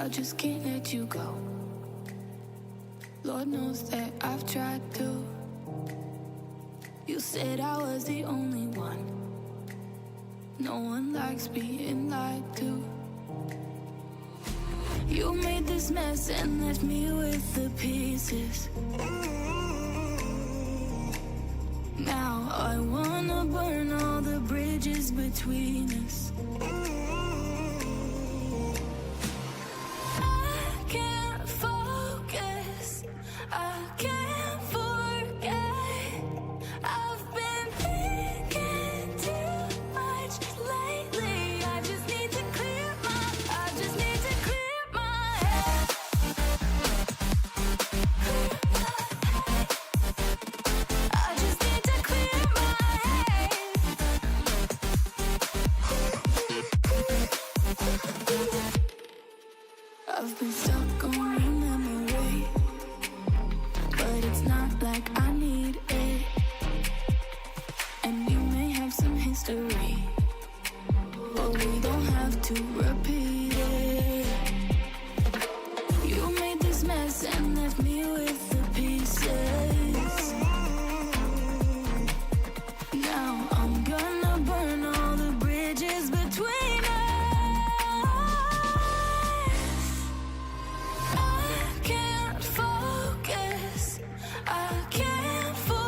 I just can't let you go. Lord knows that I've tried to. You said I was the only one. No one likes being lied to. You made this mess and left me with the pieces. Now I wanna burn all the bridges between us. I've been stuck on your memory, but it's not like I need it. And you may have some history, but we don't have to repeat it. You made this mess and left me with the pieces. Now I'm gonna burn all the bridges between us. I can't focus. I can't focus.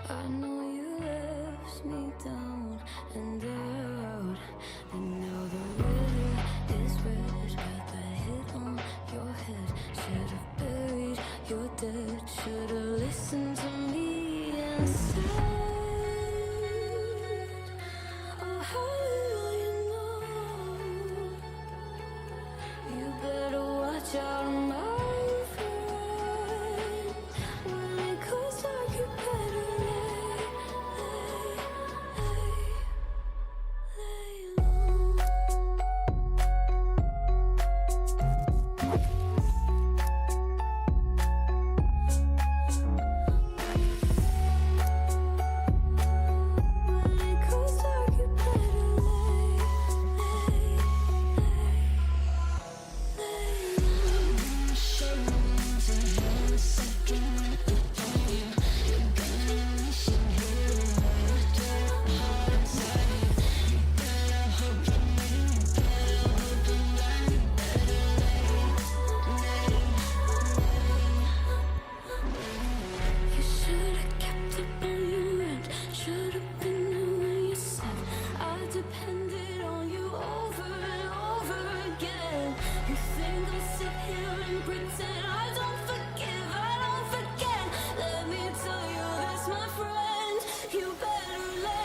I know you left me down and out, and now the river is red. Got the hit on your head. Should've buried your dead. Should've listened to me and said, oh, how will you know? You better watch out, my friend. When it goes dark, you better lay low. When it goes dark, you better lay You should've kept up on your end. Should've been there when you said I depended on you over and over again. You think I'll sit here and pretend I don't forgive, I don't forget. Let me tell you this, my friend, you better lay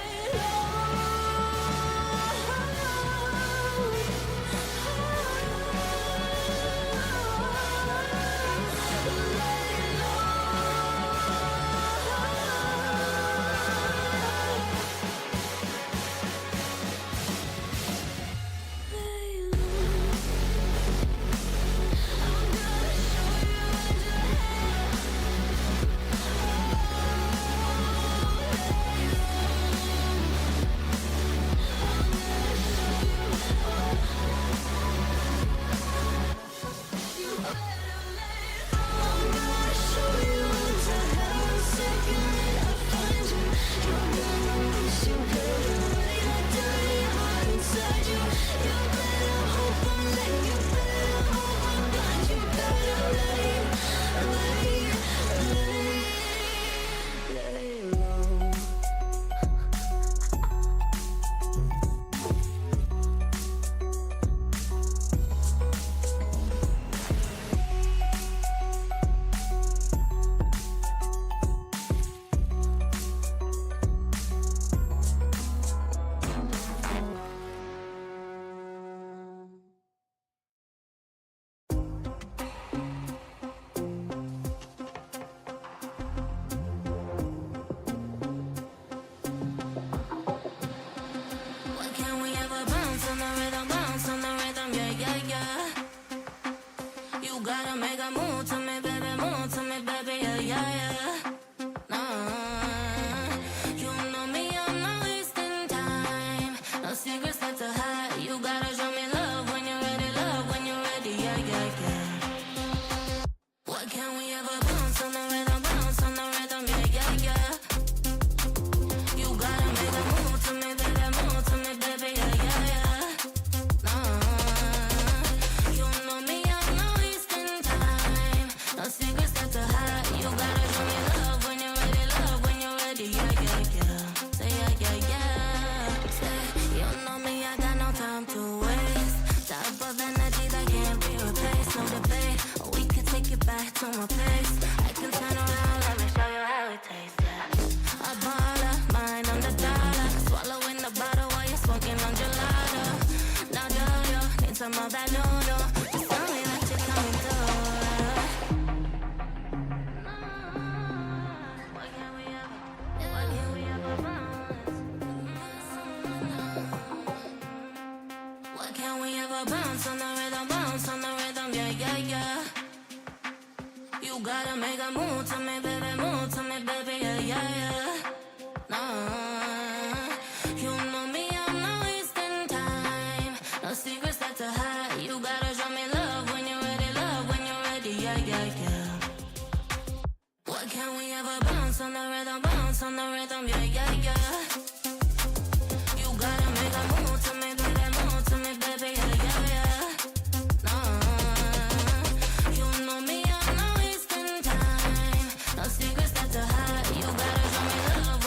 secrets that to hide. You gotta show me love.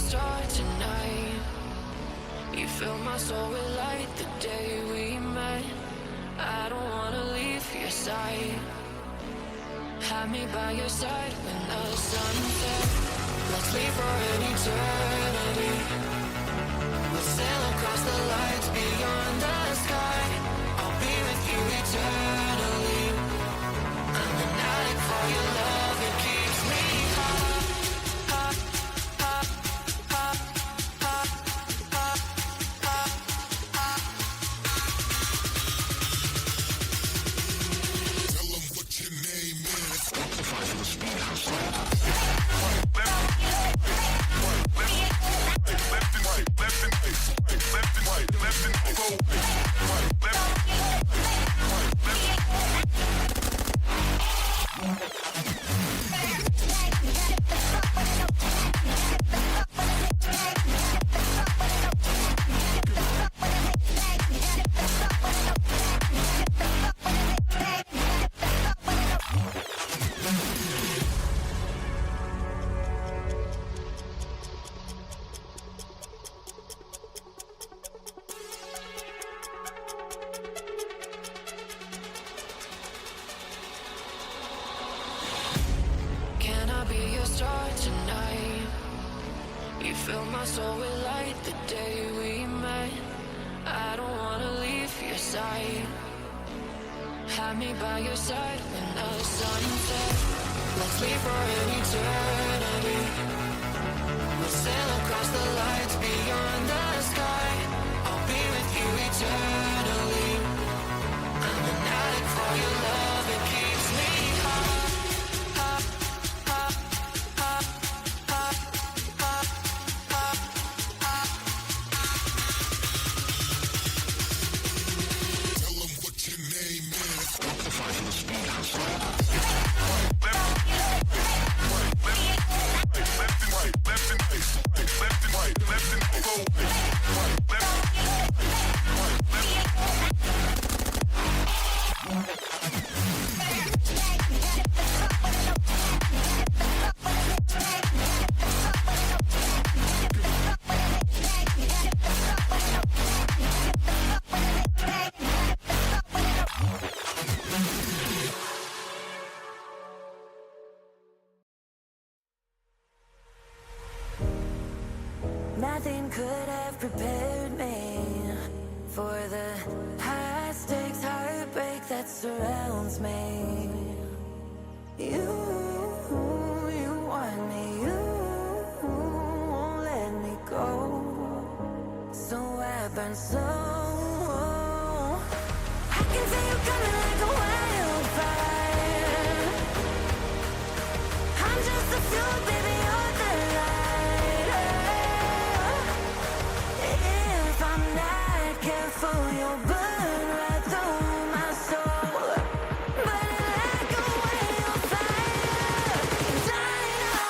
star tonight. You fill my soul with light the day we met. I don't wanna leave your side. Have me by your side when the sun sets. Let's leave for an eternity. We'll sail across the lights beyond the sky. I'll be with you eternally. I'm an addict for your love, it keeps me high. You fill my soul with light the day we met. I don't wanna leave your side. Have me by your side when the sun sets. Let's leave for an eternity. We'll sail across the lights beyond the sky. I'll be with you eternally. I'm an addict for your love, it keeps me high. Nothing could have prepared me for the high-stakes heartbreak that surrounds me. You want me, you won't let me go. So I burn so. I can feel you coming like a wildfire. I'm just a fuel, baby, you're the light. If I'm not careful, you'll burn right through my soul. Burning like a wildfire, dynamite.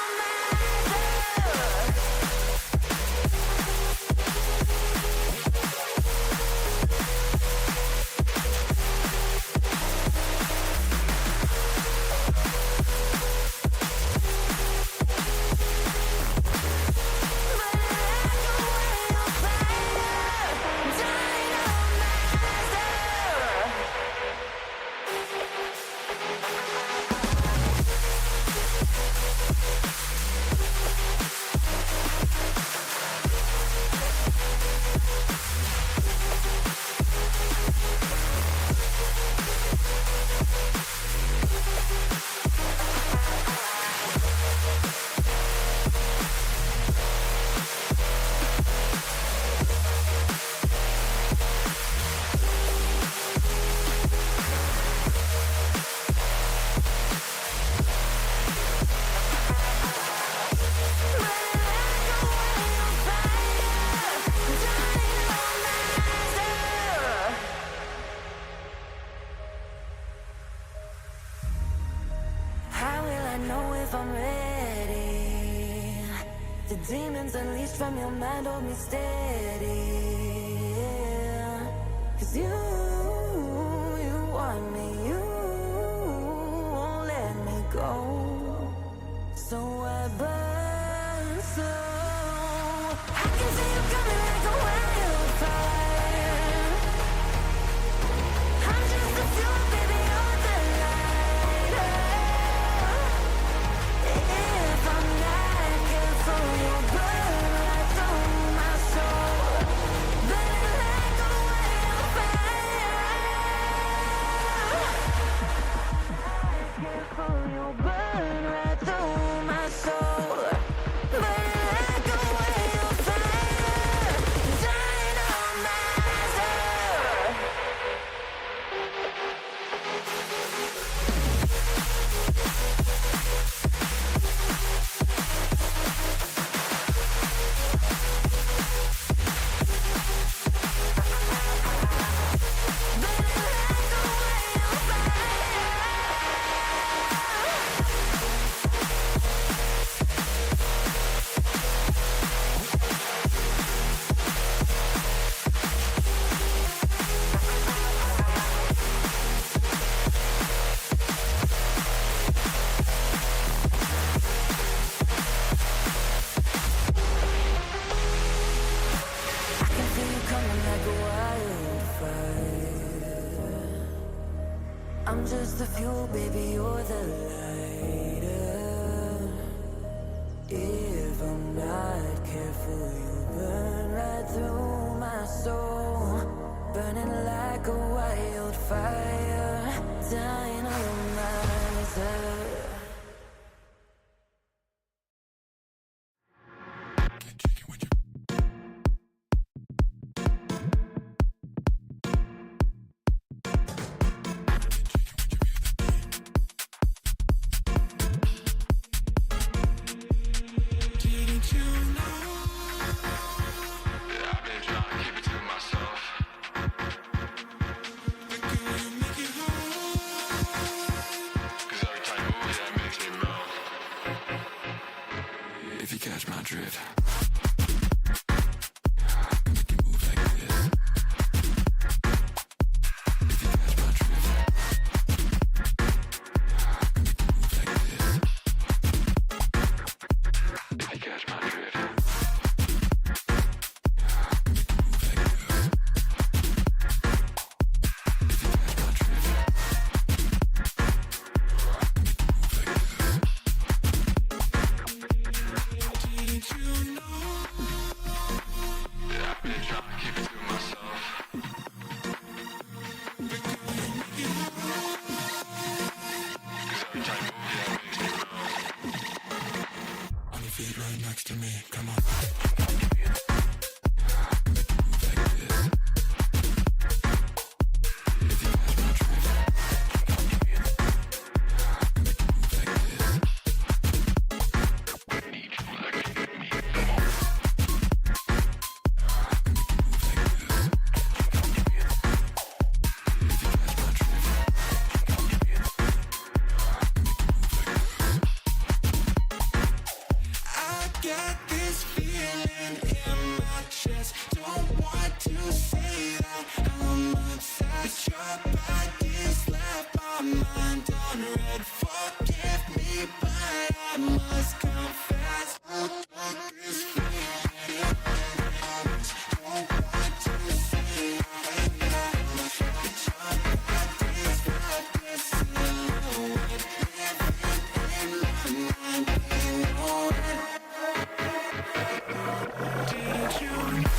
How will I know if I'm ready? The demons unleashed from your mind hold me steady. Cause you want me, you won't let me go. So I burn slow. can see you coming like a wildfire. I'm just a fuel, baby, you're the lighter. If I'm not careful, you'll burn right through my soul, burning like a wildfire. Careful, you'll burn right through my soul, burning like a wildfire. Dynamizer. I can feel you coming like a wildfire. I'm just the fuel, baby, you're the lighter. If I'm not careful, you'll burn right through my soul, burning like a wildfire. Dynamizer. I've been trying to keep it to myself. But can you make it hard? 'Cause every time you move, that makes me melt. If you catch my drift, make it move like this. If you catch my drift, make it move like this. If you catch my drift. Right next to me, come on. Get this feeling in my chest. Don't want to say that I'm obsessed. Your body's left my mind on red. Forgive me, but I must confess. This feeling in my chest. Don't want to say that your body's left this silhouette. Living in my mind, you know it. Did you know?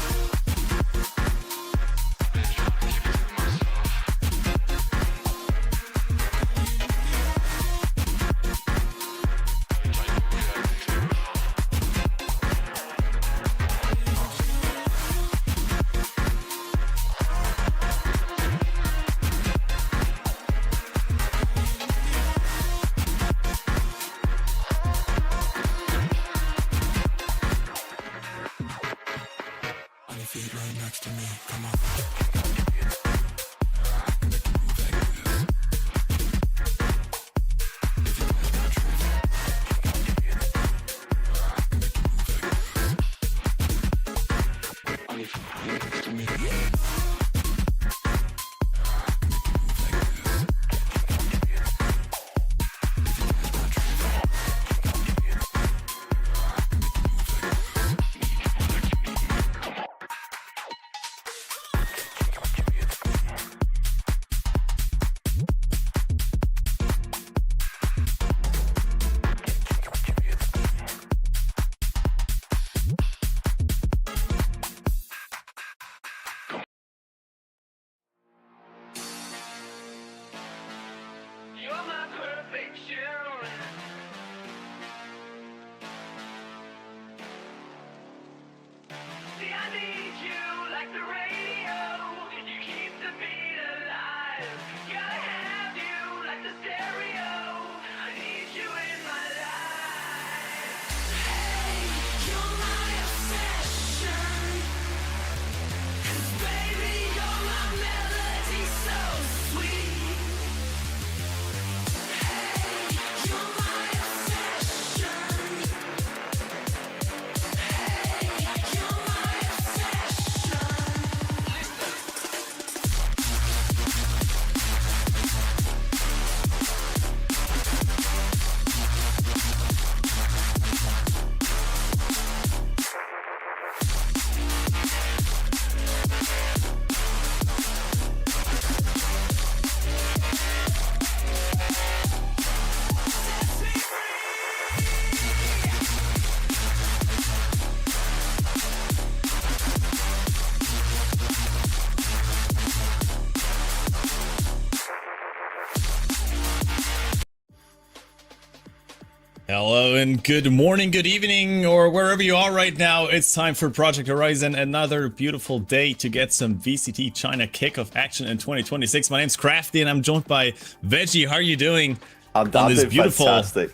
Hello and good morning, good evening, or wherever you are right now. It's time for Project Horizon. Another beautiful day to get some VCT China kickoff action in 2026. My name's Crafty and I'm joined by Veggie. How are you doing I'm on this beautiful fantastic.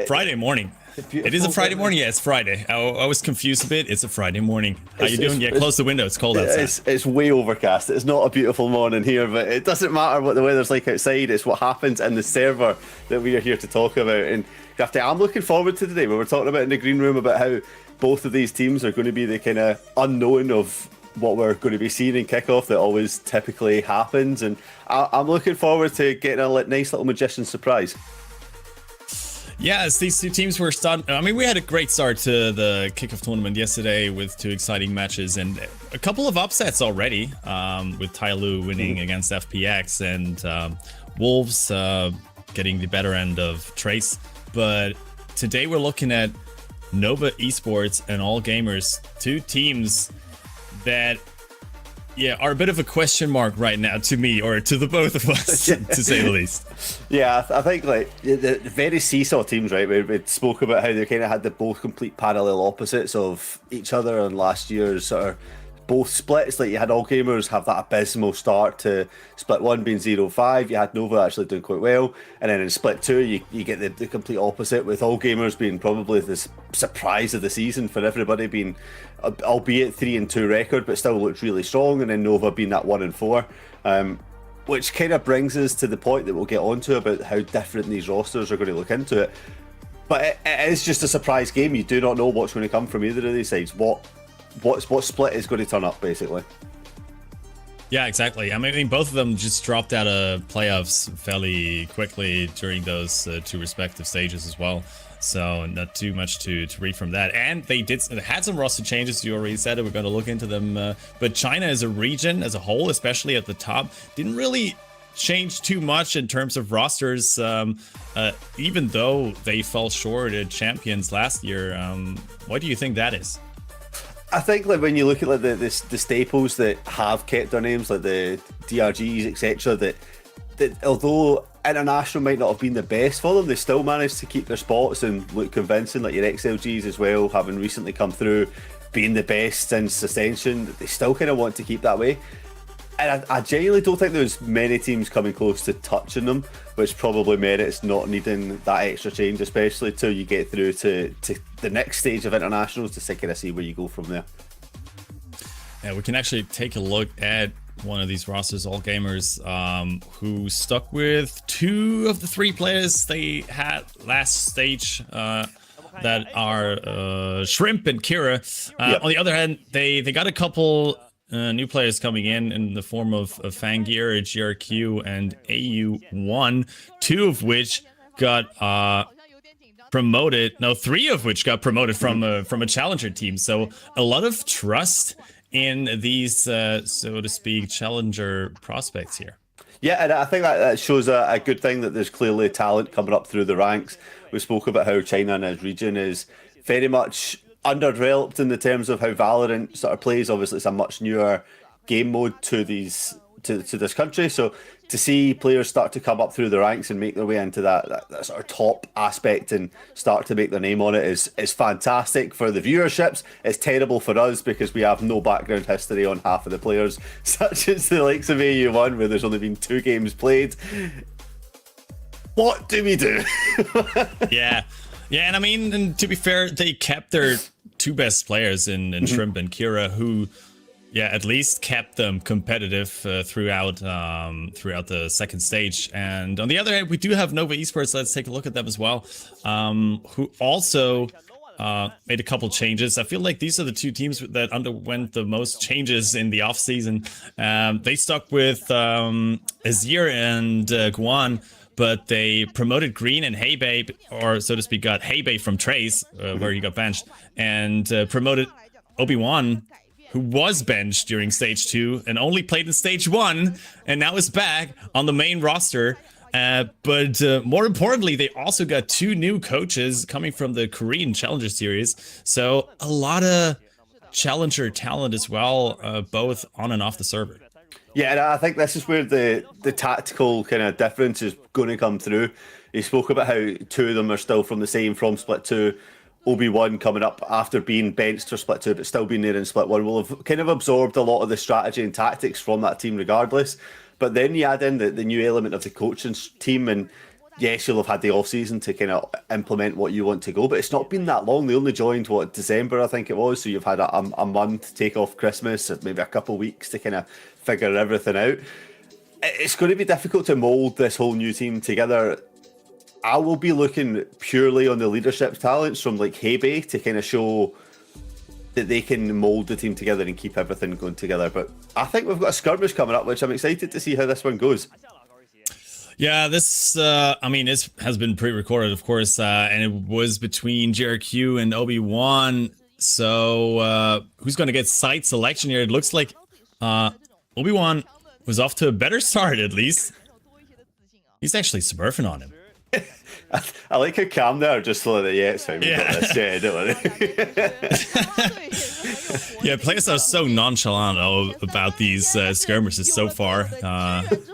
Friday morning? It is a Friday morning. Yeah, it's Friday. I was confused a bit. It's a Friday morning. How you doing? Yeah, close the window. It's cold outside. It's way overcast. It's not a beautiful morning here, but it doesn't matter what the weather's like outside. It's what happens in the server that we are here to talk about. And Crafty, I'm looking forward to today. We were talking about in the green room about how both of these teams are going to be the kind of unknown of what we're going to be seeing in kickoff that always typically happens. And I'm looking forward to getting a nice little magician's surprise. Yes, these two teams were starting. I mean, we had a great start to the kickoff tournament yesterday with two exciting matches and a couple of upsets already, with Tyloo winning against FPX and Wolves getting the better end of Trace. But today we're looking at Nova Esports and All Gamers, two teams that are a bit of a question mark right now to me, or to the both of us, to say the least. Yeah, I think like the very seesaw teams, right? We spoke about how they kind of had the both complete parallel opposites of each other in last year's sort of both splits. Like you had All Gamers have that abysmal start to split 1 being 0-5. You had Nova actually doing quite well, and then in split 2 you get the complete opposite, with All Gamers being probably the surprise of the season for everybody, being albeit 3-2 record but still looked really strong, and then Nova being that 1-4, which kind of brings us to the point that we'll get onto about how different these rosters are going to look into it. But it is just a surprise game. You do not know what's going to come from either of these sides. What split is going to turn up, basically. Yeah, exactly. I mean, both of them just dropped out of playoffs fairly quickly during those two respective stages as well. So not too much to read from that. And they had some roster changes. You already said it. We're going to look into them. But China as a region, as a whole, especially at the top, didn't really change too much in terms of rosters, even though they fell short at champions last year. What do you think that is? I think like when you look at like the staples that have kept their names, like the DRGs, etc., that although international might not have been the best for them, they still managed to keep their spots and look convincing. Like your XLGs as well, having recently come through, being the best since Ascension, they still kind of want to keep that way. And I genuinely don't think there's many teams coming close to touching them, which probably merits not needing that extra change, especially till you get through to the next stage of internationals to kind of see where you go from there. Yeah, we can actually take a look at one of these rosters, All Gamers, who stuck with 2 of the 3 players they had last stage, that are Shrimp and Kira. On the other hand, they got a couple new players coming in the form of Fangir, GRQ, and AU1, 2 of which got promoted. No, 3 of which got promoted from a challenger team. So a lot of trust in these, so to speak, challenger prospects here. Yeah, and I think that shows a good thing, that there's clearly talent coming up through the ranks. We spoke about how China and its region is very much underdeveloped in the terms of how Valorant sort of plays. Obviously, it's a much newer game mode to this country. So to see players start to come up through the ranks and make their way into that sort of top aspect and start to make their name on it is fantastic for the viewerships. It's terrible for us because we have no background history on half of the players, such as the likes of AU1, where there's only been 2 games played. What do we do? Yeah, and I mean, and to be fair, they kept their 2 best players in Shrimp and Kira, who at least kept them competitive throughout the second stage. And on the other hand, we do have Nova Esports. Let's take a look at them as well, who also made a couple changes. I feel like these are the 2 teams that underwent the most changes in the off season. They stuck with Azir and Guan, but they promoted Green and Heybei, or so to speak, got Heybei from Trace, where he got benched, and promoted Obi-Wan, who was benched during stage 2 and only played in stage 1, and now is back on the main roster. But more importantly, they also got 2 new coaches coming from the Korean Challenger Series. So a lot of Challenger talent as well, both on and off the server. Yeah, and I think this is where the tactical kind of difference is going to come through. he spoke about how two of them are still from Split 2. Obi-Wan coming up after being benched for Split 2, but still being there in Split 1, will have kind of absorbed a lot of the strategy and tactics from that team regardless. But then you add in the new element of the coaching team, and yes, you'll have had the off-season to kind of implement what you want to go, but it's not been that long. They only joined, December, I think it was, so you've had a month, take off Christmas, maybe a couple of weeks to kind of figure everything out. It's going to be difficult to mould this whole new team together. I will be looking purely on the leadership talents from like Hebe to kind of show that they can mould the team together and keep everything going together. But I think we've got a skirmish coming up, which I'm excited to see how this one goes. Yeah, this, it has been pre-recorded, of course, and it was between JRQ and Obi-Wan. So who's going to get site selection here? It looks like Obi-Wan was off to a better start, at least. He's actually smurfing on him. I like how calm they are, just like, yeah, it's fine, we've got this, yeah, don't worry. Yeah, players are so nonchalant about these skirmishes so far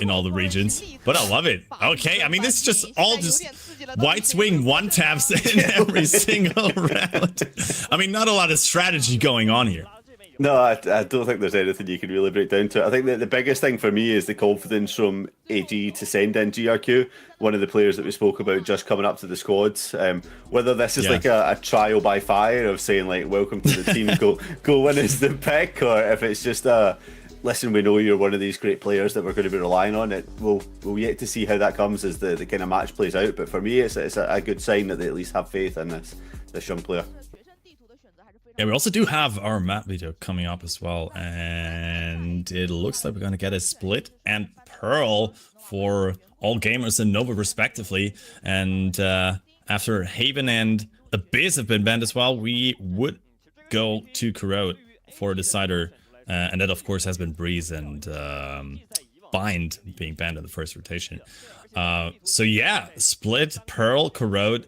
in all the regions, but I love it. Okay, I mean, this is just white swing one taps in every single round. I mean, not a lot of strategy going on here. No, I don't think there's anything you can really break down to it. I think that the biggest thing for me is the confidence from AG to send in GRQ, one of the players that we spoke about just coming up to the squads. Whether this is like a trial by fire of saying like, welcome to the team, go win us the pick, or if it's just listen, we know you're one of these great players that we're going to be relying on. We'll yet to see how that comes as the kind of match plays out. But for me, it's a good sign that they at least have faith in this young player. Yeah, we also do have our map video coming up as well, and it looks like we're going to get a Split and Pearl for all gamers and Nova respectively. And after Haven and Abyss have been banned as well, we would go to Corrode for a decider, and that of course has been Breeze and Bind being banned in the first rotation. So yeah, Split, Pearl, Corrode.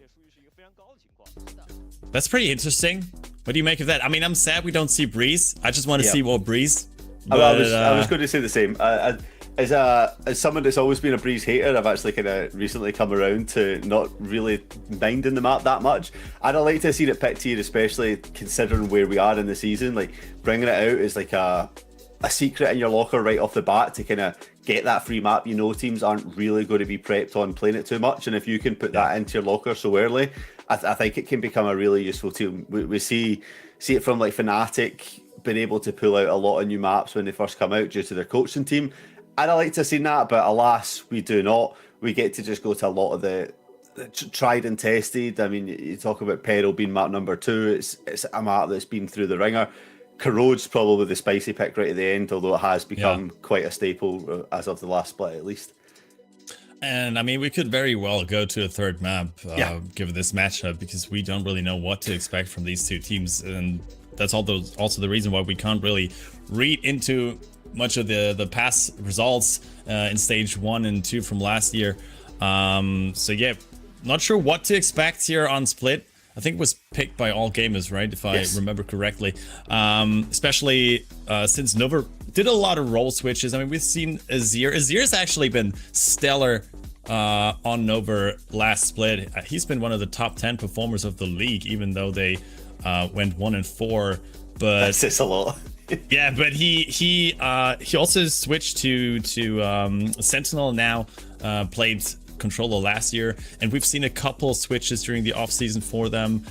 That's pretty interesting. What do you make of that? I mean, I'm sad we don't see Breeze. I just want to see more Breeze. But, I was going to say the same. As someone that's always been a Breeze hater, I've actually kind of recently come around to not really minding the map that much. I'd like to see it picked here, especially considering where we are in the season. Like, bringing it out is like a secret in your locker right off the bat to kind of get that free map. You know, teams aren't really going to be prepped on playing it too much, and if you can put that into your locker so early, I think it can become a really useful tool. We see it from like Fnatic being able to pull out a lot of new maps when they first come out due to their coaching team. I'd like to have seen that, but alas, we do not. We get to just go to a lot of the tried and tested. I mean, you talk about Peril being map number 2. It's a map that's been through the ringer. Corrode's probably the spicy pick right at the end, although it has become quite a staple as of the last split at least. And I mean, we could very well go to a third map given this matchup, because we don't really know what to expect from these two teams, and that's also the reason why we can't really read into much of the past results in stage 1 and 2 from last year. So yeah, not sure what to expect here on Split. I think it was picked by all gamers, right? If I remember correctly. Especially since Nova did a lot of role switches. I mean, we've seen Azir. Azir's actually been stellar on Nova last split. He's been one of the top 10 performers of the league, even though they went 1-4. But that's just a lot. Yeah, but he also switched to Sentinel now. Played Controller last year, and we've seen a couple switches during the off season for them,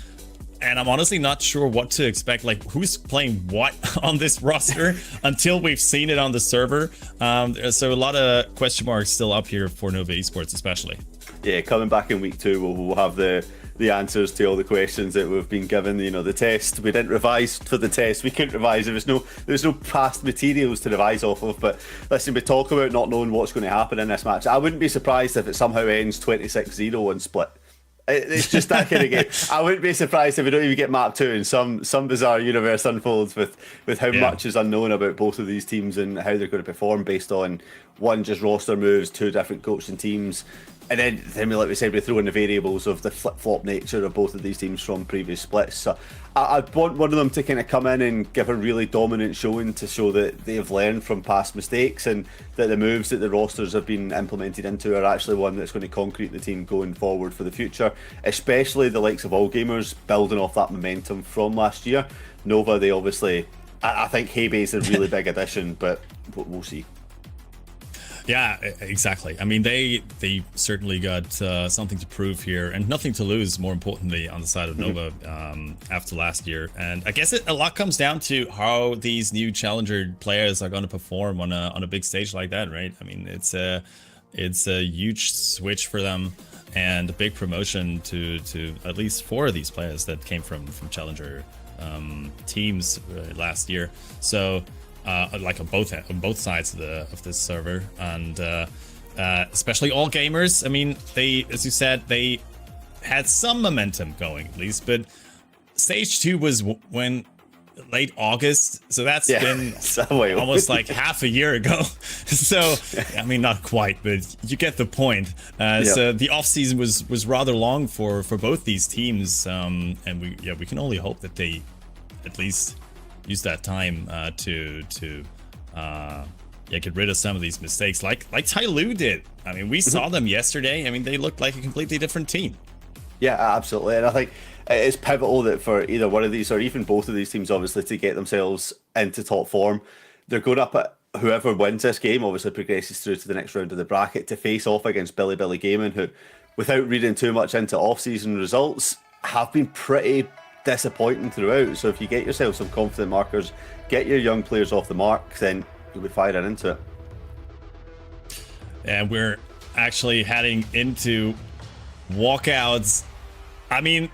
and I'm honestly not sure what to expect, like who's playing what on this roster until we've seen it on the server. So a lot of question marks still up here for Nova Esports, especially. Yeah, coming back in week 2, we'll have the answers to all the questions that we've been given. You know, the test, we didn't revise for the test. We couldn't revise. There was no past materials to revise off of. But listen, we talk about not knowing what's going to happen in this match. I wouldn't be surprised if it somehow ends 26-0 on Split. It's just that kind of game. I wouldn't be surprised if we don't even get map 2 and some bizarre universe unfolds with how much is unknown about both of these teams and how they're going to perform based on one just roster moves, two different coaching teams. And then like we said, we throw in the variables of the flip-flop nature of both of these teams from previous splits. So I'd want one of them to kind of come in and give a really dominant showing to show that they've learned from past mistakes and that the moves that the rosters have been implemented into are actually one that's going to concrete the team going forward for the future, especially the likes of All Gamers building off that momentum from last year. Nova, they obviously, I think Heybei's a really big addition, but we'll see. Yeah, exactly. I mean, they certainly got something to prove here and nothing to lose, more importantly, on the side of Nova after last year. And I guess a lot comes down to how these new challenger players are going to perform on a big stage like that, right? I mean, it's a huge switch for them and a big promotion to at least 4 of these players that came from challenger teams last year. So like on both sides of this server, and especially All Gamers. I mean, they, as you said, they had some momentum going at least, but stage 2 was when late August, so that's been almost like half a year ago. So I mean, not quite, but you get the point. So the off season was rather long for both these teams, and we can only hope that they at least use that time to get rid of some of these mistakes, like Tyloo did. I mean, we saw them yesterday. I mean, they looked like a completely different team. Yeah, absolutely. And I think it's pivotal that for either one of these or even both of these teams, obviously, to get themselves into top form, they're going up at whoever wins this game obviously progresses through to the next round of the bracket to face off against Billy Gaming, who, without reading too much into off-season results, have been pretty disappointing throughout. So if you get yourself some confident markers, get your young players off the mark, then you'll be firing into it. And we're actually heading into walkouts. I mean,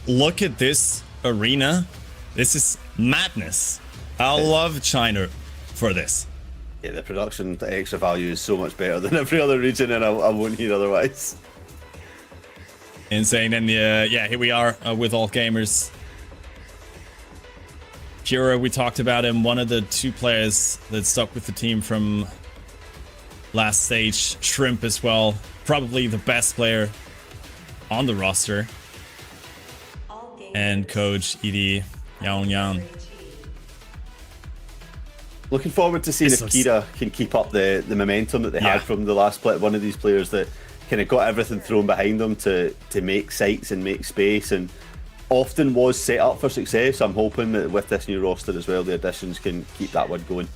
look at this arena. This is madness. I love China for this. Yeah, the production, the extra value is so much better than every other region, and I won't hear otherwise. Insane. And here we are with All Gamers. Kira, we talked about him, one of the 2 players that stuck with the team from last stage. Shrimp as well, probably the best player on the roster. And coach Edie Yang. Looking forward to seeing if Kira can keep up the momentum that they had from the last split. One of these players that kind of got everything thrown behind them to make sites and make space, and often was set up for success. I'm hoping that with this new roster as well, the additions can keep that one going.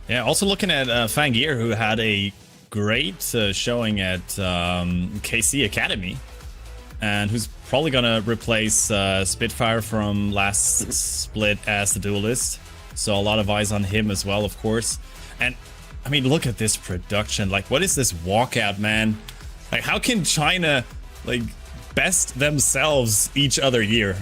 Yeah, also looking at Fangir, who had a great showing at KC Academy, and who's probably going to replace Spitfire from last split as the duelist. So a lot of eyes on him as well, of course. And I mean, look at this production. Like, what is this walkout, man? Like, how can China, like, best themselves each other year?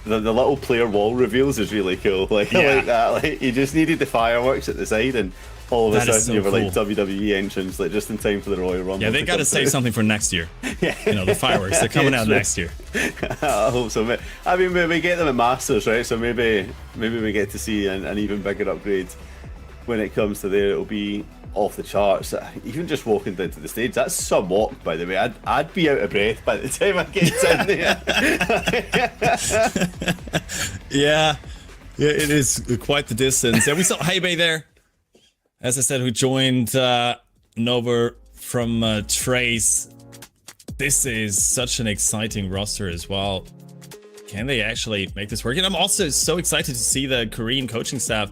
The little player wall reveals is really cool. Like, I like that. Like, you just needed the fireworks at the side, and all of a sudden so you were cool. Like WWE entrance, like just in time for the Royal Rumble. Yeah, they got to save something for next year. You know, the fireworks, they're coming out next year. I hope so. I mean, we get them at Masters, right? So maybe we get to see an even bigger upgrade when it comes to there. It'll be off the charts. Even just walking down to the stage, that's some walk, by the way. I'd be out of breath by the time I get in there. Yeah, it is quite the distance. And we saw Heybei there, as I said, who joined Nova from Trace. This is such an exciting roster as well. Can they actually make this work? And I'm also so excited to see the Korean coaching staff.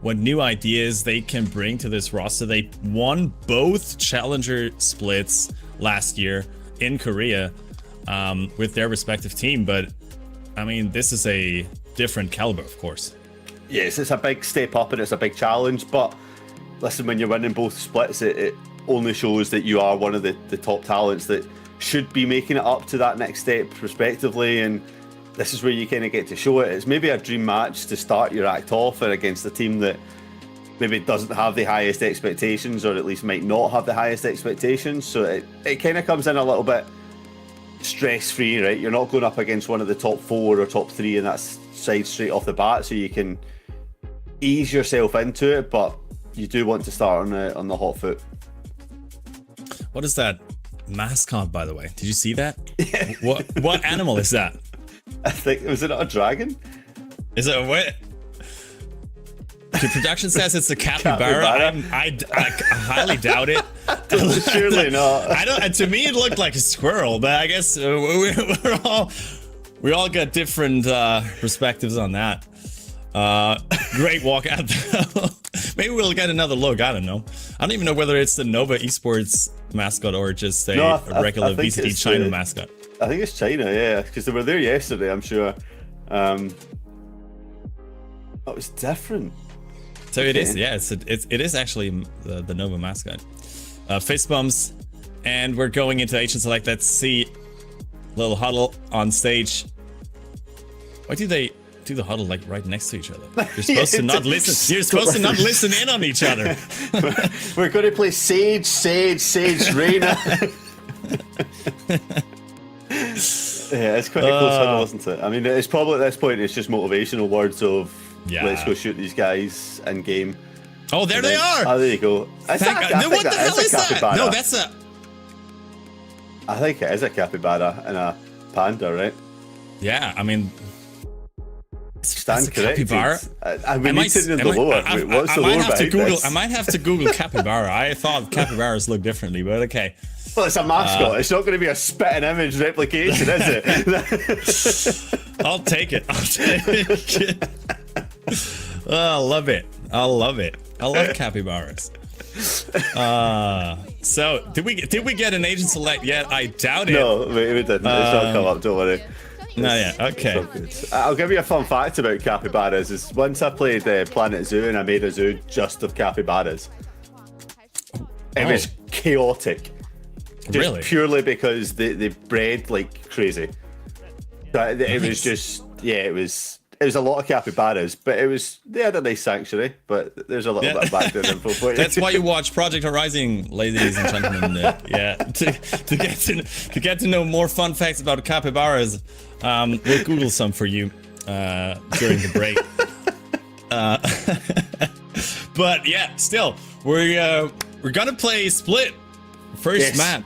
What new ideas they can bring to this roster. They won both challenger splits last year in Korea with their respective team, but I mean, this is a different caliber, of course. Yes, it's a big step up and it's a big challenge, but listen, when you're winning both splits, it only shows that you are one of the top talents that should be making it up to that next step respectively, and this is where you kind of get to show it. It's maybe a dream match to start your act off and against a team that maybe doesn't have the highest expectations, or at least might not have the highest expectations. So it kind of comes in a little bit stress-free, right? You're not going up against one of the top 4 or top 3 in that side straight off the bat, so you can ease yourself into it, but you do want to start on the hot foot. What is that mascot, by the way? Did you see that? What animal is that? I think, was it not a dragon? Is it a what? The production says it's a capybara. I highly doubt it. Surely not. I don't. And to me, it looked like a squirrel, but I guess we all got different perspectives on that. Great walkout though. Maybe we'll get another look. I don't know. I don't even know whether it's the Nova Esports mascot or just a regular VCT China mascot. I think it's China, yeah, because they were there yesterday, I'm sure. It was different. So it is, yeah. It is actually the Nova mascot. Fist bumps, and we're going into Agent Select. Let's see. Little huddle on stage. Why do they do the huddle like right next to each other? You're supposed to not listen. You're supposed to not listen in on each other. We're going to play Sage, Reina. Yeah, it's quite a close huddle, isn't it? I mean, it's probably at this point it's just motivational words of let's go shoot these guys in game. Oh, there they are. Oh, there you go. What the hell is that? No, that's a. I think it is a capybara and a panda, right? Yeah, I mean, stand corrected. Capybara. We need to know the lore. What's the lore behind this? I might have to Google capybara. I thought capybaras look differently, but okay. Well, it's a mascot. It's not going to be a spitting image replication, is it? I'll take it. Oh, I love it. I love capybaras. So did we get an Agent Select yet? I doubt it. No, we didn't. It's not come up. Don't worry. No, yeah, okay. I'll give you a fun fact about capybaras. Is once I played Planet Zoo and I made a zoo just of capybaras. It was chaotic. Just really? Purely because they bred like crazy. So it was just, it was a lot of capybaras, but they had a nice sanctuary, but there's a little bit of background info for you. That's why you watch Project Horizon, ladies and gentlemen. To get to know more fun facts about capybaras, we'll Google some for you during the break. But yeah, still, we're gonna play Split first map.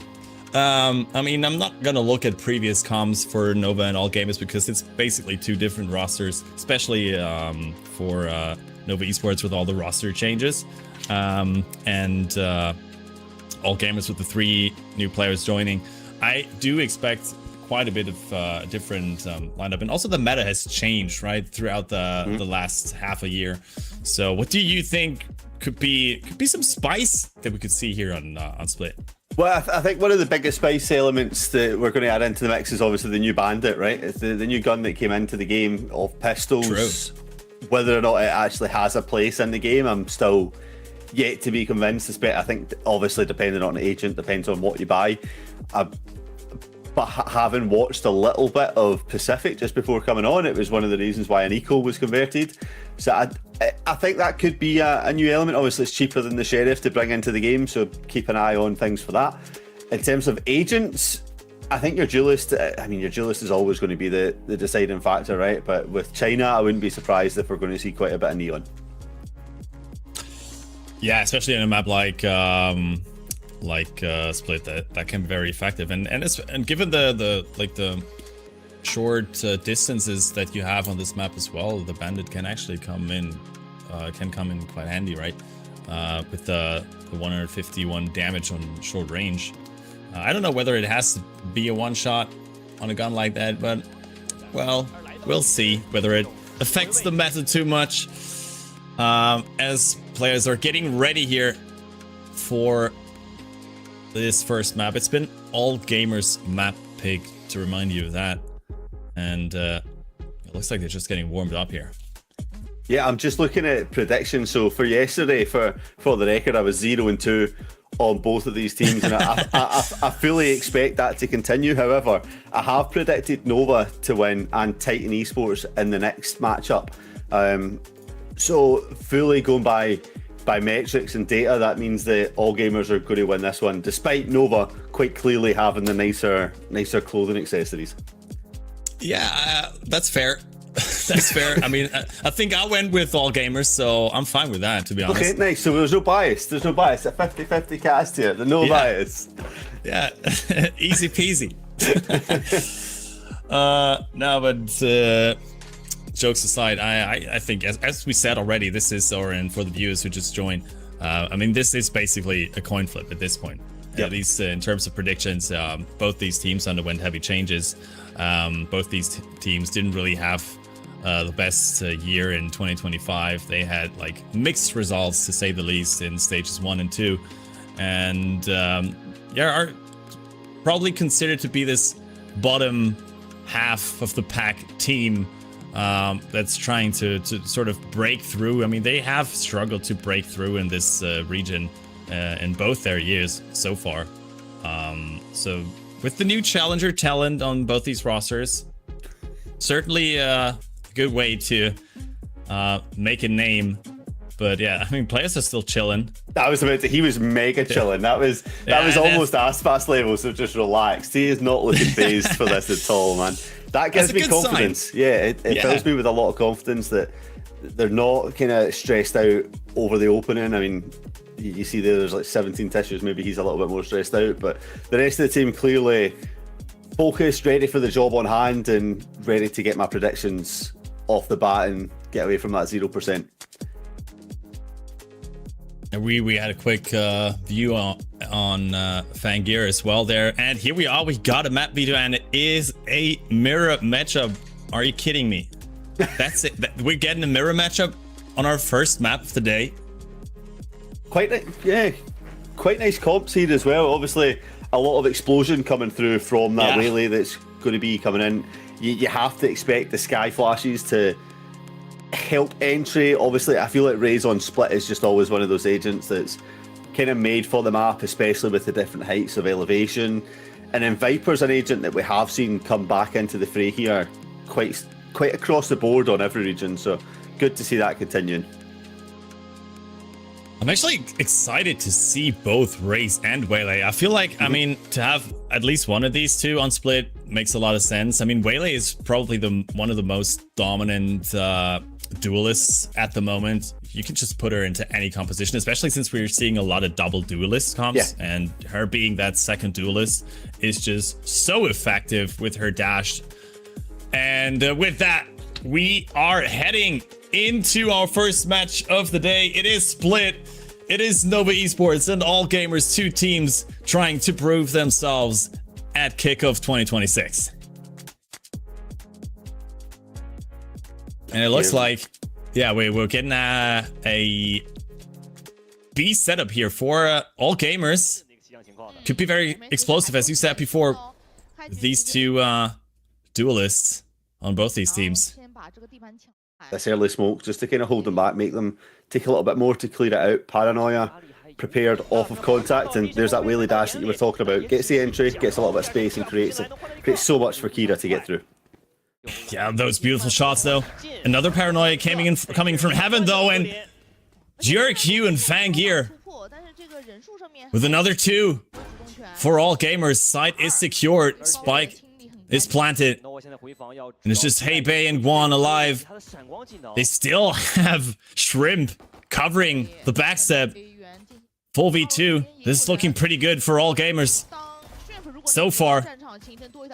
I mean, I'm not gonna look at previous comms for Nova and All Gamers because it's basically two different rosters, especially for Nova Esports with all the roster changes, and All Gamers with the 3 new players joining. I do expect quite a bit of different lineup, and also the meta has changed right throughout the last half a year. So, what do you think could be some spice that we could see here on Split? Well, I think one of the biggest spice elements that we're going to add into the mix is obviously the new bandit, right? It's the new gun that came into the game of pistols. True. Whether or not it actually has a place in the game, I'm still yet to be convinced. I think obviously depending on the agent, depends on what you buy. But having watched a little bit of Pacific just before coming on, it was one of the reasons why an eco was converted. So I think that could be a new element. Obviously, it's cheaper than the Sheriff to bring into the game, so keep an eye on things for that. In terms of agents, I think your duelist, your duelist is always going to be the deciding factor, right? But with China, I wouldn't be surprised if we're going to see quite a bit of neon. Yeah, especially in a map like Split, that can be very effective, and given the short distances that you have on this map as well, the bandit can actually come in quite handy, right? With the 151 damage on short range. I don't know whether it has to be a one shot on a gun like that, but well, we'll see whether it affects the meta too much as players are getting ready here for this first map. It's been All Gamers map pick, to remind you of that, and it looks like they're just getting warmed up here. Yeah, I'm just looking at predictions. So for yesterday, for the record, I was 0-2 on both of these teams, and I fully expect that to continue. However, I have predicted Nova to win and Titan Esports in the next matchup. So fully going by metrics and data, that means that All Gamers are going to win this one, despite Nova quite clearly having the nicer clothing accessories. Yeah, that's fair. That's fair. I mean, I think I went with all gamers, so I'm fine with that, to be honest. Okay, nice. So there's no bias. There's no bias. A 50-50 cast here. There's no bias. Yeah, easy peasy. No, but jokes aside, I think as we said already, this is, or and for the viewers who just joined, I mean, this is basically a coin flip at this point. Yep. At least in terms of predictions, both these teams underwent heavy changes. Both these teams didn't really have the best year in 2025. They had like mixed results, to say the least, in stages 1 and 2, and yeah, are probably considered to be this bottom half of the pack team that's trying to sort of break through. I mean, they have struggled to break through in this region in both their years so far. So with the new challenger talent on both these rosters, certainly a good way to make a name. But yeah, I mean, players are still chilling. I was about to. He was mega chilling. That was almost Aspas levels of just relaxed. He is not looking phased for this at all, man. That gives me confidence. Sign. Yeah, it fills me with a lot of confidence that they're not kind of stressed out over the opening. I mean, you see there's like 17 tissues. Maybe he's a little bit more stressed out, but the rest of the team clearly focused, ready for the job on hand, and ready to get my predictions off the bat and get away from that 0%. And we had a quick view on Fangir as well there, and here we are. We got a map veto, and it is a mirror matchup. Are you kidding me? That's it. We're getting a mirror matchup on our first map of the day. Quite nice comps here as well. Obviously, a lot of explosion coming through from that Waylay that's going to be coming in. You have to expect the sky flashes to help entry. Obviously, I feel like Raze on Split is just always one of those agents that's kind of made for the map, especially with the different heights of elevation. And then Viper's an agent that we have seen come back into the fray here quite across the board on every region, so good to see that continuing. I'm actually excited to see both Raze and Waylay. I feel like, I mean, to have at least one of these two on Split makes a lot of sense. I mean, Waylay is probably one of the most dominant duelists at the moment. You can just put her into any composition, especially since we're seeing a lot of double duelist comps, and her being that second duelist is just so effective with her dash. And with that, we are heading into our first match of the day. It is Split. It is Nova Esports and All Gamers, two teams trying to prove themselves at Kickoff 2026. And it looks like, yeah, we're getting a B setup here for All Gamers. Could be very explosive, as you said before. These two duelists on both these teams. This early smoke just to kind of hold them back, make them take a little bit more to clear it out. Paranoia prepared off of contact, and there's that Waylay dash that you were talking about. Gets the entry, gets a little bit of space, and creates so much for Kira to get through. Yeah, those beautiful shots though. Another Paranoia coming from heaven though, and GRQ and Fangir with another two for All Gamers. Site is secured. Spike is planted. And it's just Hey Bay and Guan alive. They still have Shrimp covering the backstep. Full V2. This is looking pretty good for All Gamers so far.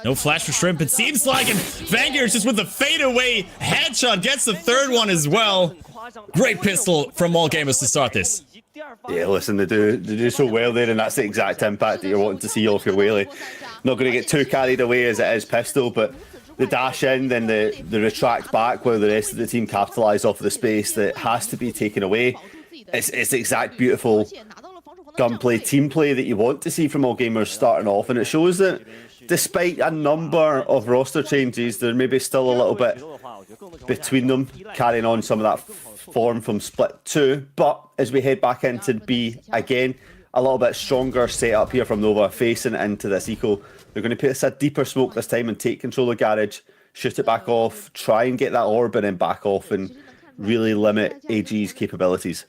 No flash for Shrimp, it seems like, and Fangir just with the fadeaway headshot gets the third one as well. Great pistol from All Gamers to start this. Yeah, listen, they do so well there, and that's the exact impact that you're wanting to see off your Waylay. Not going to get too carried away as it is pistol, but the dash in, then the retract back while the rest of the team capitalise off of the space that has to be taken away. It's the exact beautiful gunplay, team play that you want to see from All Gamers starting off, and it shows that despite a number of roster changes, there may be still a little bit between them, carrying on some of that form from Split 2. But as we head back into B again, a little bit stronger setup here from Nova, facing into this eco. They're going to put us a deeper smoke this time and take control of Garage, shoot it back off, try and get that orb and then back off and really limit AG's capabilities.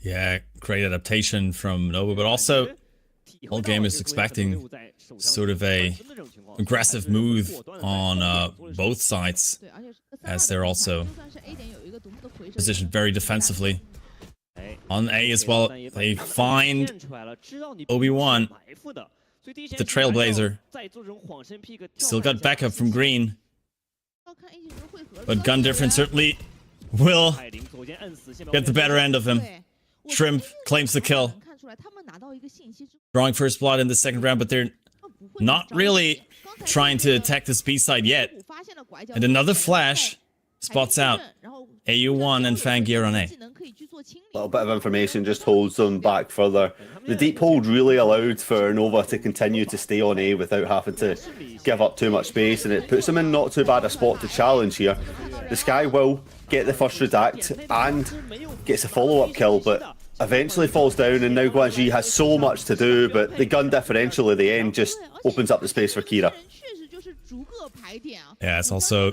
Yeah, great adaptation from Nova, but also All Gamers expecting sort of a aggressive move on both sides. as they're also positioned very defensively. On A as well, they find Obi-Wan, the Trailblazer. Still got backup from Green, but gun difference certainly will get the better end of him. Shrimp claims the kill, drawing first blood in the second round, but they're not really trying to attack this B side yet. And another flash spots out AU1 and Fangir on A. A little bit of information just holds them back further. The deep hold really allowed for Nova to continue to stay on A without having to give up too much space, and it puts them in not too bad a spot to challenge here. The Sky will get the first redact and gets a follow-up kill, but eventually falls down, and now Guanji has so much to do, but the gun differential at the end just opens up the space for Kira. Yeah, it's also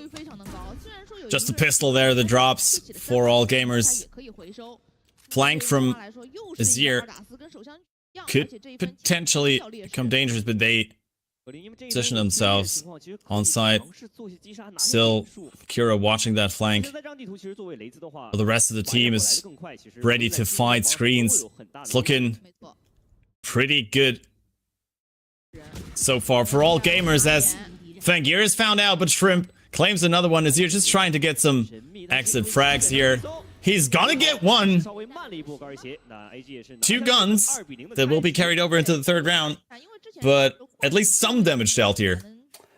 just a pistol there that drops for all gamers. Flank from Azir could potentially become dangerous, but they position themselves on site. Still, Kira watching that flank. But the rest of the team is ready to fight screens. It's looking pretty good so far for all gamers, as Fangir is found out, but Shrimp claims another one. Azir just trying to get some exit frags here. He's gonna get one. 2 guns that will be carried over into the third round, but at least some damage dealt here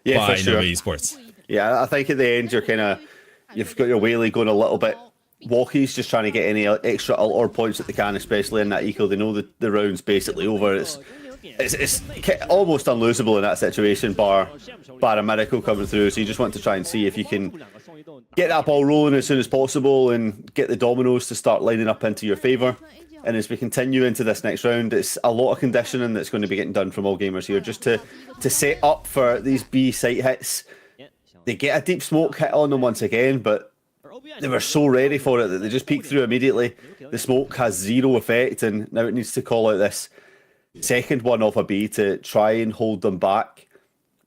by for sure. Nova Esports. Yeah, I think at the end you've got your Whaley going a little bit walkies, just trying to get any extra ult or points that they can, especially in that eco. They know that the round's basically over. It's almost unlosable in that situation, bar a miracle coming through. So you just want to try and see if you can get that ball rolling as soon as possible and get the dominoes to start lining up into your favour. And as we continue into this next round, it's a lot of conditioning that's going to be getting done from all gamers here, just to set up for these B site hits. They get a deep smoke hit on them once again, but they were so ready for it that they just peek through immediately. The smoke has zero effect, and now it needs to call out this second one off a B to try and hold them back.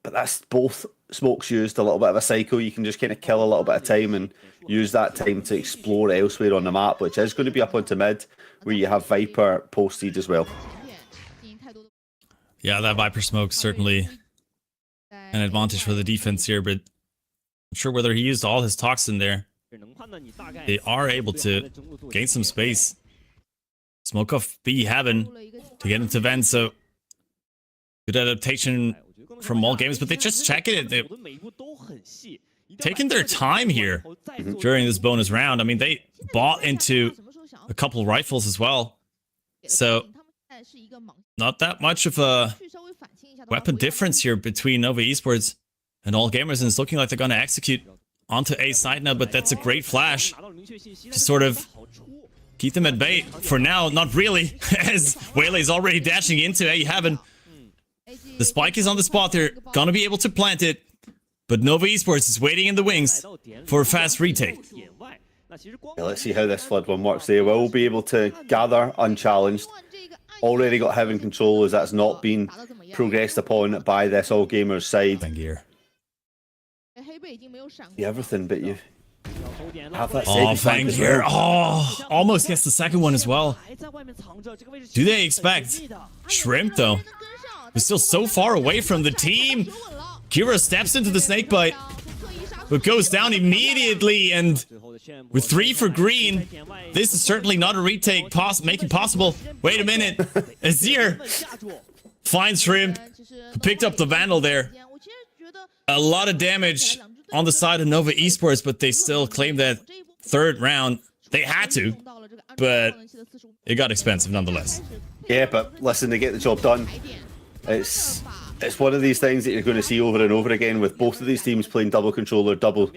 But that's both smokes used, a little bit of a cycle. You can just kind of kill a little bit of time and use that time to explore elsewhere on the map, which is going to be up onto mid, where you have Viper posted as well. Yeah, that Viper smoke certainly an advantage for the defense here, but I'm not sure whether he used all his toxin there. They are able to gain some space. Smoke off B heaven to get into vent, so good adaptation from all games, but they just check it. They're taking their time here during this bonus round. I mean, they bought into a couple rifles as well, so not that much of a weapon difference here between Nova Esports and all gamers, and it's looking like they're going to execute onto A side now, but that's a great flash to sort of keep them at bay for now. Not really, as Whaley's already dashing into A heaven. The spike is on the spot. They're gonna be able to plant it, but Nova Esports is waiting in the wings for a fast retake. Yeah, let's see how this flood one works. They will be able to gather unchallenged. Already got heaven control, as that's not been progressed upon by this all gamers side. Fangir. Yeah, everything, but you have that Oh, second Fangir. Oh, almost gets the second one as well. Do they expect Shrimp, though? They're still so far away from the team. Kira steps into the snakebite, but goes down immediately, and with 3 for green, this is certainly not a retake making possible. Wait a minute. Azir finds Shrimp, who picked up the Vandal there. A lot of damage on the side of Nova Esports, but they still claim that third round. They had to, but it got expensive nonetheless. Yeah, but listen, they get the job done. It's one of these things that you're going to see over and over again with both of these teams playing double controller, double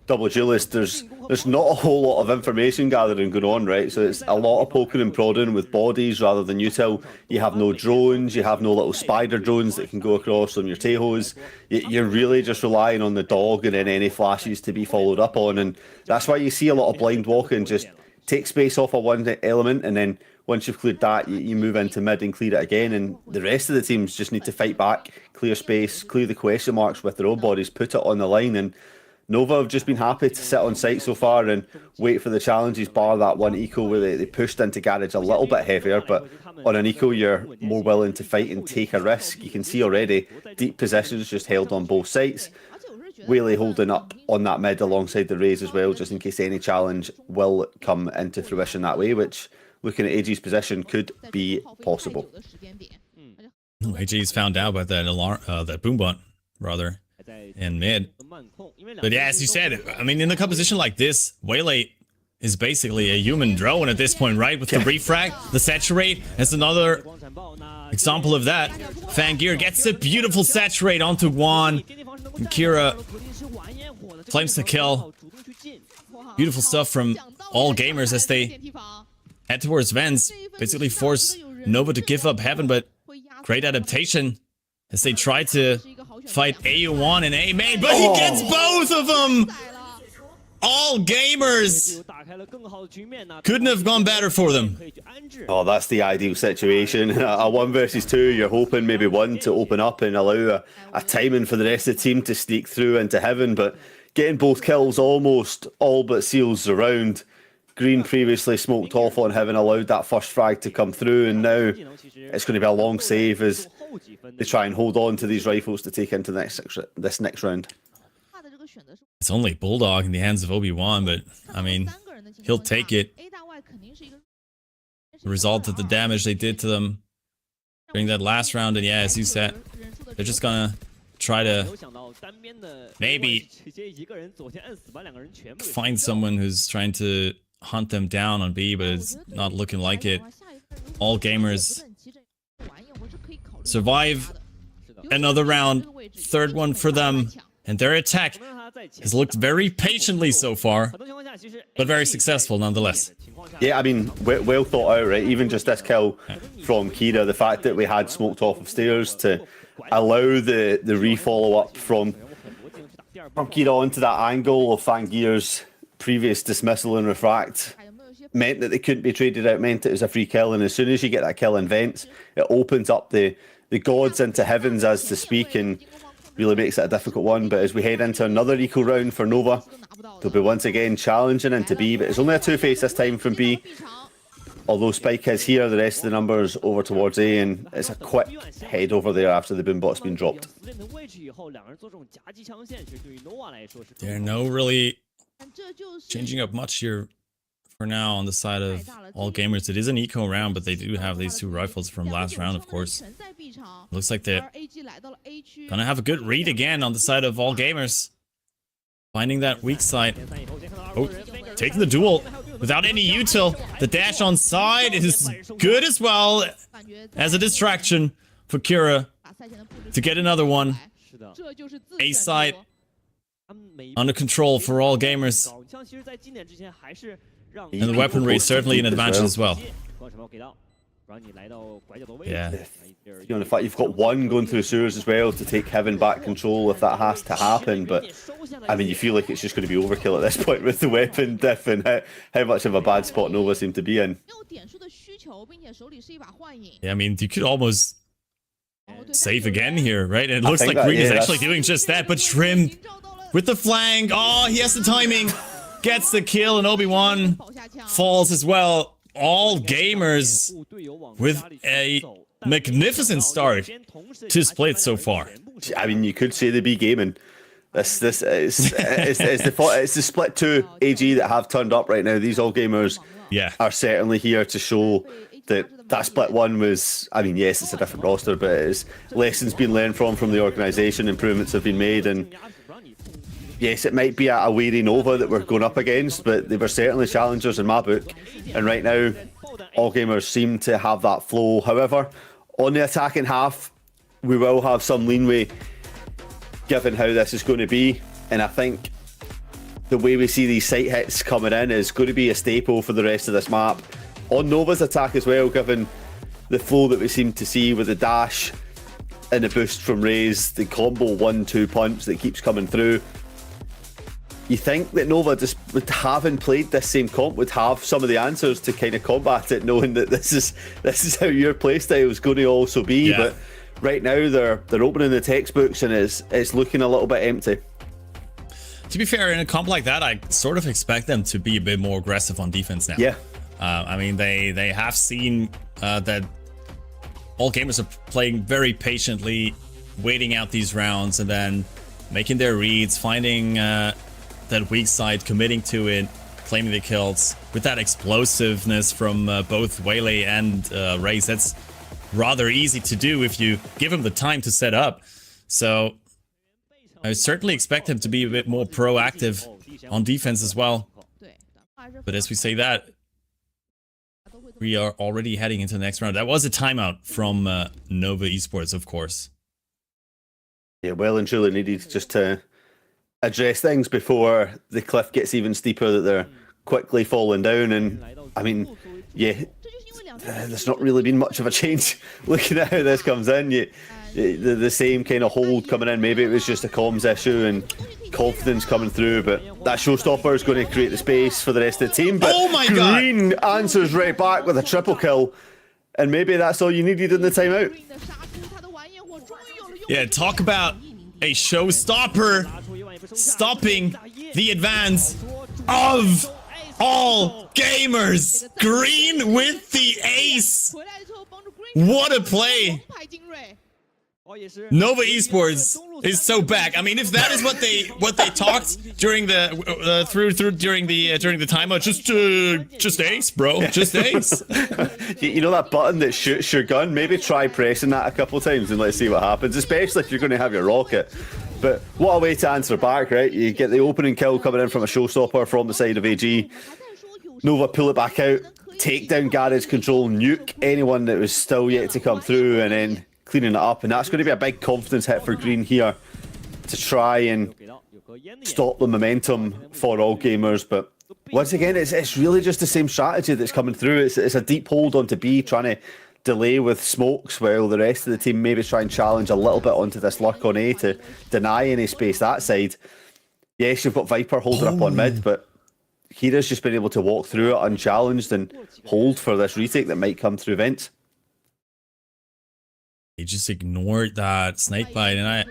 duelist. There's not a whole lot of information gathering going on, right? So it's a lot of poking and prodding with bodies rather than util. You have no drones, you have no little spider drones that can go across on your Tejos. You're really just relying on the dog and then any flashes to be followed up on, and that's why you see a lot of blind walking. Just take space off of one element, and then once you've cleared that, you move into mid and clear it again, and the rest of the teams just need to fight back, clear space, clear the question marks with their own bodies, put it on the line, and Nova have just been happy to sit on site so far and wait for the challenges, bar that one eco where they pushed into garage a little bit heavier, but on an eco you're more willing to fight and take a risk. You can see already deep positions just held on both sides. Whaley holding up on that mid alongside the Raze as well, just in case any challenge will come into fruition that way, which, looking at AG's position, could be possible. AG's found out about that alarm, that boom bot, rather, in mid. But yeah, as you said, I mean, in a composition like this, Whaley is basically a human drone at this point, right? With the refrag, the saturate, as another example of that. Fangir gets a beautiful saturate onto Juan, and Kira claims the kill. Beautiful stuff from all gamers as they head towards Vents, basically force Nova to give up heaven, but great adaptation as they try to fight AU1 and A main, but he gets both of them! All gamers! Couldn't have gone better for them. Oh, that's the ideal situation. A 1 versus 2, you're hoping maybe one to open up and allow a timing for the rest of the team to sneak through into heaven, but getting both kills almost all but seals the round. Green previously smoked off on heaven, allowed that first frag to come through, and now it's going to be a long save as they try and hold on to these rifles to take into this next round. It's only Bulldog in the hands of Obi-Wan, but, I mean, he'll take it. The result of the damage they did to them during that last round, and yeah, as you said, they're just gonna try to maybe find someone who's trying to hunt them down on B, but it's not looking like it. All gamers survive another round, third one for them, and their attack has looked very patiently so far, but very successful nonetheless. Yeah, I mean, well thought out, right? Even just this kill from Kira, the fact that we had smoked off of stairs to allow the re-follow up from Kira onto that angle of Fangir's previous dismissal and refract meant that they couldn't be traded out, meant it was a free kill, and as soon as you get that kill in Vents, it opens up the gods into heavens, as to speak, and really makes it a difficult one. But as we head into another eco round for Nova, they'll be once again challenging into B, but it's only a two-face this time from B. Although Spike is here, the rest of the numbers over towards A, and it's a quick head over there after the boom bot's been dropped. They're no really changing up much here for now on the side of all gamers. It is an eco round, but they do have these two rifles from last round, of course. Looks like they're gonna have a good read again on the side of all gamers. Finding that weak side. Oh, taking the duel without any util. The dash on side is good as well as a distraction for Kira to get another one. A side under control for all gamers. And the weaponry is certainly an advantage as well. Yeah. You know, the fact you've got one going through sewers as well to take heaven back control if that has to happen, but I mean, you feel like it's just going to be overkill at this point with the weapon diff and how much of a bad spot Nova seem to be in. Yeah, I mean, you could almost save again here, right? And it looks like Green is actually doing just that, but Trim with the flank. Oh, he has the timing. Gets the kill, and Obi-Wan falls as well. All gamers with a magnificent start to split so far. I mean, you could say they be gaming. It's the split 2 AG that have turned up right now. These all gamers are certainly here to show that split 1 was, I mean, yes, it's a different roster, but it's lessons being learned from the organisation, improvements have been made, and yes, it might be a wary Nova that we're going up against, but they were certainly challengers in my book. And right now, all gamers seem to have that flow. However, on the attacking half, we will have some leeway given how this is going to be. And I think the way we see these sight hits coming in is going to be a staple for the rest of this map. On Nova's attack as well, given the flow that we seem to see with the dash and the boost from Raze, the combo 1-2 punch that keeps coming through. You think that Nova, just with having played this same comp, would have some of the answers to kind of combat it, knowing that this is how your playstyle is going to also be. But right now they're opening the textbooks and it's looking a little bit empty. To be fair, in a comp like that, I sort of expect them to be a bit more aggressive on defense now. Yeah. I mean, they have seen that all gamers are playing very patiently, waiting out these rounds, and then making their reads, finding that weak side, committing to it, claiming the kills. With that explosiveness from both Waylay and Raze, that's rather easy to do if you give him the time to set up. So I certainly expect him to be a bit more proactive on defense as well. But as we say that, we are already heading into the next round. That was a timeout from Nova Esports, of course. Yeah, well and truly needed just to address things before the cliff gets even steeper that they're quickly falling down. And I mean, yeah, there's not really been much of a change looking at how this comes in. The same kind of hold coming in. Maybe it was just a comms issue and confidence coming through, but that showstopper is going to create the space for the rest of the team. But oh my God. Green answers right back with a triple kill, and maybe that's all you needed in the timeout. Yeah, talk about a showstopper stopping the advance of all gamers. Green with the ace. What a play. Nova Esports is so back. I mean, if that is what they talked during the during the timeout, just ace, bro, just ace. You know that button that shoots your gun? Maybe try pressing that a couple times and let's see what happens. Especially if you're going to have your rocket. But what a way to answer back, right? You get the opening kill coming in from a showstopper from the side of AG. Nova pull it back out, take down Garage control, nuke anyone that was still yet to come through, and then cleaning it up. And that's going to be a big confidence hit for Green here to try and stop the momentum for all gamers. But once again, it's really just the same strategy that's coming through. It's a deep hold onto B, trying to delay with smokes while the rest of the team maybe try and challenge a little bit onto this lurk on A to deny any space that side. Yes, you've got Viper holding up on mid, but Kira's just been able to walk through it unchallenged and hold for this retake that might come through vents. He just ignored that snake bite, and I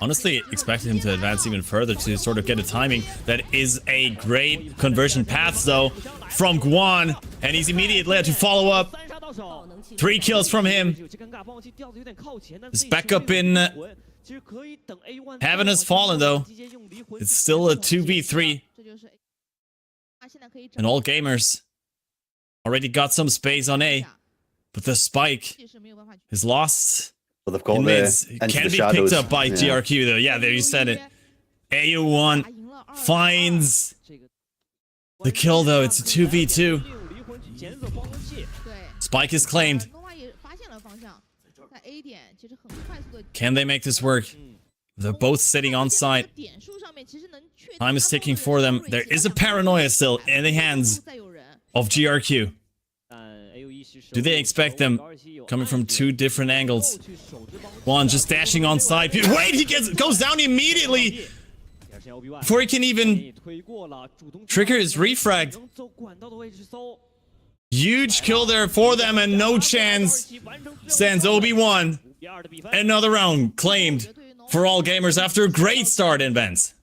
honestly expected him to advance even further to sort of get a timing. That is a great conversion path, though, from Guan, and he's immediately to follow up. 3 kills from him. His backup in Heaven has fallen, though. It's still a 2v3. And all gamers already got some space on A. But the spike is lost. Well, they've got can be picked up by GRQ, though. Yeah, there you said it. AU1 finds the kill, though. It's a 2v2. Spike is claimed. Can they make this work? They're both sitting on site. Time is ticking for them. There is a paranoia still in the hands of GRQ. Do they expect them coming from 2 different angles? One just dashing on side. Wait, he goes down immediately before he can even trigger his refrag. Huge kill there for them, and no chance. Stands Obi-Wan. Another round claimed for all gamers after a great start in Vents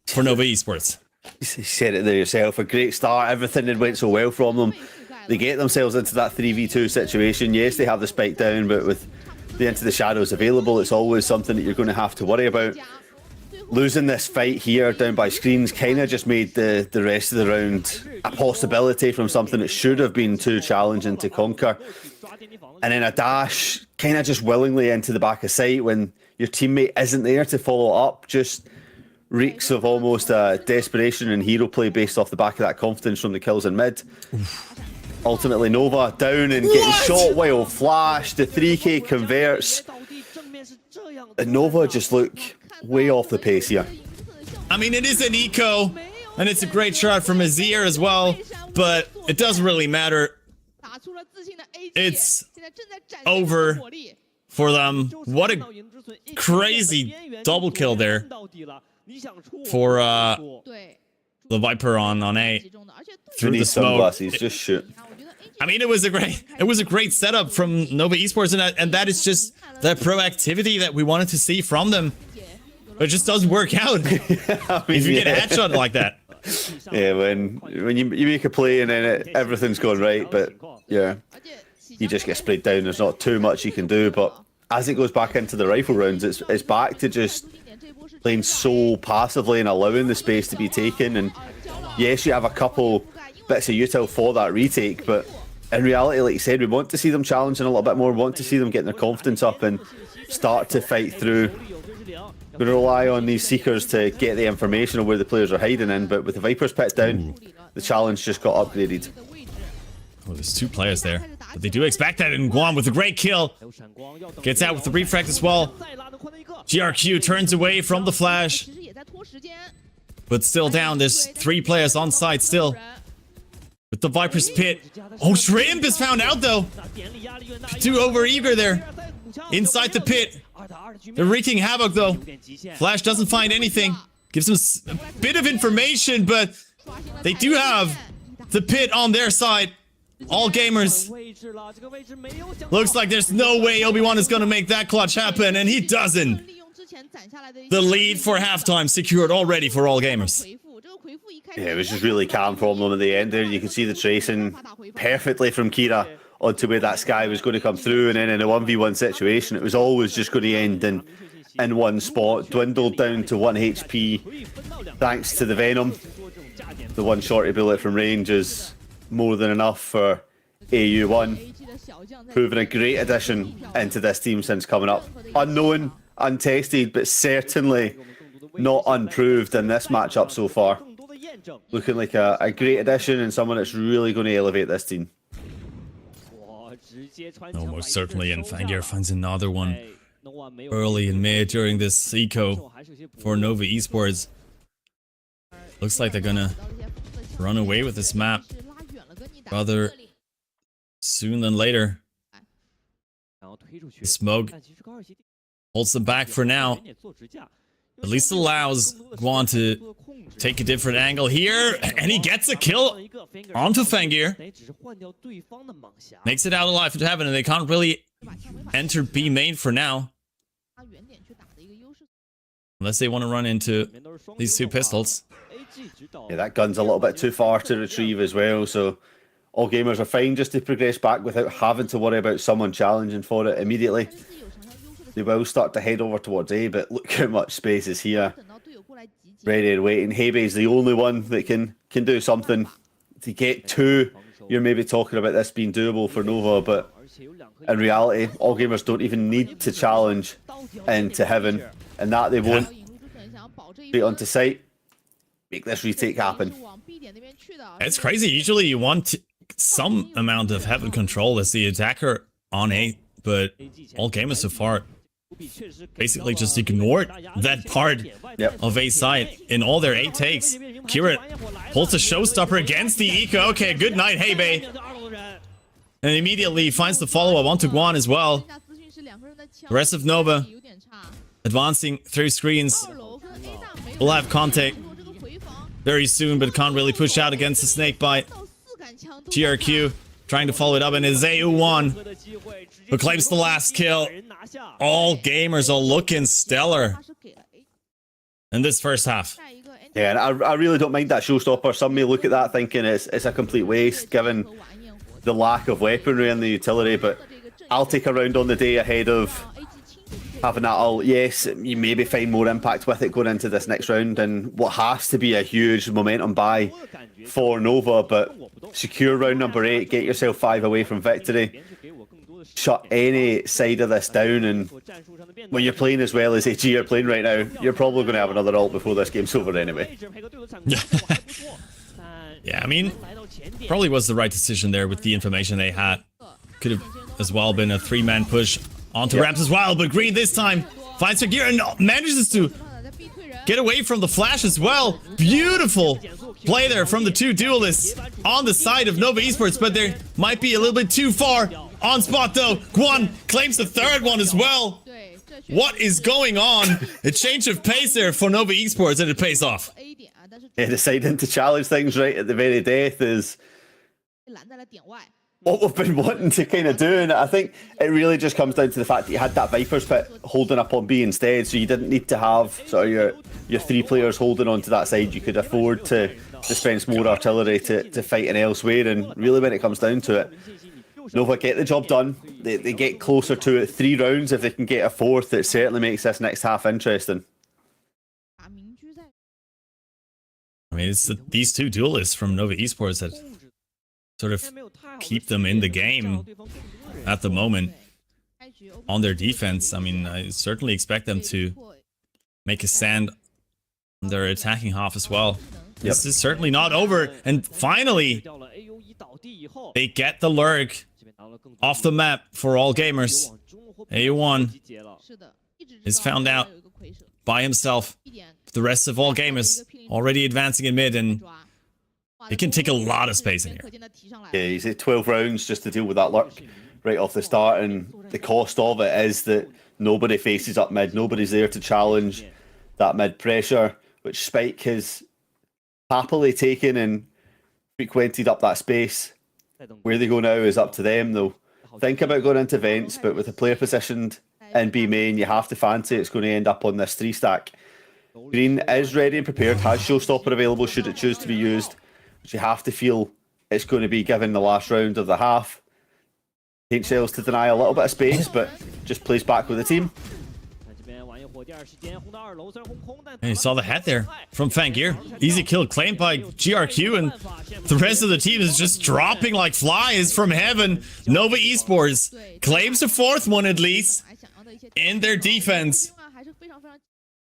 for Nova Esports. You said it there yourself. A great start. Everything had went so well from them. They get themselves into that 3v2 situation. Yes, they have the spike down, but with the Into the Shadows available, it's always something that you're going to have to worry about. Losing this fight here down by screens kind of just made the rest of the round a possibility from something that should have been too challenging to conquer. And then a dash kind of just willingly into the back of sight when your teammate isn't there to follow up just reeks of almost desperation and hero play based off the back of that confidence from the kills in mid. Ultimately, Nova down and getting shot while flash. The 3K converts. And Nova just look way off the pace here. I mean, it is an eco, and it's a great shot from Azir as well, but it doesn't really matter. It's over for them. What a crazy double kill there for the Viper on A through the smoke. Just shoot. I mean, it was a great setup from Nova Esports, and that is just the proactivity that we wanted to see from them. But it just doesn't work out if you get a headshot like that. Yeah, when you make a play and then everything's going right, but yeah, you just get sprayed down. There's not too much you can do. But as it goes back into the rifle rounds, it's back to just playing so passively and allowing the space to be taken. And yes, you have a couple bits of util for that retake, but in reality, like you said, we want to see them challenging a little bit more. We want to see them getting their confidence up and start to fight through. We're going to rely on these Seekers to get the information of where the players are hiding in, but with the Vipers pit down, the challenge just got upgraded. Oh, there's 2 players there, but they do expect that, and Guan with a great kill. Gets out with the refract as well. GRQ turns away from the flash, but still down. There's 3 players on site still. With the Viper's pit. Oh, Shrimp is found out though. Too over-eager there. Inside the pit. They're wreaking havoc though. Flash doesn't find anything. Gives him a bit of information, but they do have the pit on their side. All gamers. Looks like there's no way Obi-Wan is gonna make that clutch happen, and he doesn't. The lead for halftime secured already for all gamers. Yeah, it was just really calm from them at the end there. You can see the tracing perfectly from Kira onto where that Sky was going to come through, and then in a 1v1 situation, it was always just going to end in one spot. Dwindled down to 1 HP thanks to the Venom. The one shorty bullet from range is more than enough for AU1. Proving a great addition into this team since coming up. Unknown, untested, but certainly not unproved in this matchup so far. Looking like a great addition and someone that's really going to elevate this team. Oh, most certainly, and Fangir finds another one early in mid during this eco for Nova Esports. Looks like they're gonna run away with this map rather soon than later. The smoke holds them back for now. At least allows Guan to take a different angle here, and he gets a kill onto Fangir. Makes it out alive to heaven, and they can't really enter B main for now. Unless they want to run into these 2 pistols. Yeah, that gun's a little bit too far to retrieve as well, so all gamers are fine just to progress back without having to worry about someone challenging for it immediately. They will start to head over towards A, but look how much space is here. Ready and waiting. Hebe's the only one that can do something. To get 2, you're maybe talking about this being doable for Nova, but in reality, all gamers don't even need to challenge into heaven, and that they won't. Straight onto site, make this retake happen. It's crazy. Usually you want some amount of heaven control as the attacker on A, but all gamers so far basically just ignored that part of A side in all their 8 takes. Kira pulls a showstopper against the eco. Okay, good night, Hebe. And immediately finds the follow-up onto Guan as well. The rest of Nova advancing through screens. We'll have contact very soon, but can't really push out against the snake bite. GRQ trying to follow it up, and it's AU1 who claims the last kill. All gamers are looking stellar in this first half. Yeah, and I really don't mind that showstopper. Some may look at that thinking it's a complete waste given the lack of weaponry in the utility, but I'll take a round on the day ahead of having that ult. Yes, you maybe find more impact with it going into this next round and what has to be a huge momentum buy for Nova, but secure round number 8, get yourself 5 away from victory, shut any side of this down, and when you're playing as well as AG are playing right now, you're probably going to have another ult before this game's over anyway. Yeah, I mean, probably was the right decision there with the information they had. Could have as well been a 3-man push onto ramps as well, but Green this time finds her gear and manages to get away from the flash as well. Beautiful play there from the 2 duelists on the side of Nova Esports, but they might be a little bit too far on spot though. Guan claims the 3rd one as well. What is going on? A change of pace there for Nova Esports, and it pays off. Yeah, deciding to challenge things right at the very death is what we've been wanting to kind of do. And I think it really just comes down to the fact that you had that Viper's pit holding up on B instead, so you didn't need to have sort of your 3 players holding onto that side. You could afford to dispense more artillery to fighting elsewhere. And really, when it comes down to it, Nova get the job done. They get closer to it. 3 rounds. If they can get a 4th, it certainly makes this next half interesting. I mean, it's these 2 duelists from Nova Esports that sort of keep them in the game at the moment on their defense. I mean, I certainly expect them to make a stand on their attacking half as well. This is certainly not over. And finally, they get the lurk off the map for all gamers. A1 is found out by himself. The rest of all gamers already advancing in mid, and it can take a lot of space in here. Yeah, he's at 12 rounds just to deal with that lurk right off the start, and the cost of it is that nobody faces up mid. Nobody's there to challenge that mid pressure, which Spike has happily taken and frequented up that space. Where they go now is up to them. They'll think about going into vents, but with a player positioned in B main, you have to fancy it's going to end up on this 3 stack. Green is ready and prepared, has Showstopper available should it choose to be used, which you have to feel it's going to be given the last round of the half. Paint Shells to deny a little bit of space, but just plays back with the team. And you saw the hat there from Fangir. Easy kill claimed by GRQ, and the rest of the team is just dropping like flies from heaven. Nova Esports claims the 4th one at least in their defense.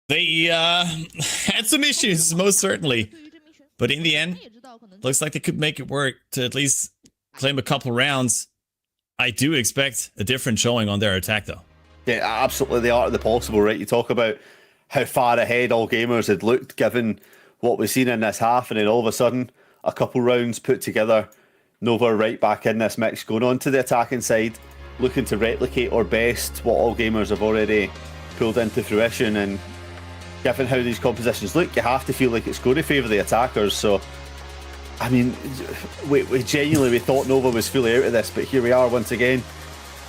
They had some issues, most certainly. But in the end, looks like they could make it work to at least claim a couple rounds. I do expect a different showing on their attack, though. Yeah, absolutely, the art of the possible, right? You talk about how far ahead all gamers had looked given what we've seen in this half, and then all of a sudden, a couple rounds put together, Nova right back in this mix, going on to the attacking side, looking to replicate or best what all gamers have already pulled into fruition. And given how these compositions look, you have to feel like it's going to favour the attackers. So, I mean, we genuinely thought Nova was fully out of this, but here we are once again,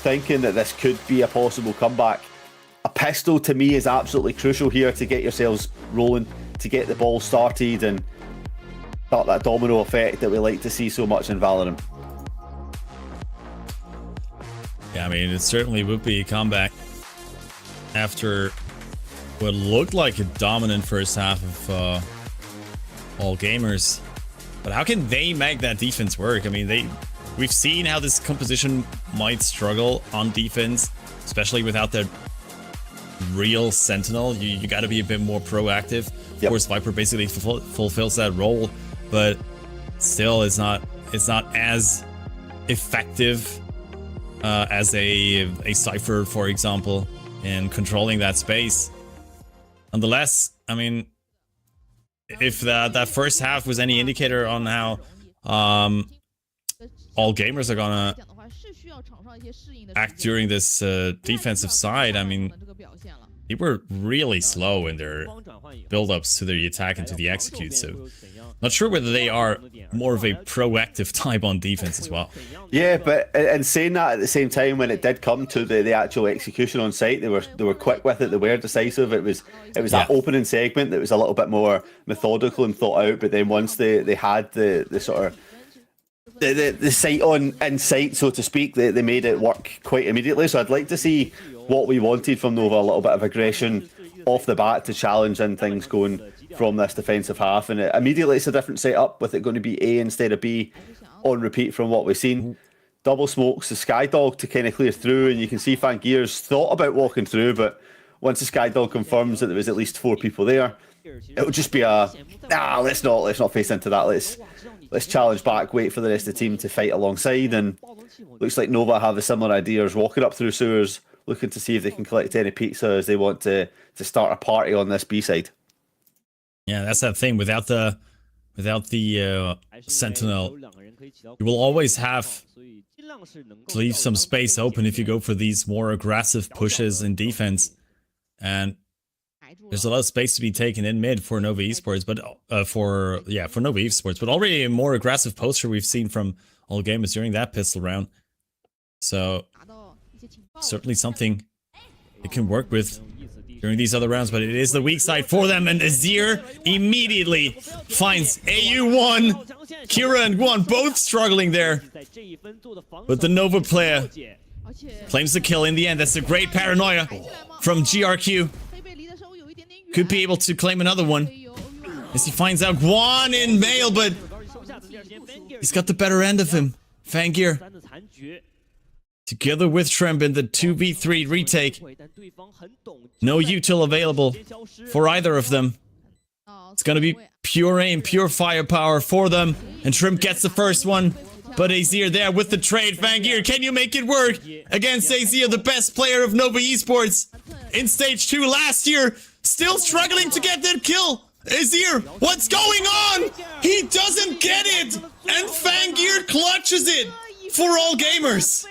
thinking that this could be a possible comeback. A pistol to me is absolutely crucial here to get yourselves rolling, to get the ball started and start that domino effect that we like to see so much in Valorant. Yeah, I mean, it certainly would be a comeback after what looked like a dominant first half of all gamers. But how can they make that defense work? I mean, we've seen how this composition might struggle on defense, especially without their real sentinel. You got to be a bit more proactive. Of course, Viper basically fulfills that role, but still, it's not as effective as a Cypher, for example, in controlling that space. Nonetheless, I mean, if that first half was any indicator on how all gamers are gonna act during this defensive side, I mean, they were really slow in their build-ups to the attack and to the execute, so not sure whether they are more of a proactive type on defense as well. Yeah, but in saying that, at the same time, when it did come to the actual execution on site, they were quick with it. They were decisive. It was that opening segment that was a little bit more methodical and thought out. But then once they had the sort of the sight on in sight, so to speak, they made it work quite immediately. So I'd like to see what we wanted from Nova, a little bit of aggression off the bat to challenge in things going from this defensive half, and immediately it's a different setup with it going to be A instead of B on repeat from what we've seen. Double smokes, the Skydog to kind of clear through, and you can see Fangir's thought about walking through, but once the Skydog confirms that there was at least 4 people there, it'll just be let's not face into that. Let's challenge back, wait for the rest of the team to fight alongside, and looks like Nova have a similar ideas, walking up through sewers, looking to see if they can collect any pizza as they want to start a party on this B side. Yeah, that's that thing. Without the Sentinel, you will always have to leave some space open if you go for these more aggressive pushes in defense. And there's a lot of space to be taken in mid for Nova Esports, but for Nova Esports, but already a more aggressive posture we've seen from all gamers during that pistol round. So certainly something they can work with during these other rounds, but it is the weak side for them, and Azir immediately finds AU1. Kira and Guan both struggling there, but the Nova player claims the kill in the end. That's a great paranoia from GRQ. Could be able to claim another one as he finds out Guan in mail, but he's got the better end of him. Fangir together with Tremp in the 2v3 retake. No util available for either of them. It's gonna be pure aim, pure firepower for them. And Tremp gets the first one. But Azir there with the trade. Fangir, can you make it work against Azir, the best player of Nova Esports in stage 2 last year? Still struggling to get that kill. Azir, what's going on? He doesn't get it. And Fangir clutches it for all gamers.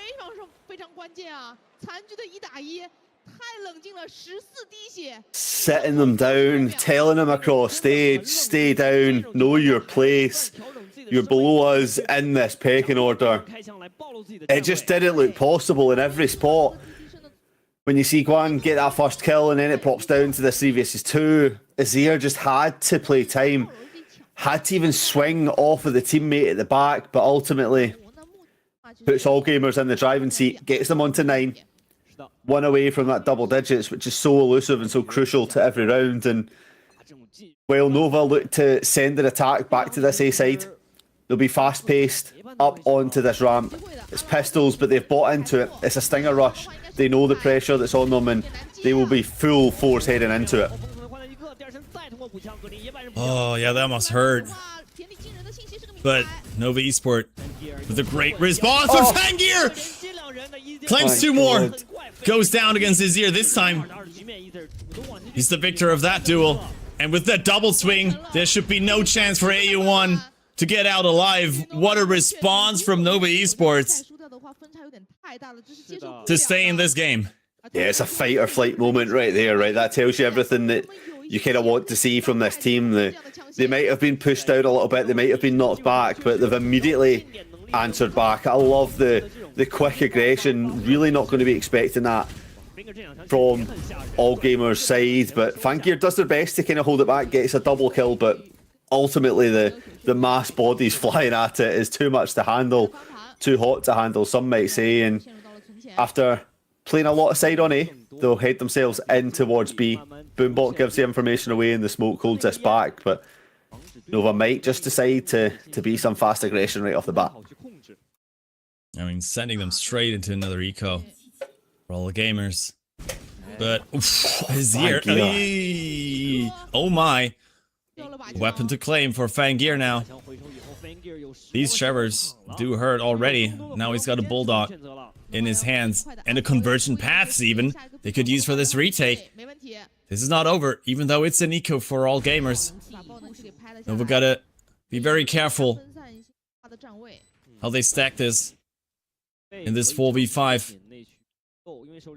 Sitting them down, telling them across stage, stay down, know your place. You're below us in this pecking order. It just didn't look possible in every spot. When you see Guan get that first kill and then it pops down to the 3 vs 2, Azir just had to play time. Had to even swing off of the teammate at the back, but ultimately puts all gamers in the driving seat, gets them onto 9. 1 away from that double digits, which is so elusive and so crucial to every round. And while Nova look to send an attack back to this A side, they'll be fast-paced up onto this ramp. It's pistols, but they've bought into it. It's a stinger rush. They know the pressure that's on them, and they will be full force heading into it. Oh, yeah, that must hurt. But Nova Esport with a great response from Fangir! Claims 2 more. Goes down against Azir this time. He's the victor of that duel. And with that double swing, there should be no chance for AU1 to get out alive. What a response from Nova Esports to stay in this game. Yeah, it's a fight or flight moment right there, right? That tells you everything that you kind of want to see from this team. They might have been pushed out a little bit, they might have been knocked back, but they've immediately answered back. I love the quick aggression. Really not going to be expecting that from all gamers' side, but Fangir does their best to kind of hold it back, gets a double kill, but ultimately the mass bodies flying at it is too much to handle, too hot to handle, some might say. And after playing a lot of side on A, they'll head themselves in towards B. Boombot gives the information away and the smoke holds this back, but Nova might just decide to be some fast aggression right off the bat. I mean, sending them straight into another eco for all the gamers. But Azir, oh my. Weapon to claim for Fangir now. These Shevers do hurt already. Now he's got a Bulldog in his hands. And a conversion paths even they could use for this retake. This is not over, even though it's an eco for all gamers. Nova gotta be very careful how they stack this in this 4v5.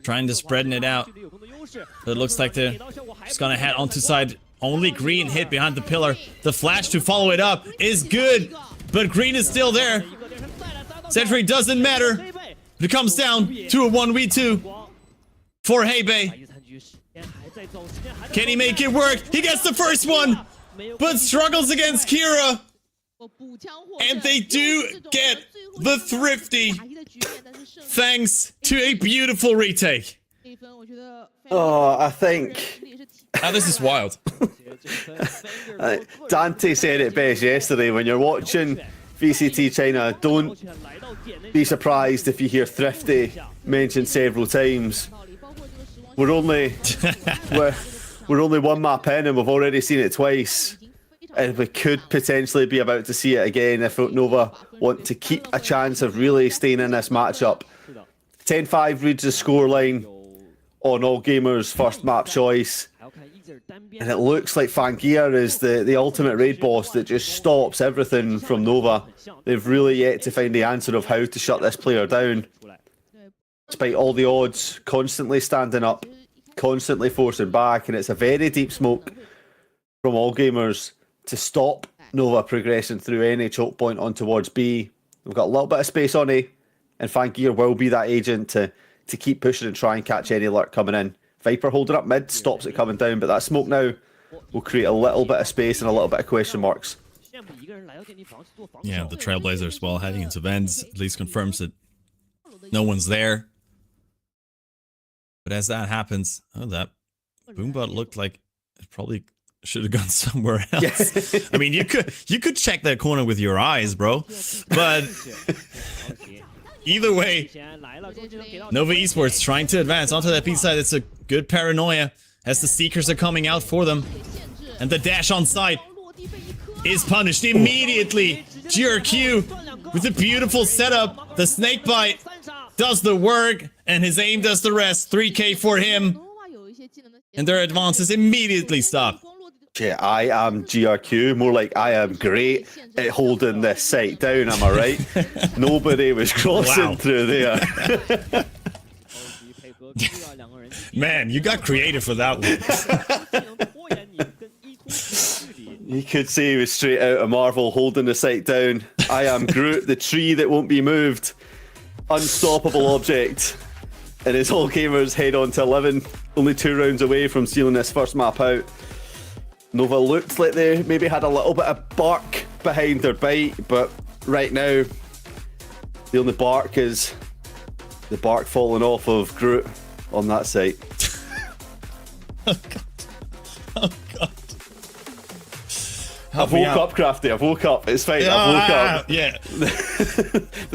Trying to spreading it out. But it looks like they're just gonna head onto side. Only Green hit behind the pillar. The flash to follow it up is good, but Green is still there. Sentry doesn't matter. It comes down to a 1v2 for Heibei. Can he make it work? He gets the first one, but struggles against Kira. And they do get the thrifty, thanks to a beautiful retake. Oh, I think... Now this is wild. Dante said it best yesterday. When you're watching VCT China, don't be surprised if you hear thrifty mentioned several times. We're only one map in and we've already seen it twice. And we could potentially be about to see it again if Nova want to keep a chance of really staying in this matchup. 10-5 reads the scoreline on all gamers' first map choice. And it looks like Fangir is the ultimate raid boss that just stops everything from Nova. They've really yet to find the answer of how to shut this player down. Despite all the odds, constantly standing up, constantly forcing back, and it's a very deep smoke from all gamers to stop Nova progressing through any choke point on towards B. We've got a little bit of space on A, and Fangear will be that agent to keep pushing and try and catch any alert coming in. Viper holding up mid, stops it coming down, but that smoke now will create a little bit of space and a little bit of question marks. Yeah, the Trailblazers, well, heading into Vents, at least confirms that no one's there. But as that happens, oh, that Boombot looked like it probably should have gone somewhere else. I mean, you could check that corner with your eyes, bro. But either way, Nova Esports trying to advance onto that B side. It's a good paranoia as the Seekers are coming out for them. And the dash on site is punished immediately. GRQ with a beautiful setup. The snake bite does the work and his aim does the rest. 3K for him. And their advance is immediately stopped. Yeah, I am GRQ, more like I am great at holding this site down, am I right? Nobody was crossing through there. Man, you got creative for that one. You could say he was straight out of Marvel holding the site down. I am Groot, the tree that won't be moved. Unstoppable object. And as all gamers head on to 11, only 2 rounds away from sealing this first map out. Nova looked like they maybe had a little bit of bark behind their bite, but right now, the only bark is the bark falling off of Groot on that site. Oh god. Oh god. I've woke up, Crafty. I've woke up. It's fine. I've woke up. Yeah.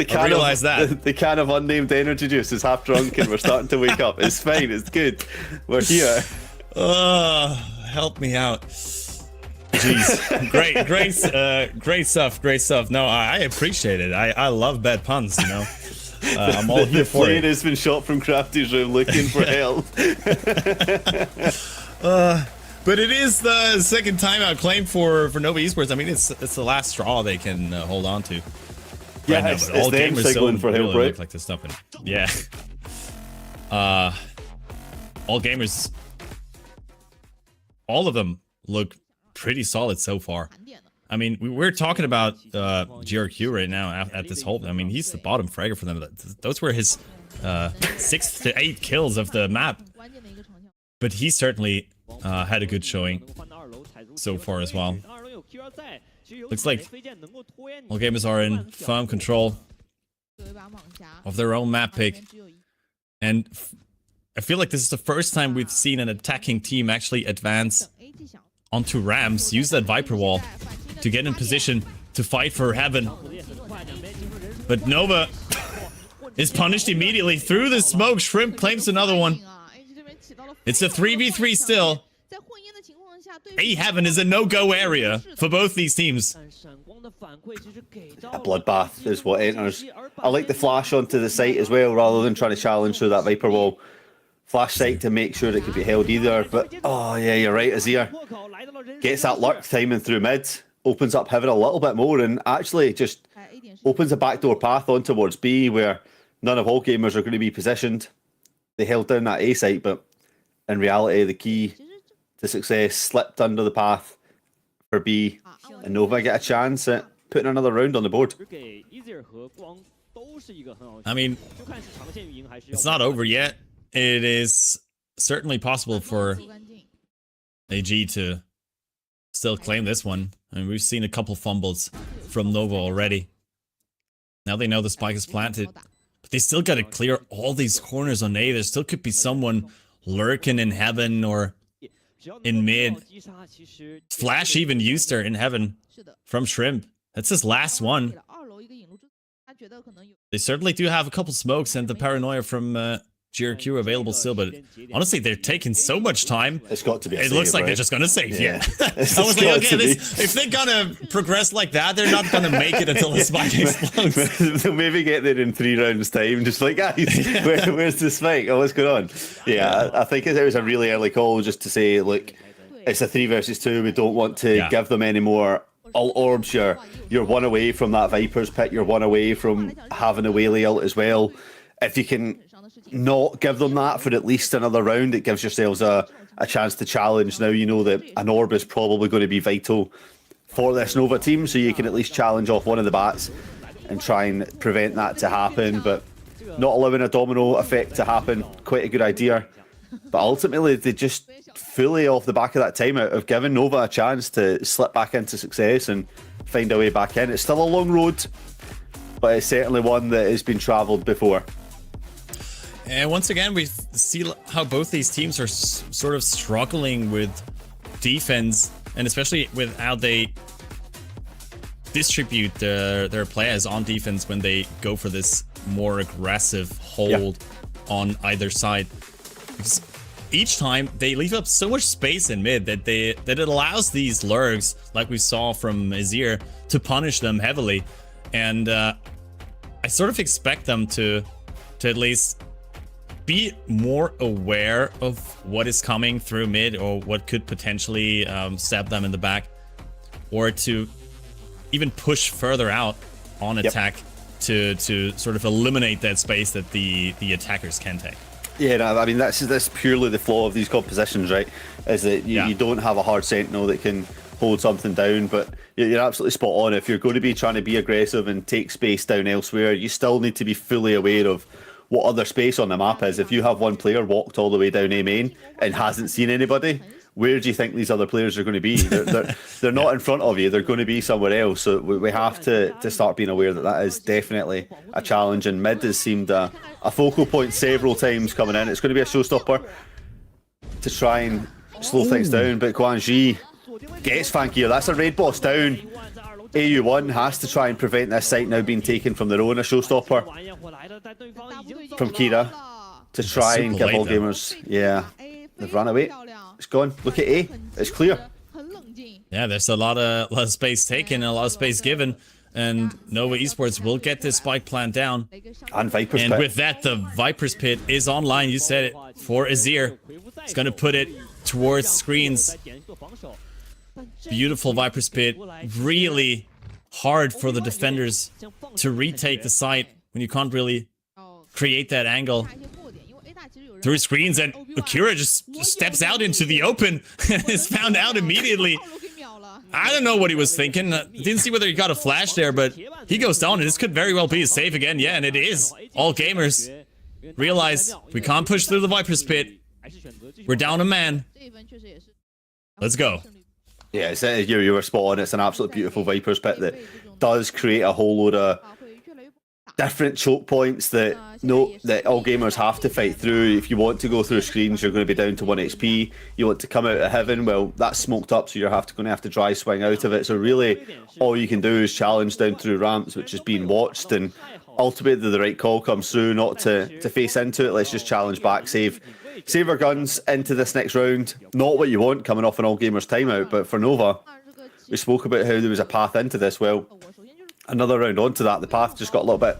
I realised that. The can of unnamed energy juice is half drunk and we're starting to wake up. It's fine. It's good. We're here. Help me out. Jeez. Great stuff. Great stuff. No, I appreciate it. I love bad puns, you know. I'm all here for it. The plane has been shot from Crafty's room looking for help. But it is the second timeout claim for Nova Esports. I mean, it's the last straw they can hold on to. Yeah, right it's all them gamers signaling don't for help, really right? look like this stuff. Yeah. All gamers, all of them look pretty solid so far. I mean, we're talking about GRQ right now at this whole. I mean, he's the bottom fragger for them. Those were his 6 to 8 kills of the map. But he certainly had a good showing so far as well. Looks like all gamers are in firm control of their own map pick. And I feel like this is the first time we've seen an attacking team actually advance onto Rams, use that Viper wall to get in position to fight for Heaven. But Nova is punished immediately through the smoke. Shrimp claims another one. It's a 3v3 still. A Heaven is a no-go area for both these teams. A bloodbath is what enters. I like the flash onto the site as well, rather than trying to challenge through that Viper wall. Flash site to make sure it can be held either. But, oh yeah, you're right, Azir. Gets that lurk timing through mid. Opens up Heaven a little bit more and actually just opens a backdoor path on towards B where none of all gamers are going to be positioned. They held down that A site, but in reality, the key to success slipped under the path for B. And Nova get a chance at putting another round on the board. I mean, it's not over yet. It is certainly possible for AG to still claim this one. I mean, we've seen a couple fumbles from Nova already. Now they know the spike is planted. But they still got to clear all these corners on A. There still could be someone lurking in Heaven or in mid. Flash even used her in Heaven from Shrimp. That's his last one. They certainly do have a couple smokes and the paranoia from GRQ available still, but honestly, they're taking so much time. It's got to be a It save, looks like right? they're just going to save, yeah. I It's was like, got okay, to be. if they're going to progress like that, they're not going to make it until the spike explodes. They'll maybe get there in 3 rounds time, just like, guys, where's the spike? Oh, what's going on? Yeah, I think it was a really early call just to say, look, it's a 3 versus 2. We don't want to give them any more ult orbs. You're 1 away from that Viper's pick. You're 1 away from having a Whaley ult as well. If you can not give them that for at least another round, it gives yourselves a chance to challenge. Now you know that an orb is probably going to be vital for this Nova team, so you can at least challenge off one of the bats and try and prevent that to happen, but not allowing a domino effect to happen, quite a good idea. But ultimately, they just fully off the back of that timeout have given Nova a chance to slip back into success and find a way back in. It's still a long road, but it's certainly one that has been travelled before. And once again, we see how both these teams are sort of struggling with defense, and especially with how they distribute their players on defense when they go for this more aggressive hold on either side. Because each time they leave up so much space in mid that it allows these lurks, like we saw from Azir, to punish them heavily. And I sort of expect them to at least be more aware of what is coming through mid, or what could potentially stab them in the back, or to even push further out on attack to sort of eliminate that space that the attackers can take. Yeah, no, I mean, that's purely the flaw of these compositions, right? Is that you don't have a hard sentinel that can hold something down, but you're absolutely spot on. If you're going to be trying to be aggressive and take space down elsewhere, you still need to be fully aware of what other space on the map is. If you have one player walked all the way down A main and hasn't seen anybody, where do you think these other players are going to be? They're not in front of you. They're going to be somewhere else. So we have to start being aware that is definitely a challenge. And mid has seemed a focal point several times coming in. It's going to be a showstopper to try and slow things down. But Guan Ji gets Fankier. That's a raid boss down. AU1 has to try and prevent this site now being taken from their own. A showstopper from Kira to try and give all gamers. Yeah, they've run away. It's gone. Look at A. It's clear. Yeah, there's a lot of space taken and a lot of space given. And Nova Esports will get this spike plant down. And Viper's And Pit. with that, the Viper's Pit is online. You said it, for Azir. It's going to put it towards screens. Beautiful Viper's Pit. Really hard for the defenders to retake the site when you can't really create that angle through screens, and Akira just steps out into the open and is found out immediately. I don't know what he was thinking. Didn't see whether he got a flash there, but he goes down, and this could very well be a save again. Yeah, and it is. All gamers realize we can't push through the Viper's Pit. We're down a man. Let's go. Yeah, you were spot on. It's an absolute beautiful Viper's Pit that does create a whole load of different choke points that all gamers have to fight through. If you want to go through screens, you're going to be down to 1 HP. You want to come out of heaven, well, that's smoked up, so you're going to have to dry swing out of it. So really, all you can do is challenge down through ramps, which is being watched, and ultimately the right call comes through, not to face into it. Let's just challenge back, save our guns into this next round. Not what you want coming off an all gamers timeout, but for Nova, we spoke about how there was a path into this. Well, another round onto that, the path just got a little bit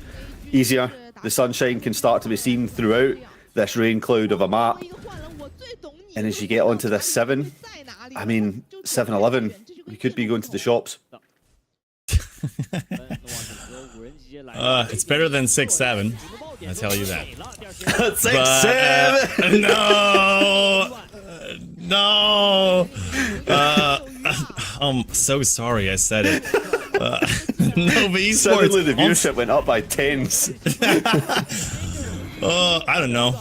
easier. The sunshine can start to be seen throughout this rain cloud of a map. And as you get onto this 7, I mean, 7-Eleven, we could be going to the shops. It's better than 6-7. I tell you that. 6-7! No! I'm so sorry I said it. Nova Esports. Suddenly the viewership went up by tens. I don't know.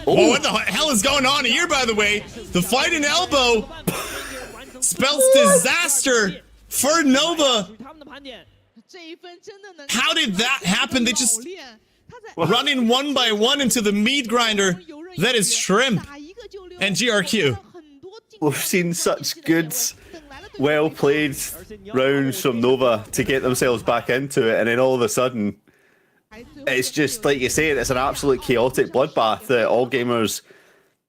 What the hell is going on here, by the way? The fight in elbow spells disaster for Nova. How did that happen? They just run in 1 by 1 into the meat grinder. That is Shrimp and GRQ. We've seen such good, well-played rounds from Nova to get themselves back into it, and then all of a sudden, it's just, like you say, it's an absolute chaotic bloodbath that all gamers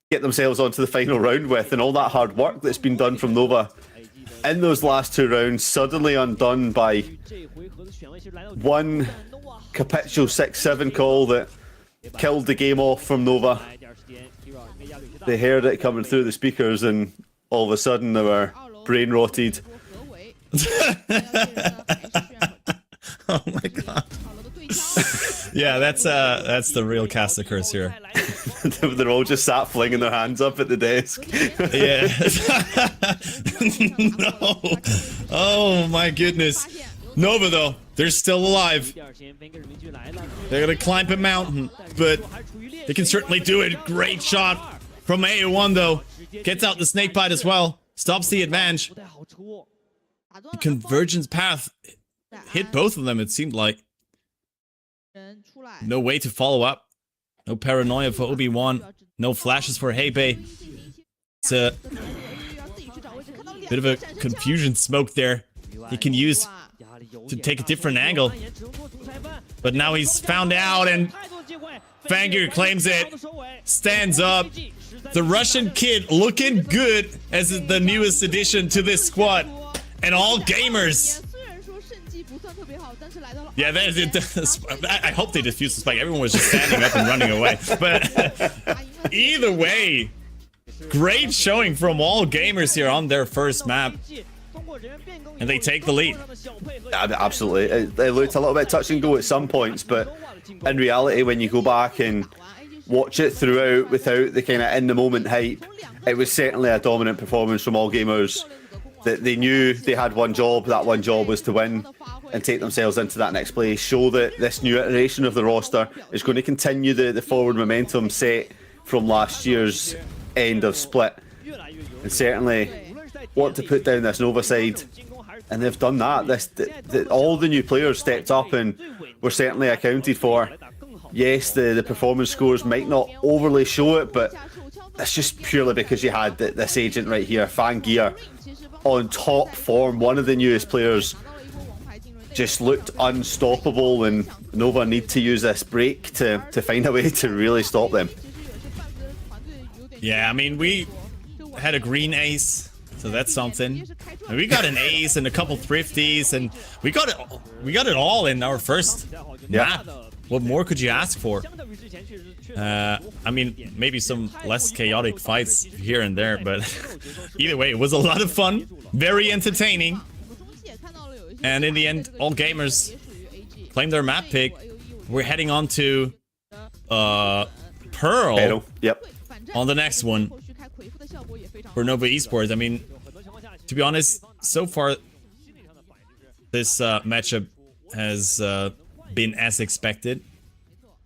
get themselves onto the final round with, and all that hard work that's been done from Nova in those last 2 rounds suddenly undone by one capitual 6-7 call that killed the game off from Nova. They heard it coming through the speakers, and all of a sudden they were brain rotted. Oh my god. Yeah, that's the real Caster curse here. They're all just sat flinging their hands up at the desk. Yeah. No. Oh my goodness. Nova, though, they're still alive. They're gonna climb a mountain, but they can certainly do it. Great shot from A1, though. Gets out the snake bite as well. Stops the advantage. The convergence path hit both of them, it seemed like. No way to follow up. No paranoia for Obi-Wan. No flashes for Hebei. It's a bit of a confusion smoke there. He can use to take a different angle. But now he's found out and Fangir claims it. Stands up. The Russian kid looking good as the newest addition to this squad. And all gamers. Yeah, I hope they defused the spike. Everyone was just standing up and running away. But either way, great showing from all gamers here on their first map. And they take the lead. Absolutely. It looked a little bit touch and go at some points, but in reality, when you go back and watch it throughout without the kind of in-the-moment hype, it was certainly a dominant performance from all gamers. That they knew they had one job, that one job was to win and take themselves into that next place, show that this new iteration of the roster is going to continue the forward momentum set from last year's end of Split, and certainly want to put down this Nova side, and they've done that. All the new players stepped up and were certainly accounted for. Yes, the performance scores might not overly show it, but that's just purely because you had this agent right here, Fangir, on top form. One of the newest players just looked unstoppable, and Nova need to use this break to find a way to really stop them. Yeah, I mean, we had a green ace, so that's something. And we got an ace and a couple thrifties, and we got it all in our first map. What more could you ask for? I mean, maybe some less chaotic fights here and there, but either way, it was a lot of fun, very entertaining. And in the end, all gamers claim their map pick. We're heading on to Pearl. Yep. On the next one for Nova Esports. I mean, to be honest, so far this matchup has been as expected.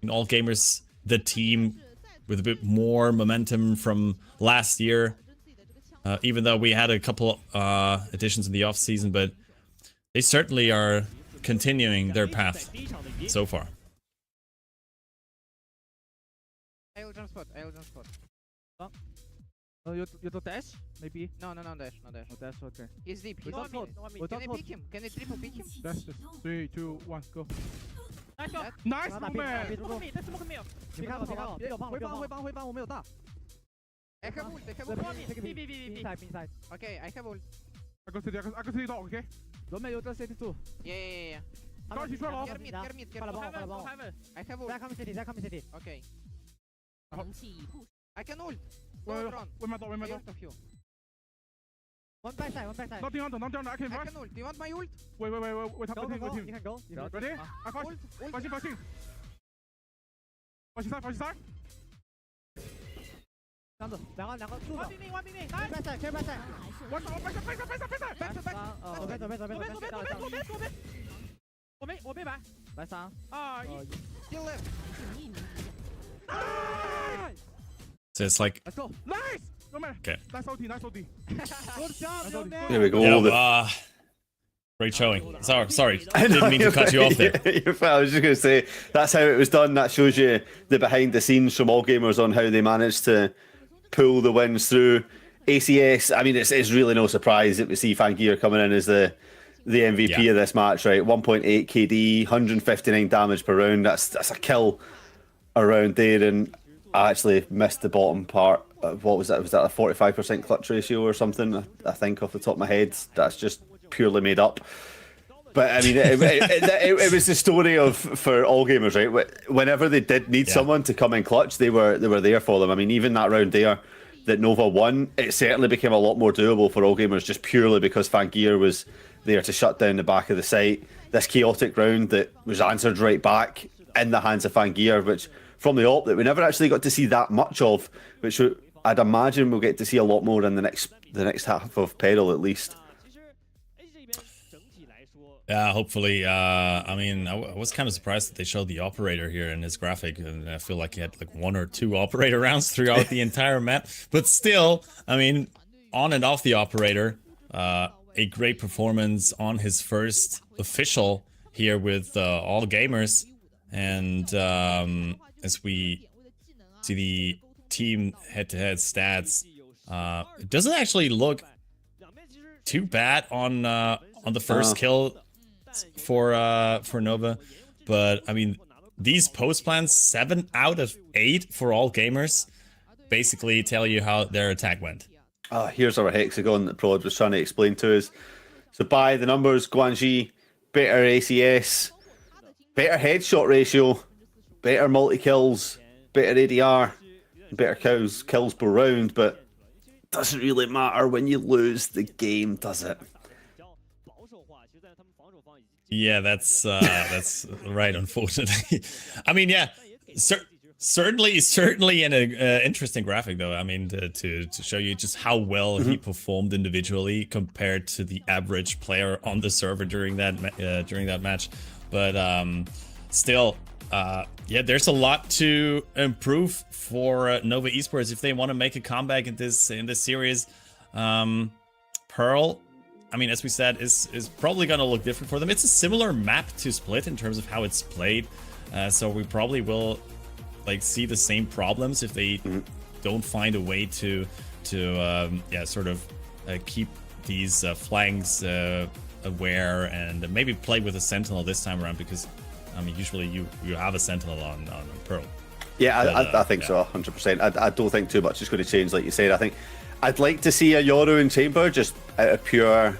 In all gamers, the team with a bit more momentum from last year, even though we had a couple additions in the off season, but they certainly are continuing their path so far. I will jump spot. You do dash? Maybe? No dash. No dash, okay. He's deep. He's on mid. Can I pick him? Can I triple pick him? Dash. 3, 2, 1, go. Nice, man. 回帮，我没有大。I have ult. Okay, I have ult. I go city dog, okay? 轮没有这 city 2。Yeah. 到一起出来了。 Get mid. I have ult. 再 come city. Okay. I can ult. Wait, my dog. One backside. Nothing under, I can rush. I can ult. Do you want my ult? Wait, with him. You can go. Ready? I flash. Flashing. Flashing side. 两个住吧。One兵，backside。One backside. 左边。我被白。来3、2、1。Still left. So it's like, Let's go. Nice! No man. Okay. Nice OT. Good job, young man. There we go. yeah, great showing. Sorry, didn't mean to cut you off there. I was just going to say, that's how it was done. That shows you the behind the scenes from all gamers on how they managed to pull the wins through. ACS, I mean, it's really no surprise that we see Fangir coming in as the MVP of this match, right? 1.8 KD, 159 damage per round. That's a kill around there, and I actually missed the bottom part. What was that? Was that a 45% clutch ratio or something? I think off the top of my head. That's just purely made up. But I mean, it was the story for all gamers, right? Whenever they did need someone to come in clutch, they were there for them. I mean, even that round there that Nova won, it certainly became a lot more doable for all gamers just purely because Fangir was there to shut down the back of the site. This chaotic round that was answered right back in the hands of Fangir, which from the op that we never actually got to see that much of, which I'd imagine we'll get to see a lot more in the next half of Peril at least. Yeah, hopefully. I mean, I was kind of surprised that they showed the operator here in his graphic, and I feel like he had like 1 or 2 operator rounds throughout the entire map. But still, I mean, on and off the operator, a great performance on his first official here with all gamers. And as we see the team head-to-head stats, it doesn't actually look too bad on the first kill for Nova, but I mean, these post plans 7 out of 8 for all gamers basically tell you how their attack went. Here's our hexagon that Prod was trying to explain to us. So by the numbers, Guanji, better ACS, better headshot ratio, better multi-kills, better ADR, better kills per round, but doesn't really matter when you lose the game, does it? Yeah, that's right, unfortunately. I mean, yeah, certainly an interesting graphic, though. I mean, to show you just how well he performed individually compared to the average player on the server during that match. But still, yeah, there's a lot to improve for Nova Esports if they want to make a comeback in this series. Pearl, I mean, as we said, is probably going to look different for them. It's a similar map to Split in terms of how it's played, so we probably will like see the same problems if they don't find a way to yeah, sort of keep these flanks aware and maybe play with a Sentinel this time around, because I mean, usually you have a Sentinel on Pearl. Yeah, But, I think so, 100%. I don't think too much is going to change, like you said. I think I'd like to see a Yoru in Chamber just out of pure,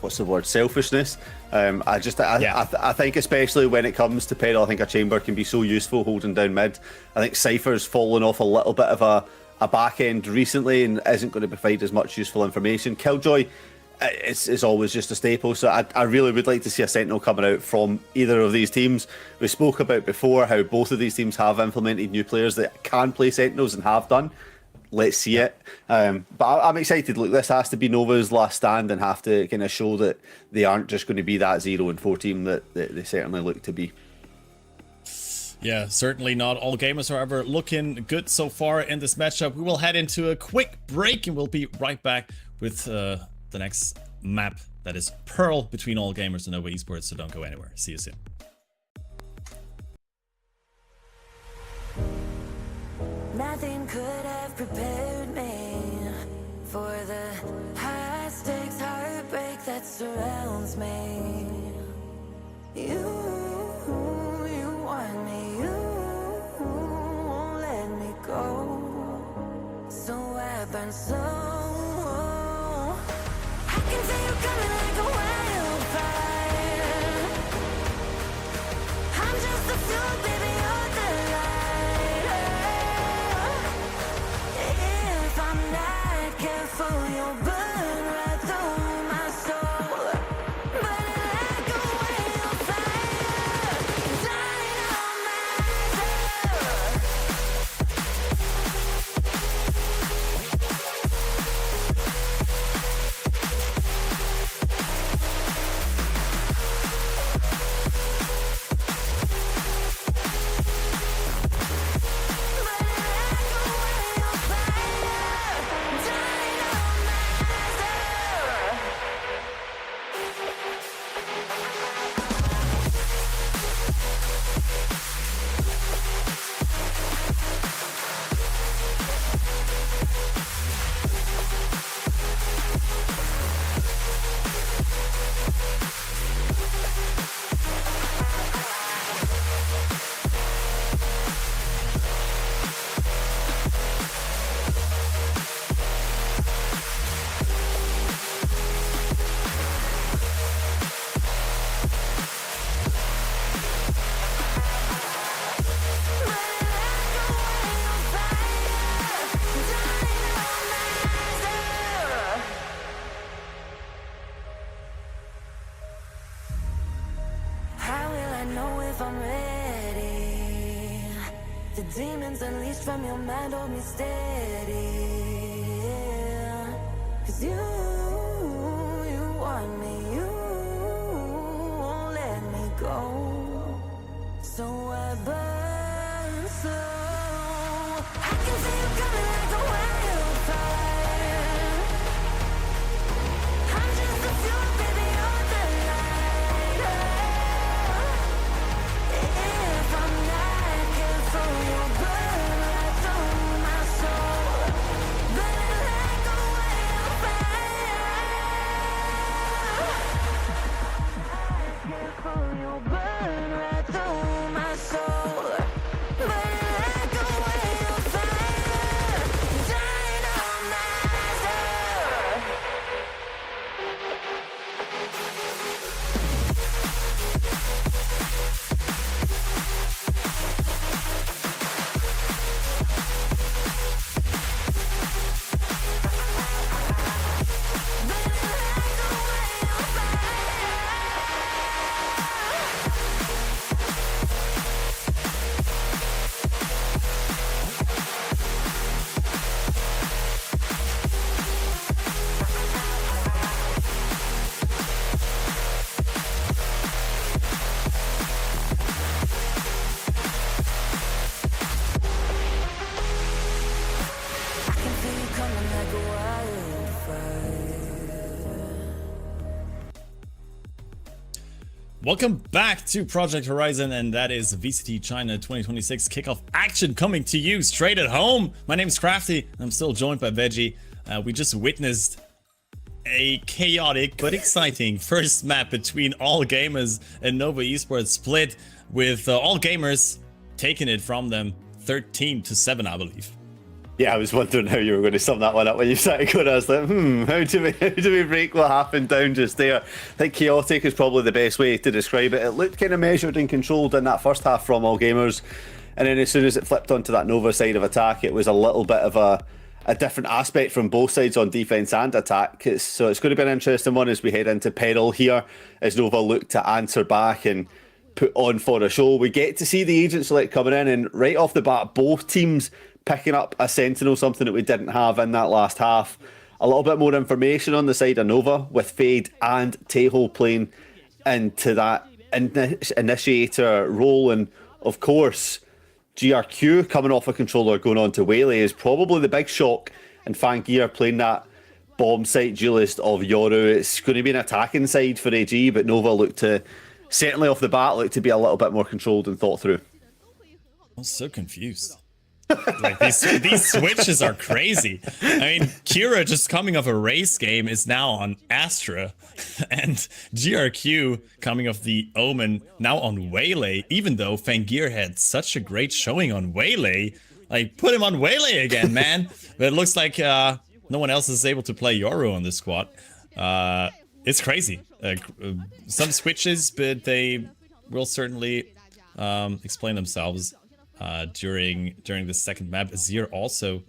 what's the word, selfishness. I think especially when it comes to Peril, I think a Chamber can be so useful holding down mid. I think Cypher's fallen off a little bit of a back end recently and isn't going to provide as much useful information. Killjoy, it's always just a staple, so I really would like to see a Sentinel coming out from either of these teams. We spoke about before how both of these teams have implemented new players that can play Sentinels and have done. Let's see it. But I'm excited. Look, this has to be Nova's last stand and have to kind of show that they aren't just going to be that 0-4 team that they certainly look to be. Yeah, certainly not all gamers, however, looking good so far in this matchup. We will head into a quick break and we'll be right back with the next map that is Pearl between all gamers and Nova Esports, so don't go anywhere. See you soon. Nothing could have prepared me for the high stakes heartbreak that surrounds me. You want me, you won't let me go. So I burn so. I can see you coming like a wildfire. I'm just a fuel, baby. You'll burn right through my soul, but like a wildfire, The demons unleashed from your mind hold me steady. 'Cause you want me. Welcome back to Project Horizon, and that is VCT China 2026 kickoff action coming to you straight at home. My name is Crafty, and I'm still joined by Veggie. We just witnessed a chaotic but exciting first map between All Gamers and Nova Esports split, with All Gamers taking it from them 13-7, I believe. Yeah, I was wondering how you were going to sum that one up when you started going. I was like, how do we break what happened down just there? I think chaotic is probably the best way to describe it. It looked kind of measured and controlled in that first half from All Gamers, and then as soon as it flipped onto that Nova side of attack, it was a little bit of a different aspect from both sides on defense and attack. So it's going to be an interesting one as we head into Peril here, as Nova look to answer back and put on for a show. We get to see the agent select coming in, and right off the bat, both teams picking up a Sentinel, something that we didn't have in that last half. A little bit more information on the side of Nova, with Fade and Tejo playing into that initiator role. And of course, GRQ coming off a controller going on to Waylay is probably the big shock, and Fangir playing that bomb site duelist of Yoru. It's going to be an attacking side for AG, but Nova look to, certainly off the bat, look to be a little bit more controlled and thought through. I'm so confused. Like these switches are crazy. I mean, Kira, just coming off a race game, is now on Astra, and GRQ coming off the Omen now on Waylay. Even though Fangir had such a great showing on Waylay, like, put him on Waylay again, man. But it looks like no one else is able to play Yoru on this squad. It's crazy. Some switches, but they will certainly explain themselves during the second map. Azir also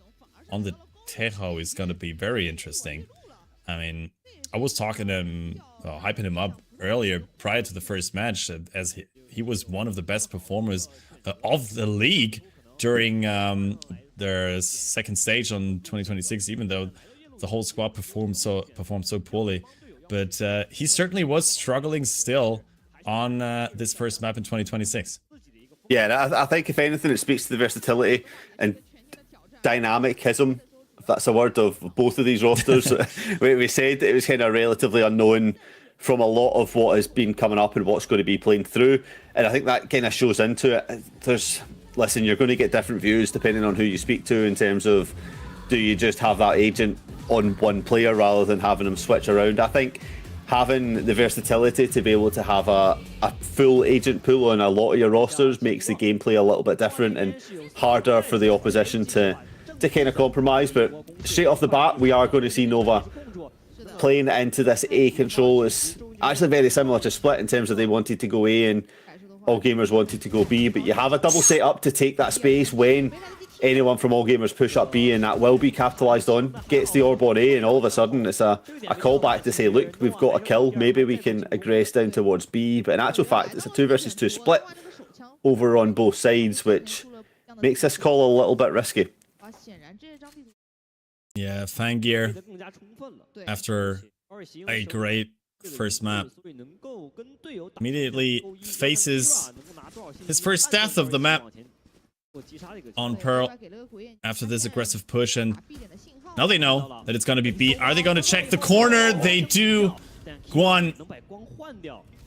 on the Tejo is going to be very interesting. I mean, I was talking to him, hyping him up earlier prior to the first match, as he was one of the best performers of the league during their second stage on 2026, even though the whole squad performed so poorly. But he certainly was struggling still on this first map in 2026. Yeah, I think if anything, it speaks to the versatility and dynamicism, if that's a word, of both of these rosters. we said that it was kind of relatively unknown from a lot of what has been coming up and what's going to be playing through, and I think that kind of shows into it. Listen, you're going to get different views depending on who you speak to, in terms of, do you just have that agent on one player rather than having them switch around? I think having the versatility to be able to have a full agent pool on a lot of your rosters makes the gameplay a little bit different and harder for the opposition to kind of compromise. But straight off the bat, we are going to see Nova playing into this A control. Is actually very similar to Split in terms of they wanted to go A and All Gamers wanted to go B, but you have a double set up to take that space when anyone from All Gamers push up B, and that will be capitalised on. Gets the orb on A, and all of a sudden it's a callback to say, look, we've got a kill, maybe we can aggress down towards B. But in actual fact, it's a 2 versus 2 split over on both sides, which makes this call a little bit risky. Yeah, Fangir, after a great first map, immediately faces his first death of the map on Pearl after this aggressive push, and now they know that it's going to be B. Are they going to check the corner? They do. Guan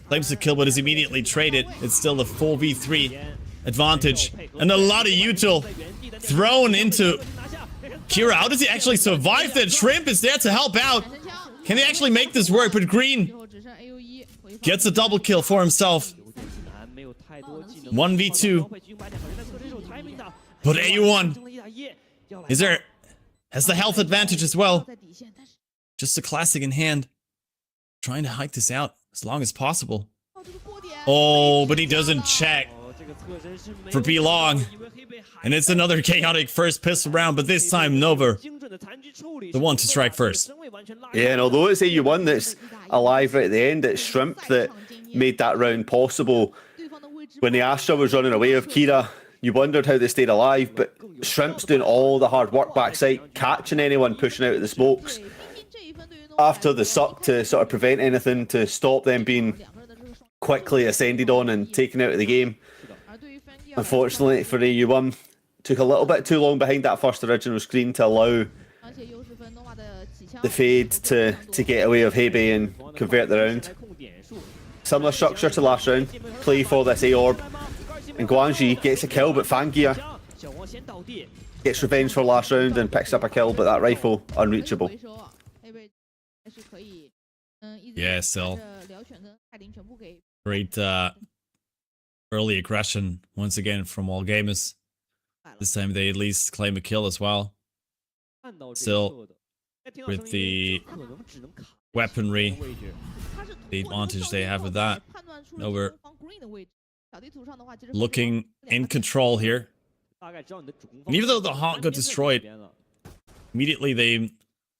claims the kill, but is immediately traded. It's still a 4v3 advantage, and a lot of util thrown into Kira. How does he actually survive that? Shrimp is there to help out. Can he actually make this work? But Green gets a double kill for himself. 1v2. But AU1 has the health advantage as well. Just a classic in hand. Trying to hike this out as long as possible. Oh, but he doesn't check for B long. And it's another chaotic first pistol round, but this time Nova, the one to strike first. Yeah, and although it's AU1 that's alive right at the end, it's Shrimp that made that round possible. When the Astra was running away with Kira, you wondered how they stayed alive, but Shrimp's doing all the hard work backside, catching anyone pushing out of the smokes after the suck to sort of prevent anything, to stop them being quickly ascended on and taken out of the game. Unfortunately for AU1, took a little bit too long behind that first original screen to allow the Fade to get away with Hebe and convert the round. Similar structure to last round. Play for this A orb. And Guangxi gets a kill, but Fangia gets revenge for last round and picks up a kill, but that rifle unreachable. Yeah, still. Great early aggression once again from all gamers. This time they at least claim a kill as well. Still, with the weaponry, the advantage they have with that. No, we're looking in control here. And even though the Hawk got destroyed, immediately they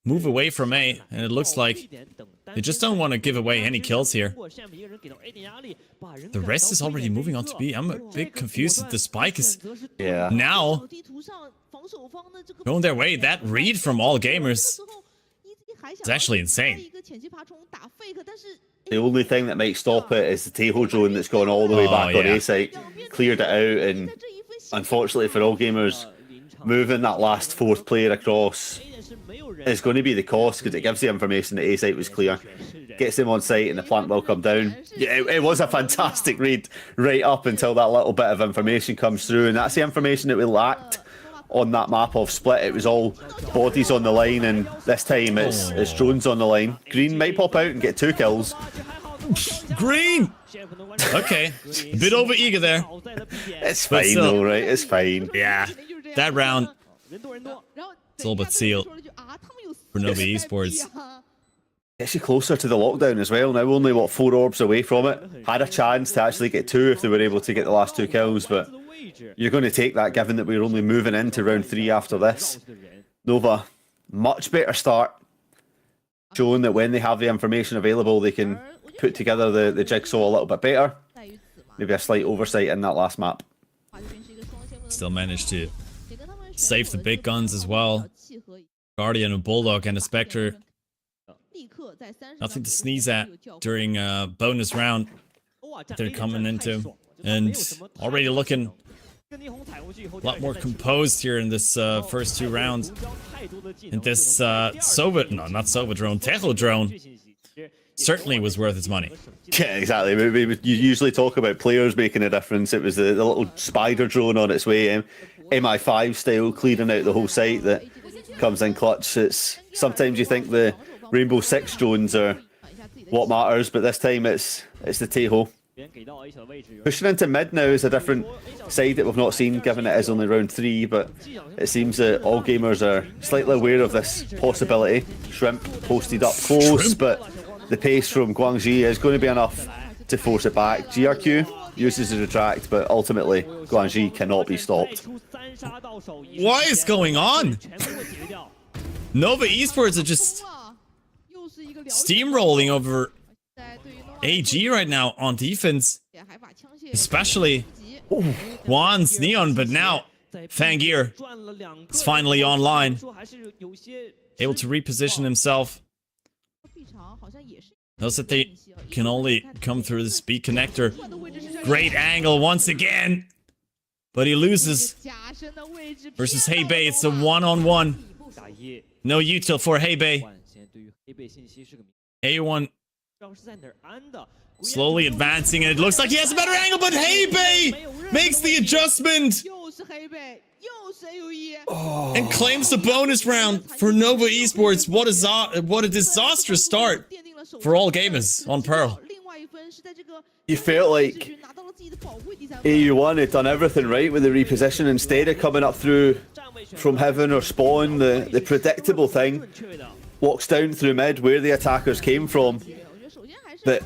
move away from A, and it looks like they just don't want to give away any kills here. The rest is already moving on to B. I'm a bit confused that the spike is now going their way. That read from all gamers is actually insane. The only thing that might stop it is the Teho drone that's gone all the way back on A site. Cleared it out, and unfortunately for all gamers, moving that last fourth player across is going to be the cost, because it gives the information that A site was clear, gets them on site, and the plant will come down. Yeah, it was a fantastic read right up until that little bit of information comes through, and that's the information that we lacked on that map of Split. It was all bodies on the line, and this time it's drones on the line. Green might pop out and get 2 kills. Green! Okay, a bit over eager there. It's fine though, right? It's fine. Yeah, that round, it's all but sealed for Nova Esports. Gets you closer to the lockdown as well. Now only, what, 4 orbs away from it. Had a chance to actually get 2 if they were able to get the last 2 kills, but you're going to take that given that we're only moving into round 3 after this. Nova, much better start. Showing that when they have the information available, they can put together the jigsaw a little bit better. Maybe a slight oversight in that last map. Still managed to save the big guns as well. Guardian, a Bulldog, and a Spectre. Nothing to sneeze at during bonus round they're coming into. And already looking a lot more composed here in this first 2 rounds. And this Teho drone certainly was worth its money. Yeah, exactly. You usually talk about players making a difference. It was the little spider drone on its way, MI5 style, clearing out the whole site, that comes in clutch. It's sometimes you think the Rainbow Six drones are what matters, but this time it's the Teho. Pushing into mid now is a different side that we've not seen, given it is only round 3, but it seems that all gamers are slightly aware of this possibility. Shrimp posted up close, but the pace from Guangxi is going to be enough to force it back. GRQ uses the retract, but ultimately Guangxi cannot be stopped. What is going on? Nova Esports are just steamrolling over AG right now on defense, especially Juan's Neon, but now Fangir is finally online, able to reposition himself. Knows that they can only come through the speed connector. Great angle once again, but he loses versus Heibei. It's a 1-on-1. No util for Heibei. A1 slowly advancing, and it looks like he has a better angle, but Heibei makes the adjustment and claims the bonus round for Nova Esports. What a disastrous start for all gamers on Pearl. You felt like AU1 had done everything right with the reposition. Instead of coming up through from heaven or spawn, the predictable thing walks down through mid where the attackers came from, but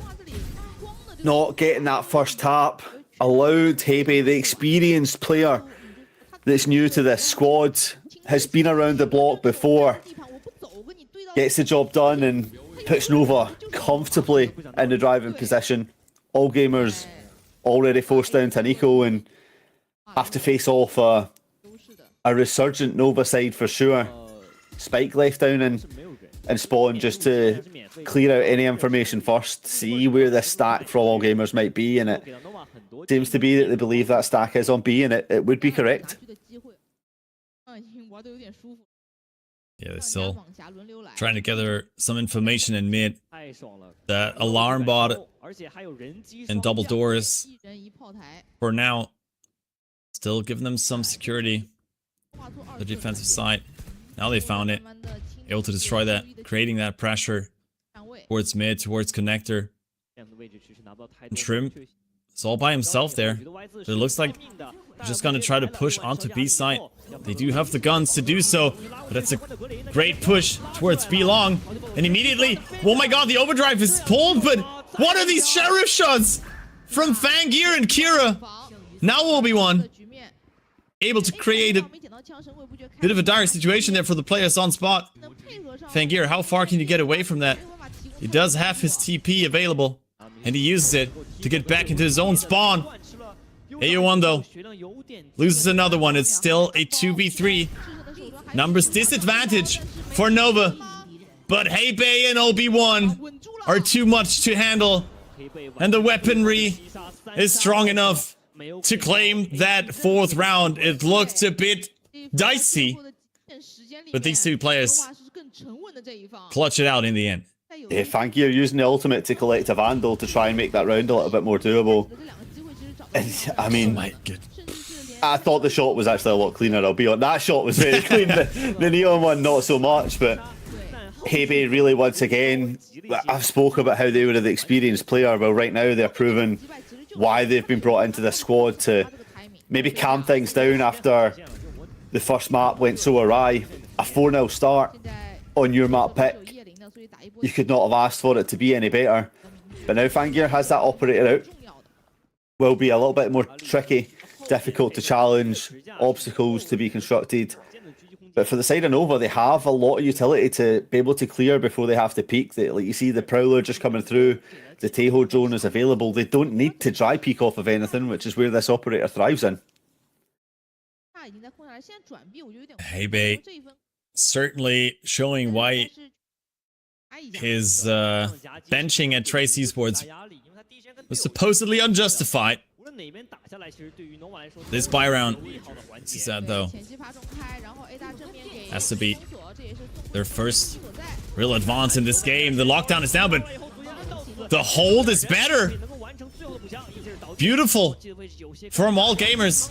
not getting that first tap allowed Heibei, the experienced player that's new to this squad, has been around the block before, gets the job done and puts Nova comfortably in the driving position. All gamers already forced down to Nico and have to face off a resurgent Nova side for sure. Spike left down and spawn just to clear out any information first, see where this stack for all gamers might be, and it seems to be that they believe that stack is on B, and it would be correct. Yeah, they're still trying to gather some information in mid. that alarm bot and double doors for now still giving them some security. The defensive side. Now they found it. Able to destroy that, creating that pressure towards mid, towards connector. And Trim is all by himself there. It looks like they're just gonna try to push onto B side. They do have the guns to do so, but it's a great push towards B long. And immediately, oh my god, the overdrive is pulled, but what are these sheriff shots from Fangir and Kira? Now 1v1. Able to create a bit of a dire situation there for the players on spot. Fangir, how far can you get away from that? He does have his TP available, and he uses it to get back into his own spawn. AO1 though, loses another one. It's still a 2v3. Numbers disadvantage for Nova. But Hebei and OB1 are too much to handle. And the weaponry is strong enough to claim that fourth round. It looked a bit dicey, but these two players clutch it out in the end. Yeah, Fangir using the ultimate to collect a Vandal to try and make that round a little bit more doable. And, I mean, I thought the shot was actually a lot cleaner, I'll be honest. That shot was very clean, the Neon one not so much, but Hebei really, once again, I've spoke about how they were the experienced player. Well, right now they're proving why they've been brought into the squad to maybe calm things down after the first map went so awry. A 4-0 start on your map pick. You could not have asked for it to be any better. But now Fangir has that operator out. Will be a little bit more tricky, difficult to challenge, obstacles to be constructed. But for the side of Nova, they have a lot of utility to be able to clear before they have to peak. Like you see the Prowler just coming through, the Teho drone is available. They don't need to dry peek off of anything, which is where this operator thrives in. Hebei certainly showing why his benching at Trace Esports was supposedly unjustified. This buy round, this is sad though, has to be their first real advance in this game. The lockdown is down, but the hold is better. Beautiful from all gamers,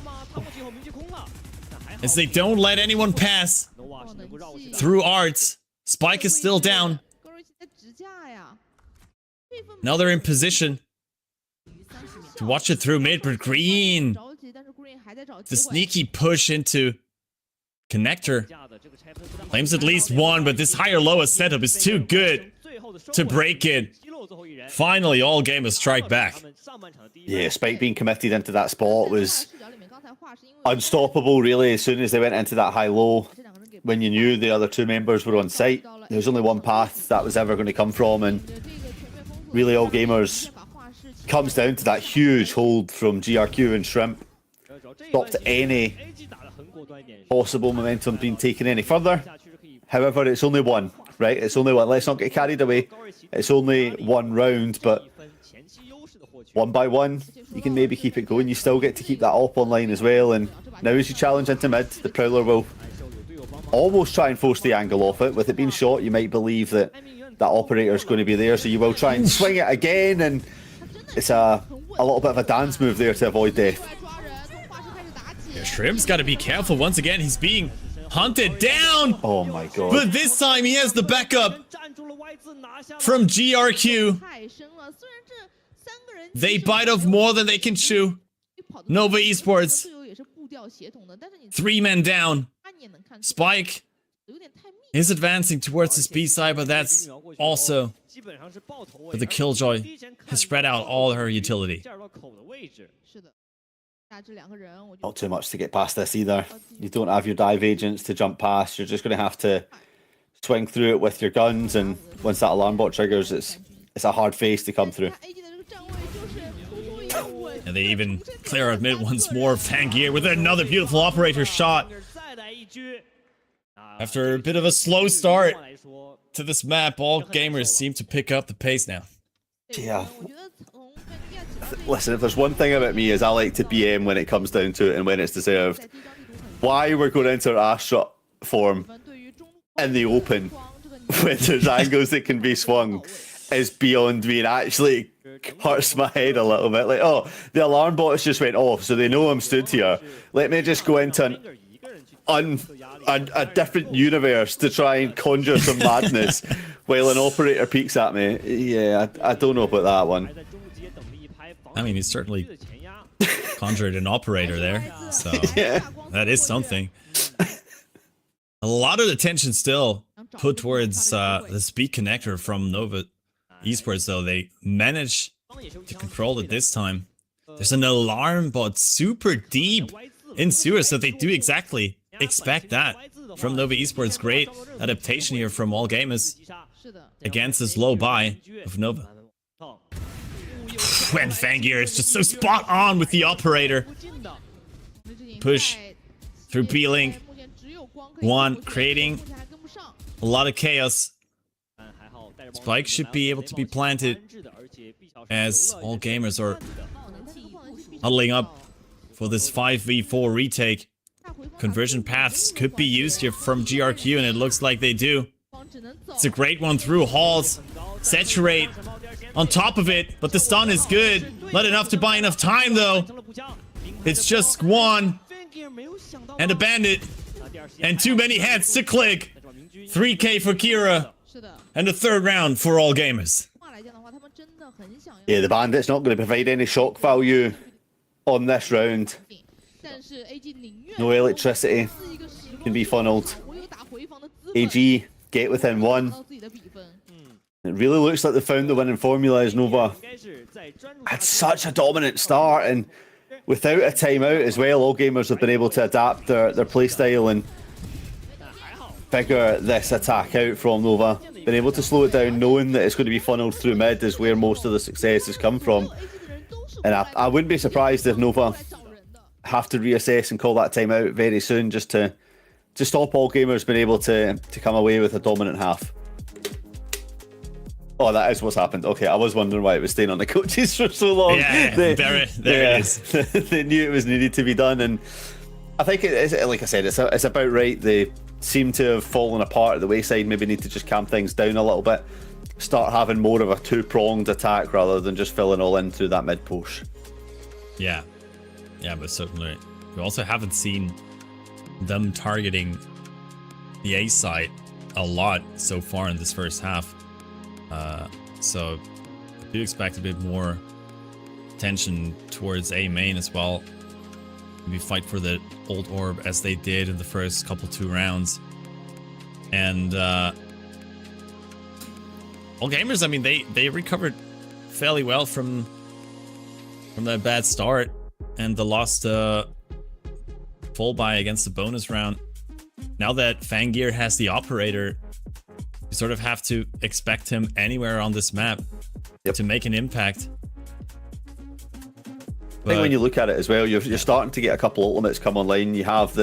as they don't let anyone pass through arts. Spike is still down. Now they're in position to watch it through mid, but Green, the sneaky push into connector, claims at least one, but this higher lowest setup is too good to break it. Finally, all gamers strike back. Yeah, Spike being committed into that spot was unstoppable, really. As soon as they went into that high-low, when you knew the other two members were on site, there was only one path that was ever going to come from, and really all gamers comes down to that huge hold from GRQ and Shrimp. Stopped any possible momentum being taken any further. However, it's only one, right? It's only one. Let's not get carried away. It's only one round, but one by one, you can maybe keep it going. You still get to keep that op online as well. And now as you challenge into mid, the Prowler will almost try and force the angle off it. With it being short, you might believe that that operator is going to be there, so you will try and swing it again, and it's a little bit of a dance move there to avoid death. Yeah, Shrimp's got to be careful. Once again, he's being hunted down. Oh my god. But this time he has the backup from GRQ. They bite off more than they can chew. Nova Esports, 3 men down. Spike is advancing towards his B side, but that's also where the Killjoy has spread out all her utility. Not too much to get past this either. You don't have your dive agents to jump past. You're just going to have to swing through it with your guns, and once that alarm bot triggers, it's a hard face to come through. And they even clear out mid once more. Fangir with another beautiful operator shot. After a bit of a slow start to this map, all gamers seem to pick up the pace now. Yeah. Listen, if there's one thing about me is I like to BM when it comes down to it and when it's deserved. Why we're going into our Astra form in the open when there's angles that can be swung is beyond me and actually hurts my head a little bit. Like, oh, the alarm bots just went off, so they know I'm stood here. Let me just go into a different universe to try and conjure some madness while an operator peeks at me. Yeah, I don't know about that one. I mean, he's certainly conjured an operator there, so Yeah. that is something. A lot of attention still put towards the speed connector from Nova Esports, though. They managed to control it this time. There's an alarm bot super deep in sewer, so they do exactly expect that from Nova Esports. Great adaptation here from all gamers against this low buy of Nova. And Fangir is just so spot on with the operator. Push through B-Link. One, creating a lot of chaos. Spike should be able to be planted as all gamers are huddling up for this 5v4 retake. Conversion paths could be used here from GRQ, and it looks like they do. It's a great one through halls. Saturate on top of it, but the stun is good. Not enough to buy enough time, though. It's just Squan and a bandit. And too many heads to click. 3k for Kira. And a third round for all gamers. Yeah, the bandit's not going to provide any shock value on this round. No electricity can be funneled. AG get within one. It really looks like they found the winning formula as Nova had such a dominant start, and without a timeout as well, all gamers have been able to adapt their playstyle and figure this attack out from Nova. Been able to slow it down, knowing that it's going to be funneled through mid is where most of the success has come from. And I wouldn't be surprised if Nova have to reassess and call that timeout very soon, just to stop all gamers being able to come away with a dominant half. Oh, that is what's happened. Okay, I was wondering why it was staying on the coaches for so long. Yeah, there it is. They knew it was needed to be done, and I think it is, like I said, it's about right. They seem to have fallen apart at the wayside. Maybe need to just calm things down a little bit. Start having more of a two-pronged attack rather than just filling all in through that mid push. Yeah, but certainly we also haven't seen them targeting the A side a lot so far in this first half. So I do expect a bit more attention towards A main as well. Maybe fight for the old orb as they did in the first two rounds. And all gamers, I mean, they recovered fairly well from that bad start and the lost full buy against the bonus round. Now that Fangir has the operator, you sort of have to expect him anywhere on this map to make an impact. I think when you look at it as well, you're starting to get a couple ultimates come online. You have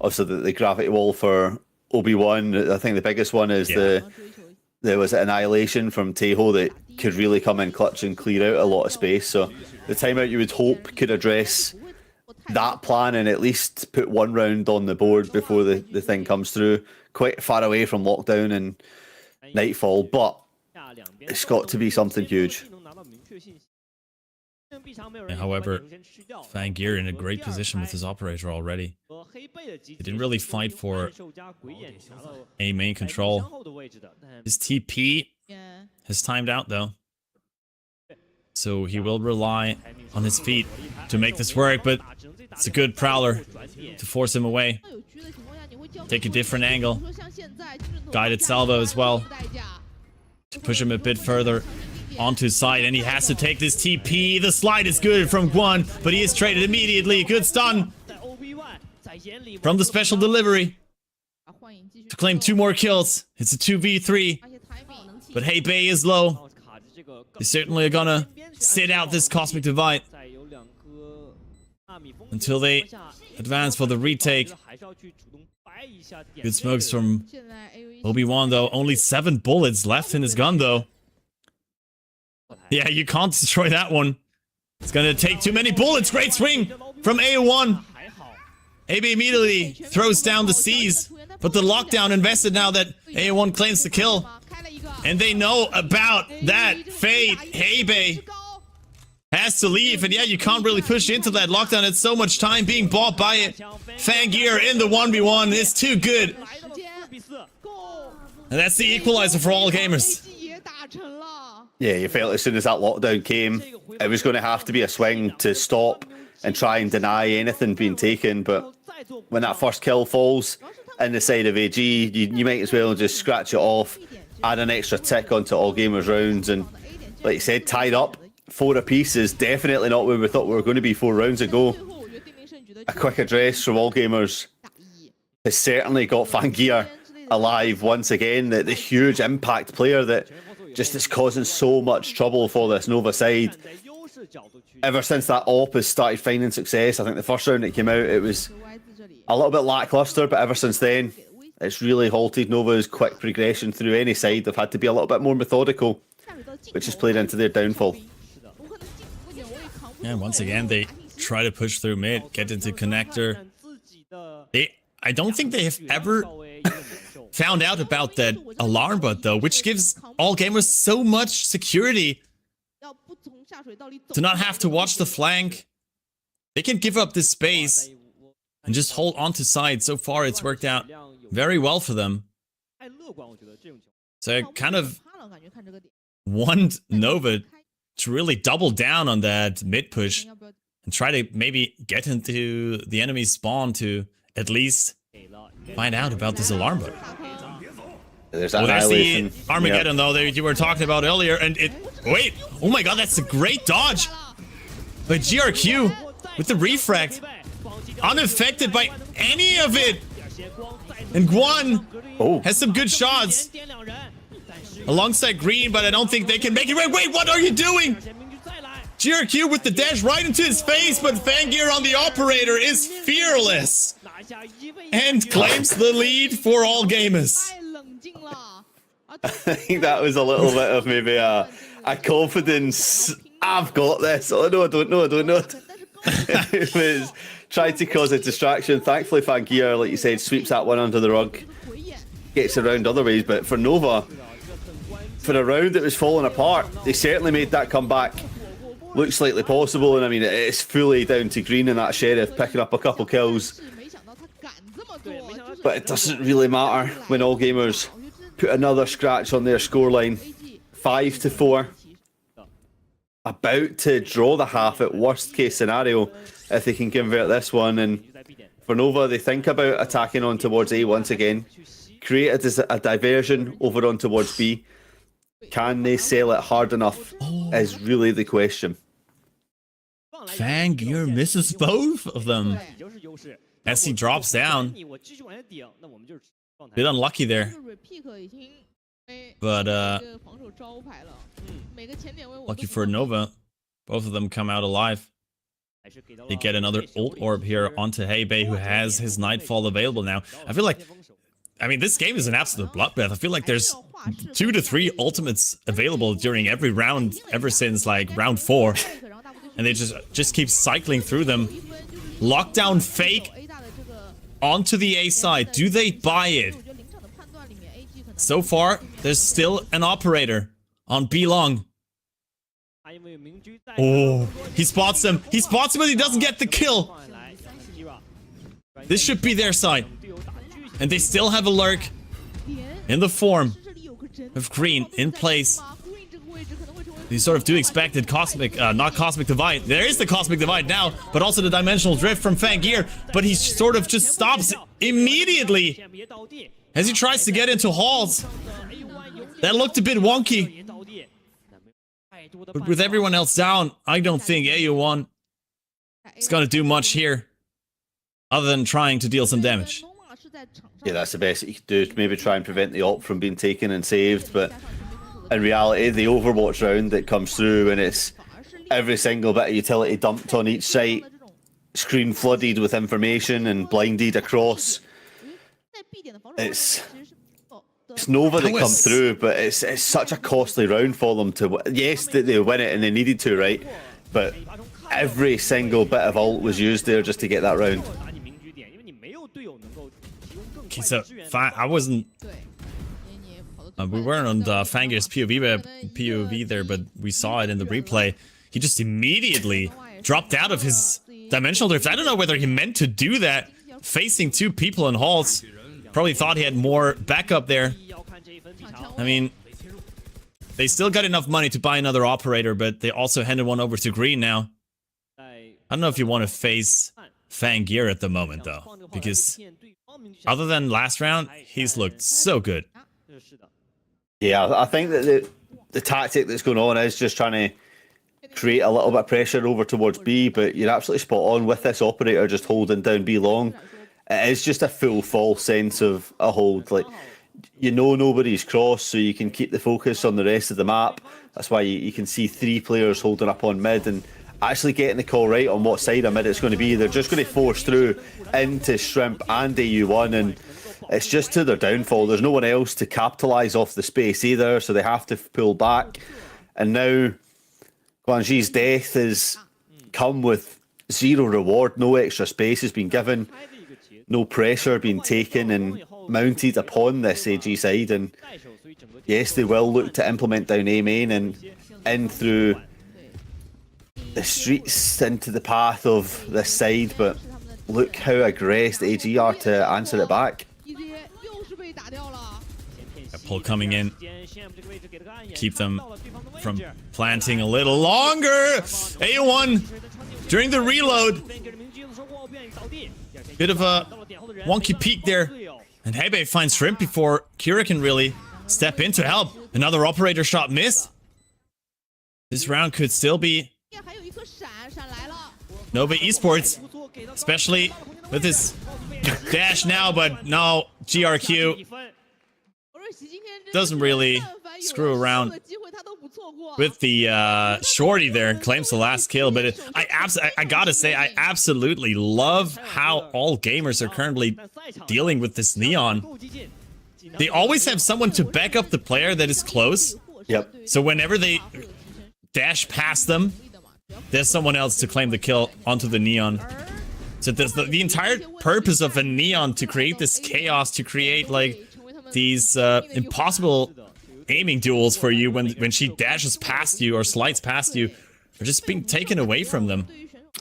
obviously the gravity wall for Obi-Wan. I think the biggest one is there was Annihilation from Teho that could really come in clutch and clear out a lot of space. So the timeout you would hope could address that plan and at least put one round on the board before the thing comes through. Quite far away from lockdown and nightfall, but it's got to be something huge. However, Fangir in a great position with his operator already. He didn't really fight for A main control. His TP has timed out though, so he will rely on his feet to make this work, but it's a good prowler to force him away. Take a different angle. Guided salvo as well to push him a bit further onto his side, and he has to take this TP. The slide is good from Guan, but he is traded immediately. Good stun from the special delivery to claim 2 more kills. It's a 2v3, but hey, Bay is low. He's certainly gonna sit out this Cosmic Divide until they advance for the retake. Good smokes from Obi-Wan though. Only 7 bullets left in his gun though. Yeah, you can't destroy that one. It's gonna take too many bullets. Great swing from A1. AB immediately throws down the C's, but the lockdown invested now that A1 claims the kill. and they know about that fate. Heibei has to leave, and yeah, you can't really push into that lockdown. It's so much time being bought by it. Fangir in the 1v1 is too good. And that's the equalizer for all gamers. Yeah, you felt as soon as that lockdown came, it was going to have to be a swing to stop and try and deny anything being taken. But when that first kill falls in the side of AG, you might as well just scratch it off, add an extra tick onto all gamers rounds, and like you said, tied up 4 apiece is definitely not where we thought we were going to be 4 rounds ago. A quick address from all gamers has certainly got Fangir alive once again. The huge impact player that just is causing so much trouble for this Nova side. Ever since that op has started finding success, I think the first round it came out, it was a little bit lackluster, but ever since then, it's really halted Nova's quick progression through any side. They've had to be a little bit more methodical, which has played into their downfall. Yeah, once again, they try to push through mid, get into connector. I don't think they have ever found out about that alarm bot though, which gives all gamers so much security to not have to watch the flank. They can give up this space and just hold on to side. So far, it's worked out very well for them. So I kind of want Nova to really double down on that mid push and try to maybe get into the enemy spawn to at least find out about this alarm bot. There's the Armageddon though that you were talking about earlier, and wait, oh my god, that's a great dodge by GRQ with the refract, unaffected by any of it. And Guan has some good shots alongside Green, but I don't think they can make it. Wait, what are you doing? GRQ with the dash right into his face, but Fangir on the operator is fearless and claims the lead for all gamers. I think that was a little bit of maybe a confidence. I've got this. Oh no, I don't know. It was trying to cause a distraction. Thankfully, Fangir, like you said, sweeps that one under the rug, gets around other ways. But for Nova, for a round that was falling apart, they certainly made that comeback look slightly possible. And I mean, it's fully down to Green and that Sheriff picking up a couple kills. But it doesn't really matter when all gamers put another scratch on their scoreline. 5-4. About to draw the half at worst case scenario if they can convert this one. And for Nova, they think about attacking on towards A once again. Create a diversion over on towards B. Can they sell it hard enough is really the question. Fangir misses both of them as he drops down. Bit unlucky there. But lucky for Nova, both of them come out alive. They get another ult orb here onto Heibei, who has his Nightfall available now. I feel like, I mean, this game is an absolute bloodbath. I feel like there's 2 to 3 ultimates available during every round ever since like round 4. And they just keep cycling through them. Lockdown fake onto the A side. Do they buy it? So far, there's still an operator on B long. Oh, he spots him. He spots him, but he doesn't get the kill. This should be their side. And they still have a lurk in the form of Green in place. You sort of do expect it cosmic, not cosmic divide. There is the cosmic divide now, but also the dimensional drift from Fangir. But he sort of just stops immediately as he tries to get into halls. That looked a bit wonky. But with everyone else down, I don't think AU1 is going to do much here other than trying to deal some damage. Yeah, that's the best you could do. Maybe try and prevent the ult from being taken and saved. But in reality, the Overwatch round that comes through and it's every single bit of utility dumped on each site, screen flooded with information and blinded across. It's Nova that come through, but it's such a costly round for them to. Yes, they win it and they needed to, right? But every single bit of ult was used there just to get that round. Okay, so I wasn't We weren't on Fangir's POV there, but we saw it in the replay. He just immediately dropped out of his dimensional drift. I don't know whether he meant to do that, facing 2 people in halls. Probably thought he had more backup there. I mean, they still got enough money to buy another operator, but they also handed one over to green now. I don't know if you want to face Fangir at the moment, though, because other than last round, he's looked so good. Yeah, I think that the tactic that's going on is just trying to create a little bit of pressure over towards B, but you're absolutely spot on with this operator just holding down B long. It is just a full false sense of a hold. Like, you know nobody's crossed, so you can keep the focus on the rest of the map. That's why you can see 3 players holding up on mid and actually getting the call right on what side of mid it's going to be. They're just going to force through into Shrimp and AU1, and it's just to their downfall. There's no one else to capitalise off the space either, so they have to pull back. And now Guangxi's death has come with 0 reward, no extra space has been given, no pressure being taken and mounted upon this AG side. And yes, they will look to implement down A main and in through the streets into the path of this side, but look how aggressed AG are to answer it back. A pull coming in. Keep them from planting a little longer. A1 during the reload. Bit of a wonky peek there. And Hebe finds Shrimp before Kira can really step in to help. Another operator shot missed. This round could still be Nova Esports, especially with his dash now, but no, GRQ doesn't really screw around with the shorty there, claims the last kill. But I gotta say, I absolutely love how all gamers are currently dealing with this Neon. They always have someone to back up the player that is close. Yep. So whenever they dash past them, there's someone else to claim the kill onto the Neon. So the entire purpose of a Neon to create this chaos, to create like these impossible aiming duels for you when she dashes past you or slides past you, are just being taken away from them.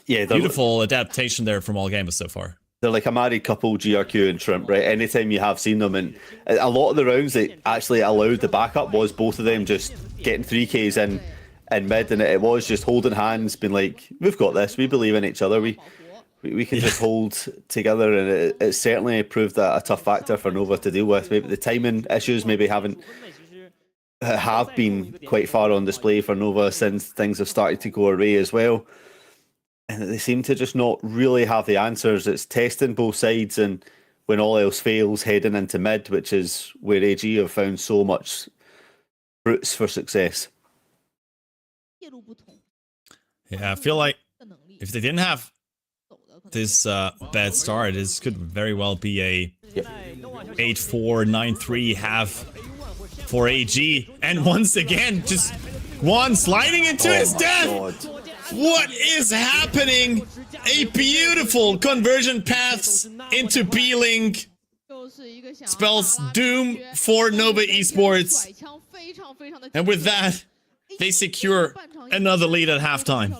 Yeah, beautiful adaptation there from all gamers so far. They're like a married couple, GRQ and Shrimp, right? Anytime you have seen them, and a lot of the rounds that actually allowed the backup was both of them just getting 3Ks in mid, and it was just holding hands, being like, we've got this, we believe in each other, we can just hold together. And it certainly proved a tough factor for Nova to deal with. Maybe the timing issues maybe have been quite far on display for Nova since things have started to go away as well, and they seem to just not really have the answers. It's testing both sides, and when all else fails, heading into mid, which is where AG have found so much fruits for success. Yeah, I feel like if they didn't have this bad start, this could very well be a 8-4, 9-3 half for AG. And once again, just one sliding into his death. God. What is happening? A beautiful conversion paths into B-Link spells doom for Nova Esports. And with that, they secure another lead at halftime.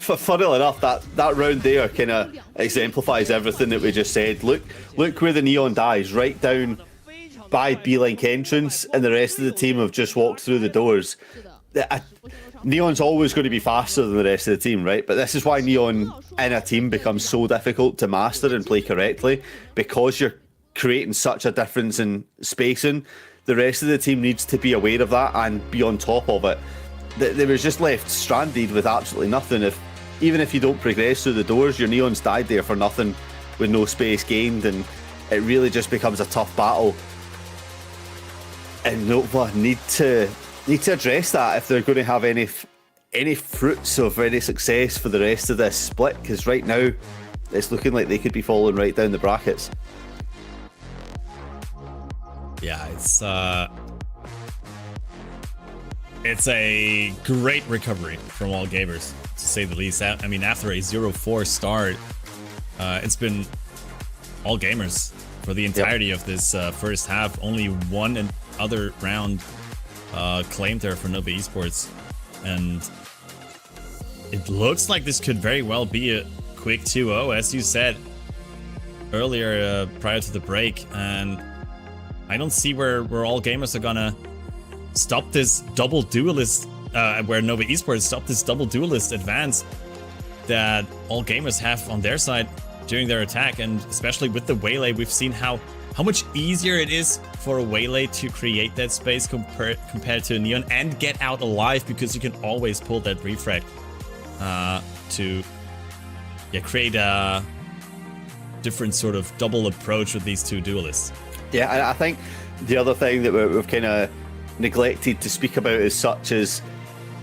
Funnily enough, that round there kind of exemplifies everything that we just said. Look where the Neon dies, right down by B-Link entrance, and the rest of the team have just walked through the doors. Neon's always going to be faster than the rest of the team, right? But this is why Neon in a team becomes so difficult to master and play correctly, because you're creating such a difference in spacing. The rest of the team needs to be aware of that and be on top of it. They was just left stranded with absolutely nothing. Even if you don't progress through the doors, your Neon's died there for nothing with no space gained, and it really just becomes a tough battle. And Nova need to address that if they're going to have any fruits of any success for the rest of this split, because right now it's looking like they could be falling right down the brackets. Yeah, it's a great recovery from all gamers, to say the least. I mean, after a 0-4 start, it's been all gamers for the entirety of this first half. Only one and other round claimed there for Nova Esports. And it looks like this could very well be a quick 2-0, as you said earlier prior to the break. And I don't see where all gamers are gonna stop this double duelist, where Nova Esports stopped this double duelist advance that all gamers have on their side during their attack. And especially with the Waylay, we've seen how much easier it is for a Waylay to create that space compared to a Neon and get out alive, because you can always pull that refrag to create a different sort of double approach with these two duelists. Yeah, and I think the other thing that we've kind of neglected to speak about as such is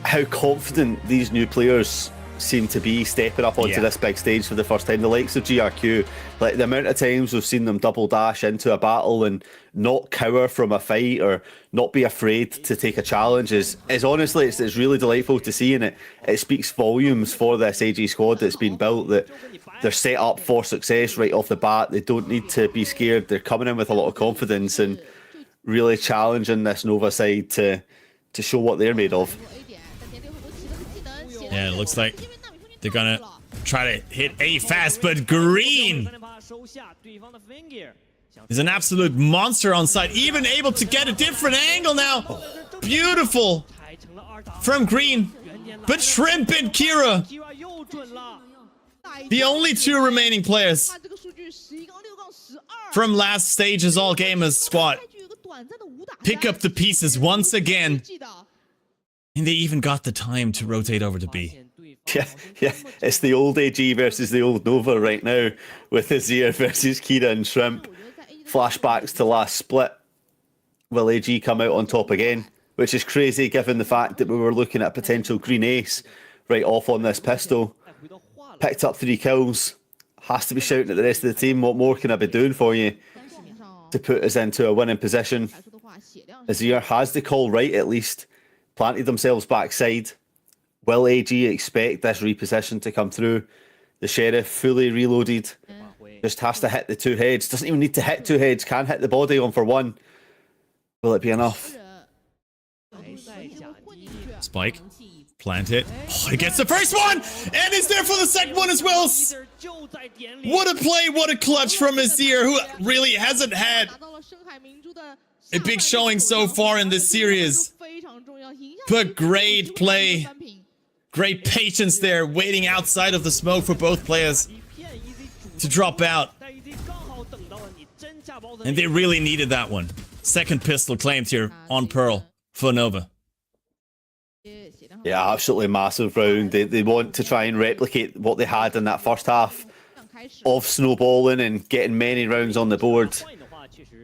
how confident these new players seem to be stepping up onto this big stage for the first time. The likes of GRQ, like the amount of times we've seen them double dash into a battle and not cower from a fight or not be afraid to take a challenge is honestly, it's really delightful to see, and it speaks volumes for this AG squad that's been built, that they're set up for success right off the bat. They don't need to be scared. They're coming in with a lot of confidence and really challenging this Nova side to show what they're made of. Yeah, it looks like they're gonna try to hit A fast, but Green is an absolute monster on site, even able to get a different angle now. Beautiful from Green, but Shrimp and Kira, the only two remaining players from last stage's All Gamers squad, pick up the pieces once again. And they even got the time to rotate over to B. Yeah, it's the old AG versus the old Nova right now, with Azir versus Kira and Shrimp. Flashbacks to last split. Will AG come out on top again? Which is crazy given the fact that we were looking at potential green ace right off on this pistol. Picked up 3 kills. Has to be shouting at the rest of the team, what more can I be doing for you to put us into a winning position? Azir has the call right at least. Planted themselves backside. Will AG expect this reposition to come through? The Sheriff fully reloaded. Just has to hit the 2 heads. Doesn't even need to hit 2 heads. Can hit the body on for 1. Will it be enough? Spike. Plant it. Oh, he gets the first one! And is there for the second one as well! What a play, what a clutch from Azir, who really hasn't had a big showing so far in this series. But great play. Great patience there, waiting outside of the smoke for both players to drop out. And they really needed that one. Second pistol claimed here on Pearl for Nova. Yeah, absolutely massive round. They want to try and replicate what they had in that first half of snowballing and getting many rounds on the board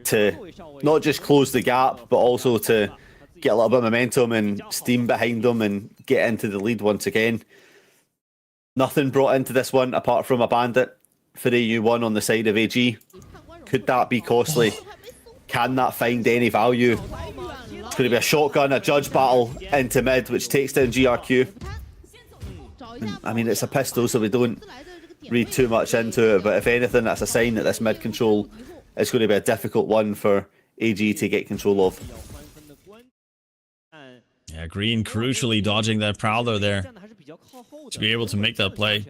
to not just close the gap, but also to get a little bit of momentum and steam behind them and get into the lead once again. Nothing brought into this one apart from a bandit for AU1 on the side of AG. Could that be costly? Can that find any value? It's going to be a shotgun, a judge battle into mid, which takes down GRQ. I mean, it's a pistol, so we don't read too much into it, but if anything, that's a sign that this mid control is going to be a difficult one for AG to get control of. Yeah, Green crucially dodging that Prowler there to be able to make that play.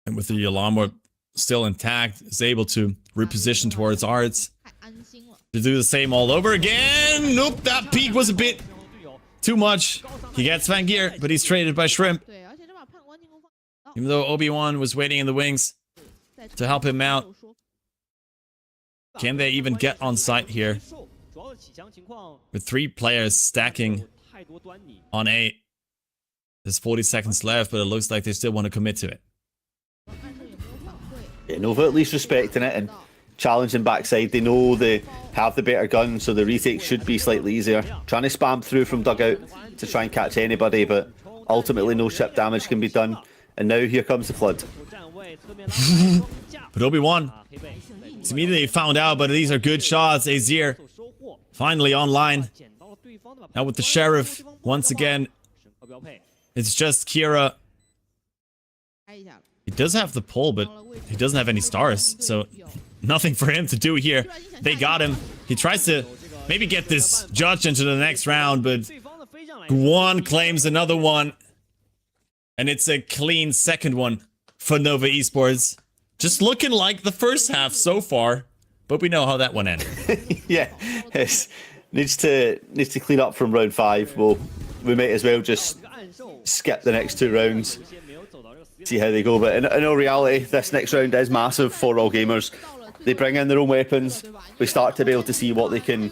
And with the alarm ward still intact, is able to reposition towards Arts to do the same all over again. Nope, that peak was a bit too much. He gets Van Gear, but he's traded by Shrimp. Even though Obi-Wan was waiting in the wings to help him out. Can they even get on site here? With 3 players stacking on A. There's 40 seconds left, but it looks like they still want to commit to it. Yeah, Nova at least respecting it and challenging backside. They know they have the better gun, so the retake should be slightly easier. Trying to spam through from dugout to try and catch anybody, but ultimately no ship damage can be done. And now here comes the flood. But Obi-Wan is immediately found out, but these are good shots. Azir finally online. Now with the Sheriff once again. It's just Kira. He does have the pull, but he doesn't have any stars, so nothing for him to do here. They got him. He tries to maybe get this judge into the next round, but Guan claims another one. And it's a clean second one for Nova Esports. Just looking like the first half so far, but we know how that one ended. Yeah, it needs to clean up from round 5. Well, we might as well just skip the next 2 rounds, see how they go. But in all reality, this next round is massive for all gamers. They bring in their own weapons. We start to be able to see what they can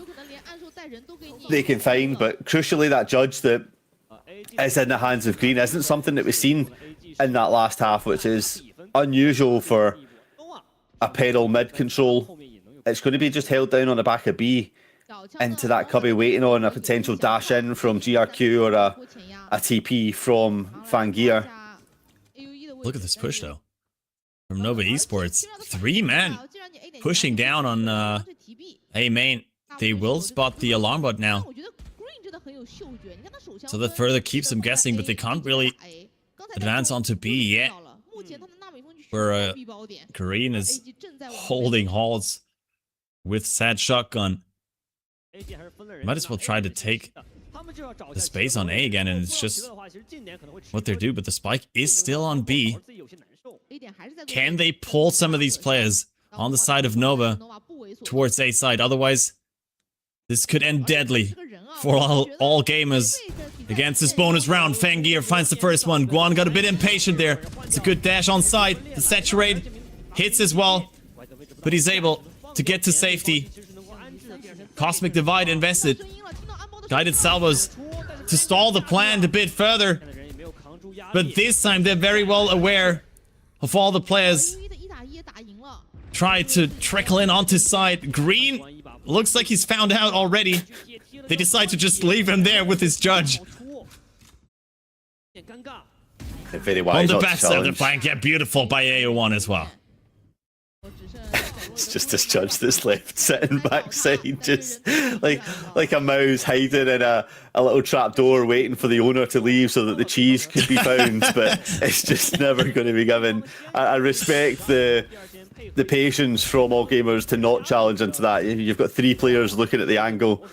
find. But crucially, that judge that is in the hands of Green isn't something that we've seen in that last half, which is unusual for a pedal mid control. It's going to be just held down on the back of B into that cubby, waiting on a potential dash in from GRQ or a TP from Fangir. Look at this push though from Nova Esports. 3 men pushing down on A main. They will spot the alarm bot now, so that further keeps them guessing, but they can't really advance onto B yet, where Green is holding halts with Sad Shotgun. Might as well try to take the space on A again, and it's just what they do, but the spike is still on B. Can they pull some of these players on the side of Nova towards A side? Otherwise, this could end deadly for all gamers. Against this bonus round, Fangir finds the first one. Guan got a bit impatient there. It's a good dash on side. The saturate hits as well, but he's able to get to safety. Cosmic Divide invested. Guided salvos to stall the plan a bit further. But this time they're very well aware of all the players. Try to trickle in onto side. Green looks like he's found out already. They decide to just leave him there with his judge. Very wise on the back side of the flank. Yeah, beautiful by AO1 as well. It's just this judge that's left sitting backside, just like a mouse hiding in a little trap door waiting for the owner to leave so that the cheese could be found, but it's just never going to be given. I respect the patience from all gamers to not challenge into that. You've got 3 players looking at the angle,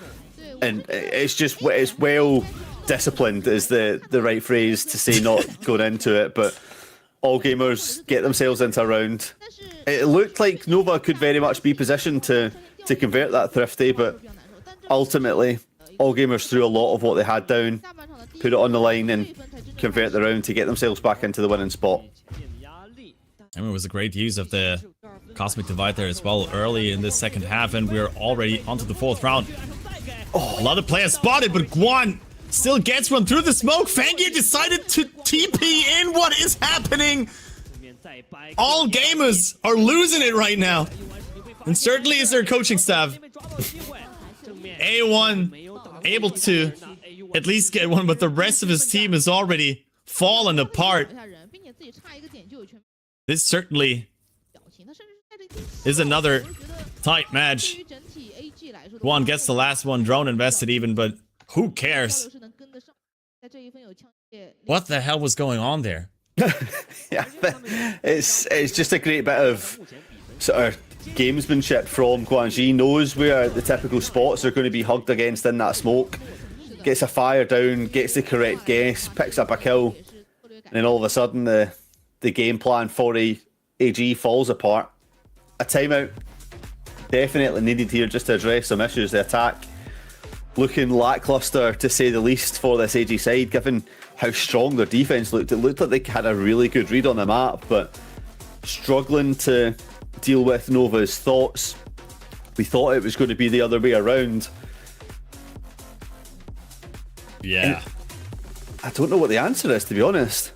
and it's well disciplined is the right phrase to say, not going into it, but all gamers get themselves into a round. It looked like Nova could very much be positioned to convert that Thrifty, but ultimately all gamers threw a lot of what they had down, put it on the line and convert the round to get themselves back into the winning spot. And it was a great use of the Cosmic Divide there as well early in the second half, and we're already onto the 4th round. Oh, a lot of players spotted, but Guan still gets one through the smoke. Fangir decided to TP in. What is happening? All gamers are losing it right now. And certainly is their coaching staff. A1 able to at least get one, but the rest of his team is already fallen apart. This certainly is another tight match. Guan gets the last one, drone invested even, but who cares? What the hell was going on there? Yeah, it's just a great bit of sort of gamesmanship from Guanji. Knows where the typical spots are going to be hugged against in that smoke. Gets a fire down, gets the correct guess, picks up a kill, and then all of a sudden the game plan for AG falls apart. A timeout definitely needed here just to address some issues. The attack looking lackluster to say the least for this AG side, given how strong their defense looked. It looked like they had a really good read on the map, but struggling to deal with Nova's thoughts. We thought it was going to be the other way around. Yeah. And I don't know what the answer is, to be honest.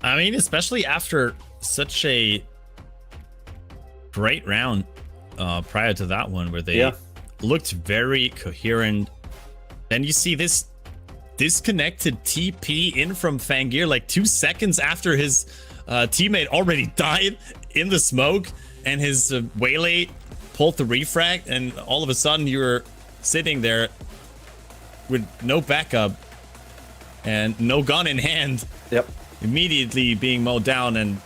I mean, especially after such a great round prior to that one where they looked very coherent. Then you see this disconnected TP in from Fangir like 2 seconds after his teammate already died in the smoke, and his waylay pulled the refrag, and all of a sudden you're sitting there with no backup and no gun in hand. Yep. Immediately being mowed down, and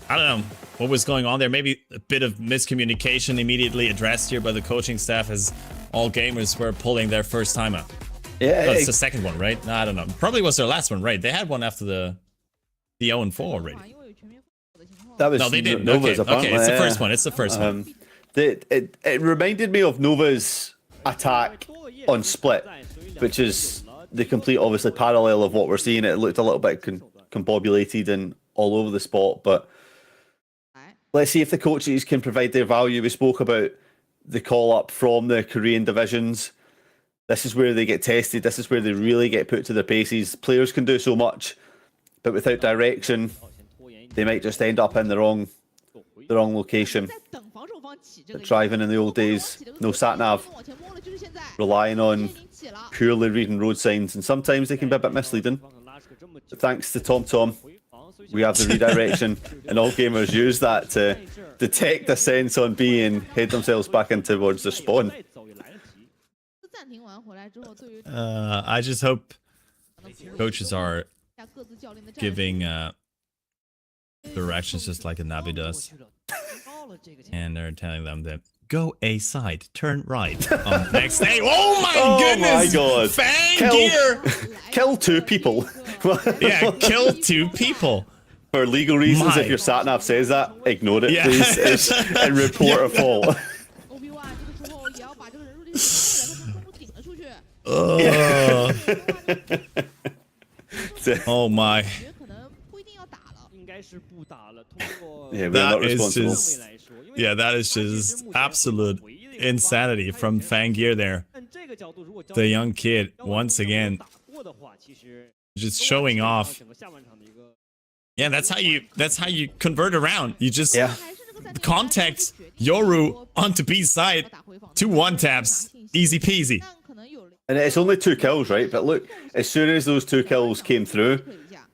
I don't know. what was going on there. Maybe a bit of miscommunication immediately addressed here by the coaching staff as all gamers were pulling their first time out. Yeah, Oh, it's the second one, right? No, I don't know. Probably was their last one, right? They had one after the 0-4 already. that was No, they didn't. Nova's Okay, apparently, it's the yeah. first one. It's the first one. It reminded me of Nova's attack on Split, which is the complete, obviously, parallel of what we're seeing. It looked a little bit combobulated and all over the spot, but let's see if the coaches can provide their value. We spoke about the call up from the Korean divisions. This is where they get tested. This is where they really get put to their paces. Players can do so much, but without direction, they might just end up in the wrong location. Driving in the old days, no sat nav, relying on purely reading road signs, and sometimes they can be a bit misleading. But thanks to TomTom, we have the redirection, and all gamers use that to detect a sense on B and head themselves back in towards the spawn. I just hope coaches are giving directions just like a Navi does. And they're telling them that go A side, turn right on the next day. Oh my goodness! Oh my god! Fangir! Kill 2 people. Yeah, kill 2 people. For legal reasons, My. if your sat nav says that, ignore it, Yeah. please, and report a fault. Oh my. Yeah, we're That not is responsible. just, yeah, that is just absolute insanity from Fangir there. The young kid, once again, just showing off. Yeah, that's how you convert around. You just contact Yoru onto B side, 2 1-taps, easy peasy. And it's only 2 kills, right? But look, as soon as those 2 kills came through,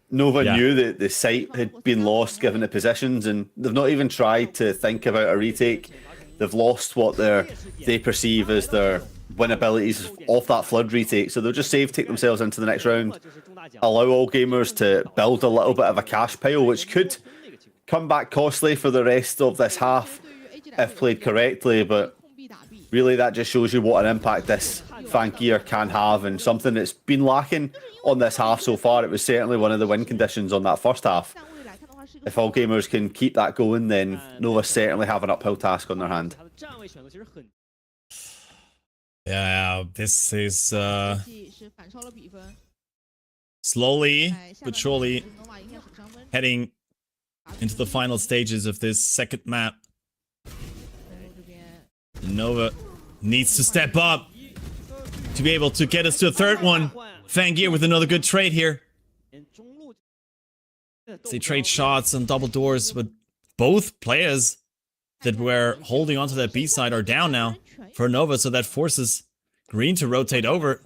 Nova knew that the site had been lost given the positions, and they've not even tried to think about a retake. They've lost what they perceive as their win abilities off that flood retake, so they'll just take themselves into the next round, allow all gamers to build a little bit of a cash pile, which could come back costly for the rest of this half if played correctly, but really that just shows you what an impact this Fangir can have, and something that's been lacking on this half so far. It was certainly one of the win conditions on that first half. If all gamers can keep that going, then Nova certainly have an uphill task on their hand. Yeah, this is slowly but surely heading into the final stages of this second map. Nova needs to step up to be able to get us to a third one. Fangir with another good trade here. They trade shots on double doors, but both players that were holding onto that B side are down now for Nova, so that forces Green to rotate over.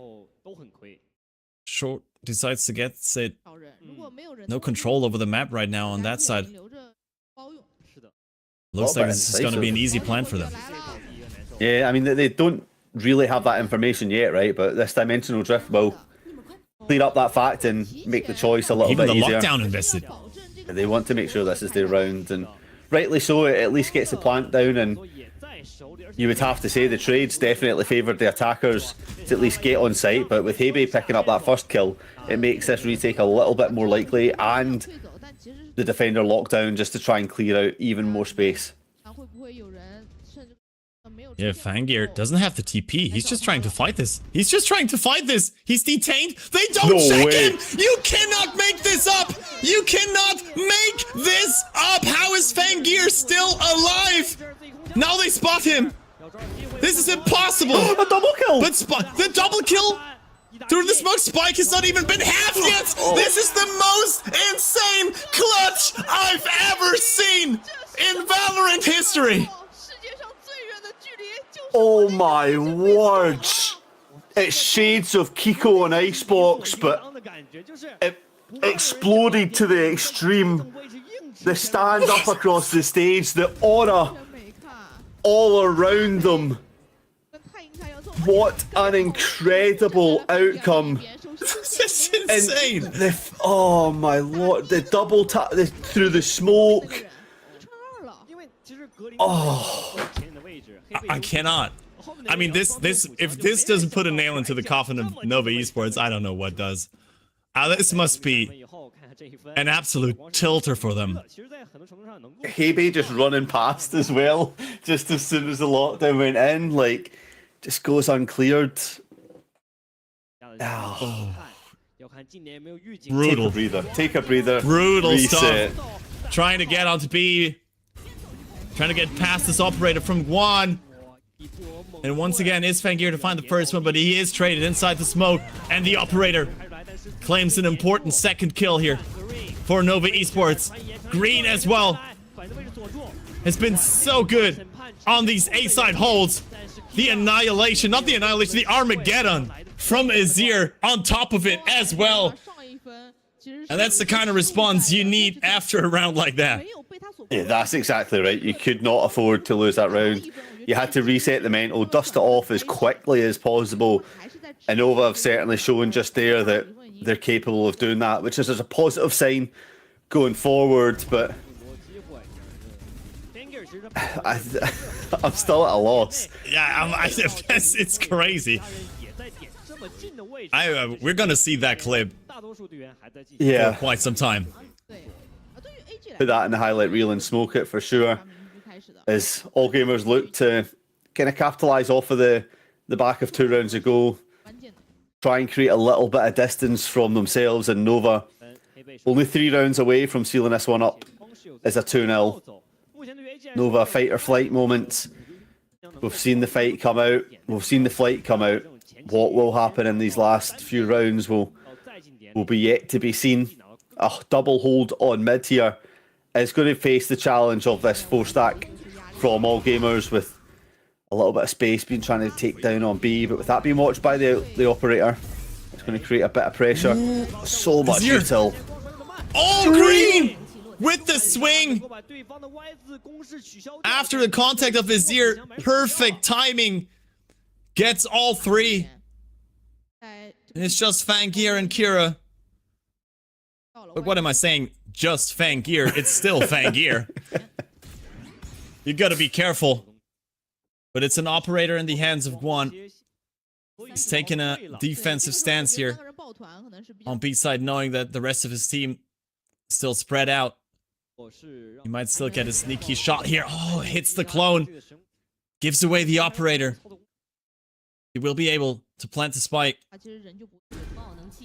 Short decides to get it. No control over the map right now on that side. Looks like this is going to be an easy plan for them. Yeah, I mean, they don't really have that information yet, right? But this dimensional drift will clear up that fact and make the choice a little Even bit the easier. lockdown invested. They want to make sure this is their round, and rightly so. It at least gets the plant down, and you would have to say the trades definitely favoured the attackers to at least get on site. But with Hebe picking up that first kill, it makes this retake a little bit more likely, and the defender lockdown just to try and clear out even more space. Yeah, Fangir doesn't have the TP. He's just trying to fight this. He's detained. They don't check him. You cannot make this up. You cannot make this up. How is Fangir still alive? Now they spot him. This is impossible. A double kill. But the double kill through the smoke spike has not even been half yet. This is the most insane clutch I've ever seen in Valorant history. Oh my words! It's shades of Kiko and Icebox, but it exploded to the extreme. The stand up across the stage, the aura all around them. What an incredible outcome! This is insane. Oh my lord! The double tap through the smoke. Oh, I cannot. I mean, if this doesn't put a nail into the coffin of Nova Esports, I don't know what does. This must be an absolute tilter for them. Hebe just running past as well, just as soon as the lockdown went in, like, just goes uncleared. Oh. Brutal. Take a breather. Brutal Reset. stuff. Trying to get onto B. Trying to get past this operator from Guan. And once again, is Fangir to find the first one, but he is traded inside the smoke. And the operator claims an important second kill here for Nova Esports. Green as well has been so good on these A-side holds. The annihilation, not the annihilation, the Armageddon from Azir on top of it as well. And that's the kind of response you need after a round like that. Yeah, that's exactly right. You could not afford to lose that round. You had to reset the mental, dust it off as quickly as possible. And Nova have certainly shown just there that they're capable of doing that, which is a positive sign going forward. But I'm still at a loss. Yeah, it's crazy. We're gonna see that clip Yeah, for quite some time. put that in the highlight reel and smoke it for sure. As all gamers look to kind of capitalise off of the back of 2 rounds ago, try and create a little bit of distance from themselves, and Nova only 3 rounds away from sealing this one up as a 2-0. Nova fight or flight moments. We've seen the fight come out. We've seen the flight come out. What will happen in these last few rounds will be yet to be seen. A double hold on mid here is going to face the challenge of this 4-stack from all gamers, with a little bit of space being trying to take down on B, but with that being watched by the operator, it's going to create a bit of pressure. So much util. Oh, Green with the swing after the contact of Azir. Perfect timing. Gets all 3. And it's just Fangir and Kira. But what am I saying? Just Fangir. It's still Fangir. You gotta be careful. But it's an operator in the hands of Guan. He's taking a defensive stance here on B side, knowing that the rest of his team still spread out. He might still get a sneaky shot here. Oh, hits the clone. Gives away the operator. He will be able to plant the spike.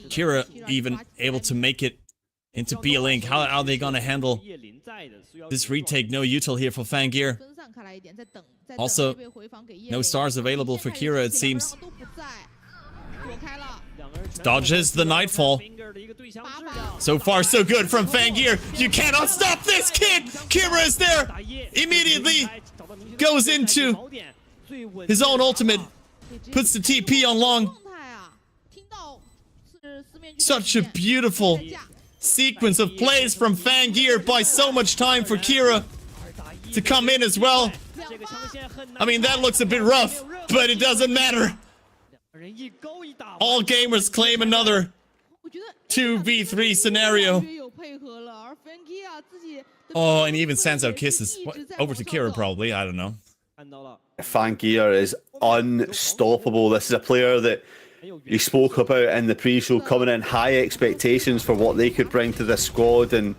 Kira even able to make it into B-Link. How are they gonna handle this retake? No util here for Fangir. Also, no stars available for Kira, it seems. Dodges the Nightfall. So far, so good from Fangir. You cannot stop this kid! Kira is there! Immediately goes into his own ultimate. Puts the TP on long. Such a beautiful sequence of plays from Fangir. Buys so much time for Kira to come in as well. I mean, that looks a bit rough, but it doesn't matter. All gamers claim another 2v3 scenario. Oh, and he even sends out kisses. What? Over to Kira, probably. I don't know. Fangir is unstoppable. This is a player that you spoke about in the pre-show, coming in high expectations for what they could bring to this squad, and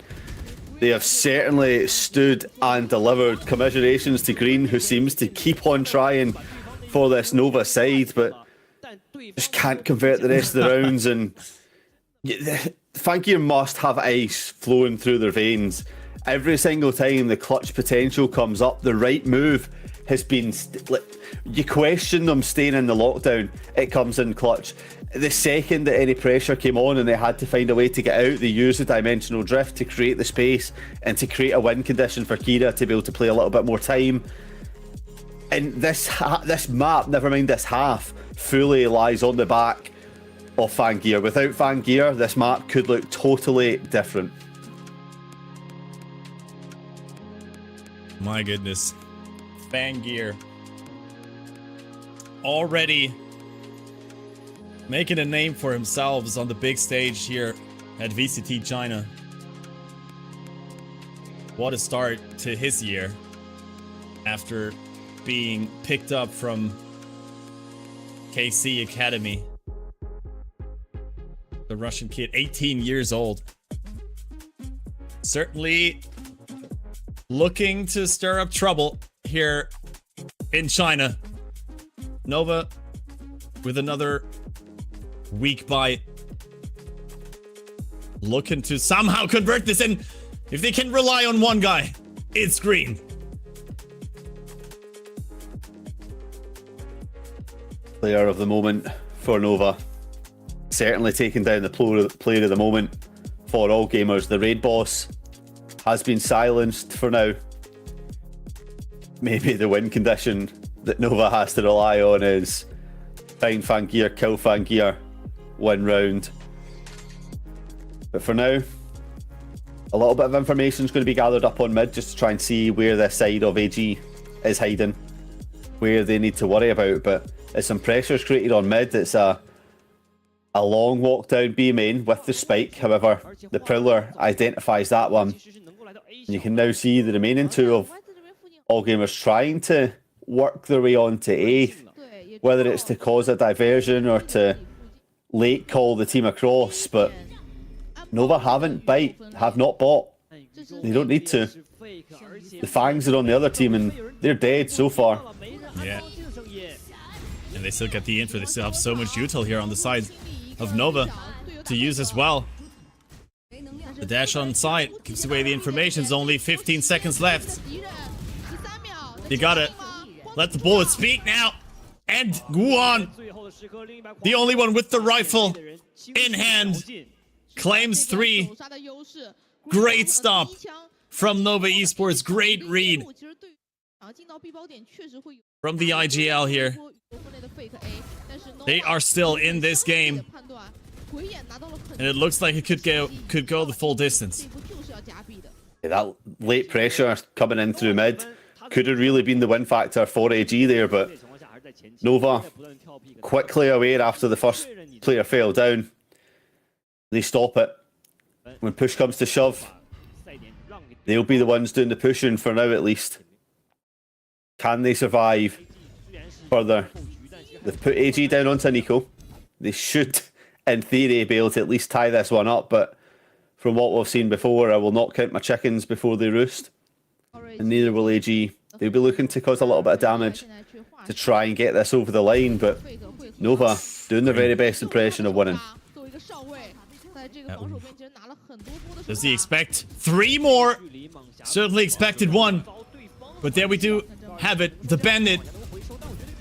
they have certainly stood and delivered. Commiserations to Green, who seems to keep on trying for this Nova side, but just can't convert the rest of the rounds. And Fangir must have ice flowing through their veins. Every single time the clutch potential comes up, the right move has been... you question them staying in the lockdown, it comes in clutch. The second that any pressure came on and they had to find a way to get out, they used the dimensional drift to create the space and to create a win condition for Kira to be able to play a little bit more time. And this map, never mind this half, fully lies on the back of Fangir. Without Fangir, this map could look totally different. My goodness. Fangir already making a name for themselves on the big stage here at VCT China. What a start to his year. after being picked up from KC Academy. The Russian kid, 18 years old. Certainly looking to stir up trouble here in China. Nova with another weak bite. Looking to somehow convert this, and if they can rely on one guy, it's green. Player of the moment for Nova. Certainly taking down the player of the moment for all gamers. The raid boss has been silenced for now. Maybe the win condition that Nova has to rely on is find Fangir, kill Fangir, win round. But for now, a little bit of information is going to be gathered up on mid just to try and see where this side of AG is hiding, where they need to worry about. But as some pressure is created on mid, it's a long walk down B main with the spike. However, the Prowler identifies that one. And you can now see the remaining two of all gamers trying to work their way onto A, whether it's to cause a diversion or to late call the team across. But Nova have not bought. They don't need to. The Fangs are on the other team and they're dead so far. Yeah. And they still get the info. They still have so much util here on the side of Nova to use as well. The dash on side gives away the information. There's only 15 seconds left. You gotta let the bullet speak now. And Guan, the only one with the rifle in hand, claims 3. Great stop from Nova Esports. Great read from the IGL here. They are still in this game, and it looks like it could go the full distance. Yeah, that late pressure coming in through mid could have really been the win factor for AG there, but Nova quickly aware after the first player fell down. They stop it. When push comes to shove, they'll be the ones doing the pushing for now at least. Can they survive further? They've put AG down onto Nico. They should, in theory, be able to at least tie this one up, but from what we've seen before, I will not count my chickens before they roost. And neither will AG. They'll be looking to cause a little bit of damage to try and get this over the line, but Nova doing their very best impression of winning. Does he expect 3 more? Certainly expected 1. But there we do have it. The Bandit.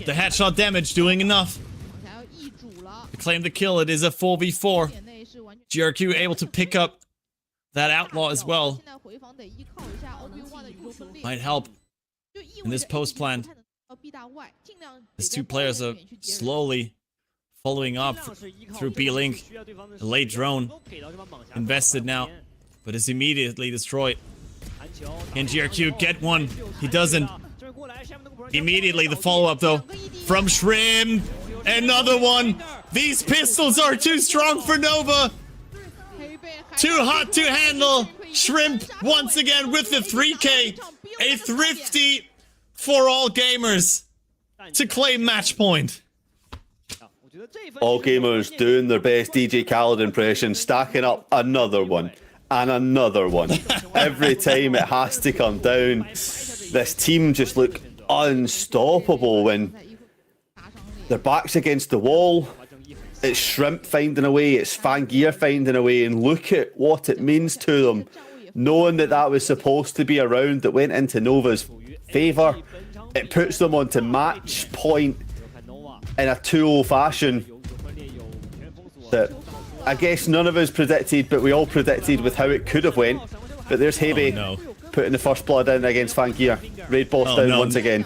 The headshot damage doing enough to claim the kill. It is a 4v4. GRQ able to pick up that outlaw as well. Might help in this post plan. These 2 players are slowly following up through B-Link. The late drone invested now, but is immediately destroyed. Can GRQ get one? He doesn't. Immediately the follow-up though from Shrimp. Another one. These pistols are too strong for Nova. Too hot to handle. Shrimp once again with the 3K. A thrifty for all gamers to claim match point. All gamers doing their best DJ Khaled impression, stacking up another one and another one. Every time it has to come down. This team just look unstoppable when their back's against the wall. It's Shrimp finding a way, it's Fangir finding a way, and look at what it means to them. Knowing that that was supposed to be a round that went into Nova's favour, it puts them onto match point in a 2-0 fashion that I guess none of us predicted, but we all predicted with how it could have went. But there's Hebe putting the first blood in against Fangir. Raid boss down once again.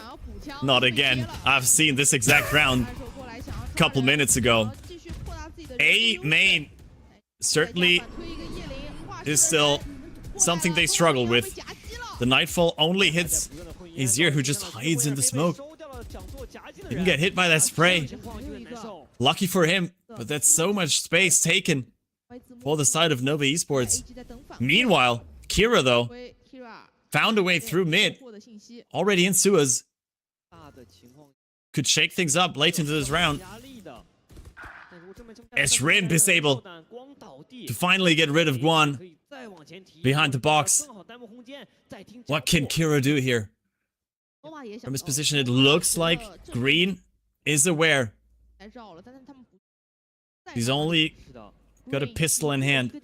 Not again. I've seen this exact round a couple minutes ago. A main certainly is still something they struggle with. The Nightfall only hits Azir, who just hides in the smoke. Didn't get hit by that spray. Lucky for him, but that's so much space taken for the side of Nova Esports. Meanwhile, Kira, though, found a way through mid. already in sewers. Could shake things up late into this round. As Shrimp is able to finally get rid of Guan behind the box. What can Kira do here? From his position, it looks like Green is aware. He's only got a pistol in hand.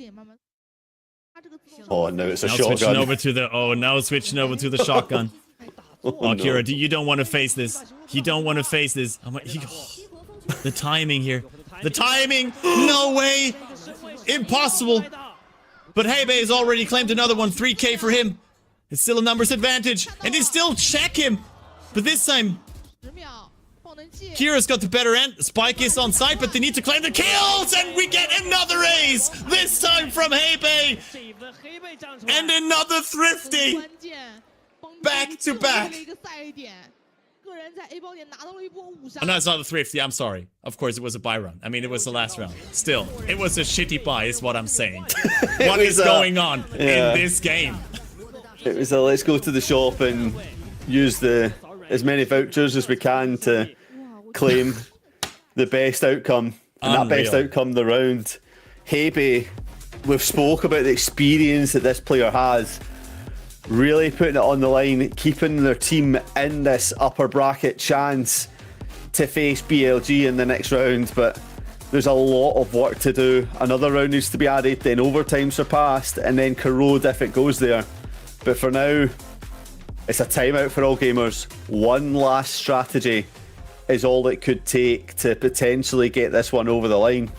Oh no, it's a Now shotgun. switching over to the now switching over to the shotgun. Oh, Kira, you don't want to face this. You don't want to face this. The timing here. The timing! No way! Impossible! But Hebe has already claimed another one. 3k for him. It's still a numbers advantage. And they still check him. But this time, Kira's got the better end. Spike is on site, but they need to claim the kills. And we get another ace. This time from Hebe. And another Thrifty. Back to back. Oh, no, it's not a Thrifty. I'm sorry. Of course, it was a buy run. I mean, it was the last round. Still, it was a shitty buy is what I'm saying. What is going on in this game? It was a let's go to the shop and use as many vouchers as we can to claim the best outcome. And that best outcome, the round. Hebe, we've spoke about the experience that this player has. Really putting it on the line, keeping their team in this upper bracket chance to face BLG in the next round, but there's a lot of work to do. Another round needs to be added, then overtime surpassed, and then corrode if it goes there. But for now, it's a timeout for all gamers. One last strategy is all it could take to potentially get this one over the line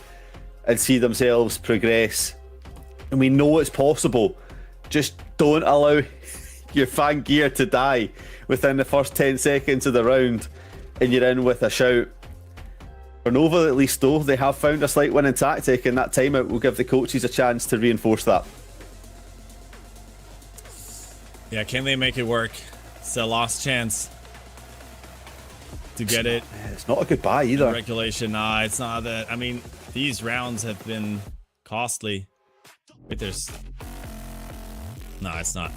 and see themselves progress. And we know it's possible. Just don't allow your fan gear to die within the first 10 seconds of the round and you're in with a shout. For Nova, at least, though, they have found a slight winning tactic, and that timeout will give the coaches a chance to reinforce that. Yeah, can they make it work? It's a lost chance to get it. It's not a good buy either. Regulation, nah, it's not that. I mean, these rounds have been costly. Wait, there's... No, it's not.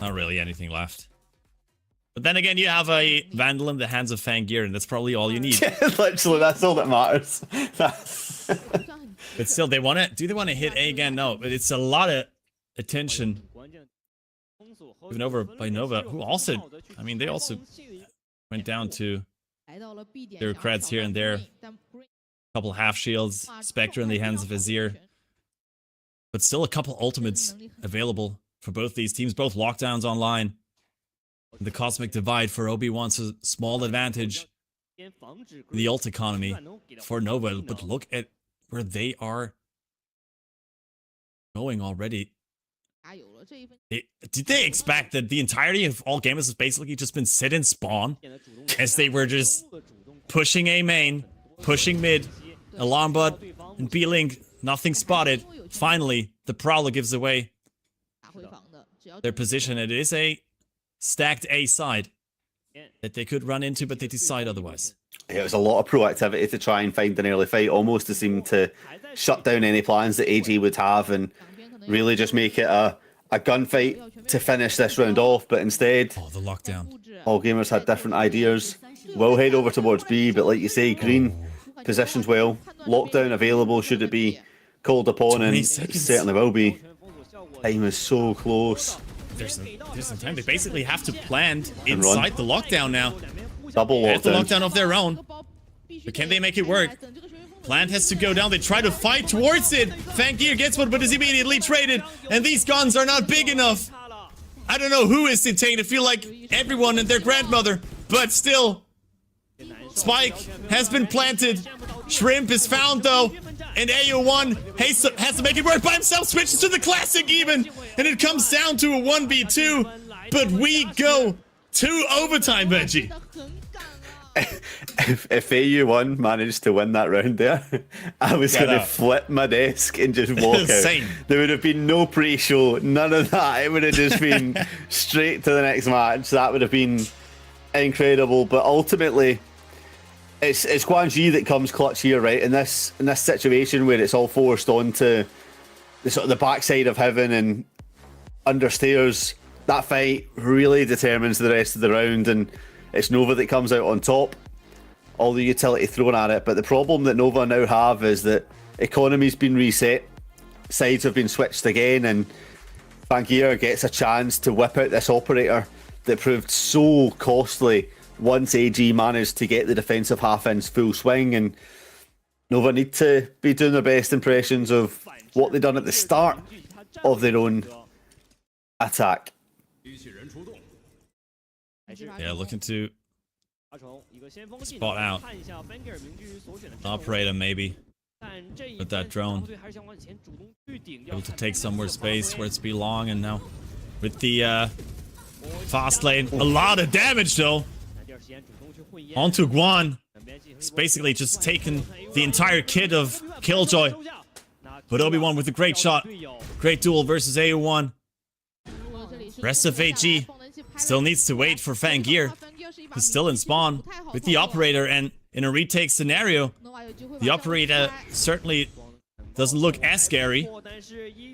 Not really anything left. But then again, you have a Vandal in the hands of Fangir, and that's probably all you need. Literally, that's all that matters. But still, they want to... Do they want to hit A again? No, but it's a lot of attention given over by Nova, who also... I mean, they also went down to their creds here and there. A couple half shields, Spectre in the hands of Azir. But still a couple ultimates available for both these teams, both lockdowns online. The Cosmic Divide for Obi wants a small advantage. The ult economy for Nova, but look at where they are going already. Did they expect that the entirety of all gamers has basically just been sit and spawn as they were just pushing A main, pushing mid, alarm bot, and B-Link, nothing spotted. Finally, the Prowler gives away their position. It is a stacked A side that they could run into, but they decide otherwise. Yeah, it was a lot of proactivity to try and find an early fight, almost to seem to shut down any plans that AG would have and really just make it a gunfight to finish this round off. But instead, oh, the lockdown. All gamers had different ideas. We'll head over towards B, but like you say, Green positions well. Lockdown available should it be called upon, and it certainly will be. Time is so close. There's some time. They basically have to plant inside the lockdown now. Double lockdown. It's the lockdown of their own. But can they make it work? Plant has to go down. They try to fight towards it. Fangir gets one, but is immediately traded. And these guns are not big enough. I don't know who is detained. I feel like everyone and their grandmother. But still, Spike has been planted. Shrimp is found, though. And AO1 has to make it work by himself. Switches to the classic even. And it comes down to a 1v2. But we go to overtime, Veggie. If AU1 managed to win that round there, I was going to flip my desk and just walk out. Same. There would have been no pre-show, none of that. It would have just been straight to the next match. That would have been incredible. But ultimately, it's Guan Ji that comes clutch here, right? In this situation where it's all forced onto the sort of the backside of heaven and understairs, that fight really determines the rest of the round, and it's Nova that comes out on top. All the utility thrown at it, but the problem that Nova now have is that economy's been reset, sides have been switched again, and Vangear gets a chance to whip out this operator that proved so costly once AG managed to get the defensive half in full swing. And Nova need to be doing their best impressions of what they've done at the start of their own attack. Yeah, looking to spot out operator maybe with that drone, able to take some more space where it's belong. And now with the fast lane, a lot of damage though onto Guan. It's basically just taken the entire kit of Killjoy, but Obi-Wan with a great shot, great duel versus AU1. Rest of AG still needs to wait for Vangear, who's still in spawn with the operator, and in a retake scenario, the operator certainly doesn't look as scary.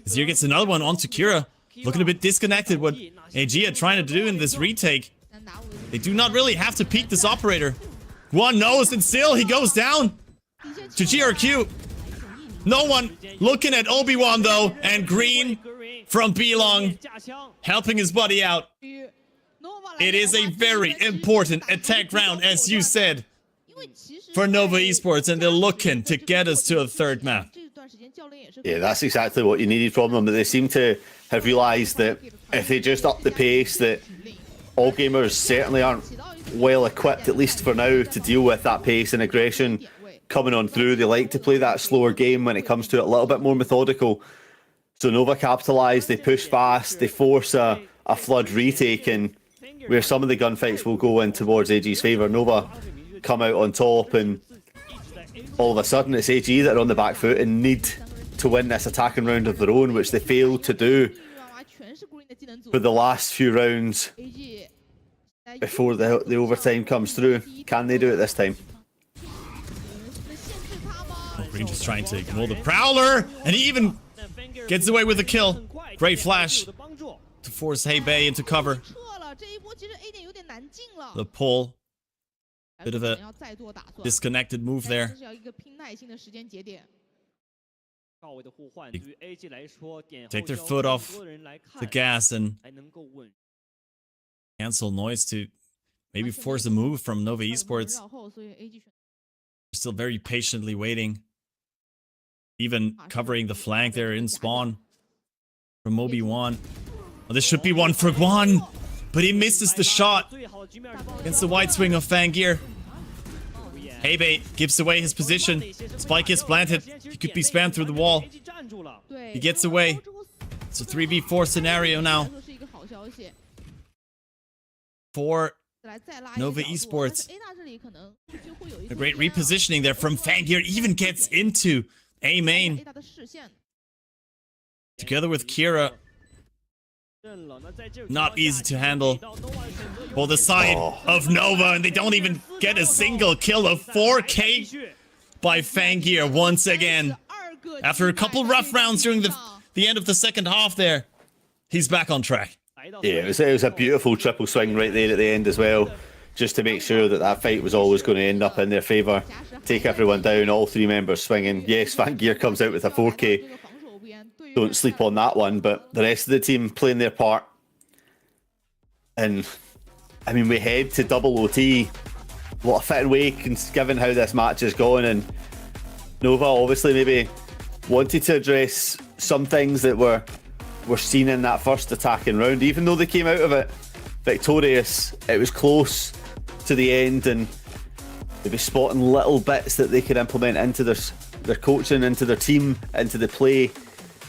Azir gets another one onto Kira, looking a bit disconnected what AG are trying to do in this retake. They do not really have to peek this operator. Guan knows, and still he goes down to GRQ. No one looking at Obi-Wan though, and Green from Belong helping his buddy out. It is a very important attack round, as you said, for Nova Esports, and they're looking to get us to a third map. Yeah, that's exactly what you needed from them. But they seem to have realised that if they just up the pace, that all gamers certainly aren't well equipped, at least for now, to deal with that pace and aggression coming on through. They like to play that slower game when it comes to it, a little bit more methodical. So Nova capitalise, they push fast, they force a flood retake, and where some of the gunfights will go in towards AG's favour, Nova come out on top, and all of a sudden it's AG that are on the back foot and need to win this attacking round of their own, which they failed to do for the last few rounds before the overtime comes through. Can they do it this time? Green just trying to ignore the Prowler, and he even gets away with a kill. Great flash to force Heibei into cover. The pull. Bit of a disconnected move there. Take their foot off the gas and cancel noise to maybe force a move from Nova Esports. Still very patiently waiting. Even covering the flank there in spawn from Obi-Wan. Oh, this should be one for Guan, but he misses the shot against the wide swing of Vangear. Heibei gives away his position. Spike is planted. He could be spammed through the wall. He gets away. It's a 3v4 scenario now for Nova Esports. A great repositioning there from Vangear. Even gets into A main together with Kira. Not easy to handle for the side of Nova, and they don't even get a single kill. Of 4K by Vangear once again. After a couple rough rounds during the end of the second half there, he's back on track. Yeah, it was a beautiful triple swing right there at the end as well, just to make sure that that fight was always going to end up in their favour. Take everyone down, all three members swinging. Yes, Vangear comes out with a 4K. Don't sleep on that one, but the rest of the team playing their part. And I mean, we head to double OT. What a fitting way, given how this match is going. And Nova obviously maybe wanted to address some things that were seen in that first attacking round. Even though they came out of it victorious, it was close to the end, and they'd be spotting little bits that they could implement into their coaching, into their team, into the play,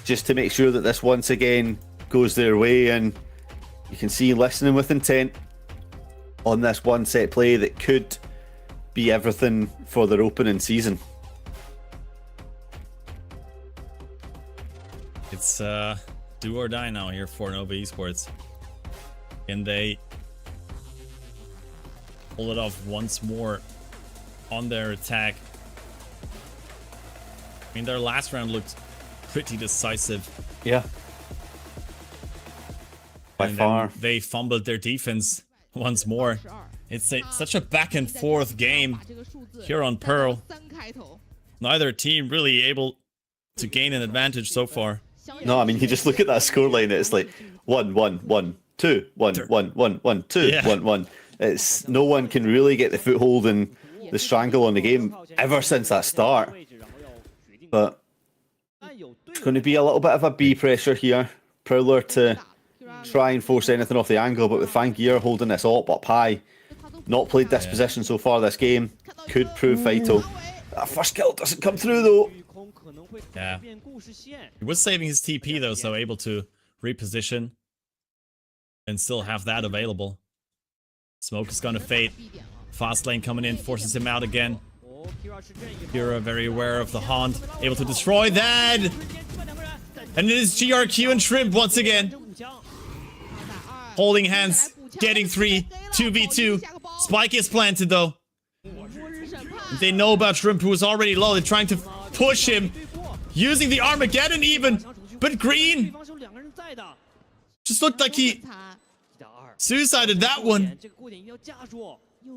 just to make sure that this once again goes their way. And you can see listening with intent on this one set play that could be everything for their opening season. It's do or die now here for Nova Esports. Can they pull it off once more on their attack? I mean, their last round looked pretty decisive. Yeah. By and far. then they fumbled their defense once more. It's such a back and forth game here on Pearl. Neither team really able to gain an advantage so far. No, I mean, you just look at that scoreline, it's like 1-1-1, 2, 1-1-1-1, 2, Yeah. 1-1. It's no one can really get the foothold and the strangle on the game ever since that start. But it's going to be a little bit of a B pressure here. Prowler to try and force anything off the angle, but with Fangear holding this up high, not played this position so far this game, could prove vital. That first kill doesn't come through though. Yeah. He was saving his TP though, so able to reposition and still have that available. Smoke is gonna fade. Fast lane coming in, forces him out again. Kira very aware of the haunt, able to destroy that! And it is GRQ and Shrimp once again. Holding hands, getting 3, 2v2. Spike is planted though. They know about Shrimp, who is already low. They're trying to push him. Using the Armageddon even. But Green just looked like he suicided that one.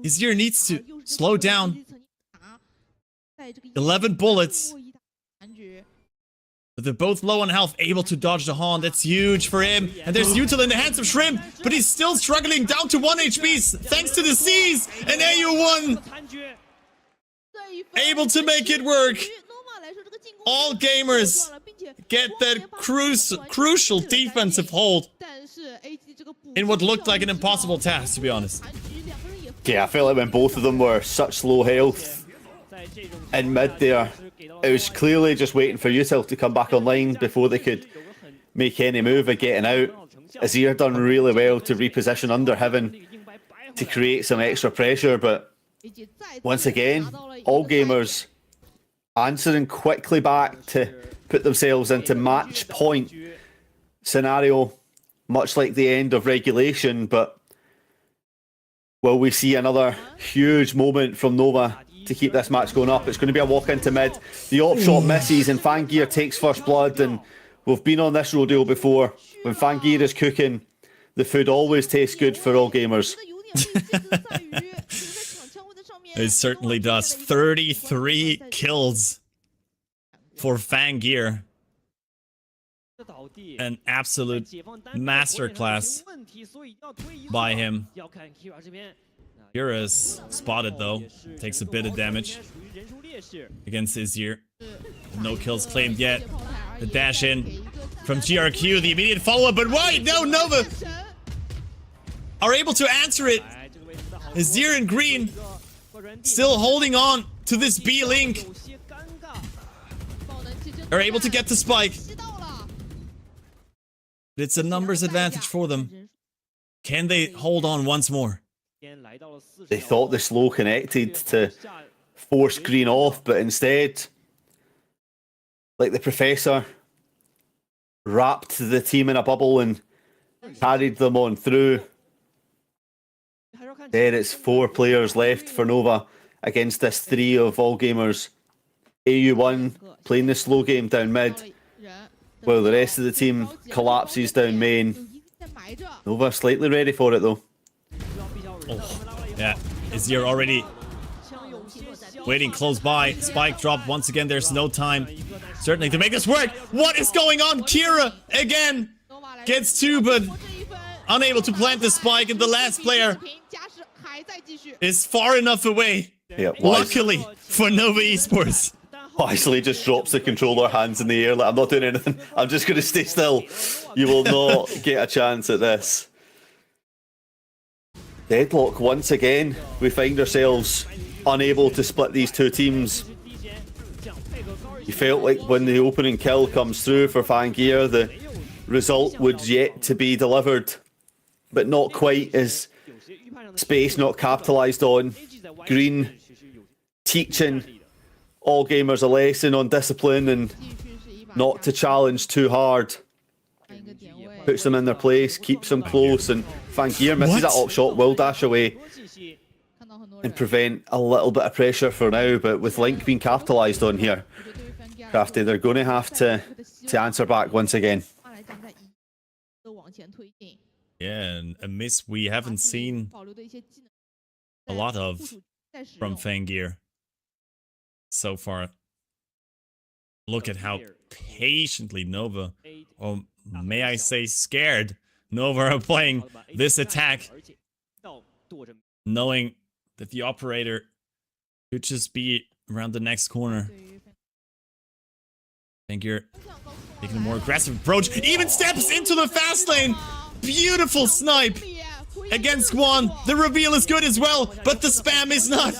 Azir needs to slow down. 11 bullets. But they're both low on health, able to dodge the haunt. That's huge for him. And there's Util in the hands of Shrimp, but he's still struggling down to 1 HP thanks to the C's. And AU1 able to make it work. All gamers get that crucial defensive hold in what looked like an impossible task, to be honest. Yeah, I felt like when both of them were such low health in mid there, it was clearly just waiting for Util to come back online before they could make any move of getting out. Azir done really well to reposition under Heaven to create some extra pressure, but once again, all gamers answering quickly back to put themselves into match point scenario, much like the end of regulation. But will we see another huge moment from Nova to keep this match going up? It's going to be a walk into mid. The op shot misses and Fangear takes first blood, and we've been on this rodeo before. When Fangear is cooking, the food always tastes good for all gamers. It certainly does. 33 kills for Fangear. An absolute masterclass by him. Kira's spotted though. Takes a bit of damage against Azir. No kills claimed yet. The dash in from GRQ, the immediate follow-up, but why? No, Nova are able to answer it. Azir and Green still holding on to this B link. Are able to get the spike. It's a numbers advantage for them. Can they hold on once more? They thought the slow connected to force Green off, but instead, like the Professor, wrapped the team in a bubble and carried them on through. There it's 4 players left for Nova against this 3 of all gamers. AU1 playing the slow game down mid, while the rest of the team collapses down main. Nova slightly ready for it though. Oh, yeah. Azir already waiting close by. Spike drop once again. There's no time, certainly, to make this work. What is going on? Kira again gets 2, but unable to plant the spike, and the last player is far enough away. Yeah, luckily for Nova Esports. Wisely just drops the controller, hands in the air like, I'm not doing anything, I'm just going to stay still. You will not get a chance at this. Deadlock once again. We find ourselves unable to split these 2 teams. You felt like when the opening kill comes through for Fangear, the result would yet to be delivered, but not quite. As space not capitalised on. Green teaching all gamers a lesson on discipline and not to challenge too hard. Puts them in their place, keeps them close, and Fangear misses that op shot, will dash away and prevent a little bit of pressure for now. But with Link being capitalised on here, Crafty, they're going to have to answer back once again. Yeah, and a miss we haven't seen a lot of from Fangir so far. Look at how patiently Nova, or may I say scared, Nova are playing this attack, knowing that the operator could just be around the next corner. Fangir taking a more aggressive approach, even steps into the fast lane. Beautiful snipe against Guan. The reveal is good as well, but the spam is not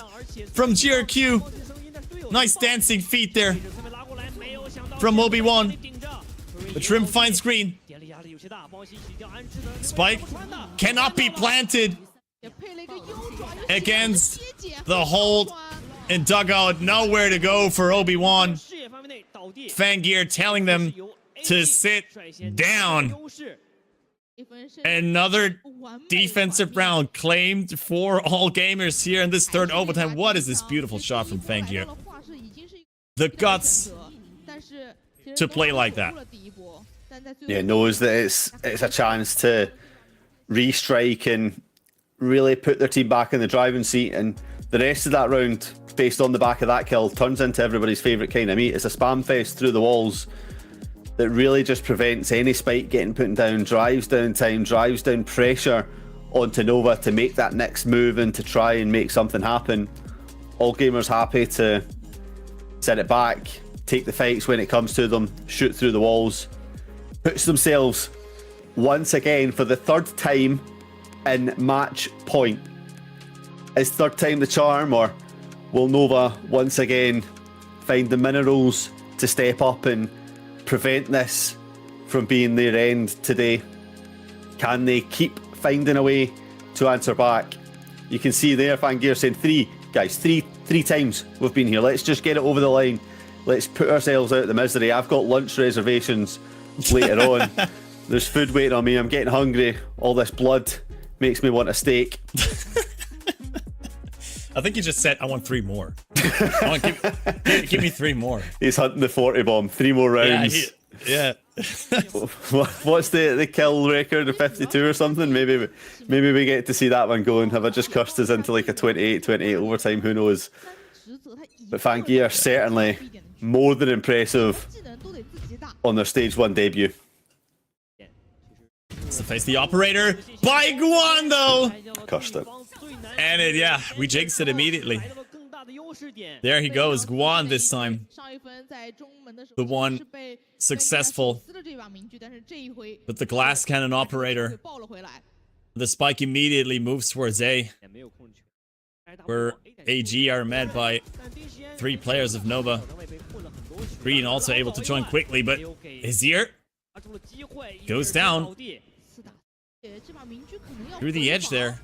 from GRQ. Nice dancing feet there from Obi-Wan. The Trim finds green. Spike cannot be planted against the hold and dugout. Nowhere to go for Obi-Wan. Fangir telling them to sit down. Another defensive round claimed for all gamers here in this third overtime. What is this beautiful shot from Fangir? The guts to play like that. Yeah, knows that it's a chance to restrike and really put their team back in the driving seat, and the rest of that round, based on the back of that kill, turns into everybody's favourite kind of meat. It's a spam fest through the walls that really just prevents any spike getting put down, drives down time, drives down pressure onto Nova to make that next move and to try and make something happen. All gamers happy to set it back, take the fights when it comes to them, shoot through the walls, puts themselves once again for the third time in match point. Is third time the charm, or will Nova once again find the minerals to step up and prevent this from being their end today? Can they keep finding a way to answer back? You can see there Fangir saying three times we've been here. Let's just get it over the line. Let's put ourselves out of the misery. I've got lunch reservations later on. There's food waiting on me. I'm getting hungry. All this blood makes me want a steak. I think you just said, I want 3 more. Give me 3 more. He's hunting the 40 bomb. 3 more rounds. Yeah. What's the kill record of 52 or something? Maybe we get to see that one going. Have I just cursed us into like a 28-28 overtime? Who knows? But Fangir certainly more than impressive on their stage 1 debut. It's to face the operator by Guan though. Cursed it. And we jinxed it immediately. There he goes, Guan this time. The one successful. But the glass cannon operator. The spike immediately moves towards A, where AG are met by 3 players of Nova. Green also able to join quickly, but Azir goes down through the edge there.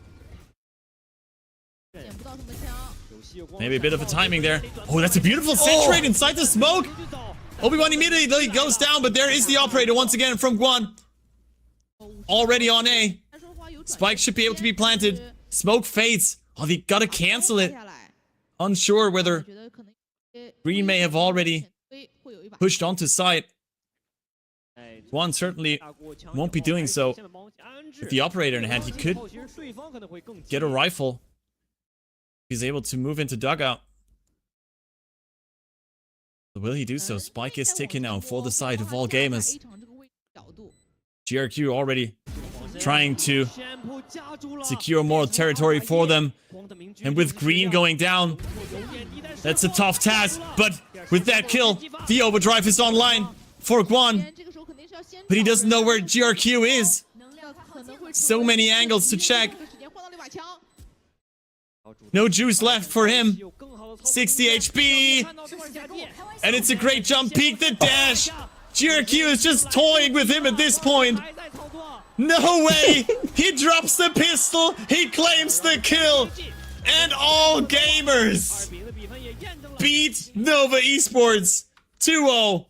Maybe a bit of a timing there. Oh, that's a beautiful centrate inside the smoke. Obi-Wan immediately goes down, but there is the operator once again from Guan. Already on A. Spike should be able to be planted. Smoke fades. Oh, they gotta cancel it. Unsure whether Green may have already pushed onto site. Guan certainly won't be doing so. With the operator in hand, he could get a rifle. He's able to move into dugout. But will he do so? Spike is ticking now for the side of all gamers. GRQ already trying to secure more territory for them. And with Green going down, that's a tough task. But with that kill, the overdrive is online for Guan. But he doesn't know where GRQ is. So many angles to check. No juice left for him. 60 HP. And it's a great jump peek. The dash. GRQ is just toying with him at this point. No way. He drops the pistol. He claims the kill. And all gamers beat Nova Esports 2-0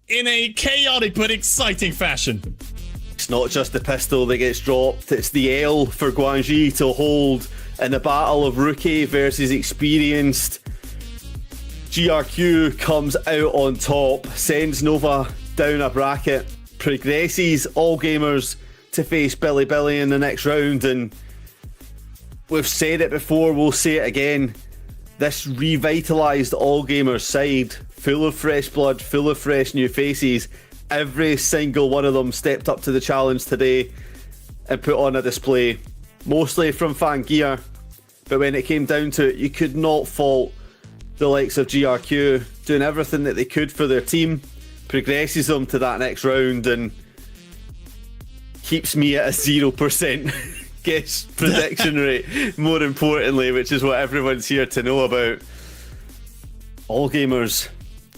in a chaotic but exciting fashion. It's not just the pistol that gets dropped. It's the L for Guanji to hold in the battle of rookie versus experienced. GRQ comes out on top, sends Nova down a bracket, progresses all gamers to face Billy in the next round, and we've said it before, we'll say it again. This revitalised All Gamers side, full of fresh blood, full of fresh new faces. Every single one of them stepped up to the challenge today and put on a display, mostly from fan gear. But when it came down to it, you could not fault the likes of GRQ doing everything that they could for their team, progresses them to that next round, and keeps me at a 0% guess prediction rate, more importantly, which is what everyone's here to know about. All Gamers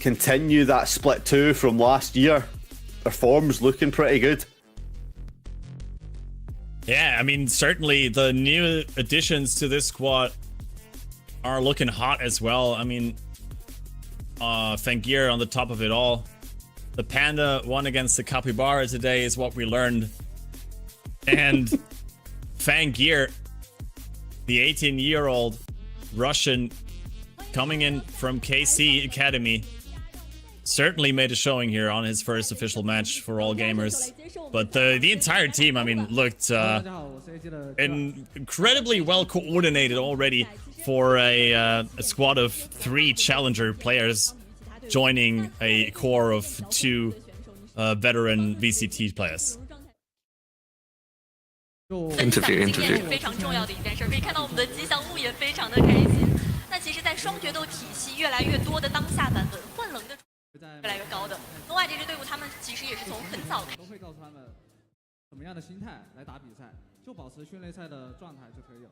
continue that split 2 from last year. Their form's looking pretty good. Yeah, I mean, certainly the new additions to this squad are looking hot as well. I mean, Fangir on the top of it all. The Panda won against the Capybara today is what we learned. And Fangir, the 18-year-old Russian coming in from KC Academy, certainly made a showing here on his first official match for All Gamers. But the entire team, I mean, looked incredibly well coordinated already for a squad of 3 challenger players joining a core of 2 veteran VCT players. interview 非常重要的一件事，可以看到我们的吉祥物也非常的开心。那其实，在双决斗体系越来越多的当下版本，混冷的越来越高的。东外这支队伍，他们其实也是从很早都会告诉他们怎么样的心态来打比赛，就保持训练赛的状态就可以了。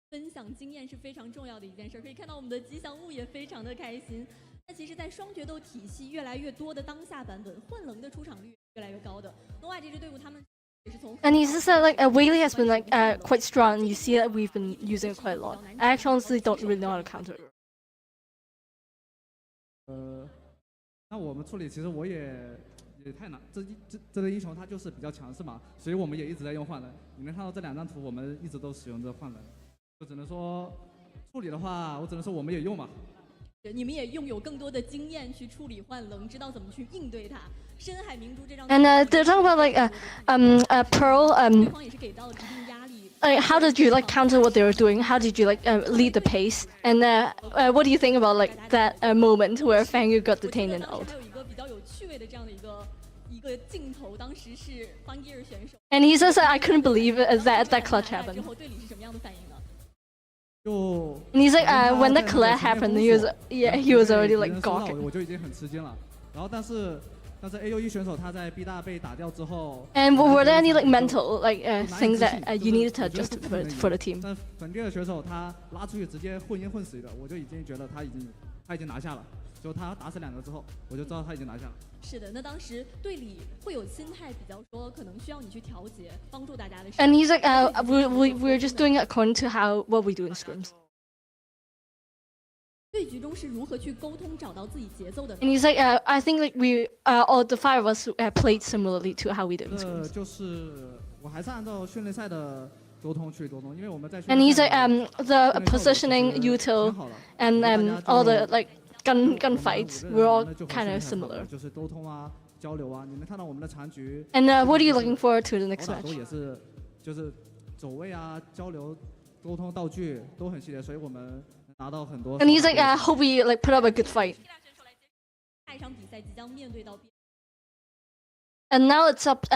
分享经验是非常重要的一件事，可以看到我们的吉祥物也非常的开心。那其实，在双决斗体系越来越多的当下版本，混冷的出场率越来越高的。东外这支队伍，他们。And he's just like Whaley has been like quite strong. You see that we've been using it quite a lot. I actually honestly don't really know how to counter it. 那我们处理其实我也太难，这个英雄他就是比较强势嘛，所以我们也一直在用换人。你能看到这2张图，我们一直都使用着换人，就只能说处理的话，我只能说我们也用嘛。你们也拥有更多的经验去处理换冷，知道怎么去应对它。深海明珠这张。And they're talking about like Pearl. 对方也是给到了一定压力。How did you like counter what they were doing? How did you like lead the pace? And what do you think about like that moment where Fangir got detained and out? 还有一个比较有趣味的这样的一个镜头，当时是 Fangir 选手。And he says I couldn't believe it that clutch happened. 之后队里是什么样的反应呢？ And he's like when the collab happened, he was already like gawking. 我就已经很吃惊了。然后但是 AOE 选手他在 B 大被打掉之后 And were there any like mental like things that you needed to adjust for the team? 但本地的选手他拉出去直接混1混10的，我就已经觉得他已经拿下了。就他打死2个之后，我就知道他已经拿下了。是的，那当时队里会有心态比较说，可能需要你去调节，帮助大家的。And he's like, we're just doing it according to what we do in scrims. 对局中是如何去沟通，找到自己节奏的。And he's like, I think like we all the 5 of us played similarly to how we do in scrims. 就是我还是按照训练赛的沟通去沟通，因为我们在。And he's like, the positioning, util, and all the like gun fights, we're all kind of similar. 就是沟通啊，交流啊，你能看到我们的残局。And what are you looking forward to the next match? 也是，就是走位啊，交流、沟通、道具都很系列，所以我们拿到很多。And he's like, hope we like put up a good fight. 下一场比赛即将面对到。And now it's up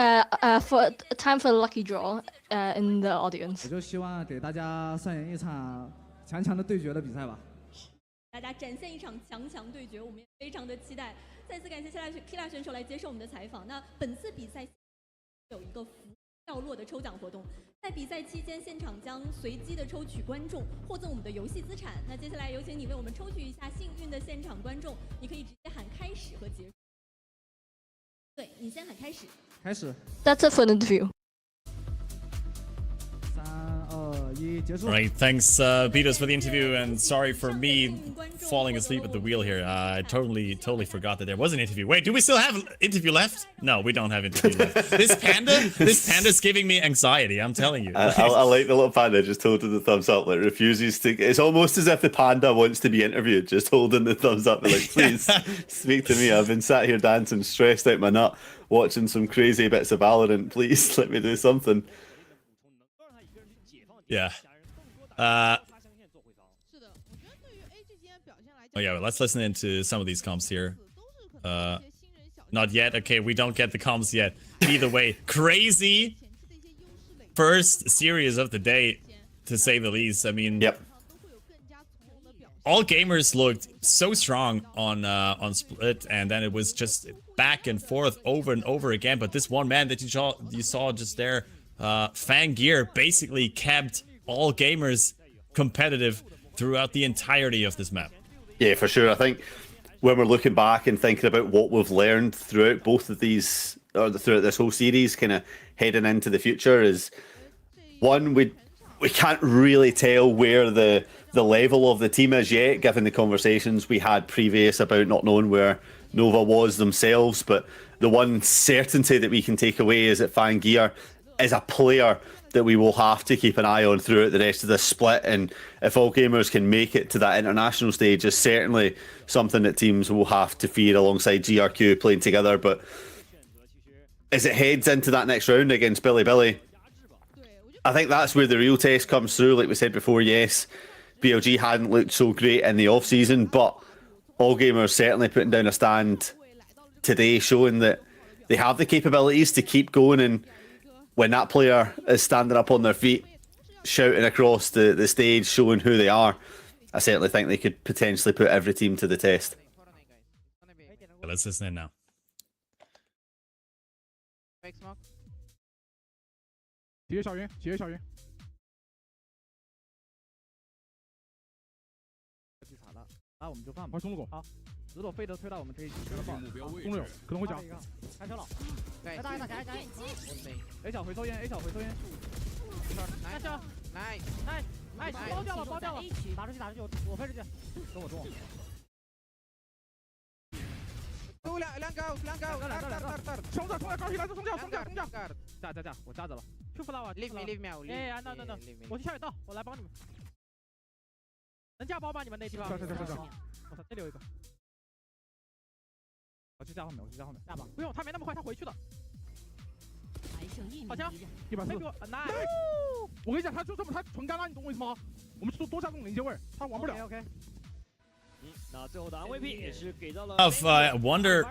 for time for the lucky draw in the audience. 我就希望给大家上演一场强的对决的比赛吧。大家展现一场强对决，我们也非常的期待。再次感谢 Killa 选手来接受我们的采访。那本次比赛有一个福掉落的抽奖活动，在比赛期间现场将随机的抽取观众，获赠我们的游戏资产。那接下来有请你为我们抽取一下幸运的现场观众，你可以直接喊开始和结束。对，你先喊开始。开始。 That's it for the interview. 3、2、1。Right, thanks Beatles for the interview, and sorry for me falling asleep at the wheel here. I totally forgot that there was an interview. Wait, do we still have an interview left? No, we don't have interview left. This panda's giving me anxiety, I'm telling you. I like the little panda just holding the thumbs up, like refuses to. It's almost as if the panda wants to be interviewed, just holding the thumbs up, like, please speak to me. I've been sat here dancing, stressed out my nut, watching some crazy bits of Valorant. Please let me do something. Yeah. Oh yeah, well, let's listen into some of these comps here. Not yet. Okay, we don't get the comps yet. Either way, crazy first series of the day, to say the least. I mean, yep. All gamers looked so strong on Split, and then it was just back and forth over and over again. But this one man that you saw just there, Fangear, basically kept all gamers competitive throughout the entirety of this map. Yeah, for sure. I think when we're looking back and thinking about what we've learned throughout both of these, or throughout this whole series, kind of heading into the future, is one, we can't really tell where the level of the team is yet, given the conversations we had previous about not knowing where Nova was themselves. But the one certainty that we can take away is that Fangear is a player that we will have to keep an eye on throughout the rest of the split, and if all gamers can make it to that international stage, is certainly something that teams will have to fear alongside GRQ playing together. But as it heads into that next round against Billy, I think that's where the real test comes through. Like we said before, yes, BLG hadn't looked so great in the off-season, but all gamers certainly putting down a stand today, showing that they have the capabilities to keep going, and when that player is standing up on their feet, shouting across the stage, showing who they are, I certainly think they could potentially put every team to the test. Let's listen in now. Fake smoke. 几个小云，几个小云。去查了，那我们就放吧。快冲过。好，如果费德推到我们可以直接爆。中路有可能会讲。开车了。对。打打打打。A 小回抽烟 ，A 小回抽烟。来车 ，nice，包掉了，包掉了。打出去，打出去，我飞出去。跟我中。两个，冲着，高起来，冲掉，架，我架着了。去弗拉瓦 ，leave me，哎，那，我去下水道，我来帮你们。能架包吗？你们那地方？我操，这里有一个。我去架后面，架吧。不用，他没那么快，他回去了。好枪，140，那。我跟你讲，他就这么，他纯干拉，你懂我意思吗？我们多下这种连接位，他玩不了。OK。 I wonder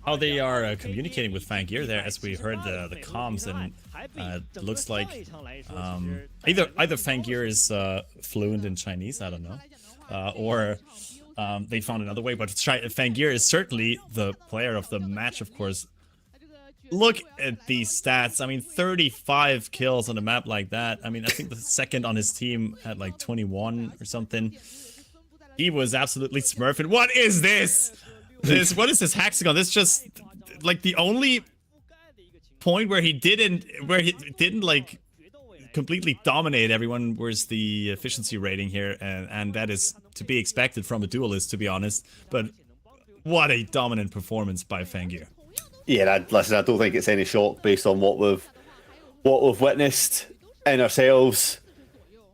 how they are communicating with Fangear there, as we heard the comms, and it looks like either Fangear is fluent in Chinese, I don't know, or they found another way. But Fangear is certainly the player of the match, of course. Look at these stats. I mean, 35 kills on a map like that. I mean, I think the second on his team had like 21 or something. He was absolutely smurfing. What is this? What is this hexagon? This is just like the only point where he didn't like completely dominate everyone was the efficiency rating here, and that is to be expected from a duelist, to be honest. But what a dominant performance by Fangear. Yeah, listen, I don't think it's any shock based on what we've witnessed in ourselves.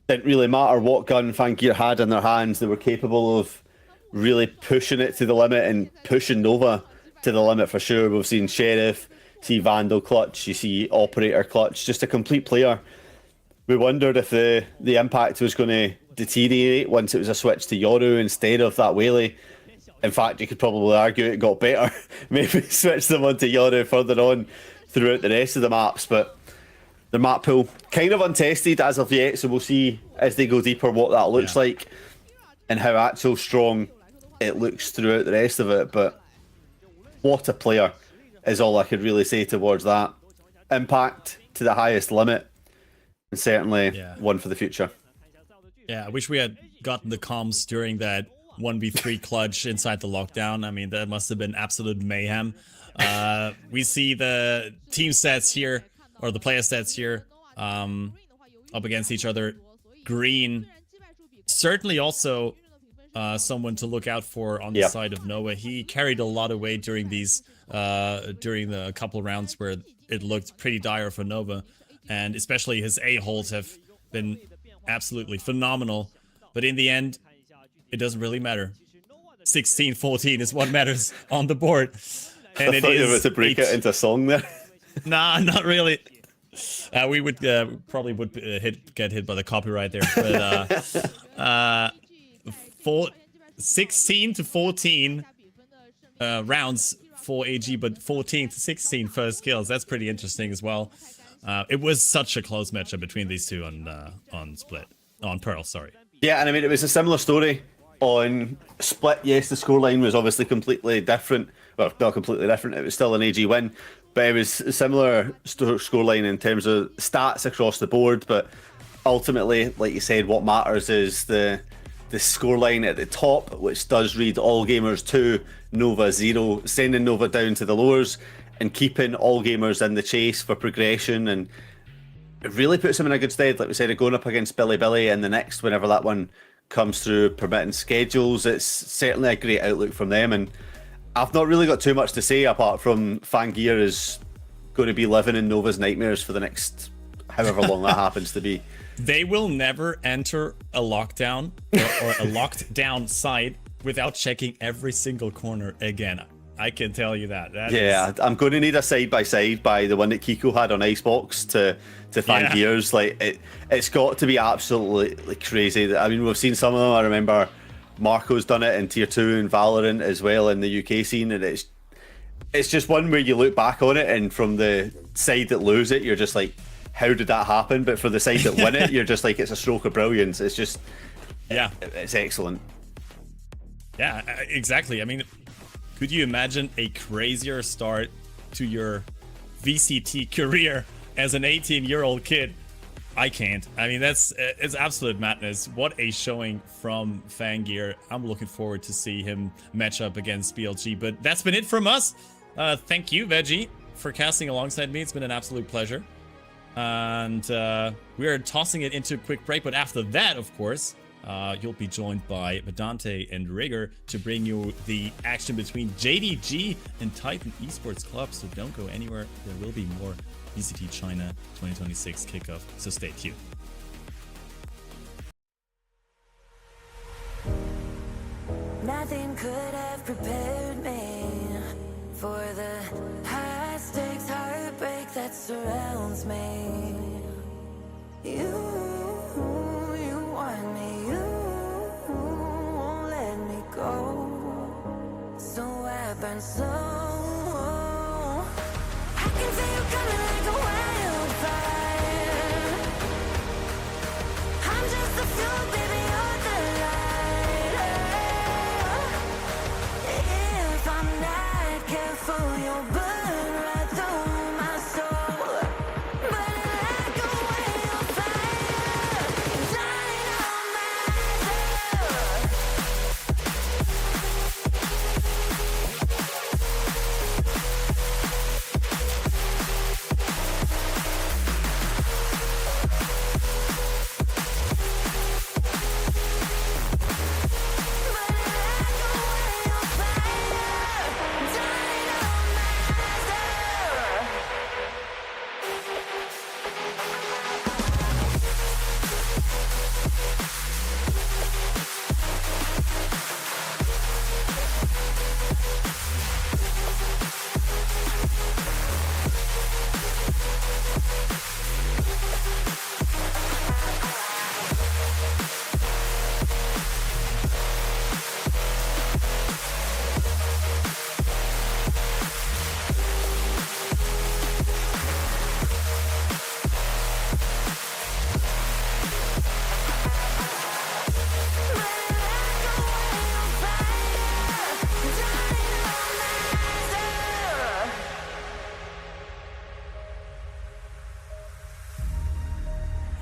Didn't really matter what gun Fangear had in their hands, they were capable of really pushing it to the limit and pushing Nova to the limit for sure. We've seen Sheriff, see Vandal clutch, you see Operator clutch, just a complete player. We wondered if the impact was going to deteriorate once it was a switch to Yoru instead of that Whaley. In fact, you could probably argue it got better. Maybe switch them onto Yoru further on throughout the rest of the maps, but the map pool kind of untested as of yet, so we'll see as they go deeper what that looks like and how actual strong it looks throughout the rest of it. But what a player is all I could really say towards that. Impact to the highest limit, and certainly one for the future. Yeah, I wish we had gotten the comms during that 1v3 clutch inside the lockdown. I mean, that must have been absolute mayhem. We see the team stats here, or the player stats here. up against each other. Green, certainly also someone to look out for on the side of Nova. He carried a lot of weight during these, during the couple rounds where it looked pretty dire for Nova. And especially his A-holes have been absolutely phenomenal. But in the end, it doesn't really matter. 16-14 is what matters on the board. And I thought you were about to break it into song there. Nah, not really. We would probably would get hit by the copyright there. But 16-14 rounds for AG, but 14-16 first kills. That's pretty interesting as well. It was such a close matchup between these two on Split, on Pearl. Sorry. Yeah, and I mean it was a similar story on Split. Yes, the scoreline was obviously completely different. Well, not completely different. It was still an AG win, but it was a similar scoreline in terms of stats across the board. But ultimately, like you said, what matters is the scoreline at the top, which does read All Gamers 2, Nova 0, sending Nova down to the lowers and keeping All Gamers in the chase for progression. And it really puts them in a good stead, like we said, going up against Billy and the next, whenever that one comes through, permitting schedules. It's certainly a great outlook from them. And I've not really got too much to say apart from Fangear is going to be living in Nova's nightmares for the next however long that happens to be. They will never enter a lockdown or a locked down site without checking every single corner again. I can tell you that. I'm going to need a side-by-side by the one that Kiko had on Icebox to Fangear's. Like it's got to be absolutely crazy. I mean, we've seen some of them. I remember Marco's done it in Tier 2 and Valorant as well in the UK scene, and it's just one where you look back on it and from the side that lose it, you're just like, how did that happen? But for the side that win it, you're just like, it's a stroke of brilliance. It's just, it's excellent. Yeah, exactly. I mean, could you imagine a crazier start to your VCT career as an 18-year-old kid? I can't. I mean, it's absolute madness. What a showing from Fangear. I'm looking forward to see him match up against BLG. But that's been it from us. Thank you, Veggie, for casting alongside me. It's been an absolute pleasure. And we're tossing it into a quick break. But after that, of course, you'll be joined by Vedante and Rigger to bring you the action between JDG and Titan Esports Club. So don't go anywhere. There will be more VCT China 2026 kickoff, so stay tuned. Nothing could have prepared me for the high stakes heartbreak that surrounds me. You want me, you won't let me go. So I burn slow. I can feel you coming like a wildfire. I'm just the fuel, baby, you're the light. If I'm not careful, you'll burn right through my soul. Burn like a wildfire, light on myself.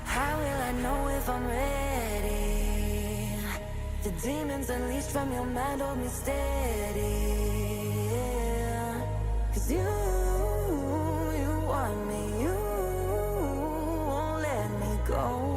How will I know if I'm ready? The demons unleashed from your mind hold me steady. Yeah. 'Cause you want me, you won't let me go.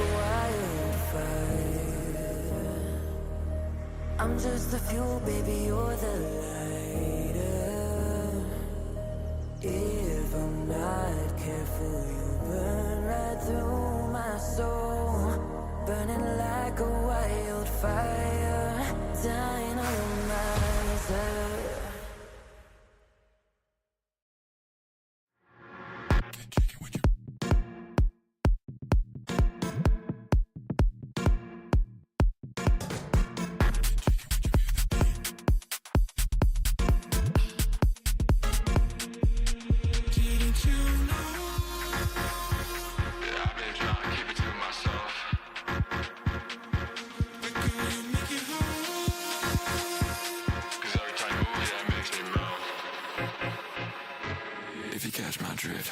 a wildfire. I'm just the fuel, baby, you're the lighter. If I'm not careful, you'll burn right through my soul, burning like a wildfire, dynamizer. If you catch my drift.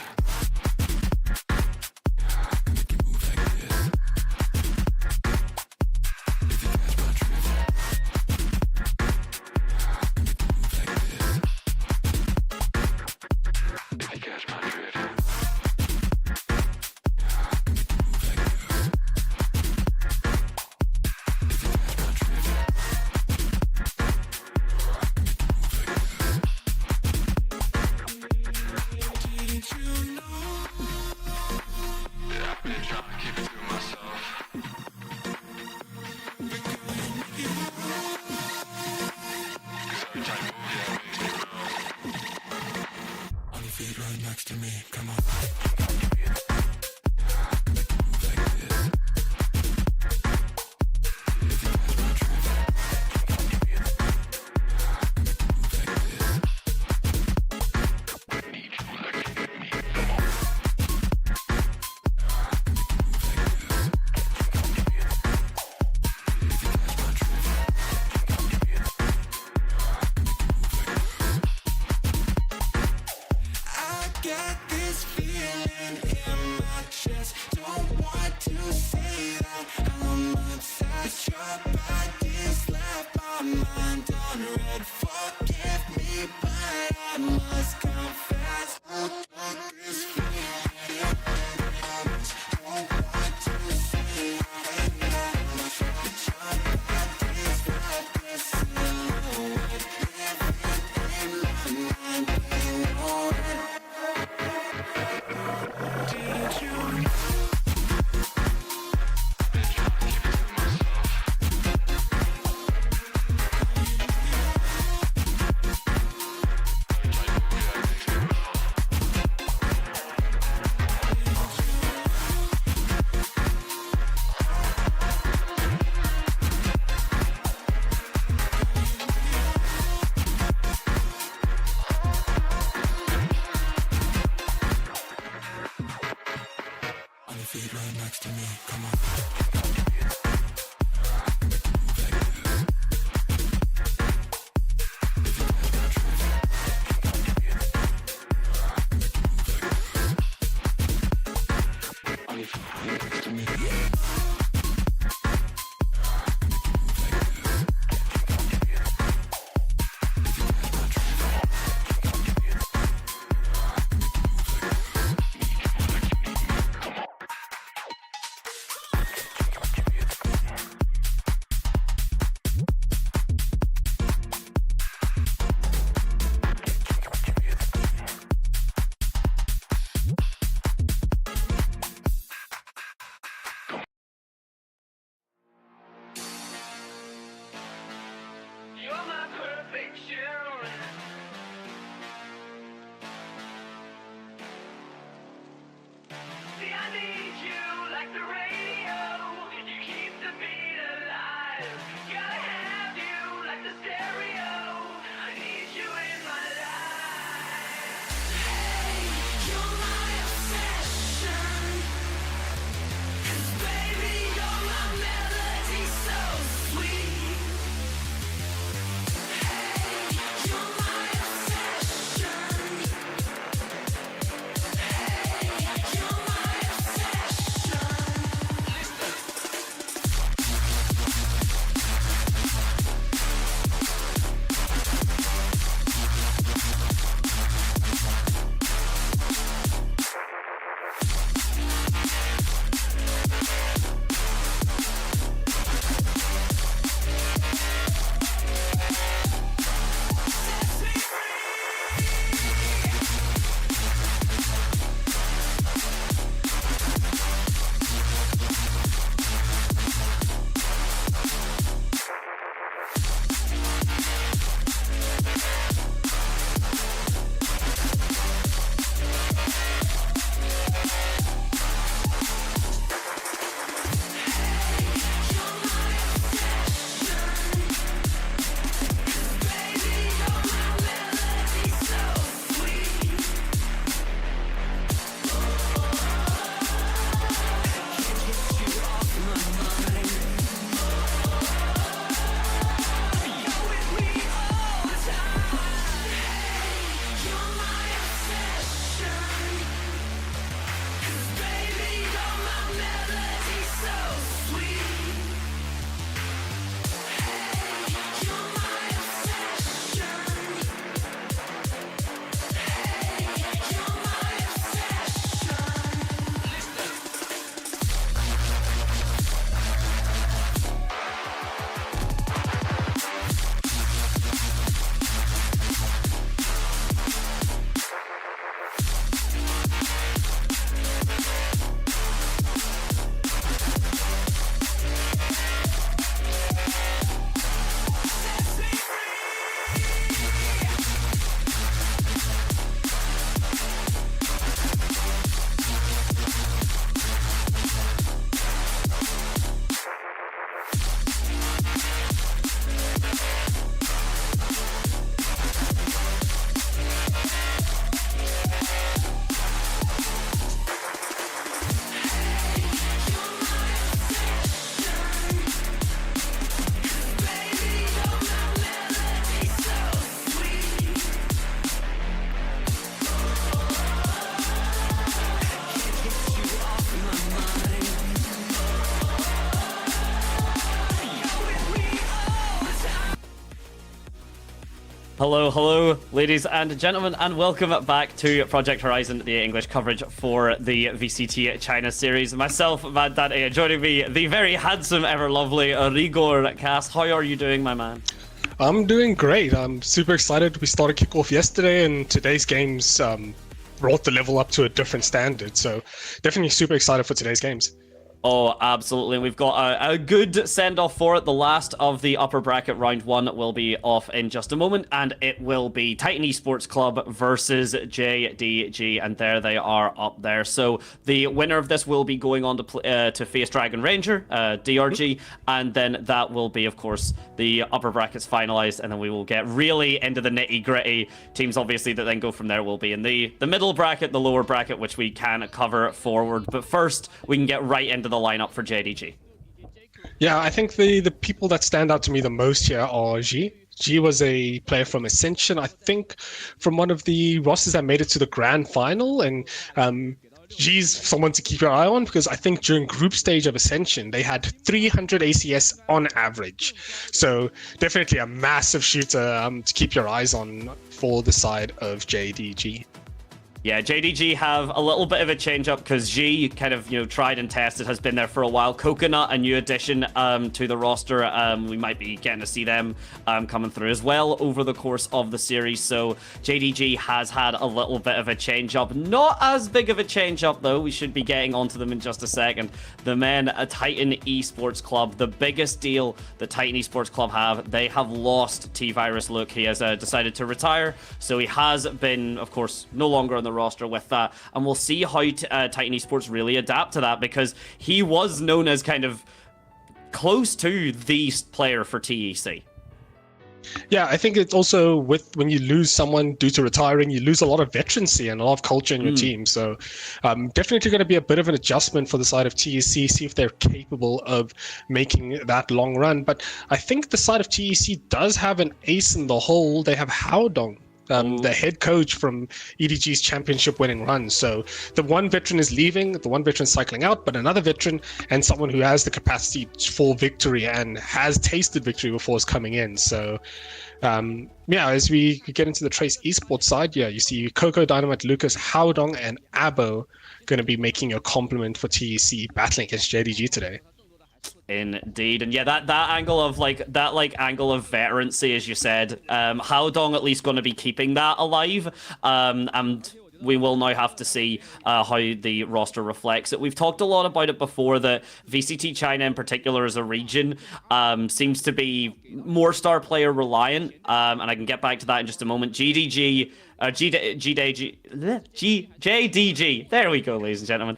Right next to me, come on. Get this feeling in my chest. Don't want to say that I'm obsessed. Your body's left my mind on red. Forgive me, but I must confess. This feeling in my chest. Don't want to say that your body's left this silhouette. Living in my mind, you know it. Feet right next to me, come on. Hello, hello, ladies and gentlemen, and welcome back to Project Horizon, the English coverage for the VCT China series. Myself, Mad Dante, joining me, the very handsome, ever lovely Rigor Cass. How are you doing, my man? I'm doing great. I'm super excited. We started Kickoff yesterday, and today's games brought the level up to a different standard. So definitely super excited for today's games. Oh, absolutely. And we've got a good send-off for it. The last of the upper bracket round 1 will be off in just a moment, and it will be Titan Esports Club versus JDG, and there they are up there. So the winner of this will be going on to face Dragon Ranger, DRG, and then that will be, of course, the upper brackets finalized, and then we will get really into the nitty-gritty. Teams, obviously, that then go from there will be in the middle bracket, the lower bracket, which we can cover forward. But first, we can get right into the lineup for JDG. Yeah, I think the people that stand out to me the most here are G. G was a player from Ascension, I think, from one of the rosters that made it to the grand final, and G's someone to keep your eye on, because I think during group stage of Ascension, they had 300 ACS on average. So definitely a massive shooter to keep your eyes on for the side of JDG. Yeah, JDG have a little bit of a change up because G, kind of, tried and tested, has been there for a while. Coconut, a new addition to the roster. We might be getting to see them coming through as well over the course of the series. So JDG has had a little bit of a change up. Not as big of a change up, though. We should be getting onto them in just a second. The men at Titan Esports Club, the biggest deal that Titan Esports Club have, they have lost T-Virus Luke. He has decided to retire. So he has been, of course, no longer on the roster with that, and we'll see how Titan Esports really adapt to that, because he was known as kind of close to the player for TEC. Yeah, I think it's also when you lose someone due to retiring, you lose a lot of veterancy and a lot of culture in your team. So definitely going to be a bit of an adjustment for the side of TEC, see if they're capable of making that long run. But I think the side of TEC does have an ace in the hole. They have Haodong, the head coach from EDG's championship winning run. So the one veteran is leaving, the one veteran cycling out, but another veteran and someone who has the capacity for victory and has tasted victory before is coming in. So yeah, as we get into the Trace Esports side, yeah, you see Coco, Dynamite, Lucas, Haodong, and Abo going to be making a complement for TEC battling against JDG today. Indeed, and yeah, that angle of angle of veterancy, as you said, Haodong at least going to be keeping that alive, and we will now have to see how the roster reflects it. We've talked a lot about it before, that VCT China in particular as a region seems to be more star player reliant, and I can get back to that in just a moment. JDG, there we go, ladies and gentlemen.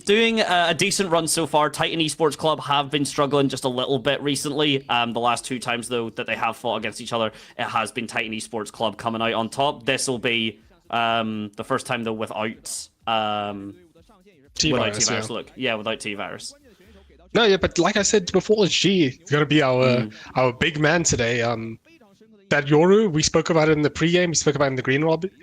Doing a decent run so far. Titan Esports Club have been struggling just a little bit recently. The last 2 times, though, that they have fought against each other, it has been Titan Esports Club coming out on top. This will be the first time, though, without T-Virus. T-Virus. Look, yeah, without T-Virus. No, yeah, but like I said before, G is going to be our big man today. That Yoru, we spoke about it in the pre-game, we spoke about it in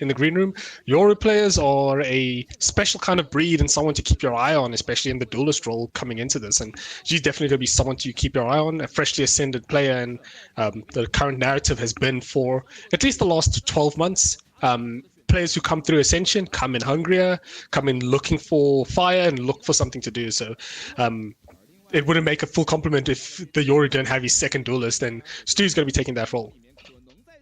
the green room. Yoru players are a special kind of breed and someone to keep your eye on, especially in the duelist role coming into this. And she's definitely going to be someone to keep your eye on, a freshly ascended player. And the current narrative has been for at least the last 12 months. Players who come through Ascension come in hungrier, come in looking for fire and look for something to do. So it wouldn't make a full compliment if the Yoru don't have his second duelist, and Stu's going to be taking that role.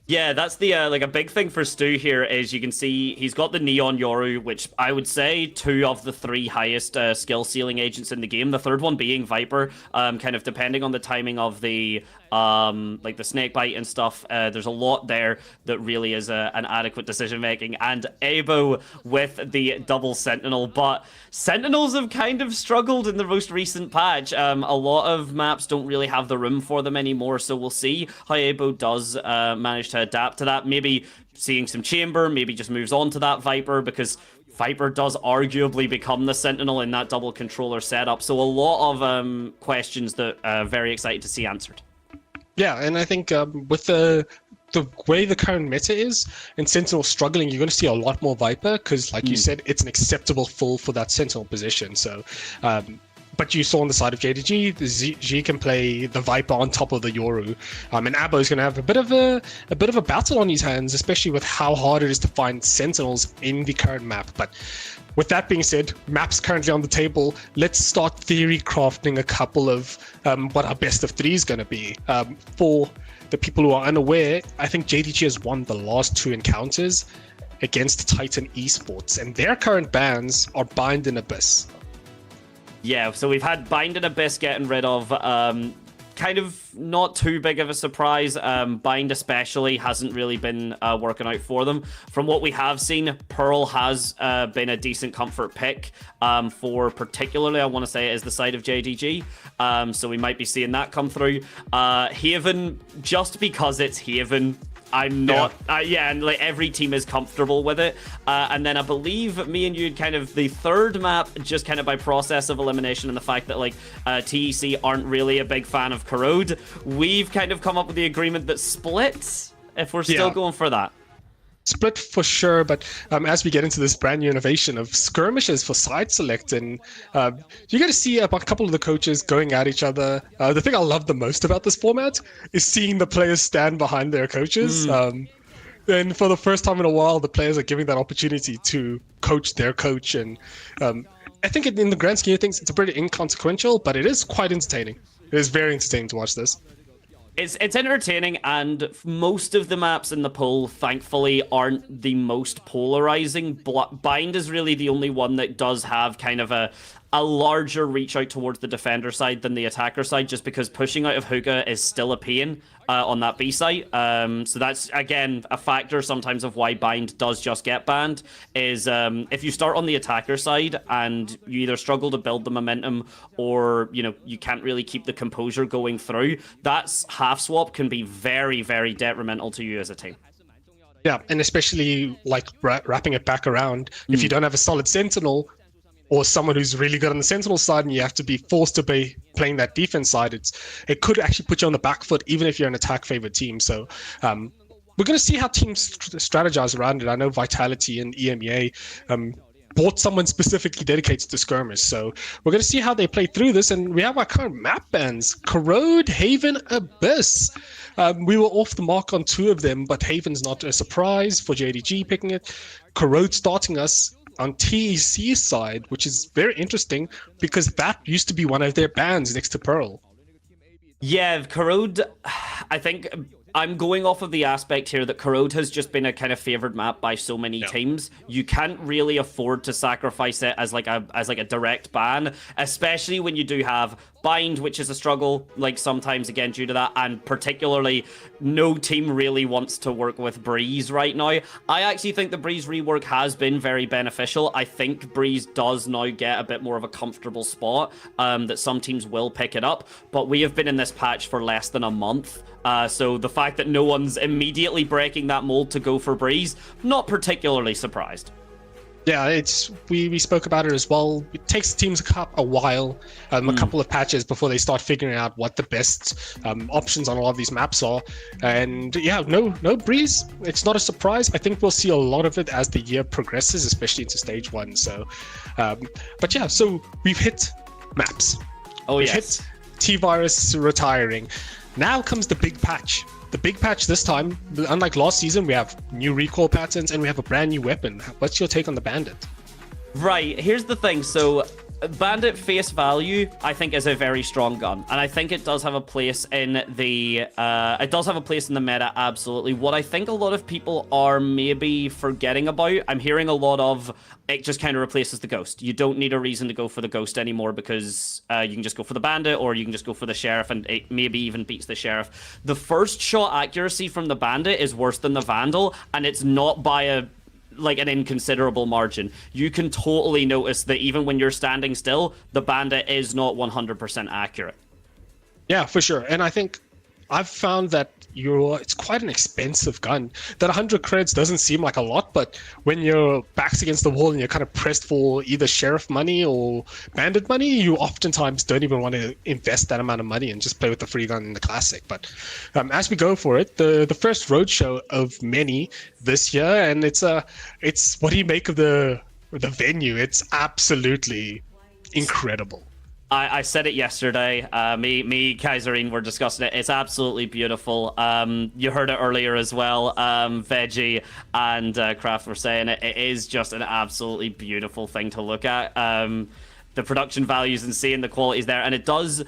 Yeah, that's the like a big thing for Stu here is you can see he's got the Neon Yoru, which I would say 2 of the 3 highest skill ceiling agents in the game. The third one being Viper, kind of depending on the timing of the like the snake bite and stuff. There's a lot there that really is an adequate decision making. And Abo with the double Sentinel, but Sentinels have kind of struggled in the most recent patch. A lot of maps don't really have the room for them anymore, so we'll see how Abo does manage to adapt to that. Maybe seeing some Chamber, maybe just moves on to that Viper, because Viper does arguably become the Sentinel in that double controller setup. So a lot of questions that very excited to see answered. Yeah, and I think with the way the current meta is, and Sentinel struggling, you're going to see a lot more Viper, because like you said, it's an acceptable full for that Sentinel position. So But you saw on the side of JDG, the G can play the Viper on top of the Yoru, and Abo is going to have a bit of a battle on his hands, especially with how hard it is to find Sentinels in the current map. But with that being said, maps currently on the table. Let's start theory crafting a couple of what our best of three is going to be. For the people who are unaware, I think JDG has won the last 2 encounters against Titan Esports, and their current bans are Bind and Abyss. Yeah, so we've had Bind and Abyss getting rid of. Kind of not too big of a surprise. Bind especially hasn't really been working out for them. From what we have seen, Pearl has been a decent comfort pick for particularly, I want to say, it is the side of JDG. So we might be seeing that come through. Haven, just because it's Haven, I'm not, and like every team is comfortable with it. And then I believe me and you kind of the third map, just kind of by process of elimination and the fact that like TEC aren't really a big fan of Corrode, we've kind of come up with the agreement that Split, if we're still going for that. Split for sure, but as we get into this brand new innovation of skirmishes for side select, and you're going to see a couple of the coaches going at each other. The thing I love the most about this format is seeing the players stand behind their coaches. And for the first time in a while, the players are giving that opportunity to coach their coach. And I think in the grand scheme of things, it's a pretty inconsequential, but it is quite entertaining. It is very entertaining to watch this. It's entertaining, and most of the maps in the poll, thankfully, aren't the most polarizing. Bind is really the only one that does have kind of a larger reach out towards the defender side than the attacker side, just because pushing out of hookah is still a pain on that B site. So that's, again, a factor sometimes of why Bind does just get banned, is if you start on the attacker side and you either struggle to build the momentum or, you know, you can't really keep the composure going through, that's half swap can be very, very detrimental to you as a team. Yeah, and especially like wrapping it back around, if you don't have a solid Sentinel, or someone who's really good on the Sentinel side, and you have to be forced to be playing that defense side, it could actually put you on the back foot, even if you're an attack-favored team. So we're going to see how teams strategize around it. I know Vitality and EMEA bought someone specifically dedicated to skirmish, so we're going to see how they play through this. And we have our current map bans: Corrode, Haven, Abyss. We were off the mark on 2 of them, but Haven's not a surprise for JDG picking it. Corrode starting us on TEC side, which is very interesting because that used to be one of their bans next to Pearl. Yeah, Corrode, I think I'm going off of the aspect here that Corrode has just been a kind of favored map by so many teams. You can't really afford to sacrifice it as like a direct ban, especially when you do have Bind, which is a struggle, like sometimes again due to that, and particularly no team really wants to work with Breeze right now. I actually think the Breeze rework has been very beneficial. I think Breeze does now get a bit more of a comfortable spot, that some teams will pick it up, but we have been in this patch for less than a month. So the fact that no one's immediately breaking that mold to go for Breeze, not particularly surprised. Yeah, we spoke about it as well. It takes teams a while, a couple of patches before they start figuring out what the best options on a lot of these maps are. And yeah, no Breeze. It's not a surprise. I think we'll see a lot of it as the year progresses, especially into stage 1. So, but yeah, so we've hit maps. We've hit T-Virus retiring. Now comes the big patch. The big patch this time, unlike last season, we have new recoil patterns and we have a brand new weapon. What's your take on the Bandit? Right, here's the thing. So Bandit face value, I think, is a very strong gun, and I think it does have a place in the meta. Absolutely. What I think a lot of people are maybe forgetting about, I'm hearing a lot of it just kind of replaces the Ghost. You don't need a reason to go for the Ghost anymore because you can just go for the Bandit, or you can just go for the Sheriff, and it maybe even beats the Sheriff. The first shot accuracy from the Bandit is worse than the Vandal, and it's not by an inconsiderable margin. You can totally notice that even when you're standing still, the Bandit is not 100% accurate. Yeah, for sure. And I think I've found that it's quite an expensive gun. That 100 creds doesn't seem like a lot, but when your back's against the wall and you're kind of pressed for either Sheriff money or Bandit money, you oftentimes don't even want to invest that amount of money and just play with the free gun in the Classic. But as we go for it, the first roadshow of many this year, and it's what do you make of the venue? It's absolutely incredible. I said it yesterday. Me, Kaiserine were discussing it. It's absolutely beautiful. You heard it earlier as well. Veggie and Kraft were saying it. It is just an absolutely beautiful thing to look at. The production values and seeing the qualities there, and it does.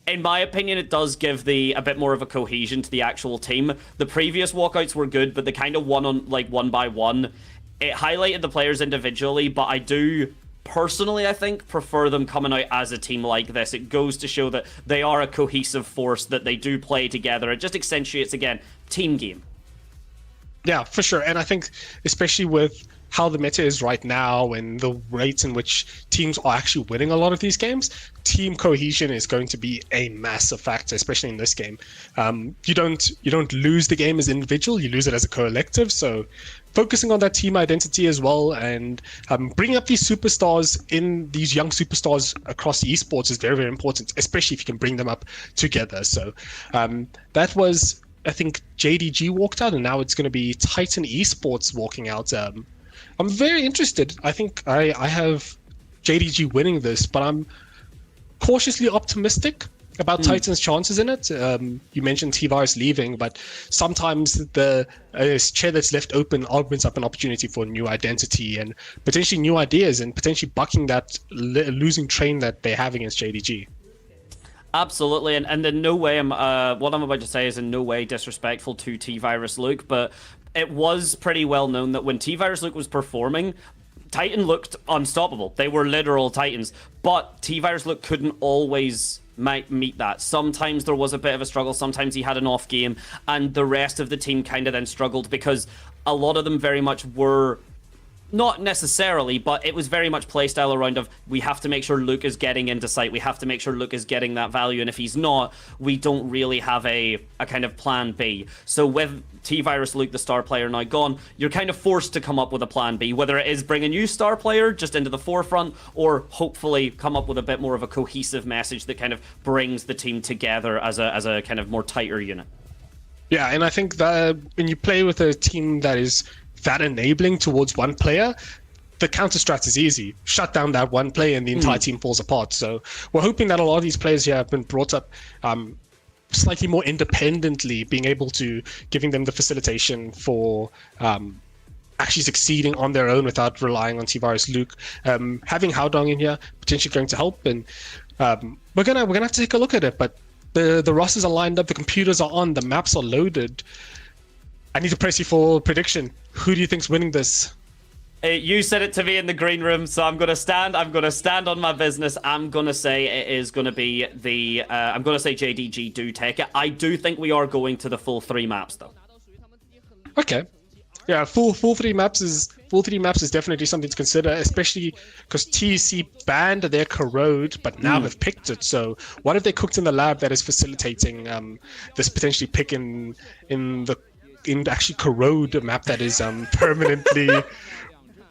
In my opinion, it does give a bit more of a cohesion to the actual team. The previous walkouts were good, but the kind of one by one, it highlighted the players individually. But I do personally, I think, prefer them coming out as a team like this. It goes to show that they are a cohesive force, that they do play together. It just accentuates again team game. Yeah, for sure. And I think especially with how the meta is right now and the rates in which teams are actually winning a lot of these games, team cohesion is going to be a massive factor, especially in this game. You don't lose the game as an individual, you lose it as a collective. So focusing on that team identity as well, and bringing up these superstars, these young superstars across esports is very, very important, especially if you can bring them up together. So that was, I think, JDG walked out, and now it's going to be Titan Esports walking out. I'm very interested. I think I have JDG winning this, but I'm cautiously optimistic about Titan's chances in it. You mentioned T-Virus leaving, but sometimes the chair that's left open opens up an opportunity for new identity and potentially new ideas, and potentially bucking that losing train that they have against JDG. Absolutely, and in no way, what I'm about to say is in no way disrespectful to T-Virus Luke, but it was pretty well known that when T-Virus Luke was performing, Titan looked unstoppable. They were literal Titans, but T-Virus Luke couldn't always meet that. Sometimes there was a bit of a struggle, sometimes he had an off game, and the rest of the team kind of then struggled because a lot of them very much were, not necessarily, but it was very much playstyle around of, we have to make sure Luke is getting into sight, we have to make sure Luke is getting that value, and if he's not, we don't really have a kind of plan B. So with T-Virus Luke, the star player, now gone, you're kind of forced to come up with a plan B, whether it is bring a new star player just into the forefront, or hopefully come up with a bit more of a cohesive message that kind of brings the team together as a kind of more tighter unit. Yeah, and I think that when you play with a team that is that enabling towards one player, the counter strat is easy. Shut down that one player and the entire team falls apart. So we're hoping that a lot of these players here have been brought up slightly more independently, being able to giving them the facilitation for actually succeeding on their own without relying on T-Virus Luke. Having Haodong in here potentially going to help, and we're gonna have to take a look at it. But the rosters are lined up, the computers are on, the maps are loaded. I need to press you for prediction. Who do you think's winning this? You said it to me in the green room, so I'm gonna stand on my business. I'm gonna say it is gonna be the I'm gonna say JDG do take it. I do think we are going to the full 3 maps though. Okay. Yeah, full 3 maps is definitely something to consider, especially because TEC banned their corrode, but now have picked it. So what have they cooked in the lab that is facilitating this potentially pick in actually corrode, a map that is permanently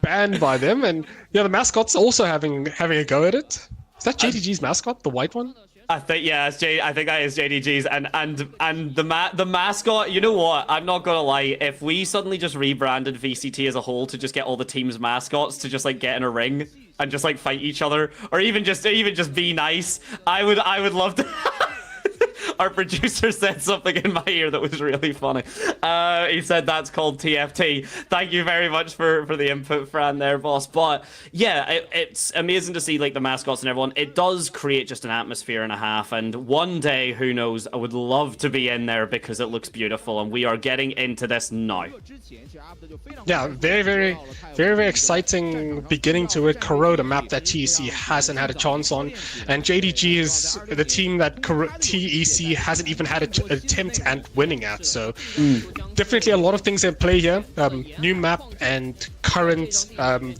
banned by them? And yeah, the mascot's also having a go at it. Is that JDG's mascot, the white one? I think I think that is JDG's, and the mascot. You know what? I'm not gonna lie. If we suddenly just rebranded VCT as a whole to just get all the team's mascots to just like get in a ring and just like fight each other, or even just be nice, I would love to. Our producer said something in my ear that was really funny. He said that's called TFT. Thank you very much for the input, Fran, there, boss. But yeah, it's amazing to see like the mascots and everyone. It does create just an atmosphere and a half. And one day, who knows, I would love to be in there because it looks beautiful. And we are getting into this now. Yeah, very, very, very, very exciting beginning to it. Corrode, a map that TEC hasn't had a chance on. And JDG is the team that TEC hasn't even had an attempt at winning at. So definitely a lot of things at play here. New map and current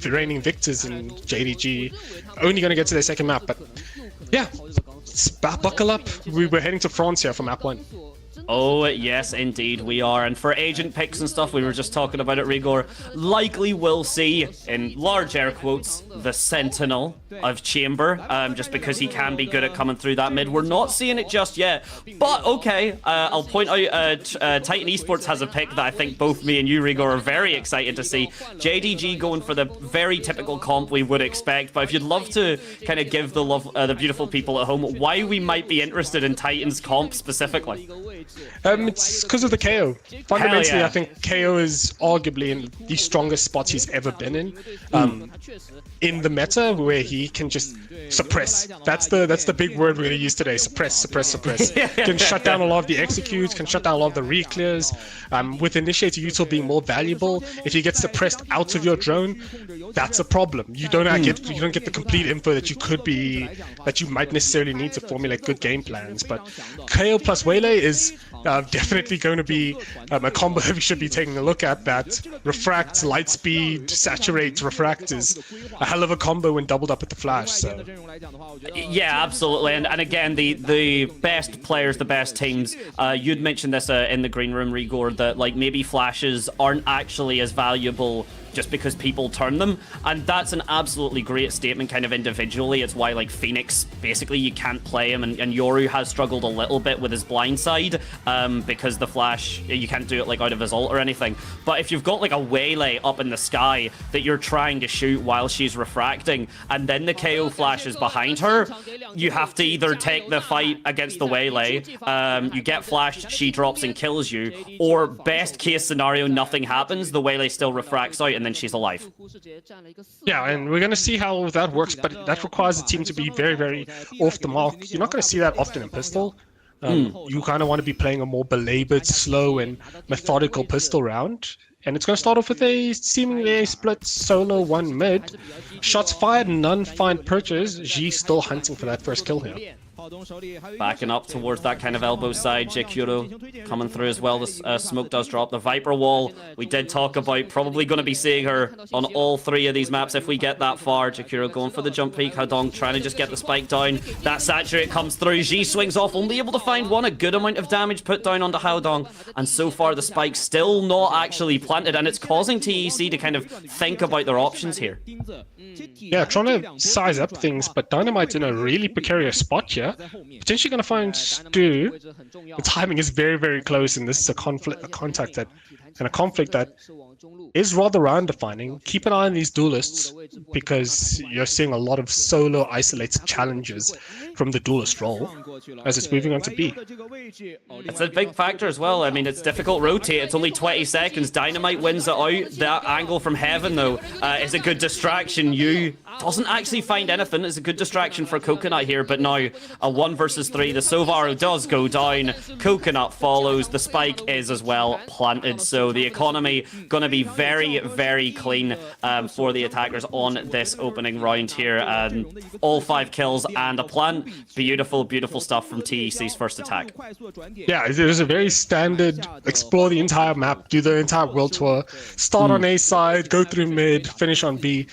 reigning victors in JDG only going to get to their second map. But yeah, buckle up. We're heading to France here for map 1. Oh, yes, indeed we are. And for agent picks and stuff, we were just talking about it, Rigor. Likely we'll see, in large air quotes, the Sentinel of Chamber, just because he can be good at coming through that mid. We're not seeing it just yet, but okay. I'll point out Titan Esports has a pick that I think both me and you, Rigor, are very excited to see. JDG going for the very typical comp we would expect, but if you'd love to kind of give the beautiful people at home why we might be interested in Titan's comp specifically. It's because of the KO. Fundamentally, yeah. I think KO is arguably in the strongest spots he's ever been in the meta, where he can just suppress. That's the big word we're going to use today. Suppress. Can shut down a lot of the executes, can shut down a lot of the reclears. With Initiator Util being more valuable, if you get suppressed out of your drone, that's a problem. You don't get the complete info that you might necessarily need to formulate good game plans. But KO plus Waylay is definitely going to be a combo we should be taking a look at. That refract, light speed, saturate, refract is a hell of a combo when doubled up with the flash. So yeah, absolutely. And again, the best players, the best teams, you'd mentioned this in the green room, Rigor, that like maybe flashes aren't actually as valuable just because people turn them, and that's an absolutely great statement kind of individually. It's why like Phoenix, basically you can't play him, and Yoru has struggled a little bit with his blind side because the flash, you can't do it like out of his ult or anything. But if you've got like a Waylay up in the sky that you're trying to shoot while she's refracting, and then the KO flash is behind her, you have to either take the fight against the Waylay, you get flashed, she drops and kills you, or best case scenario, nothing happens, the Waylay still refracts out, and then she's alive. Yeah, and we're going to see how that works, but that requires the team to be very, very off the mark. You're not going to see that often in pistol. You kind of want to be playing a more belabored, slow, and methodical pistol round. And it's going to start off with a seemingly split solo 1 mid. Shots fired, none find purchase. G still hunting for that first kill here. Backing up towards that kind of elbow side, Jakuro coming through as well. The smoke does drop. The Viper wall, we did talk about, probably going to be seeing her on all 3 of these maps if we get that far. Jakuro going for the jump peak. Haodong trying to just get the spike down. That saturate comes through. G swings off, only able to find one. A good amount of damage put down onto Haodong. And so far the spike still not actually planted, and it's causing TEC to kind of think about their options here. Yeah, trying to size up things, but Dynamite's in a really precarious spot here. Potentially going to find Stu. The timing is very, very close, and this is a conflict that is rather round-defining. Keep an eye on these duelists, because you're seeing a lot of solo isolated challenges from the duelist role as it's moving on to B. It's a big factor as well. I mean, it's difficult rotate. It's only 20 seconds. Dynamite wins it out. That angle from heaven, though, is a good distraction. You doesn't actually find anything. It's a good distraction for Coconut here, but now a 1 versus 3. The Sovaro does go down. Coconut follows. The spike is as well planted. So the economy going to be very, very clean for the attackers on this opening round here. All 5 kills and a plant. Beautiful, beautiful stuff from TEC's first attack. Yeah, it was a very standard explore the entire map, do the entire world tour, start on A side, go through mid, finish on B.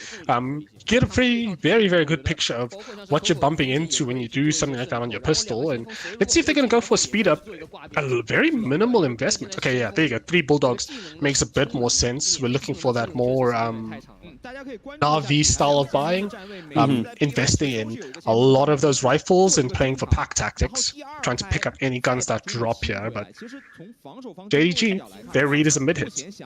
Get a very, very good picture of what you're bumping into when you do something like that on your pistol. And let's see if they're going to go for a speed up. A very minimal investment. Okay, yeah, there you go. 3 Bulldogs makes a bit more sense. We're looking for that more Na'Vi style of buying. Investing in a lot of those rifles and playing for pack tactics. Trying to pick up any guns that drop here. But JDG, their read is a mid hit.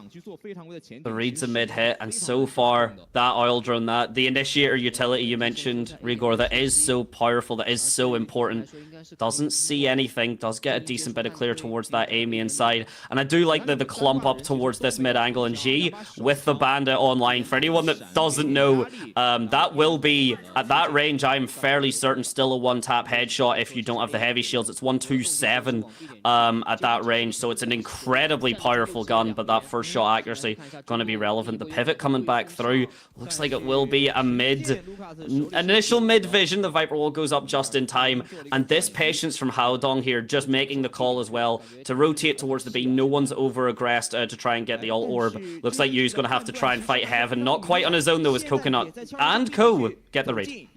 The read's a mid hit, and so far, that oil drone, the initiator utility you mentioned, Rigor, that is so powerful, that is so important, doesn't see anything, does get a decent bit of clear towards that A main side. And I do like the clump up towards this mid angle, and G with the bandit online. For anyone that doesn't know, that will be, at that range, I'm fairly certain, still a 1-tap headshot if you don't have the heavy shields. It's 127 at that range, so it's an incredibly powerful gun, but that first shot accuracy going to be relevant. The pivot coming back through, looks like it will be a initial mid vision. The Viper wall goes up just in time, and this patience from Haodong here, just making the call as well to rotate towards the B. No one's over aggressed to try and get the ult orb. Looks like Yu's going to have to try and fight heaven. Not quite on his own though, as Coconut and Co get the raid.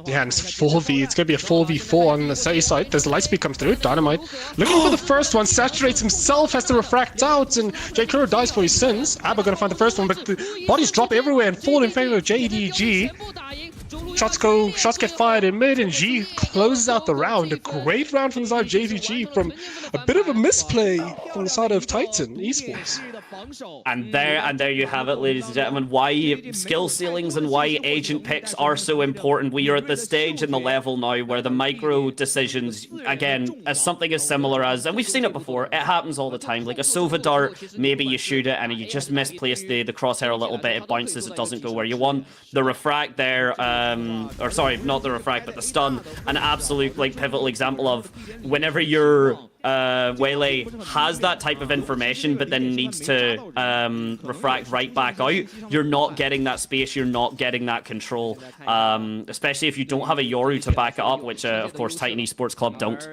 Yeah, and it's 4v. It's going to be a 4v4 on the Say side. There's a Lightspeed come through. Dynamite looking for the first one. Saturates himself, has to refract out, and JKuro dies for his sins. Abba going to find the first one, but the bodies drop everywhere and fall in favor of JDG. Shots get fired in mid, and G closes out the round. A great round from the side of JDG from a bit of a misplay from the side of Titan Esports. And there you have it, ladies and gentlemen, why skill ceilings and why agent picks are so important. We are at the stage in the level now where the micro decisions, again, as something as similar as, and we've seen it before, it happens all the time, like a Sova dart, maybe you shoot it and you just misplace the crosshair a little bit, it bounces, it doesn't go where you want. The refract there, or sorry, not the refract, but the stun, an absolute like pivotal example of whenever your Waylay has that type of information but then needs to refract right back out, you're not getting that space, you're not getting that control, especially if you don't have a Yoru to back it up, which of course Titan Esports Club don't.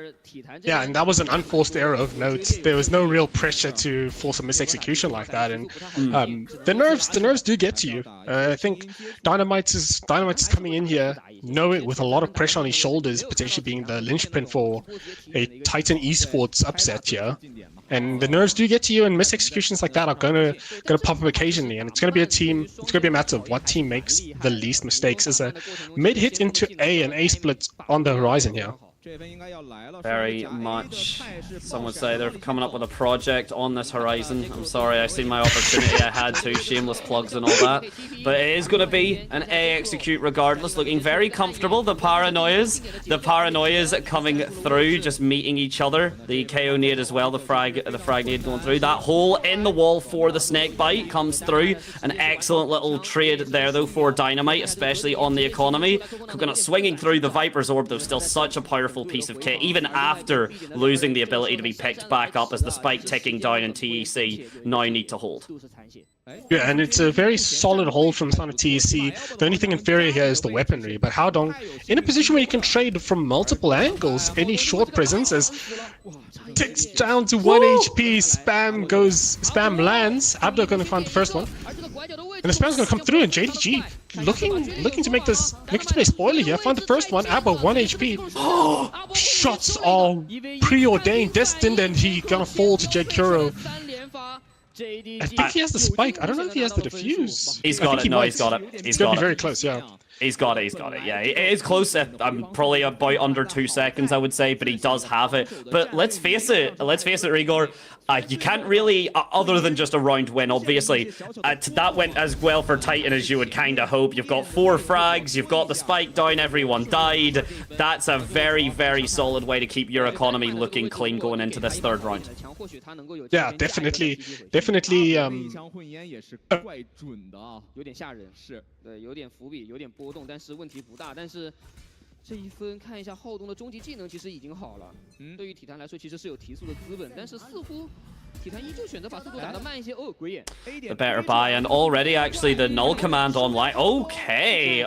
Yeah, and that was an unforced error of note. There was no real pressure to force a misexecution like that, and the nerves do get to you. I think Dynamite is coming in here, knowing with a lot of pressure on his shoulders, potentially being the linchpin for a Titan Esports upset here. And the nerves do get to you, and misexecutions like that are gonna pop up occasionally. And it's gonna be a matter of what team makes the least mistakes. As a mid hit into A, and A split on the horizon here. Very much. Some would say they're coming up with a project on this horizon. I'm sorry, I seen my opportunity. I had to. Shameless plugs and all that. But it is going to be an A execute regardless. Looking very comfortable. The paranoias coming through, just meeting each other. The KO nade as well. The frag nade going through. That hole in the wall for the snake bite comes through. An excellent little trade there though for Dynamite, especially on the economy. Coconut swinging through the Viper's orb though. Still such a powerful piece of kit, even after losing the ability to be picked back up as the spike ticking down in TEC now need to hold. Yeah, and it's a very solid hold from the side of TEC. The only thing inferior here is the weaponry, but Haodong in a position where you can trade from multiple angles. Any short presence as ticks down to 1 HP, spam lands. Abdo going to find the first one. And the spam's going to come through, and JDG looking to make this play spoiler here. Find the first one. Abba 1 HP. Shots are preordained, destined, and he gonna fall to JKuro. I think he has the spike. I don't know if he has the defuse. He's got it. No, he's got it. He's gonna be very close. Yeah. He's got it. Yeah, it is close. Probably about under 2 seconds, I would say, but he does have it. But let's face it, Rigor. You can't really, other than just a round win, obviously. That went as well for Titan as you would kind of hope. You've got 4 frags, you've got the spike down, everyone died. That's a very, very solid way to keep your economy looking clean going into this third round. Yeah, definitely. 这一分看一下浩东的终极技能其实已经好了，对于体坛来说其实是有提速的资本，但是似乎 The better buy, and already actually the null command online. Okay,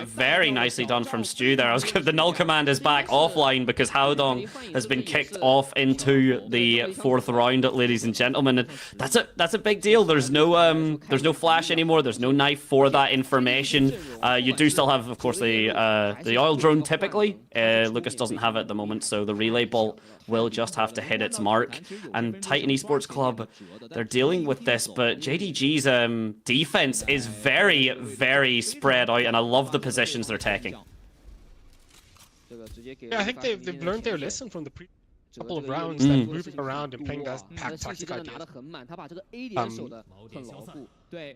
very nicely done from Stu there. The null command is back offline because Haodong has been kicked off into the 4th round, ladies and gentlemen. And that's a big deal. There's no flash anymore. There's no knife for that information. You do still have, of course, the oil drone typically. Lucas doesn't have it at the moment, so the relay bolt will just have to hit its mark. And Titan Esports Club, they're dealing with this, but JDG's defense is very, very spread out, and I love the positions they're taking. Yeah, I think they've learned their lesson from the couple of rounds, that moving around and playing that pack tactic idea.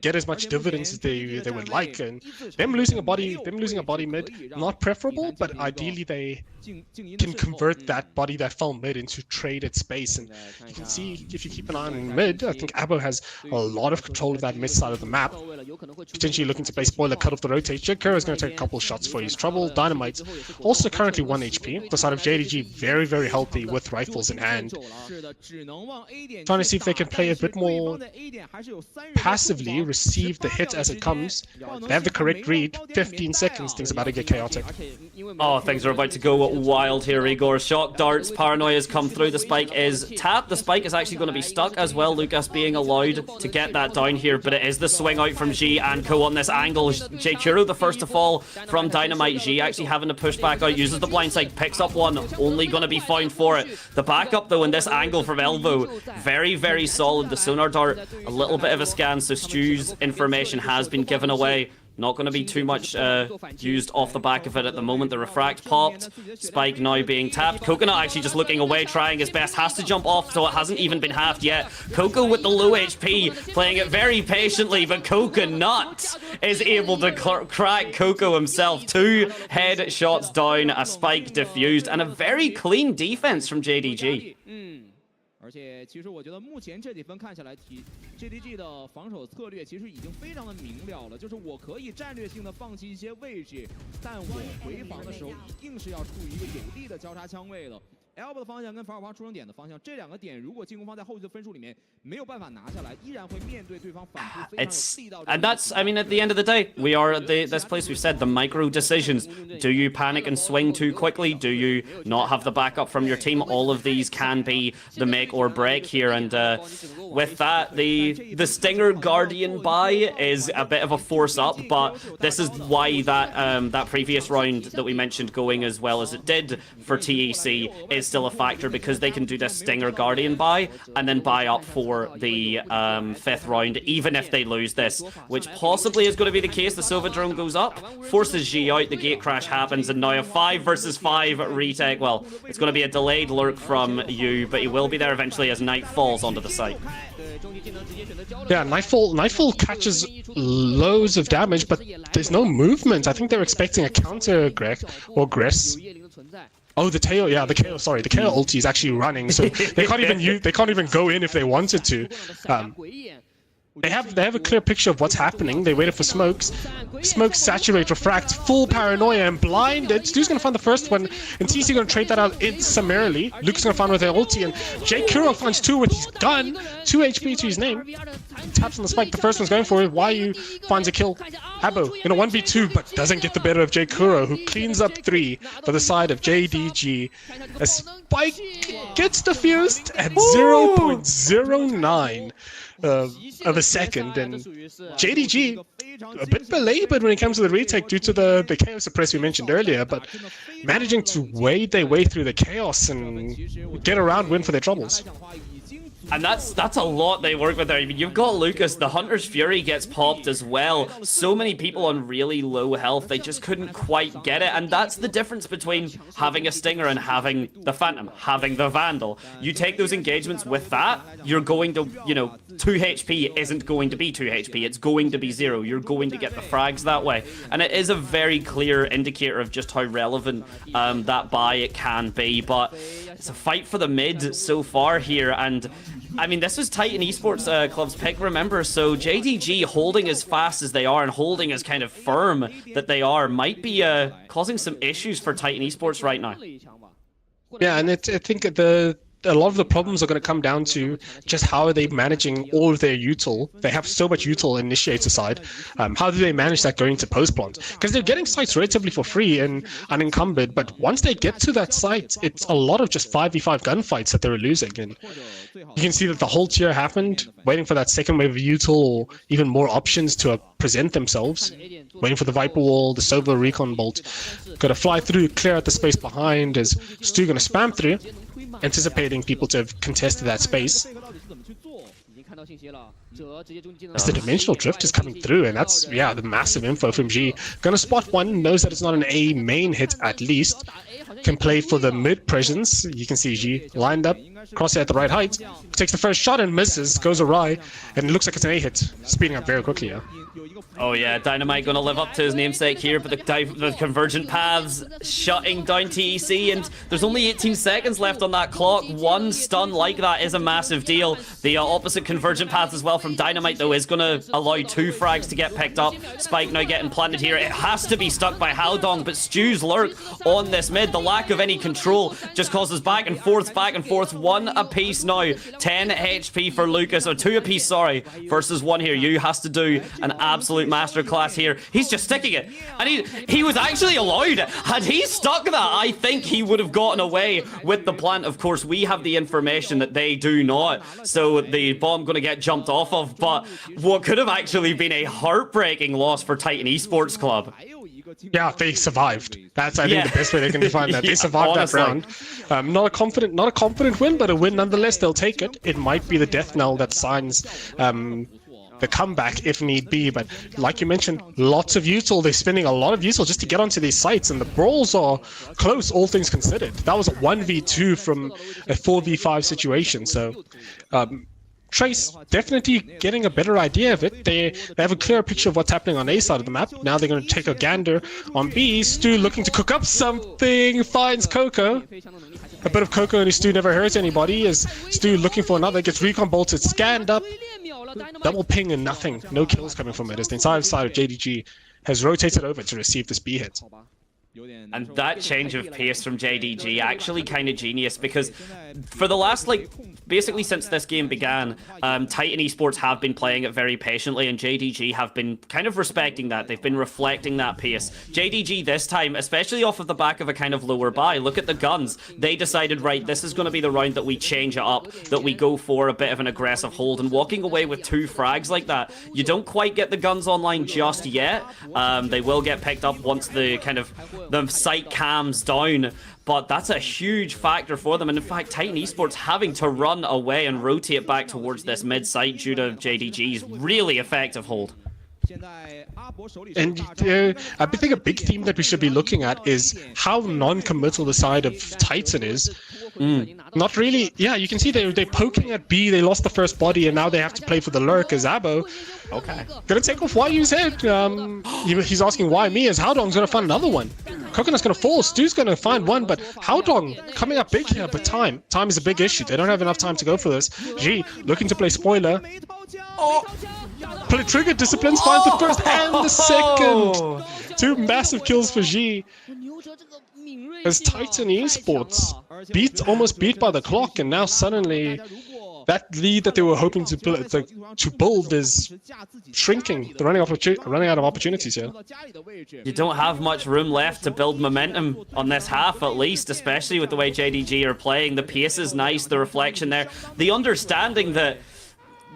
Get as much dividends as they would like, and them losing a body mid, not preferable, but ideally they can convert that body that fell mid into traded space. And you can see, if you keep an eye on mid, I think Abo has a lot of control of that mid side of the map, potentially looking to play spoiler, cut off the rotate. JKuro is going to take a couple shots for his trouble. Dynamite's also currently 1 HP. The side of JDG very, very healthy with rifles in hand, trying to see if they can play a bit more passively calmly receive the hit as it comes. They have the correct read. 15 seconds, things are about to get chaotic. Oh, things are about to go wild here, Igor. Shock darts, paranoia's come through. The spike is tapped. The spike is actually going to be stuck as well. Lucas being allowed to get that down here, but it is the swing out from G and Co on this angle. J Kuro, the first to fall from Dynamite. G actually having to push back out, uses the blindside, picks up one, only going to be found for it. The backup though in this angle from Elbow, very, very solid. The sonar dart, a little bit of a scan, so Stu's information has been given away. Not going to be too much used off the back of it at the moment. The refract popped. Spike now being tapped. Coconut actually just looking away, trying his best. Has to jump off, so it hasn't even been halved yet. Coco with the low HP, playing it very patiently, but Coconut is able to crack Coco himself. 2 headshots down, a spike diffused, and a very clean defense from JDG. 而且其实我觉得目前这几分看下来，JDG 的防守策略其实已经非常的明了了，就是我可以战略性的放弃一些位置，但我回防的时候一定是要处于一个有利的交叉枪位的。Elbow 的方向跟法尔华出生点的方向，这2个点如果进攻方在后续的分数里面没有办法拿下来，依然会面对对方反复非常有力道。And that's, I mean, at the end of the day, we are at this place we've said, the micro decisions. Do you panic and swing too quickly? Do you not have the backup from your team? All of these can be the make or break here. And with that, the Stinger Guardian buy is a bit of a force up, but this is why that that previous round that we mentioned going as well as it did for TEC is still a factor, because they can do this Stinger Guardian buy and then buy up for the 5th round, even if they lose this, which possibly is going to be the case. The Sova drone goes up, forces G out, the gate crash happens, and now a 5 versus 5 retake. Well, it's going to be a delayed lurk from you, but he will be there eventually as Night falls onto the site. Yeah, Nightfall catches loads of damage, but there's no movement. I think they're expecting a counter Greg or Gress. Oh, the tail, yeah, the KO, sorry, the KO ulti is actually running, so they can't even go in if they wanted to. They have a clear picture of what's happening. They waited for smokes. Smokes saturate, refract, full paranoia, and blinded. Stu's gonna find the first one, and TC gonna trade that out summarily. Luke's gonna find with their ulti, and J Kuro finds 2 with his gun. 2 HP to his name. He taps on the spike. The first one's going for it. Wyu finds a kill. Abo in a 1v2, but doesn't get the better of J Kuro, who cleans up 3 for the side of JDG. A spike gets defused at 0.09. Of a second, and JDG a bit belabored when it comes to the retake due to the chaos suppress we mentioned earlier, but managing to wade their way through the chaos and get a round win for their troubles. And that's a lot they work with there. I mean, you've got Lucas, the Hunter's Fury gets popped as well. So many people on really low health, they just couldn't quite get it. And that's the difference between having a Stinger and having the Phantom, having the Vandal. You take those engagements with that, you're going to, you know, 2 HP isn't going to be 2 HP, it's going to be 0. You're going to get the frags that way. And it is a very clear indicator of just how relevant that buy it can be. But it's a fight for the mid so far here, and I mean, this was Titan Esports Club's pick, remember, so JDG holding as fast as they are and holding as kind of firm that they are might be causing some issues for Titan Esports right now. Yeah, and I think a lot of the problems are going to come down to just how are they managing all of their util. They have so much util initiator side. How do they manage that going to post plant? Because they're getting sites relatively for free and unencumbered, but once they get to that site, it's a lot of just 5v5 gunfights that they're losing. And you can see that the whole tier happened, waiting for that second wave of util or even more options to present themselves. Waiting for the Viper Wall, the Sova Recon Bolt. Got to fly through, clear out the space behind as Stu going to spam through, anticipating people to have contested that space. As the Dimensional Drift is coming through, and that's, yeah, the massive info from G. Gonna spot one, knows that it's not an A main hit at least. Can play for the mid presence. You can see G lined up, crosshair at the right height. Takes the first shot and misses, goes awry, and it looks like it's an A hit. Speeding up very quickly, yeah. Oh yeah, Dynamite gonna live up to his namesake here, but the convergent paths shutting down TEC, and there's only 18 seconds left on that clock. One stun like that is a massive deal. The opposite convergent paths as well well from Dynamite, though, is going to allow 2 frags to get picked up. Spike now getting planted here. It has to be stuck by Haodong, but Stew's lurk on this mid. The lack of any control just causes back and forth, 1 apiece now. 10 HP for Lucas, or 2 apiece, sorry, versus 1 here. You has to do an absolute masterclass here. He's just sticking it, and he was actually allowed. Had he stuck that, I think he would have gotten away with the plant. Of course, we have the information that they do not, so the bomb going to get jumped off of, but what could have actually been a heartbreaking loss for Titan Esports Club. Yeah, they survived. That's, I think, the best way they can define that. They survived that round. Not a confident win, but a win nonetheless. They'll take it. It might be the death knell that signs the comeback if need be. But like you mentioned, lots of util. They're spending a lot of util just to get onto these sites, and the brawls are close, all things considered. That was a 1v2 from a 4v5 situation. So Trace definitely getting a better idea of it. They have a clearer picture of what's happening on A side of the map. Now they're going to take a gander on B. Stu looking to cook up something, finds Coco. A bit of Coco and Stu never hurts anybody, as Stu looking for another, gets recon bolted, scanned up. Double ping and nothing. No kills coming from it, as the entire side of JDG has rotated over to receive this B hit. And that change of pace from JDG actually kind of genius, because for the last, like, basically since this game began, Titan Esports have been playing it very patiently, and JDG have been kind of respecting that. They've been reflecting that pace. JDG this time, especially off of the back of a kind of lower buy, look at the guns. They decided, right, this is going to be the round that we change it up, that we go for a bit of an aggressive hold, and walking away with 2 frags like that, you don't quite get the guns online just yet. They will get picked up once the kind of the site calms down, but that's a huge factor for them. And in fact, Titan Esports having to run away and rotate back towards this mid site due to JDG's really effective hold. And I think a big theme that we should be looking at is how non-committal the side of Titan is. Not really. Yeah, you can see they're poking at B. They lost the first body, and now they have to play for the lurk as Abo. Okay. Gonna take off Yu's head. He's asking why me, as Haodong's gonna find another one. Coconut's gonna fall. Stu's gonna find one, but Haodong coming up big here. But time is a big issue. They don't have enough time to go for this. G looking to play spoiler. Play trigger, disciplines, finds the first and the second. 2 massive kills for G. As Titan Esports almost beat by the clock, and now suddenly that lead that they were hoping to build is shrinking. They're running out of opportunities here. You don't have much room left to build momentum on this half, at least, especially with the way JDG are playing. The pace is nice, the reflection there, the understanding that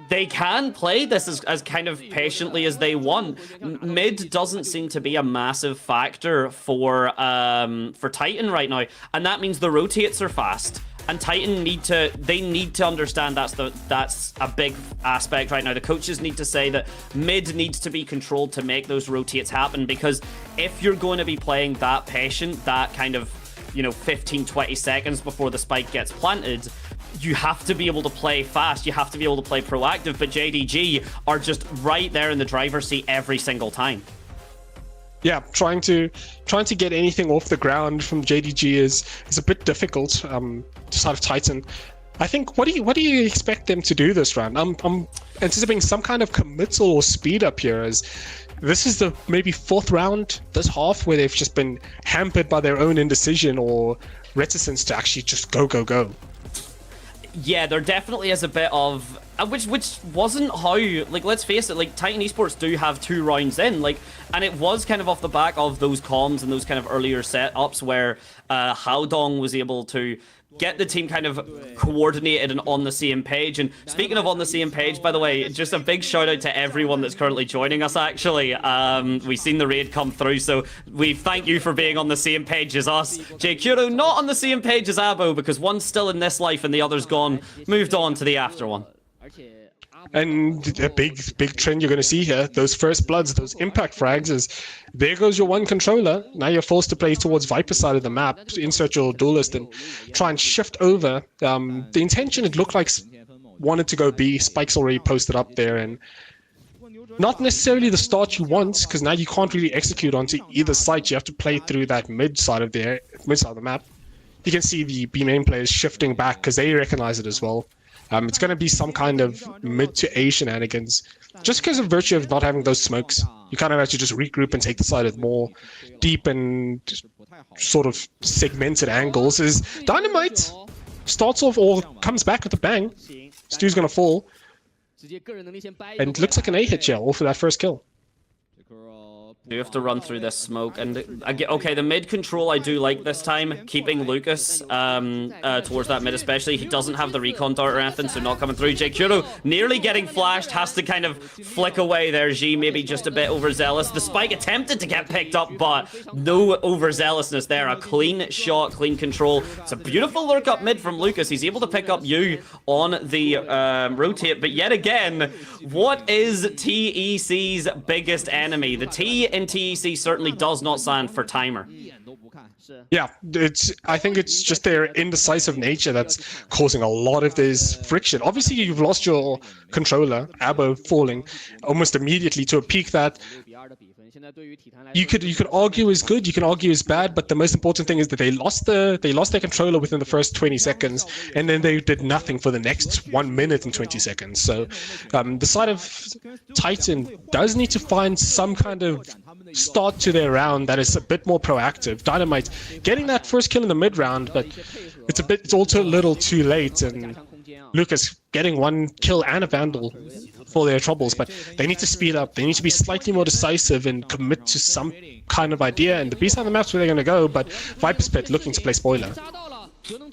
they can play this as kind of patiently as they want. Mid doesn't seem to be a massive factor for Titan right now, and that means the rotates are fast. And Titan need to understand that's a big aspect right now. The coaches need to say that mid needs to be controlled to make those rotates happen, because if you're going to be playing that patient, that kind of, 15-20 seconds before the spike gets planted, you have to be able to play fast, you have to be able to play proactive, but JDG are just right there in the driver's seat every single time. Yeah, trying to get anything off the ground from JDG is a bit difficult. Side of Titan, I think. What do you expect them to do this round? I'm anticipating some kind of committal or speed up here, as this is the maybe 4th round this half where they've just been hampered by their own indecision or reticence to actually just go. Yeah, there definitely is a bit of which wasn't how, like, let's face it, like, Titan Esports do have 2 rounds in, like, and it was kind of off the back of those comms and those kind of earlier setups where Haodong was able to get the team kind of coordinated and on the same page. And speaking of on the same page, by the way, just a big shout out to everyone that's currently joining us, actually. We've seen the raid come through, so we thank you for being on the same page as us. JKuro not on the same page as Abo, because one's still in this life and the other's moved on to the after one. And a big trend you're going to see here, those first bloods, those impact frags, is there goes your one controller. Now you're forced to play towards Viper side of the map, insert your duelist and try and shift over. The intention, it looked like, wanted to go B. Spike's already posted up there, and not necessarily the start you want, because now you can't really execute onto either side. You have to play through that mid side of the map. You can see the B main players shifting back because they recognize it as well. It's going to be some kind of mid to A shenanigans. Just because of virtue of not having those smokes, you kind of have to just regroup and take the side of more deep and sort of segmented angles. Is Dynamite starts off or comes back with a bang. Stu's going to fall. And it looks like an A hit here, all for that first kill. You have to run through this smoke, and okay, the mid control I do like this time, keeping Lucas towards that mid especially. He doesn't have the recon dart or anything, so not coming through. JKuro nearly getting flashed, has to kind of flick away there. G maybe just a bit overzealous. The spike attempted to get picked up, but no overzealousness there. A clean shot, clean control. It's a beautiful lurk up mid from Lucas. He's able to pick up you on the rotate, but yet again, what is TEC's biggest enemy? The T in TEC certainly does not stand for timer. Yeah, I think it's just their indecisive nature that's causing a lot of this friction. Obviously, you've lost your controller, Abo falling almost immediately to a peak that you could argue is good, you can argue is bad, but the most important thing is that they lost their controller within the first 20 seconds, and then they did nothing for the next 1 minute and 20 seconds. So the side of Titan does need to find some kind of start to their round that is a bit more proactive. Dynamite getting that first kill in the mid round, but it's also a little too late, and Lucas getting one kill and a vandal for their troubles, but they need to speed up. They need to be slightly more decisive and commit to some kind of idea, and the B side of the map's where they're going to go, but Viper's Pit looking to play spoiler.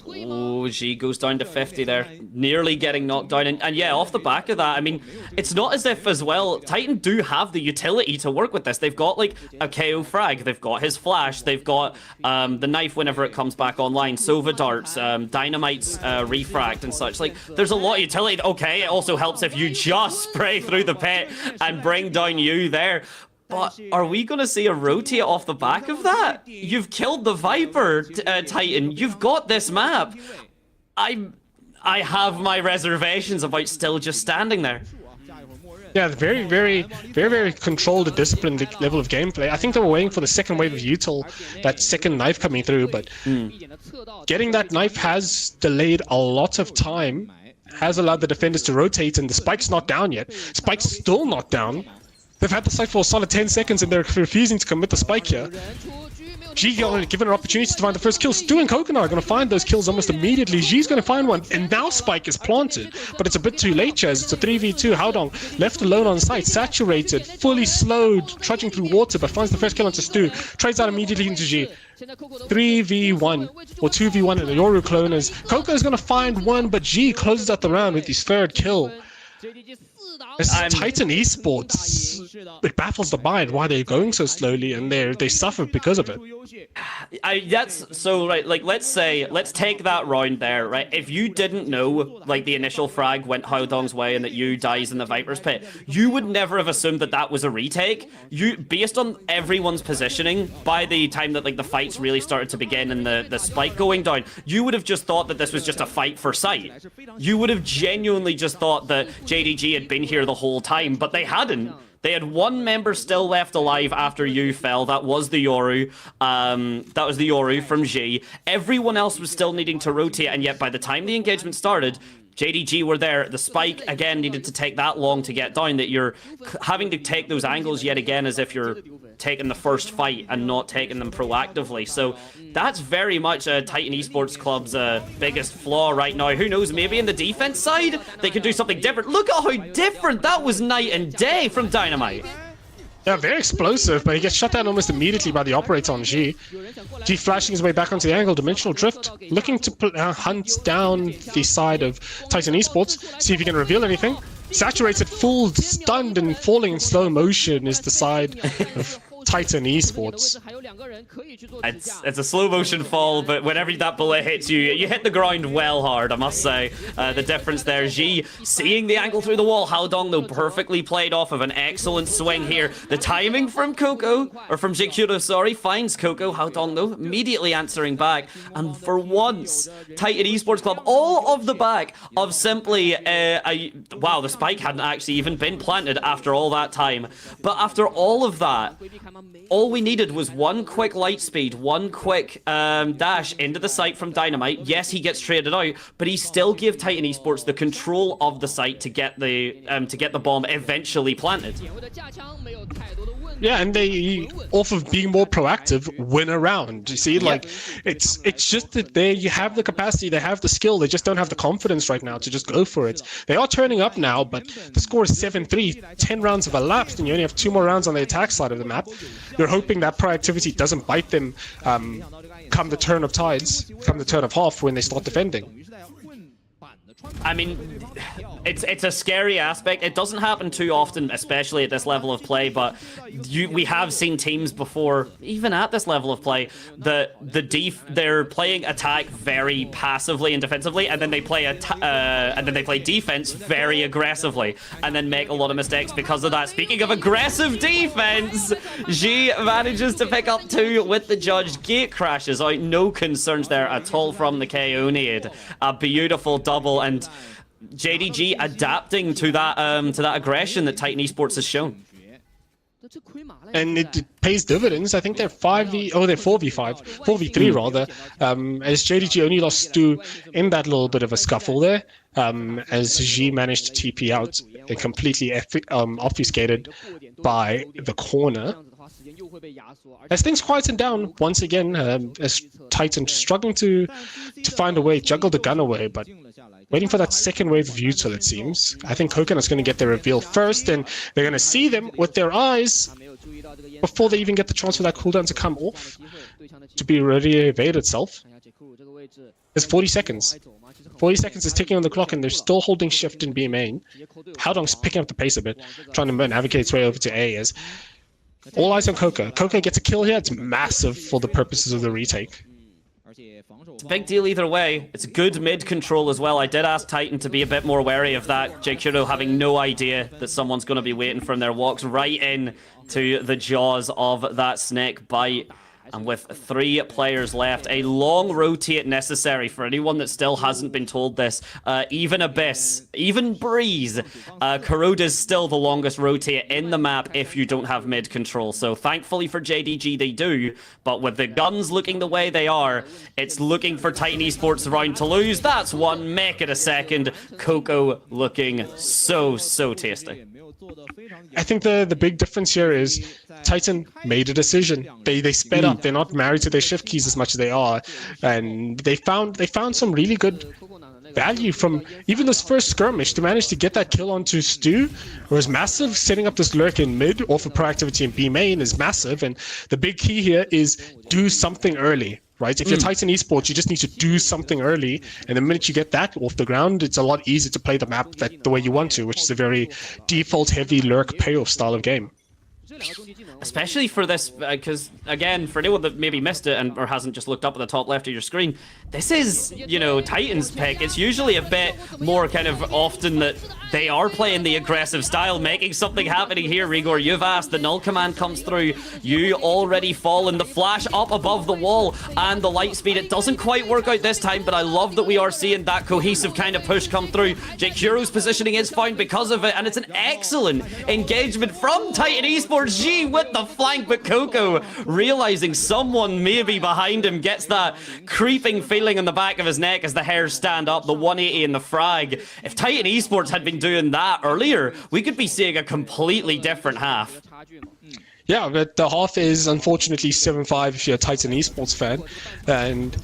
Oh, G goes down to 50 there, nearly getting knocked down, and yeah, off the back of that, I mean, it's not as if as well, Titan do have the utility to work with this. They've got like a KO frag, they've got his flash, they've got the knife whenever it comes back online, Sova darts, Dynamite's refract and such. Like, there's a lot of utility. Okay, it also helps if you just spray through the pit and bring down you there. But are we going to see a rotate off the back of that? You've killed the Viper, Titan. You've got this map. I have my reservations about still just standing there. Yeah, very controlled and disciplined level of gameplay. I think they were waiting for the second wave of util, that second knife coming through, but getting that knife has delayed a lot of time, has allowed the defenders to rotate, and the spike's not down yet. Spike's still not down. They've had the site for a solid 10 seconds and they're refusing to commit the spike here. G given an opportunity to find the first kill. Stu and Coconut are going to find those kills almost immediately. G's going to find one, and now Spike is planted. But it's a bit too late, Chaz. It's a 3v2. Haodong left alone on site, saturated, fully slowed, trudging through water, but finds the first kill onto Stu. Trades out immediately into G. 3v1 or 2v1 in the Yoru cloners. Coco is going to find one, but G closes out the round with his third kill. It's Titan Esports. It baffles the mind why they're going so slowly, and they suffer because of it. That's so right. Like, let's take that round there, right? If you didn't know, like, the initial frag went Haodong's way and that you dies in the Viper's Pit, you would never have assumed that that was a retake. Based on everyone's positioning, by the time that like the fights really started to begin and the spike going down, you would have just thought that this was just a fight for sight. You would have genuinely just thought that JDG had been here the whole time, but they hadn't. They had one member still left alive after you fell. That was the Yoru. That was the Yoru from G. Everyone else was still needing to rotate, and yet by the time the engagement started, JDG were there. The spike, again, needed to take that long to get down, that you're having to take those angles yet again as if you're taking the first fight and not taking them proactively. So that's very much Titan Esports Club's biggest flaw right now. Who knows, maybe in the defense side, they could do something different. Look at how different that was night and day from Dynamite. Yeah, very explosive, but he gets shut down almost immediately by the operator on G. G flashing his way back onto the angle, Dimensional Drift, looking to hunt down the side of Titan Esports, see if he can reveal anything. Saturated, full, stunned, and falling in slow motion is the side of Titan Esports. It's a slow motion fall, but whenever that bullet hits you, you hit the ground well hard, I must say. The difference there, G seeing the angle through the wall. Haodong, though, perfectly played off of an excellent swing here. The timing from Coco, or from JKuro, sorry, finds Coco. Haodong, though, immediately answering back. And for once, Titan Esports Club, all of the back of simply, wow, the spike hadn't actually even been planted after all that time. But after all of that, All we needed was one quick light speed, one quick dash into the site from Dynamite. Yes, he gets traded out, but he still gave Titan Esports the control of the site to get the bomb eventually planted. Yeah, and they, off of being more proactive, win a round. You see, like, it's just that you have the capacity, they have the skill, they just don't have the confidence right now to just go for it. They are turning up now, but the score is 7-3, 10 rounds have elapsed, and you only have 2 more rounds on the attack side of the map. You're hoping that proactivity doesn't bite them come the turn of tides, come the turn of half when they start defending. I mean, it's a scary aspect. It doesn't happen too often, especially at this level of play, but we have seen teams before, even at this level of play, they're playing attack very passively and defensively, and then they play defense very aggressively, and then make a lot of mistakes because of that. Speaking of aggressive defense, G manages to pick up 2 with the judge. Gate crashes out, no concerns there at all from the KO nade. A beautiful double, and JDG adapting to that aggression that Titan Esports has shown. And it pays dividends. I think they're 4v3 rather. As JDG only lost Stu in that little bit of a scuffle there, as G managed to TP out and completely obfuscated by the corner. As things quieten down once again, as Titan struggling to find a way, juggle the gun away, but waiting for that second wave of util, it seems. I think Coconut's going to get their reveal first, and they're going to see them with their eyes before they even get the chance for that cooldown to come off, to be ready to evade itself. There's 40 seconds. 40 seconds is ticking on the clock, and they're still holding shift in B main. Howdong's picking up the pace a bit, trying to navigate its way over to A as all eyes on Coca. Coca gets a kill here. It's massive for the purposes of the retake. It's a big deal either way. It's good mid control as well. I did ask Titan to be a bit more wary of that. Jakiro having no idea that someone's going to be waiting for him there. Walks right in to the jaws of that snake bite. And with 3 players left, a long rotate necessary for anyone that still hasn't been told this. Even Abyss, even Breeze, Kuroda's still the longest rotate in the map if you don't have mid control. So thankfully for JDG they do, but with the guns looking the way they are, it's looking for Titan Esports round to lose. That's 1 mech at a second. Coco looking so tasty. I think the big difference here is Titan made a decision. They sped up. They're not married to their shift keys as much as they are, and they found some really good value from even this first skirmish. To manage to get that kill onto Stu was massive. Setting up this lurk in mid or for proactivity in B main is massive, and the big key here is do something early. Right? If you're Titan Esports, you just need to do something early, and the minute you get that off the ground, it's a lot easier to play the map the way you want to, which is a very default-heavy lurk payoff style of game. Especially for this, because again, for anyone that maybe missed it or hasn't just looked up at the top left of your screen, this is, Titan's pick. It's usually a bit more kind of often that they are playing the aggressive style, making something happening here. Rigor, you've asked, the null command comes through, you already fall in the flash up above the wall, and the light speed, it doesn't quite work out this time, but I love that we are seeing that cohesive kind of push come through. Jake Kuro's positioning is found because of it, and it's an excellent engagement from Titan Esports. G with the flank, but Coco realizing someone may be behind him, gets that creeping feeling in the back of his neck as the hairs stand up, the 180 in the frag. If Titan Esports had been doing that earlier, we could be seeing a completely different half. Yeah, but the half is unfortunately 7-5 if you're a Titan Esports fan, and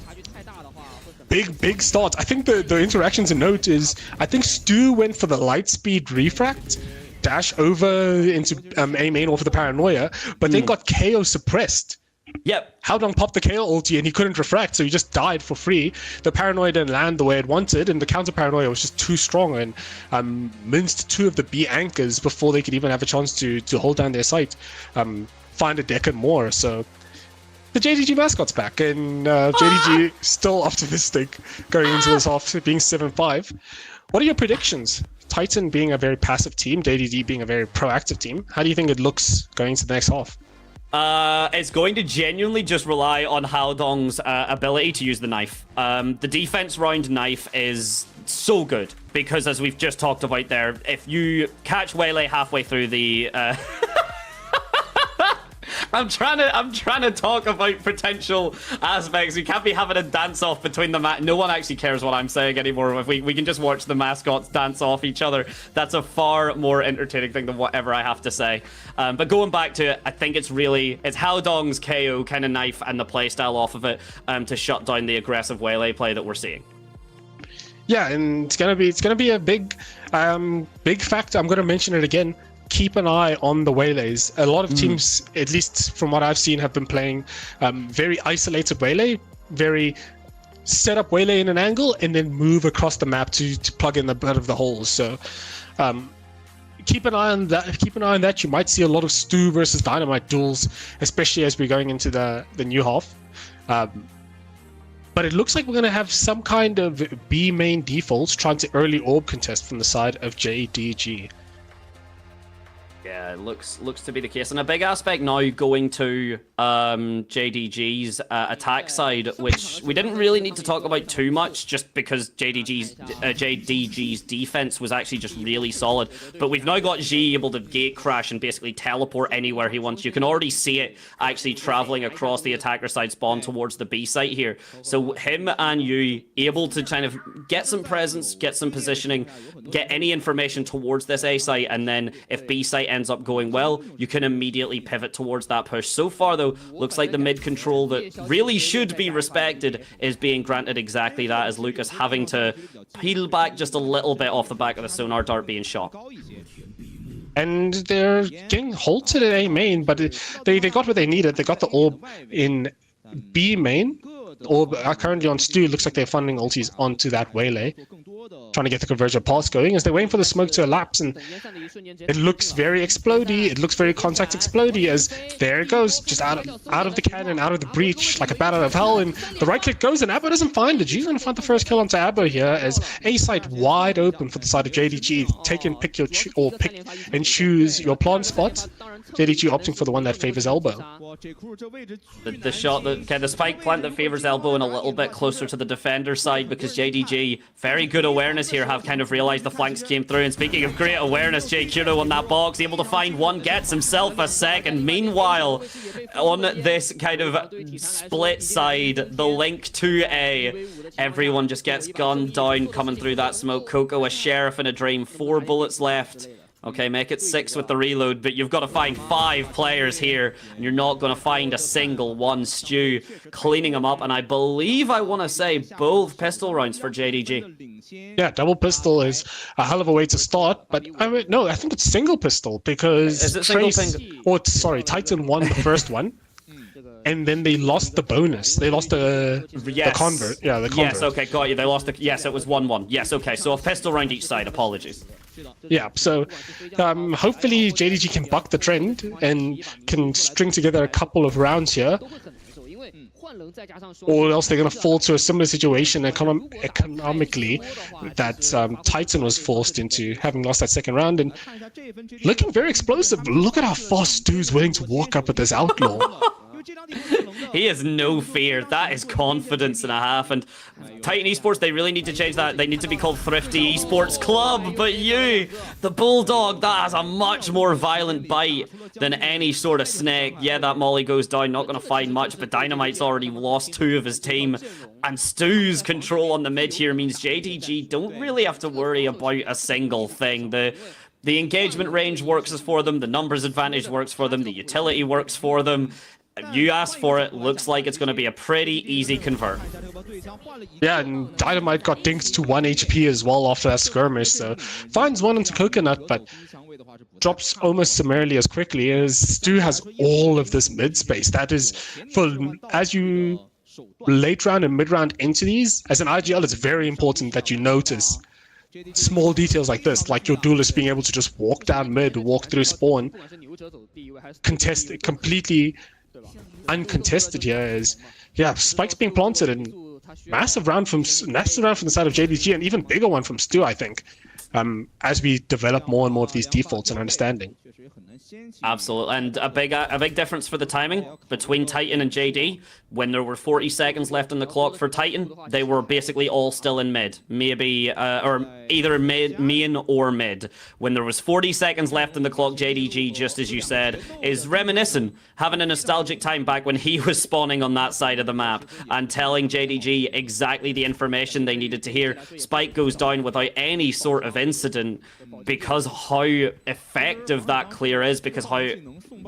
big start. I think the interaction to note is, I think Stu went for the light speed refract dash over into A main off of the paranoia, but then got KO suppressed. Yep. Howdong popped the KO ulti and he couldn't refract, so he just died for free. The paranoia didn't land the way it wanted, and the counter paranoia was just too strong and minced 2 of the B anchors before they could even have a chance to hold down their site, find a deck and more. So the JDG mascot's back, and JDG still optimistic going into this half, being 7-5. What are your predictions? Titan being a very passive team, JDG being a very proactive team. How do you think it looks going into the next half? It's going to genuinely just rely on Howdong's ability to use the knife. The defense round knife is so good because, as we've just talked about there, if you catch Waylay halfway through the I'm trying to talk about potential aspects. We can't be having a dance off between the no one actually cares what I'm saying anymore. If we can just watch the mascots dance off each other, that's a far more entertaining thing than whatever I have to say. But going back to it, I think it's Haodong's KO kind of knife and the playstyle off of it to shut down the aggressive Waylay play that we're seeing. Yeah, and it's gonna be a big factor. I'm gonna mention it again. Keep an eye on the Waylays. A lot of teams, at least from what I've seen, have been playing very isolated Waylay, very set up Waylay in an angle, and then move across the map to plug in the bit of the holes. So keep an eye on that. Keep an eye on that. You might see a lot of Stu versus Dynamite duels, especially as we're going into the new half. But it looks like we're going to have some kind of B main defaults trying to early orb contest from the side of JDG. Yeah, it looks to be the case. And a big aspect now going to JDG's attack side, which we didn't really need to talk about too much just because JDG's defense was actually just really solid. But we've now got G able to gate crash and basically teleport anywhere he wants. You can already see it actually traveling across the attacker side spawn towards the B site here. So him and you able to kind of get some presence, get some positioning, get any information towards this A site, and then if B site ends up going well, you can immediately pivot towards that push. So far though, looks like the mid control that really should be respected is being granted exactly that, as Lucas having to peel back just a little bit off the back of the sonar dart being shot. And they're getting halted at A main, but they got what they needed. They got the orb in B main. Orb are currently on Stu. Looks like they're funding ultis onto that Waylay, trying to get the converger pass going as they're waiting for the smoke to elapse, and it looks very explodey. It looks very contact explodey as there it goes, just out of the cannon, out of the breach, like a bat out of hell, and the right click goes and Abbo doesn't find it. G's going to find the first kill onto Abbo here as A site wide open for the side of JDG. Take and pick and choose your plant spot. JDG opting for the one that favors elbow. The shot that the spike plant that favors elbow and a little bit closer to the defender side, because JDG, very good awareness here, have kind of realized the flanks came through. And speaking of great awareness, J Kuro on that box, able to find one, gets himself a second. Meanwhile, on this kind of split side, the link to A, everyone just gets gunned down coming through that smoke. Coco, a sheriff and a dream, 4 bullets left. Okay, make it 6 with the reload, but you've got to find 5 players here, and you're not going to find a single one. Stu cleaning them up, and I believe I want to say both pistol rounds for JDG. Yeah, double pistol is a hell of a way to start, but I think it's single pistol because is it Titan won the first one. And then they lost the bonus. They lost the convert. Yeah, the convert. Yes, okay, got you. They lost the... Yes, it was 1-1. Yes, okay, so a pistol round each side. Apologies. Yeah, so hopefully JDG can buck the trend and can string together a couple of rounds here. Or else they're going to fall to a similar situation economically that Titan was forced into, having lost that second round. And looking very explosive. Look at how fast Stu's willing to walk up with this outlaw. He has no fear. That is confidence and a half. And Titan Esports, they really need to change that. They need to be called Thrifty Esports Club. But you, the Bulldog, that has a much more violent bite than any sort of snake. Yeah, that molly goes down, not going to find much, but Dynamite's already lost 2 of his team. And Stu's control on the mid here means JDG don't really have to worry about a single thing. The engagement range works for them, the numbers advantage works for them, the utility works for them. You asked for it, looks like it's going to be a pretty easy convert. Yeah, and Dynamite got dinked to 1 HP as well after that skirmish, so finds one into Coconut, but drops almost summarily as quickly as Stu has all of this mid space. That is, as you late round and mid round into these, as an IGL, it's very important that you notice small details like this, like your duelist being able to just walk down mid, walk through spawn, contested, completely uncontested here. Is spikes being planted, and massive round from the side of JDG, and even bigger one from Stu, I think, as we develop more and more of these defaults and understanding. Absolutely, and a big difference for the timing between Titan and JD. When there were 40 seconds left on the clock for Titan, they were basically all still in mid, maybe or either main or mid. When there was 40 seconds left on the clock, JDG, just as you said, is reminiscent, having a nostalgic time back when he was spawning on that side of the map and telling JDG exactly the information they needed to hear. Spike goes down without any sort of incident because how effective that clear is, because how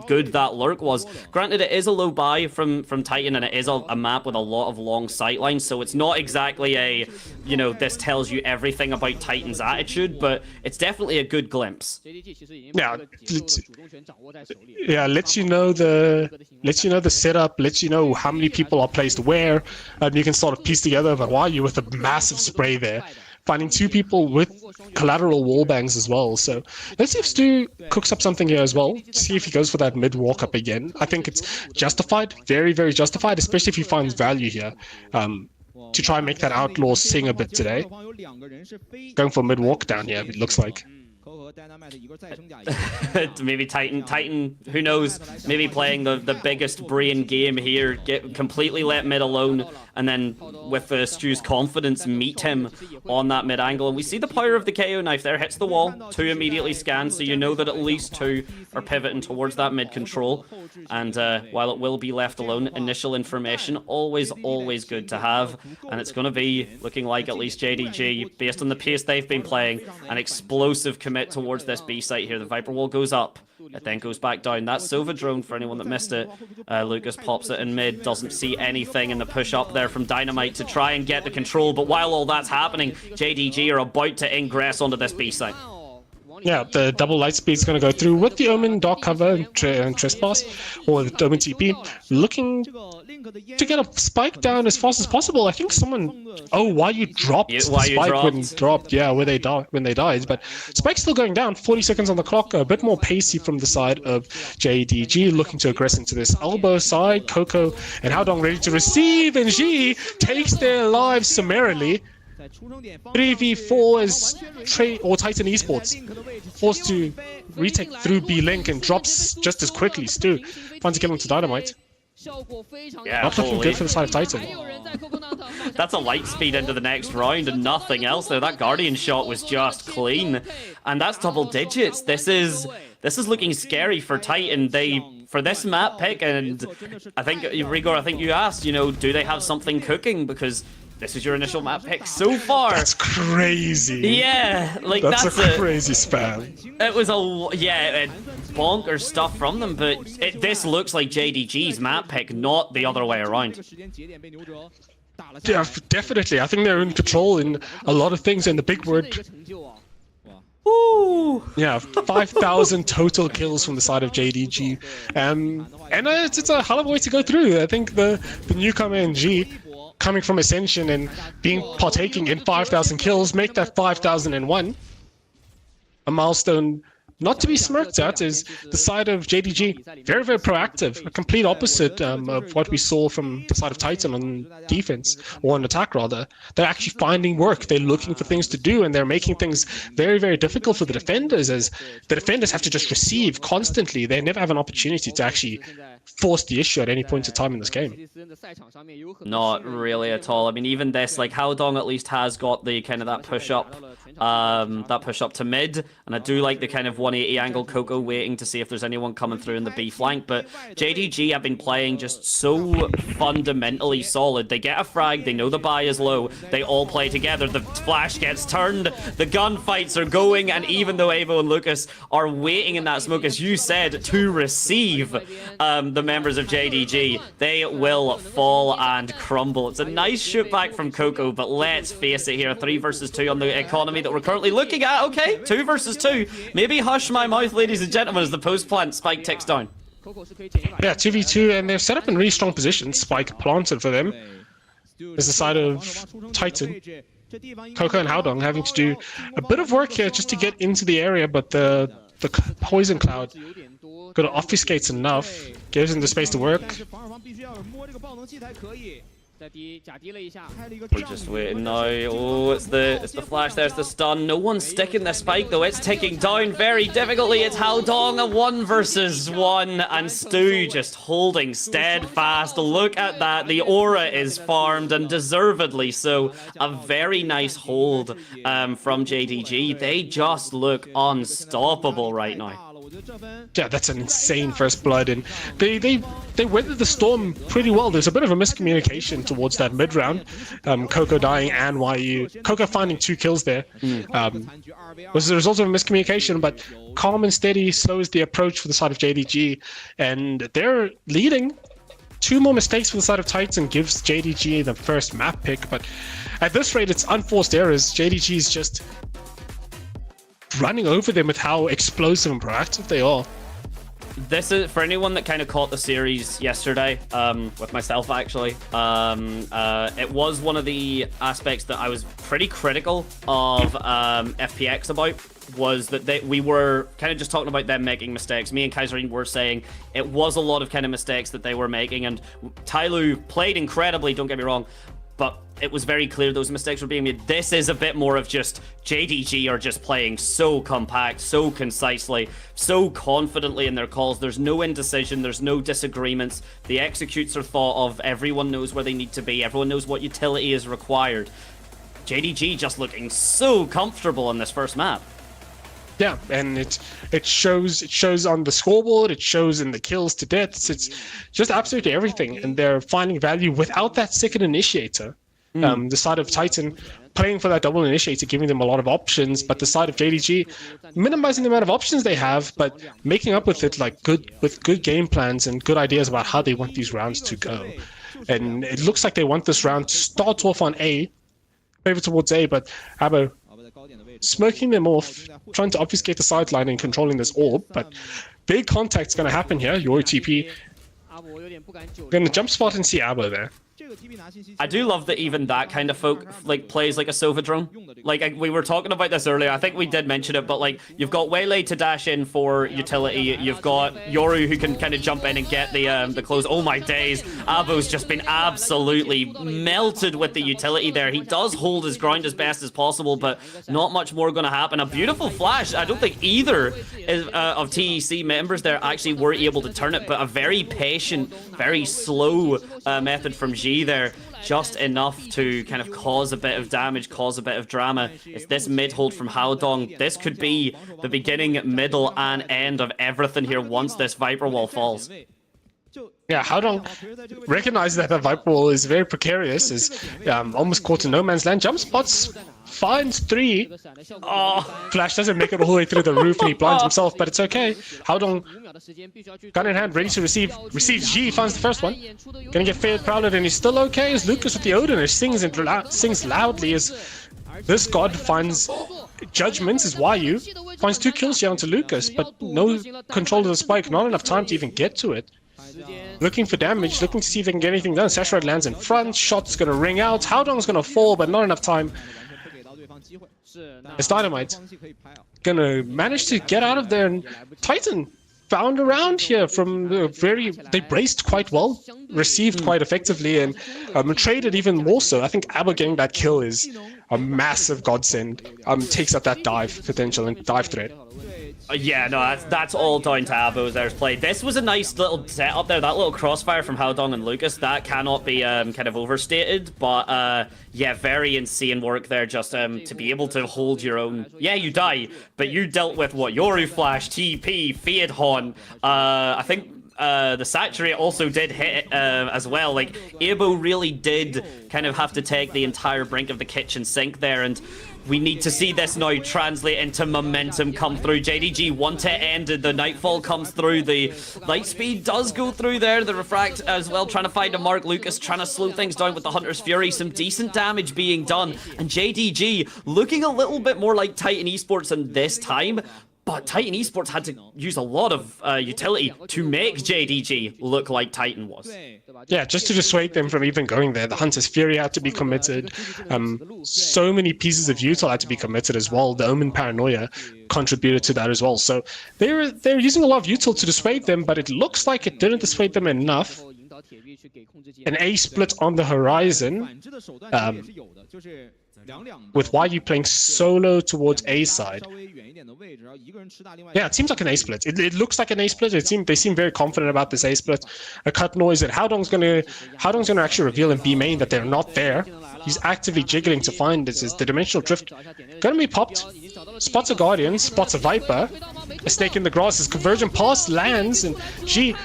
good that lurk was. Granted, it is a low buy from Titan, and it is a map with a lot of long sightlines, so it's not exactly a, you know, this tells you everything about Titan's attitude, but it's definitely a good glimpse. Yeah, lets you know the setup, lets you know how many people are placed where, and you can sort of piece together that why you with a massive spray there. Finding 2 people with collateral wallbangs as well. So let's see if Stu cooks up something here as well. See if he goes for that mid walk up again. I think it's justified, very, very justified, especially if he finds value here. To try and make that outlaw sing a bit today. Going for mid walk down here, it looks like. Maybe Titan, who knows, maybe playing the biggest brain game here, completely let mid alone, and then with Stu's confidence meet him on that mid angle. And we see the power of the KO knife there, hits the wall, 2 immediately scans, so you know that at least 2 are pivoting towards that mid control. And while it will be left alone, initial information, always good to have. And it's going to be looking like at least JDG, based on the pace they've been playing, an explosive commit towards this B site here. The Viper wall goes up, it then goes back down. That Silva drone, for anyone that missed it, Lucas pops it in mid, doesn't see anything in the push up there from Dynamite to try and get the control. But while all that's happening, JDG are about to ingress onto this B site. Yeah, the double light speed is going to go through with the Omen dark cover and trespass, or the Omen TP, looking to get a spike down as fast as possible. I think someone, why you dropped the spike when dropped, yeah, when they died, but spike's still going down. 40 seconds on the clock, a bit more pacey from the side of JDG, looking to aggress into this elbow side. Coco and Haodong ready to receive, and G takes their lives summarily. 3v4 is Titan Esports forced to retake through B-Link and drops just as quickly. Stu finds a kill into Dynamite. Yeah, not looking good for the side of Titan. That's a light speed into the next round and nothing else there. That Guardian shot was just clean, and that's double digits. This is looking scary for Titan. For this map pick, and I think Rigor, I think you asked, you know, do they have something cooking, because this is your initial map pick so far. That's crazy. Yeah, like that's a crazy spam. It was bonkers stuff from them, but this looks like JDG's map pick, not the other way around. Yeah, definitely. I think they're in control in a lot of things, and the big word. Ooh. Yeah, 5,000 total kills from the side of JDG, and it's a hell of a way to go through. I think the newcomer NG, coming from Ascension and partaking in 5,000 kills, make that 5,001. A milestone not to be smirked at. Is the side of JDG very, very proactive, a complete opposite of what we saw from the side of Titan on defense, or on attack rather. They're actually finding work, they're looking for things to do, and they're making things very, very difficult for the defenders, as the defenders have to just receive constantly. They never have an opportunity to actually force the issue at any point in time in this game. Not really at all. I mean, even this, like, Haodong at least has got the kind of that push up to mid, and I do like the kind of 180 angle. Coco waiting to see if there's anyone coming through in the B flank, but JDG have been playing just so fundamentally solid. They get a frag, they know the buy is low, they all play together, the flash gets turned, the gunfights are going, and even though Avo and Lucas are waiting in that smoke, as you said, to receive the members of JDG, they will fall and crumble. It's a nice shoot back from Coco, but let's face it here, 3 versus 2 on the economy that we're currently looking at. Okay, 2 versus 2. Maybe hush my mouth, ladies and gentlemen, as the post-plant spike ticks down. Yeah, 2v2, and they're set up in really strong positions. Spike planted for them. There's the side of Titan. Coco and Haodong having to do a bit of work here just to get into the area, but the poison cloud gonna obfuscate enough, gives them the space to work. We're just waiting now. Oh, it's the flash. There's the stun. No one's sticking the spike though. It's ticking down very difficultly. It's Haodong, a 1 versus 1, and Stu just holding steadfast. Look at that. The aura is farmed, and deservedly so. A very nice hold from JDG. They just look unstoppable right now. Yeah, that's an insane first blood, and they weathered the storm pretty well. There's a bit of a miscommunication towards that mid round. Coco dying and YU. Coco finding 2 kills there was the result of a miscommunication, but calm and steady slows the approach for the side of JDG, and they're leading. 2 more mistakes for the side of Titan gives JDG the first map pick, but at this rate it's unforced errors. JDG is just running over them with how explosive and proactive they are. This is for anyone that kind of caught the series yesterday, with myself actually. It was one of the aspects that I was pretty critical of FPX about, was that we were kind of just talking about them making mistakes. Me and Kaiserine were saying it was a lot of kind of mistakes that they were making, and Tyloo played incredibly, don't get me wrong, but it was very clear those mistakes were being made. This is a bit more of just JDG are just playing so compact, so concisely, so confidently in their calls. There's no indecision, there's no disagreements. The executes are thought of, everyone knows where they need to be, everyone knows what utility is required. JDG just looking so comfortable on this first map. Yeah, and it shows on the scoreboard, it shows in the kills to deaths, it's just absolutely everything, and they're finding value without that second initiator. The side of Titan playing for that double initiator, giving them a lot of options, but the side of JDG minimizing the amount of options they have, but making up with it like with good game plans and good ideas about how they want these rounds to go. And it looks like they want this round to start off on A, favor towards A, but Abo smoking them off, trying to obfuscate the sideline and controlling this orb, but big contact's going to happen here. Your TP going to jump spot and see Abo there. I do love that even that kind of folk plays like a Sova drone. Like we were talking about this earlier, I think we did mention it, but like you've got Waylay to dash in for utility, you've got Yoru who can kind of jump in and get the close. Oh my days, Abo's just been absolutely melted with the utility there. He does hold his ground as best as possible, but not much more going to happen. A beautiful flash. I don't think either of TEC members there actually were able to turn it, but a very patient, very slow method from G there, just enough to kind of cause a bit of damage, cause a bit of drama. It's this mid hold from Haodong. This could be the beginning, middle, and end of everything here once this Viper Wall falls. Yeah, Haodong recognizes that the Viper Wall is very precarious, is almost caught in no man's land. Jump spots, finds 3. Oh, Flash doesn't make it all the way through the roof and he blinds himself, but it's okay. Haodong, gun in hand, ready to receive. Receives G, finds the first one. Gonna get fair crowded, and he's still okay as Lucas with the Odin sings loudly as this god finds judgments as YU. Finds 2 kills here onto Lucas, but no control of the spike, not enough time to even get to it. Looking for damage, looking to see if they can get anything done. Saturate lands in front, shot's gonna ring out. Haodong's gonna fall, but not enough time. It's Dynamite gonna manage to get out of there, and Titan found around here from the they braced quite well, received quite effectively, and traded even more so. I think Abo getting that kill is a massive godsend. Takes up that dive potential and dive threat. Yeah, no, that's all down to Abo there's play. This was a nice little setup there. That little crossfire from Haodong and Lucas, that cannot be kind of overstated. But yeah, very insane work there just to be able to hold your own. Yeah, you die, but you dealt with what? Yoru Flash, TP, Fade Hon. I think the Saturate also did hit as well. Like, Abo really did kind of have to take the entire brink of the kitchen sink there, and we need to see this now translate into momentum come through. JDG want it ended. The Nightfall comes through. The light speed does go through there. The Refract as well, trying to find a mark. Lucas trying to slow things down with the Hunter's Fury. Some decent damage being done. And JDG looking a little bit more like Titan Esports in this time. But Titan Esports had to use a lot of utility to make JDG look like Titan was. Yeah, just to dissuade them from even going there. The Hunter's Fury had to be committed. So many pieces of util had to be committed as well. The Omen Paranoia contributed to that as well. So they're using a lot of util to dissuade them, but it looks like it didn't dissuade them enough. an A split on the horizon, with YU playing solo towards A side. Yeah, it seems like an A split. It looks like an A split. They seem very confident about this A split. A cut noise that Howdong's gonna actually reveal in B main that they're not there. He's actively jiggling to find this. Is the dimensional drift gonna be popped? Spots a Guardian, spots a Viper, a snake in the grass. His conversion pass lands, and G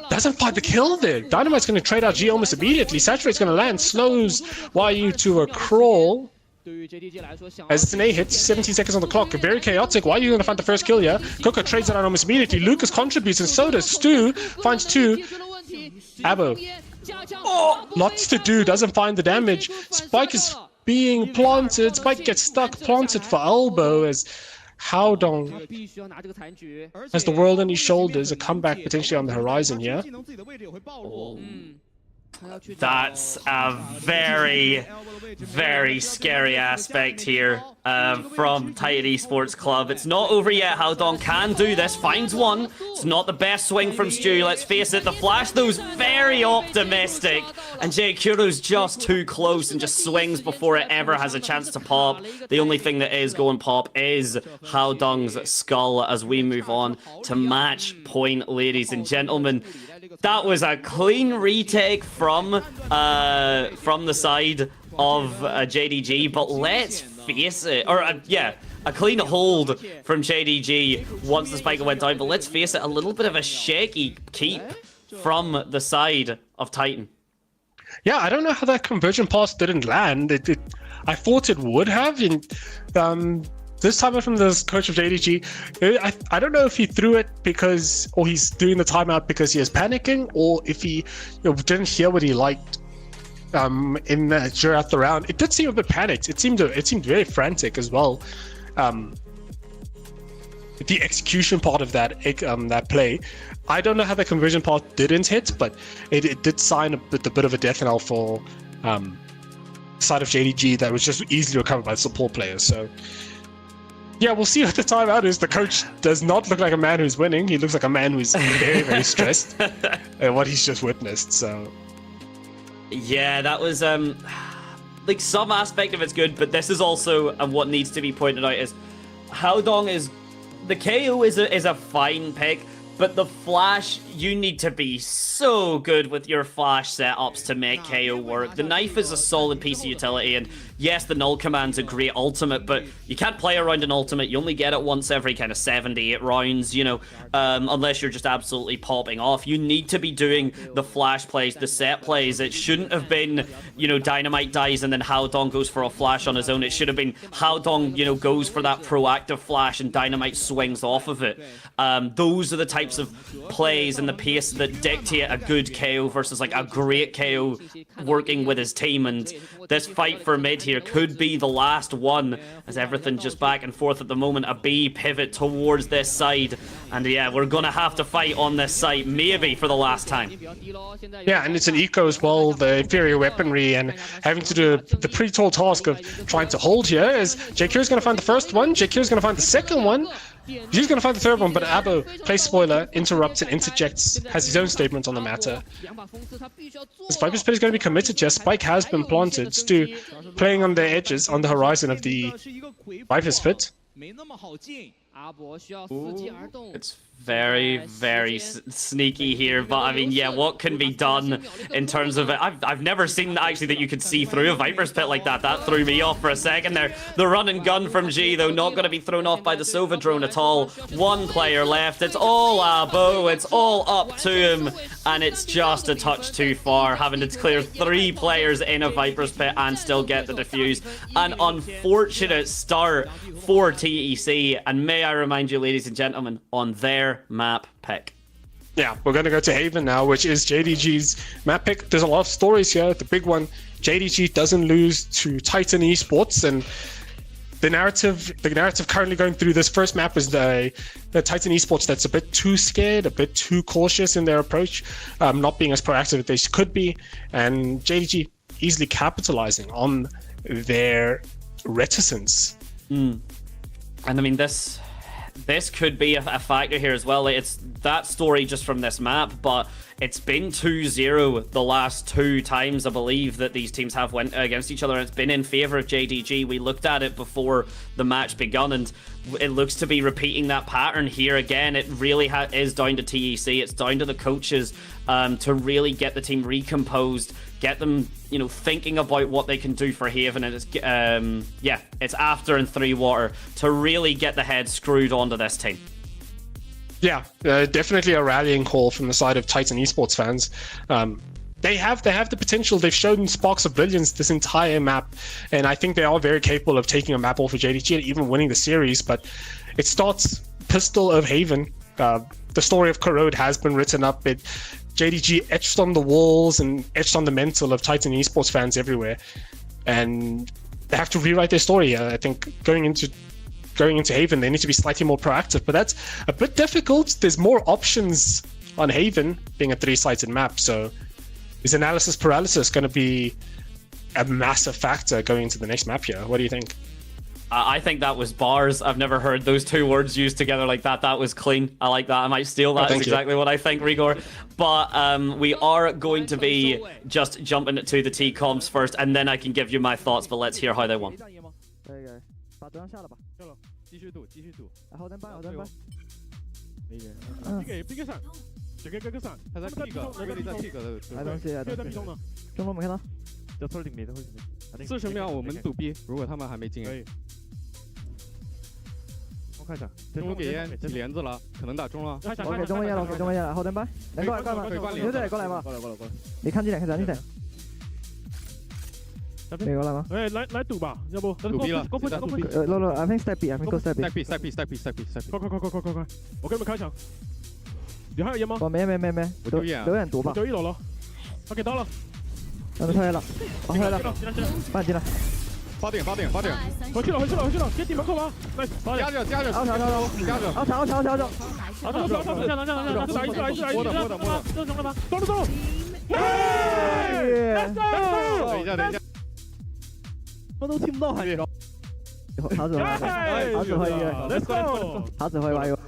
doesn't find the kill there. Dynamite's gonna trade out G almost immediately. Saturate's gonna land, slows YU to a crawl. As it's an A hit, 17 seconds on the clock, very chaotic. YU gonna find the first kill here. Coco trades it out almost immediately. Lucas contributes, and so does Stu. Finds 2. Abo. Lots to do, doesn't find the damage. Spike is being planted. Spike gets stuck, planted for elbow as Howdong has the world on his shoulders. A comeback potentially on the horizon here. That's a very, very scary aspect here from Titan Esports Club. It's not over yet. Howdong can do this. Finds one. It's not the best swing from Stu. Let's face it. The flash, though, is very optimistic. And JKuro's just too close and just swings before it ever has a chance to pop. The only thing that is going pop is Howdong's skull as we move on to match point, ladies and gentlemen. That was a clean retake from the side of JDG, but let's face it, a clean hold from JDG once the spike went down, but let's face it, a little bit of a shaky keep from the side of Titan. Yeah, I don't know how that conversion pass didn't land. I thought it would have. This time from the coach of JDG, I don't know if he threw it or he's doing the timeout because he is panicking, or if he didn't hear what he liked throughout the round. It did seem a bit panicked. It seemed very frantic as well. The execution part of that play, I don't know how the conversion part didn't hit, but it did sign a bit of a death knell for side of JDG that was just easily recovered by the support players. So. Yeah, we'll see what the timeout is. The coach does not look like a man who's winning. He looks like a man who's very, very stressed at what he's just witnessed. So, yeah, that was like some aspect of it's good, but this is also what needs to be pointed out is Howdong is the KO is a fine pick, but the flash, you need to be so good with your flash setups to make KO work. The knife is a solid piece of utility, and yes, the null command's a great ultimate, but you can't play around an ultimate. You only get it once every kind of 7 to 8 rounds, unless you're just absolutely popping off. You need to be doing the flash plays, the set plays. It shouldn't have been, Dynamite dies and then Howdong goes for a flash on his own. It should have been Howdong, goes for that proactive flash and Dynamite swings off of it. Those are the types of plays and the pace that dictate a good KO versus like a great KO working with his team. And this fight for mid here could be the last one, as everything just back and forth at the moment. A B pivot towards this side, and yeah, we're gonna have to fight on this side maybe for the last time. Yeah, and it's an eco as well, the inferior weaponry, and having to do the pretty tall task of trying to hold here. As JQ is going to find the first one, JQ is going to find the second one, he's going to find the third one, but Abo plays spoiler, interrupts and interjects, has his own statement on the matter. This Viper's pit is going to be committed here. Spike has been planted. Stu playing on the edges, on the horizon of the Viper's pit. It's very, very sneaky here, but I mean, yeah, what can be done in terms of it? I've never seen actually that you could see through a Viper's pit like that. That threw me off for a second there. The run and gun from G, though, not going to be thrown off by the Sova drone at all. One player left. It's all Abo. It's all up to him, and it's just a touch too far, having to clear 3 players in a Viper's pit and still get the defuse. An unfortunate start for TEC, and may I remind you, ladies and gentlemen, on their map pick. Yeah, we're going to go to Haven now, which is JDG's map pick. There's a lot of stories here. The big one, JDG doesn't lose to Titan Esports, and the narrative currently going through this first map is the Titan Esports that's a bit too scared, a bit too cautious in their approach, not being as proactive as they could be, and JDG easily capitalizing on their reticence. And I mean, this this could be a factor here as well. It's that story just from this map, but it's been 2-0 the last 2 times, I believe, that these teams have went against each other. And it's been in favor of JDG. We looked at it before the match begun, and it looks to be repeating that pattern here again. It really is down to TEC. It's down to the coaches to really get the team recomposed, get them, you know, thinking about what they can do for Haven. And it's it's after and 3 water to really get the head screwed onto this team. Yeah, definitely a rallying call from the side of Titan Esports fans. They have the potential. They've shown sparks of brilliance this entire map, and I think they are very capable of taking a map off of JDG and even winning the series. But it starts Pistol of Haven. The story of Corrode has been written up. JDG etched on the walls and etched on the mental of Titan Esports fans everywhere, and they have to rewrite their story. I think going into Haven, they need to be slightly more proactive, but that's a bit difficult. There's more options on Haven, being a 3-sided map, so is analysis paralysis going to be a massive factor going into the next map here? What do you think? I think that was bars. I've never heard those 2 words used together like that. That was clean. I like that. I might steal that. That's exactly what I think, Rigor. But we are going to be just jumping to the T-comms first, and then I can give you my thoughts, but let's hear how they won. 继续赌，继续赌。后单班，后单班。Pick 上，只给个上。他在 pick， 那里在 pick 的。还东西，在 B 中呢。中路没看到。就偷顶没的，40秒我们赌 B， 如果他们还没进。可以。我看一下，中路给烟起帘子了，可能打中了。我给中路烟了，给中路烟了，后单班。来过来，过来，牛仔过来吧。过来。你看近点，看近点。美国来吗？哎，来赌吧，要不赌 B 了。No, I think step B, I think go step B. Step B. 快！我给你们开场。你还有烟吗？我没，留眼赌吧。就1楼了，他给到了。让他退了，回来了，慢进来。8点，回去了，给你门口吧。来，加着，调，调，来一次，正中了吗？走，等一下。 我都听不到，还是好指挥，好指挥吧又。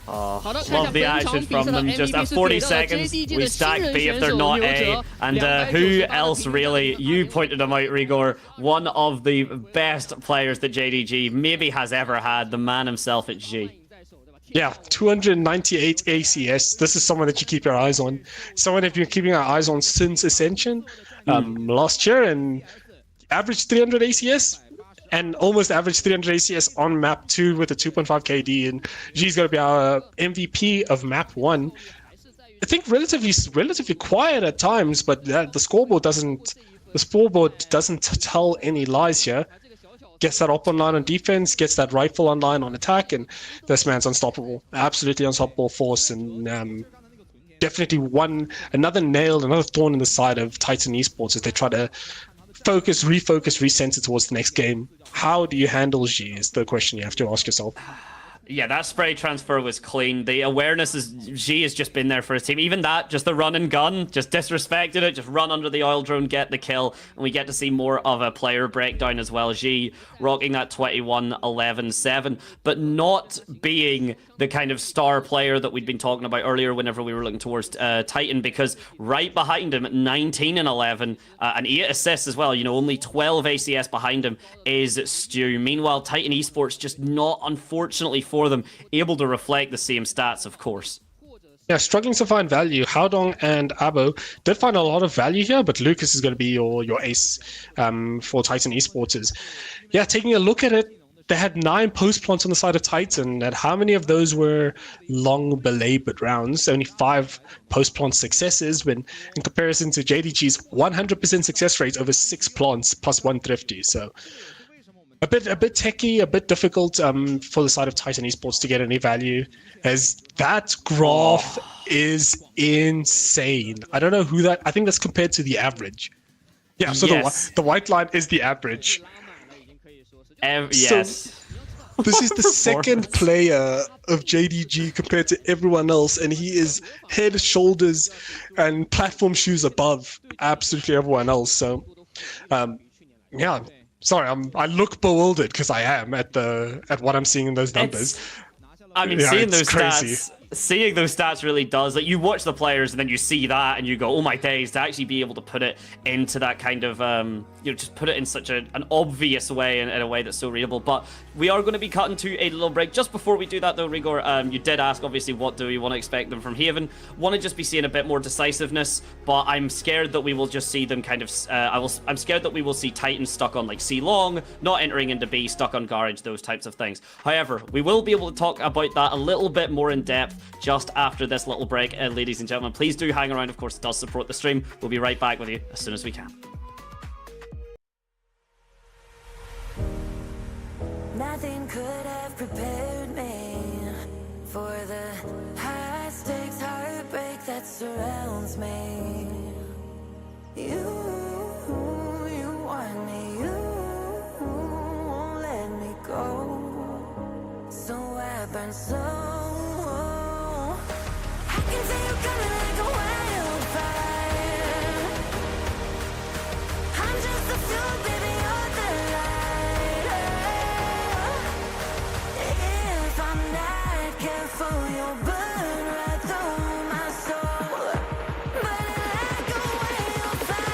Love the action from them. Just at 40 seconds, we stack B if they're not A. And who else really? You pointed him out, Rigor. One of the best players that JDG maybe has ever had. The man himself at G. Yeah, 298 ACS. This is someone that you keep your eyes on. Someone that you've been keeping our eyes on since Ascension last year, and average 300 ACS. And almost average 300 ACS on map 2 with a 2.5 KD, and G's going to be our MVP of map 1. I think relatively quiet at times, but the scoreboard doesn't tell any lies here. Gets that up online on defense, gets that rifle online on attack, and this man's unstoppable. Absolutely unstoppable force, and definitely another thorn in the side of Titan Esports as they try to refocus, recenter towards the next game. How do you handle G is the question you have to ask yourself. Yeah, that spray transfer was clean. The awareness is G has just been there for his team. Even that, just the run and gun, just disrespected it. Just run under the oil drone, get the kill, and we get to see more of a player breakdown as well. G rocking that 21-11-7, but not being the kind of star player that we'd been talking about earlier whenever we were looking towards Titan, because right behind him at 19-11 and 8 assists as well, you know, only 12 ACS behind him is Stu. Meanwhile, Titan Esports just not, unfortunately for them, able to reflect the same stats, of course. Yeah, struggling to find value. Howdong and Abo did find a lot of value here, but Lucas is going to be your ace for Titan Esports. Yeah, taking a look at it, they had 9 post plants on the side of Titan, and how many of those were long belabored rounds? Only 5 post plant successes, when in comparison to JDG's 100% success rate over 6 plants plus 1 thrifty. So a bit techie, a bit difficult for the side of Titan Esports to get any value, as that graph is insane. I don't know who that. I think that's compared to the average. Yeah, so yes. The white line is the average. Yes. So, this is the second player of JDG compared to everyone else, and he is head, shoulders, and platform shoes above absolutely everyone else. So, yeah. Sorry, I look bewildered because I am at what I'm seeing in those numbers. I mean, Yeah, seeing it's those crazy. seeing those stats really does. Like, you watch the players and then you see that and you go, oh my days, to actually be able to put it into that kind of, just put it in such an obvious way, in a way that's so readable. But we are going to be cutting to a little break. Just before we do that, though, Rigor, you did ask, obviously, what do we want to expect them from Haven? Want to just be seeing a bit more decisiveness, but I'm scared that we will just see them kind of, I'm scared that we will see Titans stuck on, like, C long, not entering into B, stuck on Garage, those types of things. However, we will be able to talk about that a little bit more in depth just after this little break. Ladies and gentlemen, please do hang around. Of course, it does support the stream. We'll be right back with you as soon as we can. Nothing could have prepared me for the high stakes heartbreak that surrounds me. You want me, you won't let me go. So I burn slow. I can see you coming like a wildfire. I'm just a fuel, baby, you're the light. If I'm not careful, you'll burn right through my soul. Burning like a wildfire.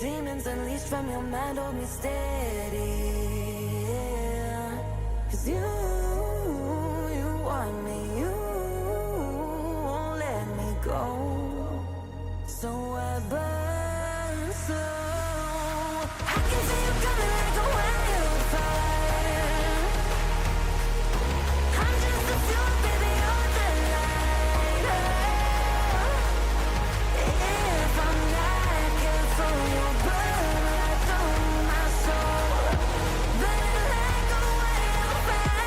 Demons unleashed from your mind hold me steady, yeah. 'Cause you want me, you won't let me go. So I burn slow. I can see you coming like a wildfire. I'm just a fuel, baby, you're the light. If I'm not careful, you'll burn right through my soul. Burning like a wildfire.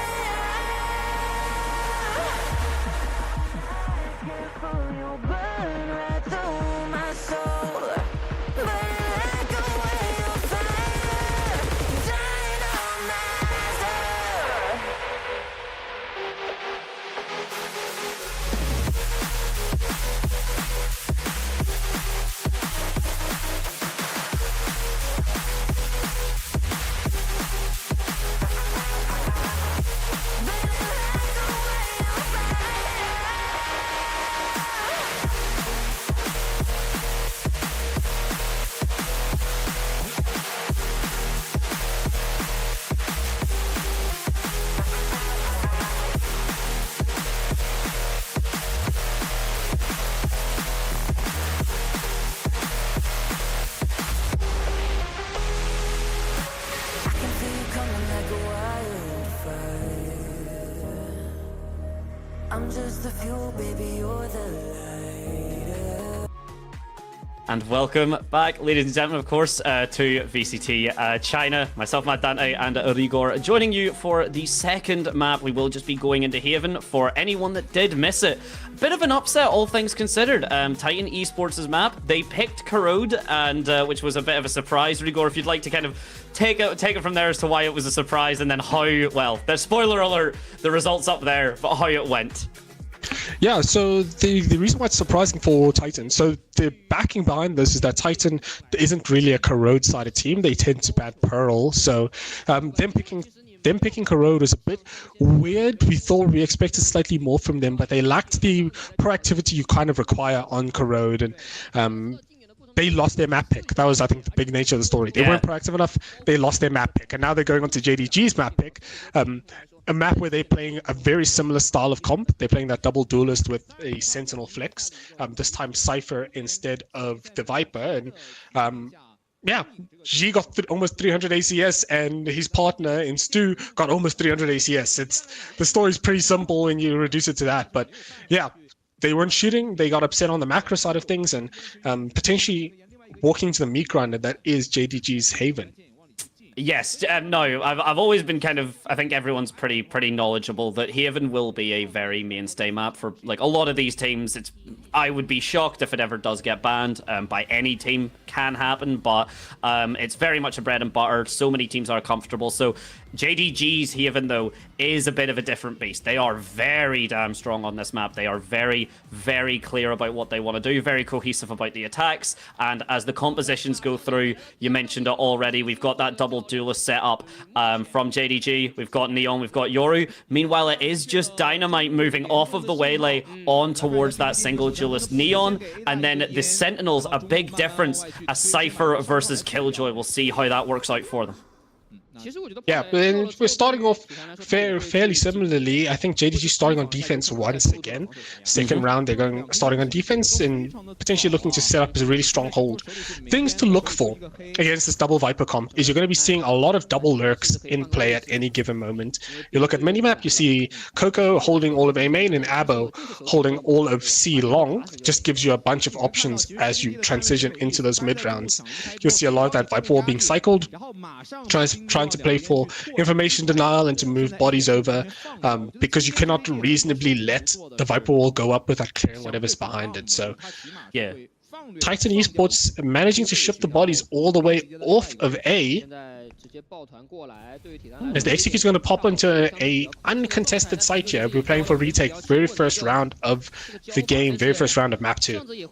Careful, you'll burn right through my soul. Burning like a wildfire. Dynamizer. I'm just the fuel, baby, you're the light. And welcome back, ladies and gentlemen, of course, to VCT China. Myself, Matt Dante, and Rigor joining you for the second map. We will just be going into Haven for anyone that did miss it. Bit of an upset, all things considered. Titan Esports' map, they picked Corrode, and which was a bit of a surprise. Rigor, if you'd like to kind of take it from there as to why it was a surprise, and then how, well, there's spoiler alert, the results up there, but how it went. Yeah, so the reason why it's surprising for Titan, so the backing behind this is that Titan isn't really a Corrode-sided team. They tend to ban Pearl, so them picking Corrode was a bit weird. We expected slightly more from them, but they lacked the proactivity you kind of require on Corrode, and they lost their map pick. That was, I think, the big nature of the story. They weren't proactive enough. They lost their map pick, and now they're going on to JDG's map pick. A map where they're playing a very similar style of comp. They're playing that double duelist with a Sentinel flex. This time Cypher instead of the Viper. And yeah, G got almost 300 ACS, and his partner in Stu got almost 300 ACS. The story's pretty simple when you reduce it to that. But yeah, they weren't shooting. They got upset on the macro side of things, and potentially walking to the meat grinder that is JDG's haven. Yes, no, I've always been kind of, I think everyone's pretty knowledgeable that Haven will be a very mainstay map for like a lot of these teams. I would be shocked if it ever does get banned by any team. Can happen, but it's very much a bread and butter. So many teams are comfortable. So JDG's Haven, though, is a bit of a different beast. They are very damn strong on this map. They are very, very clear about what they want to do, very cohesive about the attacks. And as the compositions go through, you mentioned it already, we've got that double duelist setup from JDG. We've got Neon, we've got Yoru. Meanwhile, it is just Dynamite moving off of the Waylay on towards that single duelist Neon. And then the Sentinels, a big difference, a Cypher versus Killjoy. We'll see how that works out for them. Yeah, but we're starting off fairly similarly. I think JDG starting on defense once again. Second round, they're starting on defense and potentially looking to set up as a really strong hold. Things to look for against this double Viper comp is you're going to be seeing a lot of double lurks in play at any given moment. You look at minimap, you see Coco holding all of A main and Abo holding all of C long. Just gives you a bunch of options as you transition into those mid rounds. You'll see a lot of that Viper wall being cycled, trying to play for information denial and to move bodies over, because you cannot reasonably let the Viper wall go up without clearing whatever's behind it. So yeah, Titan Esports managing to shift the bodies all the way off of A, as the Execute's going to pop into a uncontested site here. We're playing for retake, very first round of the game, very first round of map 2.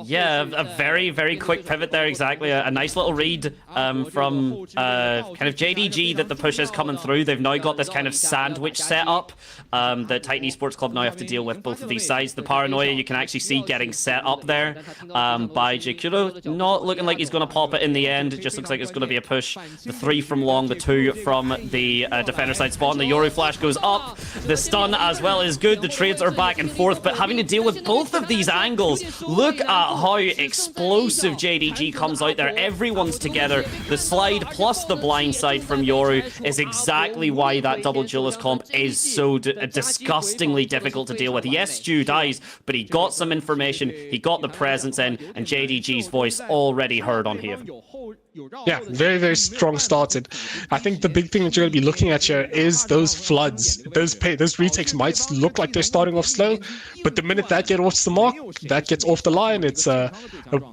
Yeah, a very, very quick pivot there, exactly. A nice little read from kind of JDG that the push is coming through. They've now got this kind of sandwich setup that Titan Esports Club now have to deal with both of these sides. The paranoia you can actually see getting set up there by JQdo. Not looking like he's going to pop it in the end. It just looks like it's going to be a push. The 3 from long, the 2 from the defender side spot, and the Yoru flash goes up. The stun as well is good. The trades are back and forth, but having to deal with both of these angles. Look at how explosive JDG comes out there. Everyone's together. The slide plus the blind side from Yoru is exactly why that double duelist comp is so disgustingly difficult to deal with. Yes, Stu dies, but he got some information, he got the presence in, and JDG's voice already heard on Haven. Yeah, very, very strong start. And I think the big thing that you're going to be looking at here is those floods. Those retakes might look like they're starting off slow, but the minute that gets off the mark, that gets off the line, it's a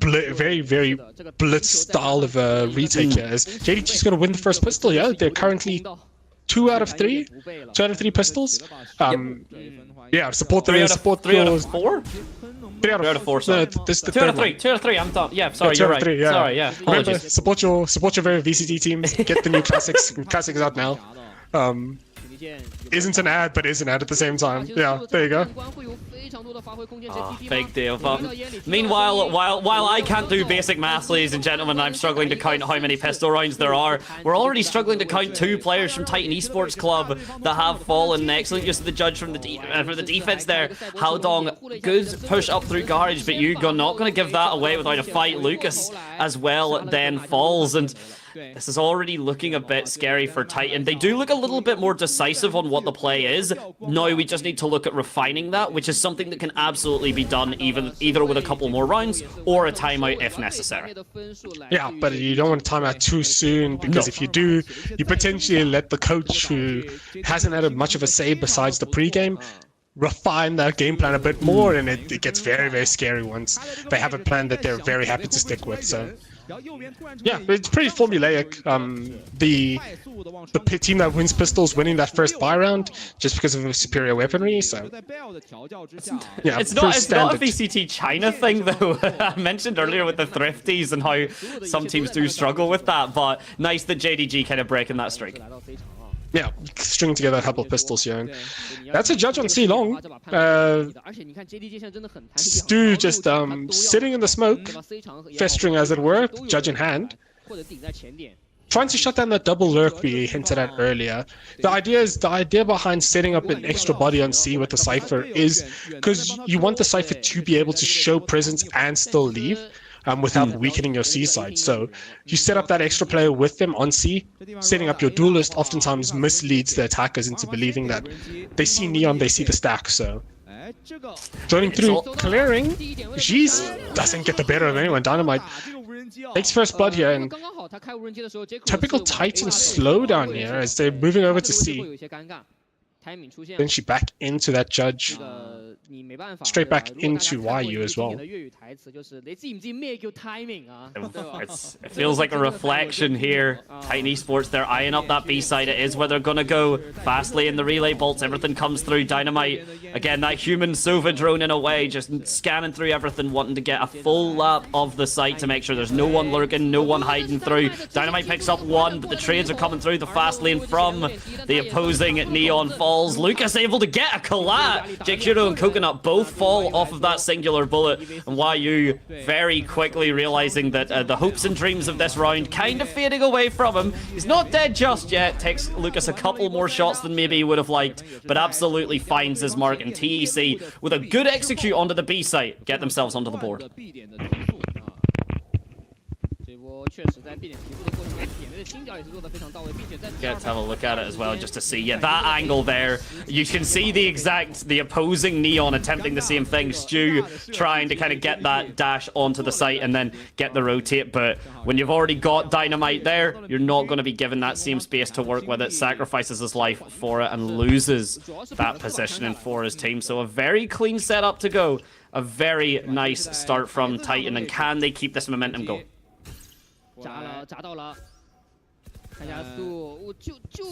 very, very blitz style of a retake here. As JDG's going to win the first pistol here. They're currently 2 out of 3 pistols. Yeah, support the 3 out of 4? 3 out of 4, sorry. No, this is the 2 out of 3. 2 out of 3. I'm done. Yeah, sorry, you're right. 3, yeah. Sorry, yeah. Apologies. Remember, support your very VCT teams. Get the new classics out now. Isn't an ad, but is an ad at the same time. Yeah, there you go. Big deal. Meanwhile, while I can't do basic maths, ladies and gentlemen, I'm struggling to count how many pistol rounds there are. We're already struggling to count 2 players from Titan Esports Club that have fallen. Excellent use of the judge from for the defense there. Haldong, good push up through garage, but you're not going to give that away without a fight. Lucas as well then falls, and this is already looking a bit scary for Titan. They do look a little bit more decisive on what the play is. Now we just need to look at refining that, which is something that can absolutely be done either with a couple more rounds or a timeout if necessary. Yeah, but you don't want to time out too soon, because if you do, you potentially let the coach, who hasn't had much of a say besides the pregame, refine their game plan a bit more, and it gets very, very scary once they have a plan that they're very happy to stick with. So yeah, it's pretty formulaic. The team that wins pistols winning that first buy round just because of superior weaponry. So yeah, it's not a VCT China thing though. I mentioned earlier with the thrifties and how some teams do struggle with that, but nice that JDG kind of breaking that streak. Yeah, stringing together a couple of pistols here. And that's a judge on C long. Stu just sitting in the smoke, festering as it were, judge in hand. Trying to shut down that double lurk we hinted at earlier. The idea behind setting up an extra body on C with the Cypher is because you want the Cypher to be able to show presence and still leave. Without weakening your C side. So you set up that extra player with them on C. Setting up your duelist oftentimes misleads the attackers into believing that they see Neon, they see the stack. So joining through, clearing, G's doesn't get the better of anyone. Dynamite takes first blood here, and typical Titan slowdown here as they're moving over to C. Then she back into that judge. Straight back into YU as well. It feels like a reflection here. Titan Esports, they're eyeing up that B side. It is where they're going to go. Fastly in the relay bolts, everything comes through. Dynamite, again, that human Sova drone in a way, just scanning through everything, wanting to get a full lap of the site to make sure there's no one lurking, no one hiding through. Dynamite picks up one, but the trades are coming through the fast lane from the opposing Neon Falls. Lucas able to get a collat. Jakiro and Coconut both fall off of that singular bullet, and YU very quickly realizing that the hopes and dreams of this round kind of fading away from him. He's not dead just yet. Takes Lucas a couple more shots than maybe he would have liked, but absolutely finds his mark, and TEC with a good execute onto the B site get themselves onto the board. Get to have a look at it as well, just to see. Yeah, that angle there, you can see the opposing Neon attempting the same thing. Stu trying to kind of get that dash onto the site and then get the rotate, but when you've already got Dynamite there, you're not going to be given that same space to work with it. Sacrifices his life for it and loses that positioning for his team. So a very clean setup to go. A very nice start from Titan, and can they keep this momentum going?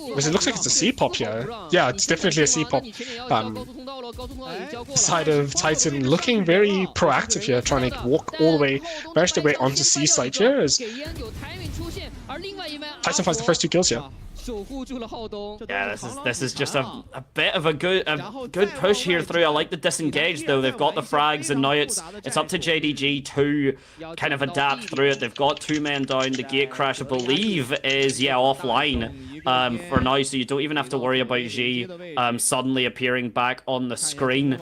Because it looks like it's a C-pop here. Yeah, it's definitely a C-pop. Side of Titan looking very proactive here, trying to walk all the way, bash their way onto C side here as Titan finds the first 2 kills here. Yeah, this is just a bit of a good push here through. I like the disengage though. They've got the frags, and now it's up to JDG to kind of adapt through it. They've got 2 men down. The gate crash, I believe, is offline for now, so you don't even have to worry about G suddenly appearing back on the screen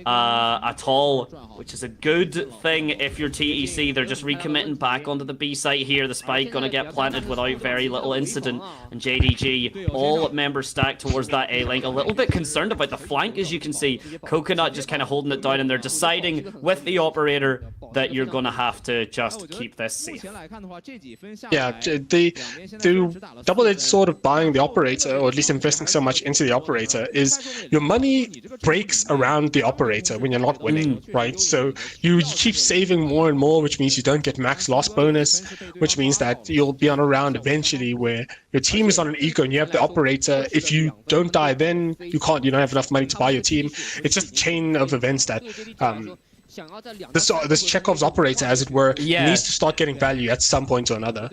at all, which is a good thing if you're TEC. They're just recommitting back onto the B site here. The spike gonna get planted without very little incident, and JDG all members stacked towards that A link. A little bit concerned about the flank, as you can see. Coconut just kind of holding it down, and they're deciding with the operator that you're gonna have to just keep this safe. Yeah, the double-edged sword of buying the operator, or at least investing so much into the operator, is your money breaks around the operator when you're not winning, right? So you keep saving more and more, which means you don't get max loss bonus, which means that you'll be on a round eventually where your team is on an eco and you have the operator. If you don't die, then you don't have enough money to buy your team. It's just a chain of events that this Chekhov's operator, as it were, needs to start getting value at some point or another.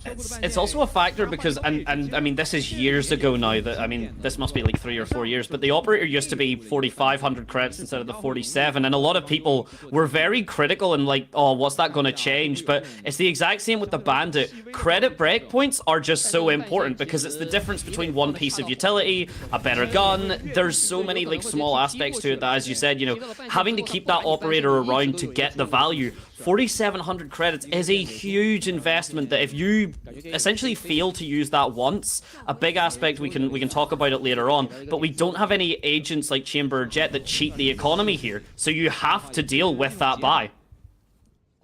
It's also a factor because, and I mean, this is years ago now. That I mean, this must be like 3 or 4 years. But the operator used to be 4,500 credits instead of the 47, and a lot of people were very critical and like, oh, what's that going to change? But it's the exact same with the Bandit. Credit breakpoints are just so important because it's the difference between one piece of utility, a better gun. There's so many like small aspects to it that, as you said, having to keep that operator around to get the value. 4,700 credits is a huge investment that if you essentially fail to use that once, a big aspect, we can talk about it later on, but we don't have any agents like Chamber or Jet that cheat the economy here, so you have to deal with that buy.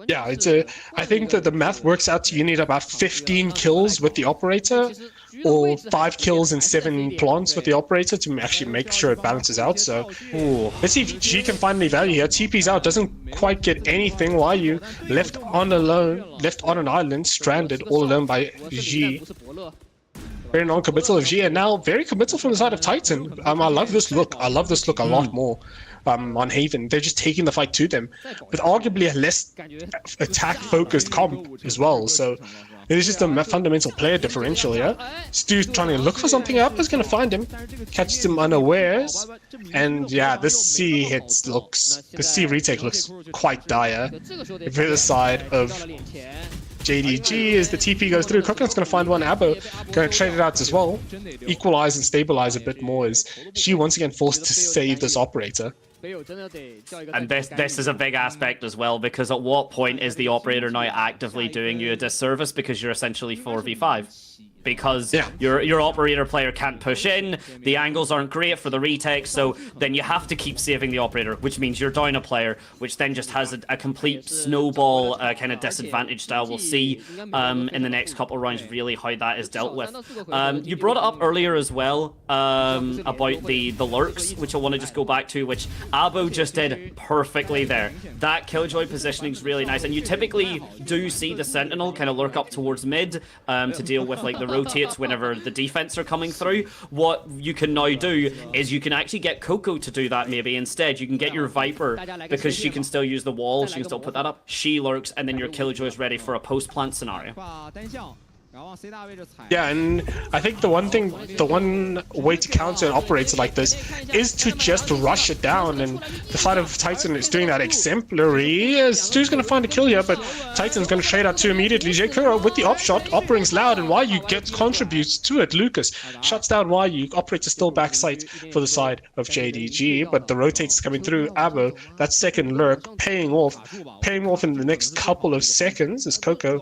Yeah, I think that the math works out to you need about 15 kills with the operator, or 5 kills and 7 plants with the operator to actually make sure it balances out. So let's see if G can find any value here. TP's out, doesn't quite get anything. Why you left on an island, stranded all alone by G. Very non-committal of G, and now very committal from the side of Titan. I love this look. I love this look a lot more. On Haven, they're just taking the fight to them with arguably a less attack-focused comp as well. So it is just a fundamental player differential here. Stu's trying to look for something up, is going to find him, catches him unawares, and yeah, this C retake looks quite dire. If you're the side of JDG as the TP goes through, Coconut's going to find one. Abo going to trade it out as well, equalize and stabilize a bit more as she once again forced to save this operator. And this is a big aspect as well, because at what point is the operator now actively doing you a disservice because you're essentially 4v5? Because your operator player can't push in, the angles aren't great for the retake, so then you have to keep saving the operator, which means you're down a player, which then just has a complete snowball kind of disadvantage style. We'll see in the next couple of rounds really how that is dealt with. You brought it up earlier as well about the lurks, which I want to just go back to, which Abo just did perfectly there. That Killjoy positioning is really nice, and you typically do see the Sentinel kind of lurk up towards mid to deal with like the rotates whenever the defense are coming through. What you can now do is you can actually get Coco to do that maybe instead. You can get your Viper, because she can still use the wall, she can still put that up. She lurks, and then your Killjoy is ready for a post-plant scenario. Yeah, and I think the one way to counter an operator like this is to just rush it down, and the side of Titan is doing that exemplary. Stu's going to find a kill here, but Titan's going to trade out 2 immediately. J Kuro with the op shot, Oppering's loud, and Wyu contributes to it. Lucas shuts down Wyu, operator still backside for the side of JDG, but the rotates coming through. Abo, that second lurk, paying off in the next couple of seconds as Coco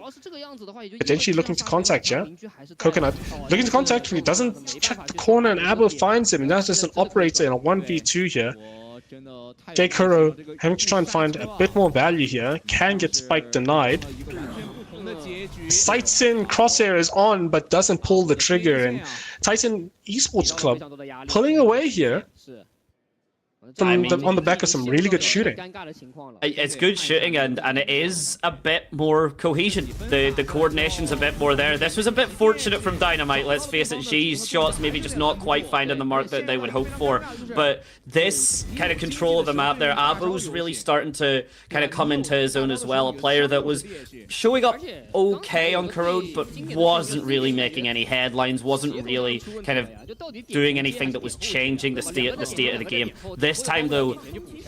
potentially looking to contact. Coconut looking to contact, he doesn't check the corner, and Abo finds him, and that's just an operator in a 1v2 here. J Kuro having to try and find a bit more value here, can get spike denied. Sights in, crosshair is on, but doesn't pull the trigger, and Titan Esports Club pulling away here. On the back of some really good shooting. It's good shooting, and it is a bit more cohesion. The coordination's a bit more there. This was a bit fortunate from Dynamite, let's face it. G's shots maybe just not quite finding the mark that they would hope for. But this kind of control of the map there, Abo's really starting to kind of come into his own as well. A player that was showing up okay on Corrode, but wasn't really making any headlines, wasn't really kind of doing anything that was changing the state of the game. This time though,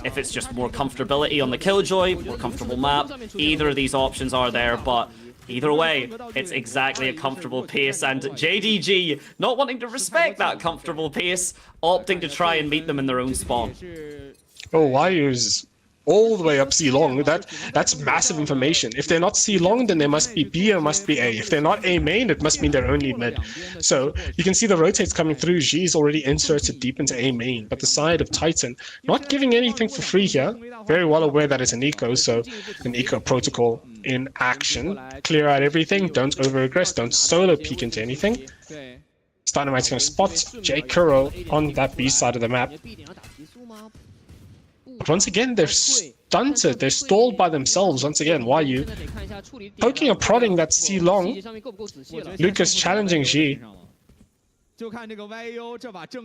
if it's just more comfortability on the Killjoy, more comfortable map, either of these options are there, but either way, it's exactly a comfortable pace, and JDG, not wanting to respect that comfortable pace, opting to try and meet them in their own spawn. Oh, Wyu's all the way up C long. That's massive information. If they're not C long, then they must be B or must be A. If they're not A main, it must mean they're only mid. So you can see the rotates coming through. G is already inserted deep into A main, but the side of Titan not giving anything for free here. Very well aware that it's an eco, so an eco protocol in action. Clear out everything. Don't over-aggress. Don't solo peek into anything. Dynamite's going to spot J Kuro on that B side of the map. But once again, they're stunted. They're stalled by themselves. Once again, Wyu poking and prodding that C long. Lucas challenging G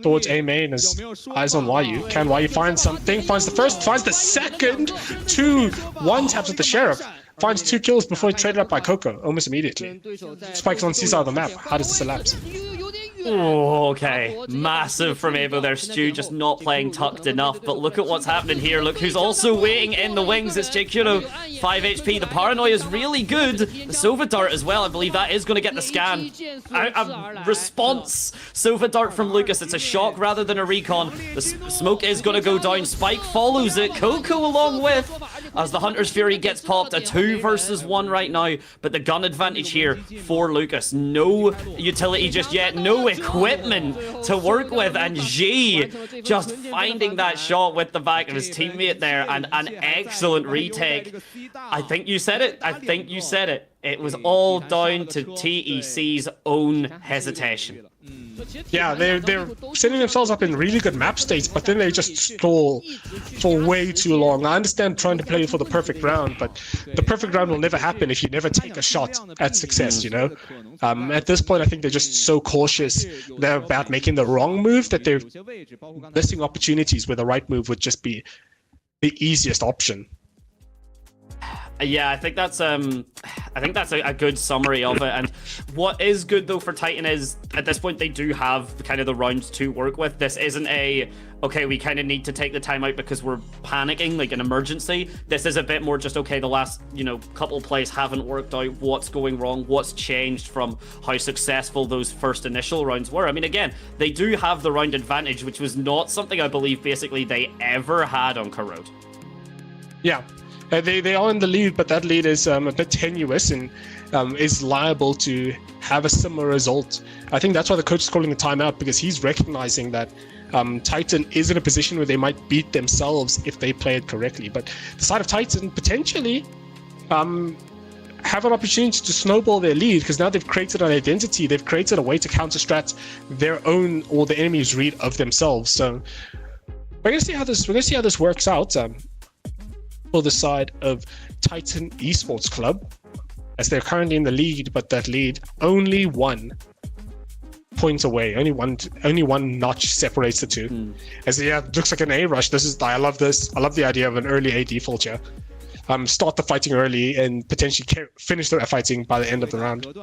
towards A main as eyes on Wyu. Can Wyu find something? Finds the first, finds the second. 2-1 taps at the Sheriff. Finds 2 kills before he traded up by Coco almost immediately. Spikes on C side of the map. How does this elapse? Oh, okay. Massive from Abo there. Stu just not playing tucked enough. But look at what's happening here. Look who's also waiting in the wings. It's J Kuro. 5 HP. The paranoia is really good. The Sova Dart as well. I believe that is going to get the scan. A response. Sova Dart from Lucas. It's a shock rather than a recon. The smoke is going to go down. Spike follows it. Coco along with. as the Hunter's Fury gets popped. A 2 versus 1 right now, but the gun advantage here for Lucas. No utility just yet, no equipment to work with, and G just finding that shot with the back of his teammate there, and an excellent retake. I think you said it. I think you said it. It was all down to TEC's own hesitation. Yeah, they're setting themselves up in really good map states, but then they just stall for way too long. I understand trying to play for the perfect round, but the perfect round will never happen if you never take a shot at success, you know? At this point, I think they're just so cautious about making the wrong move that they're missing opportunities where the right move would just be the easiest option. Yeah, I think that's a good summary of it. And what is good though for Titan is at this point they do have kind of the rounds to work with. This isn't a okay, we kind of need to take the time out because we're panicking, like an emergency. This is a bit more just okay, the last, you know, couple plays haven't worked out. What's going wrong? What's changed from how successful those first initial rounds were? I mean, again, they do have the round advantage, which was not something I believe basically they ever had on Corrode. Yeah. They are in the lead, but that lead is a bit tenuous and is liable to have a similar result. I think that's why the coach is calling a timeout, because he's recognizing that Titan is in a position where they might beat themselves if they play it correctly. But the side of Titan potentially have an opportunity to snowball their lead, because now they've created an identity, they've created a way to counter-strat their own or the enemy's read of themselves. So we're gonna see how this works out. For the side of Titan Esports Club, as they're currently in the lead, but that lead only 1 point away, only one notch separates the two. As it looks like an A rush. I love this. I love the idea of an early A default here. Start the fighting early and potentially finish the fighting by the end of the round. Look,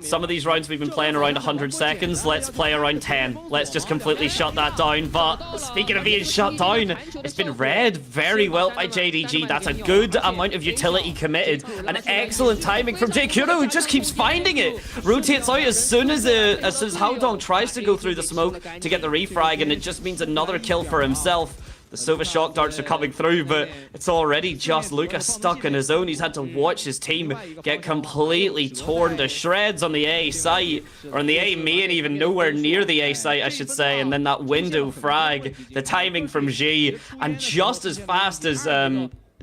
some of these rounds we've been playing around 100 seconds. Let's play around 10. Let's just completely shut that down. But speaking of being shut down, it's been read very well by JDG. That's a good amount of utility committed. An excellent timing from JKuro, who just keeps finding it. Rotates out as soon as Haodong tries to go through the smoke to get the refrag, and it just means another kill for himself. The Silver Shock Darts are coming through, but it's already just Lucas stuck on his own. He's had to watch his team get completely torn to shreds on the A site, or on the A main, even nowhere near the A site, I should say. And then that window frag, the timing from G, and just as fast as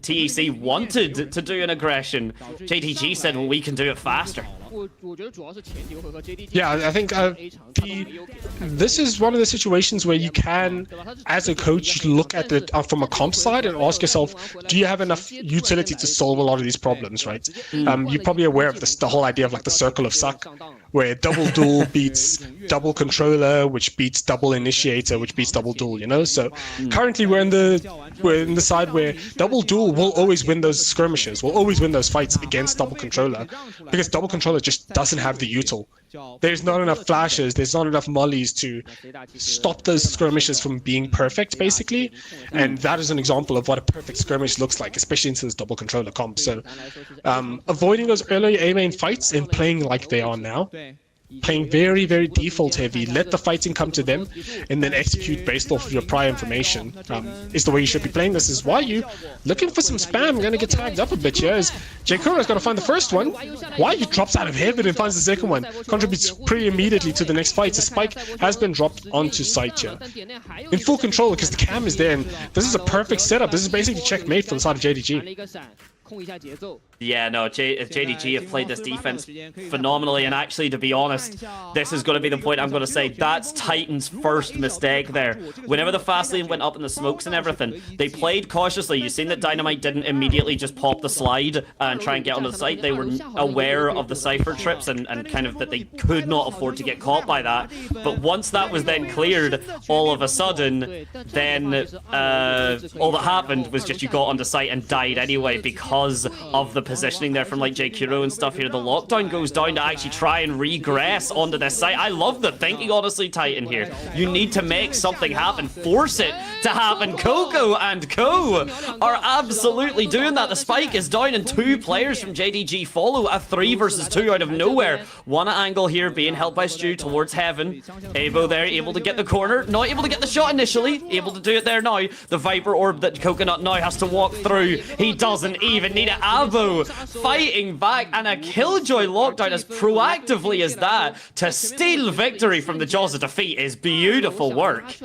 TEC wanted to do an aggression, JDG said, well, we can do it faster. Yeah, I think this is one of the situations where you can, as a coach, look at it from a comp side and ask yourself, do you have enough utility to solve a lot of these problems, right? You're probably aware of the whole idea of like the circle of suck, where double duel beats double controller, which beats double initiator, which beats double duel, you know? So currently we're in the side where double duel will always win those skirmishes, will always win those fights against double controller, because double controller just doesn't have the util. There's not enough flashes, there's not enough mollies to stop those skirmishes from being perfect, basically. And that is an example of what a perfect skirmish looks like, especially into this double controller comp. So avoiding those early A main fights and playing like they are now, playing very, very default heavy, let the fighting come to them, and then execute based off of your prior information is the way you should be playing. This is why you looking for some spam. I'm going to get tagged up a bit here as JKuro is going to find the first one. Why he drops out of heaven and finds the second one. Contributes pretty immediately to the next fight. The spike has been dropped onto site here. In full control because the cam is there, and this is a perfect setup. This is basically checkmate for the side of JDG. Yeah, no, JDG have played this defense phenomenally, and actually, to be honest, this is going to be the point I'm going to say. That's Titan's first mistake there. Whenever the fast lane went up in the smokes and everything, they played cautiously. You've seen that Dynamite didn't immediately just pop the slide and try and get onto the site. They were aware of the Cypher trips and kind of that they could not afford to get caught by that. But once that was then cleared, all of a sudden, then all that happened was just you got onto site and died anyway because of the positioning there from like JKuro and stuff here. The lockdown goes down to actually try and regress onto this site. I love the thinking, honestly, Titan here. You need to make something happen, force it to happen. Coco and Co are absolutely doing that. The spike is down and 2 players from JDG follow a 3 versus 2 out of nowhere. One angle here being held by Stu towards Heaven. Abo there, able to get the corner, not able to get the shot initially, able to do it there now. The Viper Orb that Coconut now has to walk through. He doesn't even need it. Abo fighting back, and a Killjoy lockdown as proactively as that to steal victory from the jaws of defeat is beautiful work.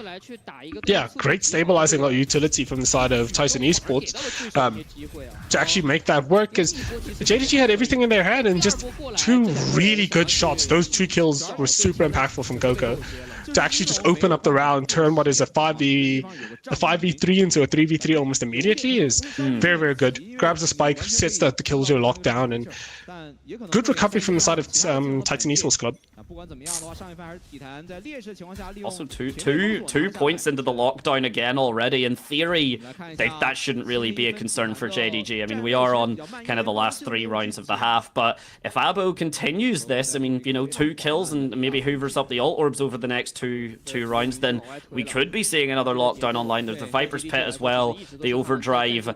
Yeah, great stabilizing utility from the side of Titan Esports to actually make that work, because JDG had everything in their hand and just 2 really good shots. Those 2 kills were super impactful from Coco to actually just open up the round, turn what is a 5v3 into a 3v3 almost immediately is very, very good. Grabs the spike, sets the Killjoy lockdown, and good recovery from the side of Titan Esports Club. Also, two points into the lockdown again already. In theory, that shouldn't really be a concern for JDG. I mean, we are on kind of the last 3 rounds of the half, but if Abo continues this, I mean, you know, 2 kills and maybe hoovers up the ult orbs over the next two rounds, then we could be seeing another lockdown online. There's the Viper's Pit as well, the overdrive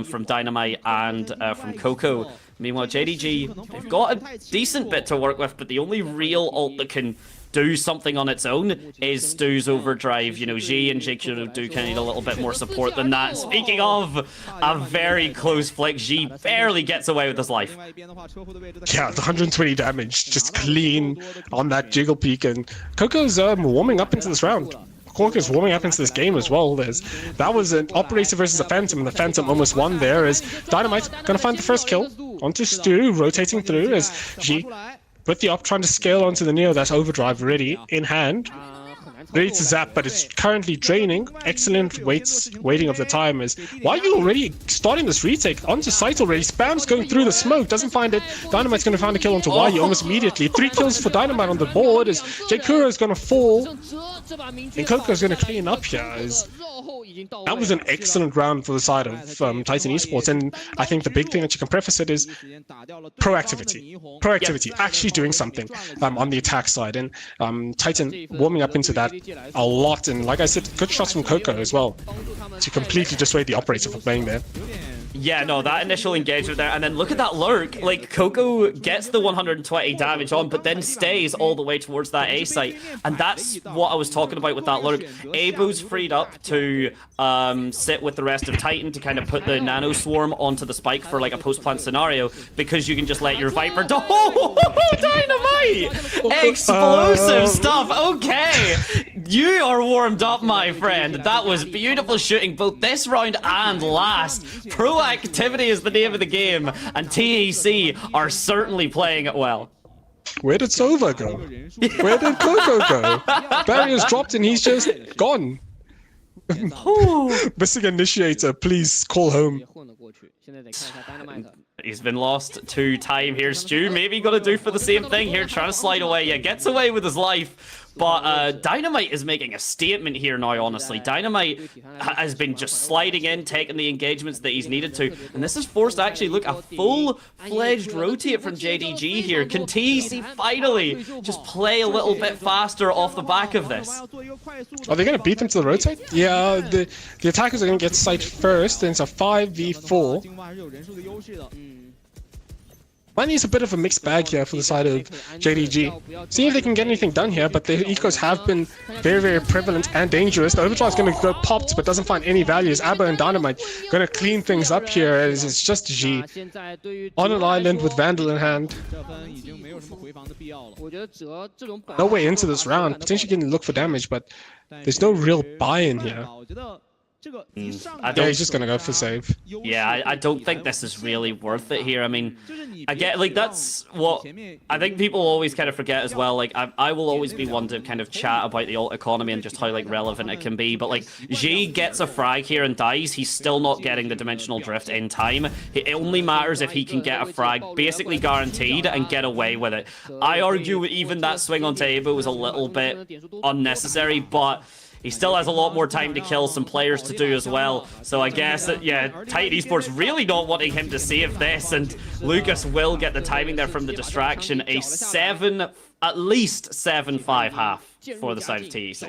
from Dynamite and from Coco. Meanwhile, JDG, they've got a decent bit to work with, but the only real ult that can do something on its own is Stu's overdrive. You know, G and JQ do kind of need a little bit more support than that. Speaking of a very close flick, G barely gets away with his life. Yeah, the 120 damage, just clean on that jiggle peak, and Coco's warming up into this round. Corker's warming up into this game as well. That was an Operator versus a Phantom, and the Phantom almost won there as Dynamite gonna find the first kill onto Stu, rotating through as G with the op trying to scale onto the Neo. That's overdrive ready in hand, ready to zap, but it's currently draining. Excellent waiting of the time is why are you already starting this retake onto site already? Spam's going through the smoke, doesn't find it. Dynamite's going to find a kill onto Y almost immediately. 3 kills for Dynamite on the board as JKuro is going to fall and Coco's going to clean up here. That was an excellent round for the side of Titan Esports, and I think the big thing that you can preface it is proactivity, actually doing something on the attack side, and Titan warming up into that a lot, and like I said, good shots from Coco as well to completely dissuade the Operator from playing there. Yeah, no, that initial engagement there, and then look at that lurk. Like, Coco gets the 120 damage on, but then stays all the way towards that A site, and that's what I was talking about with that lurk. Abo's freed up to sit with the rest of Titan to kind of put the Nano Swarm onto the spike for like a post-plant scenario, because you can just let your Viper... Oh, Dynamite! Explosive stuff, okay! You are warmed up, my friend. That was beautiful shooting both this round and last. Proactivity is the name of the game, and TEC are certainly playing it well. Where did Sova go? Where did Coco go? Barrier's dropped and he's just gone. Missing initiator, please call home. He's been lost to time here. Stu maybe gonna do for the same thing here, trying to slide away. Yeah, gets away with his life. But Dynamite is making a statement here now, honestly. Dynamite has been just sliding in, taking the engagements that he's needed to. And this has forced, actually, look, a full-fledged rotate from JDG here. Can TEC finally just play a little bit faster off the back of this? Are they going to beat them to the rotate? Yeah, the attackers are going to get site first, and it's a 5v4. Mine is a bit of a mixed bag here for the side of JDG. See if they can get anything done here, but their ecos have been very, very prevalent and dangerous. The overdrive is going to go popped, but doesn't find any values. Abo and Dynamite going to clean things up here as it's just G on an island with Vandal in hand. No way into this round. Potentially going to look for damage, but there's no real buy-in here. Yeah, he's just gonna go for save. Yeah, I don't think this is really worth it here. I mean, I get, like, that's what I think people always kind of forget as well. Like, I will always be one to kind of chat about the ult economy and just how, like, relevant it can be. But, like, G gets a frag here and dies, he's still not getting the dimensional drift in time. It only matters if he can get a frag basically guaranteed and get away with it. I argue even that swing onto Avo was a little bit unnecessary, but he still has a lot more time to kill, some players to do as well. So I guess that, yeah, Titan Esports really not wanting him to save this, and Lucas will get the timing there from the distraction. A at least 7-5 half for the side of TEC.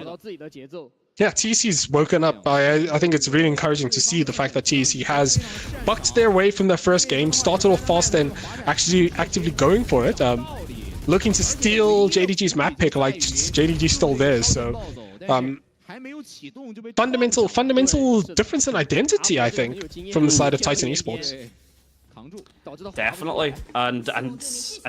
Yeah, TEC's woken up. I think it's really encouraging to see the fact that TEC has bucked their way from their first game, started off fast and actually actively going for it. Looking to steal JDG's map pick like JDG stole theirs. So fundamental difference in identity, I think, from the side of Titan Esports. Definitely, and I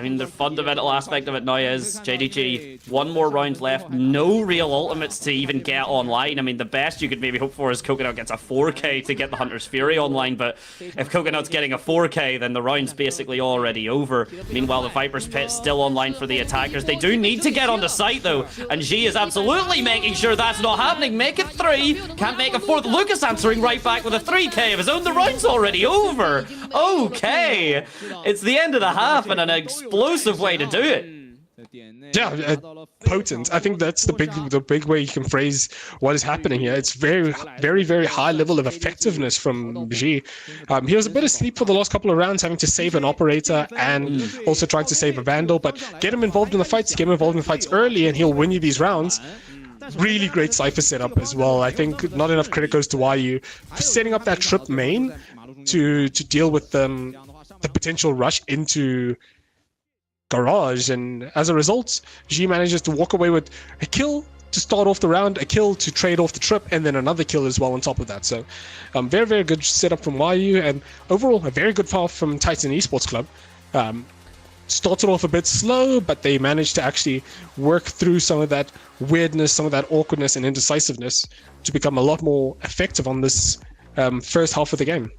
mean the fundamental aspect of it now is JDG, one more round left, no real ultimates to even get online. I mean the best you could maybe hope for is Coconut gets a 4k to get the Hunter's Fury online, but if Coconut's getting a 4k then the round's basically already over. Meanwhile the Viper's Pit's still online for the attackers. They do need to get on the site though, and G is absolutely making sure that's not happening. Make it 3, can't make a 4th. Lucas answering right back with a 3k of his own. The round's already over. Okay, it's the end of the half and an explosive way to do it. Yeah, potent. I think that's the big way you can phrase what is happening here. It's very high level of effectiveness from G. He was a bit asleep for the last couple of rounds, having to save an operator and also trying to save a Vandal, but get him involved in the fights, early and he'll win you these rounds. Really great Cypher setup as well. I think not enough credit goes to YU for setting up that trip main to deal with the potential rush into Garage, and as a result, G manages to walk away with a kill to start off the round, a kill to trade off the trip, and then another kill as well on top of that. So very good setup from YU, and overall a very good path from Titan Esports Club. Started off a bit slow, but they managed to actually work through some of that weirdness, some of that awkwardness and indecisiveness to become a lot more effective on this first half of the game.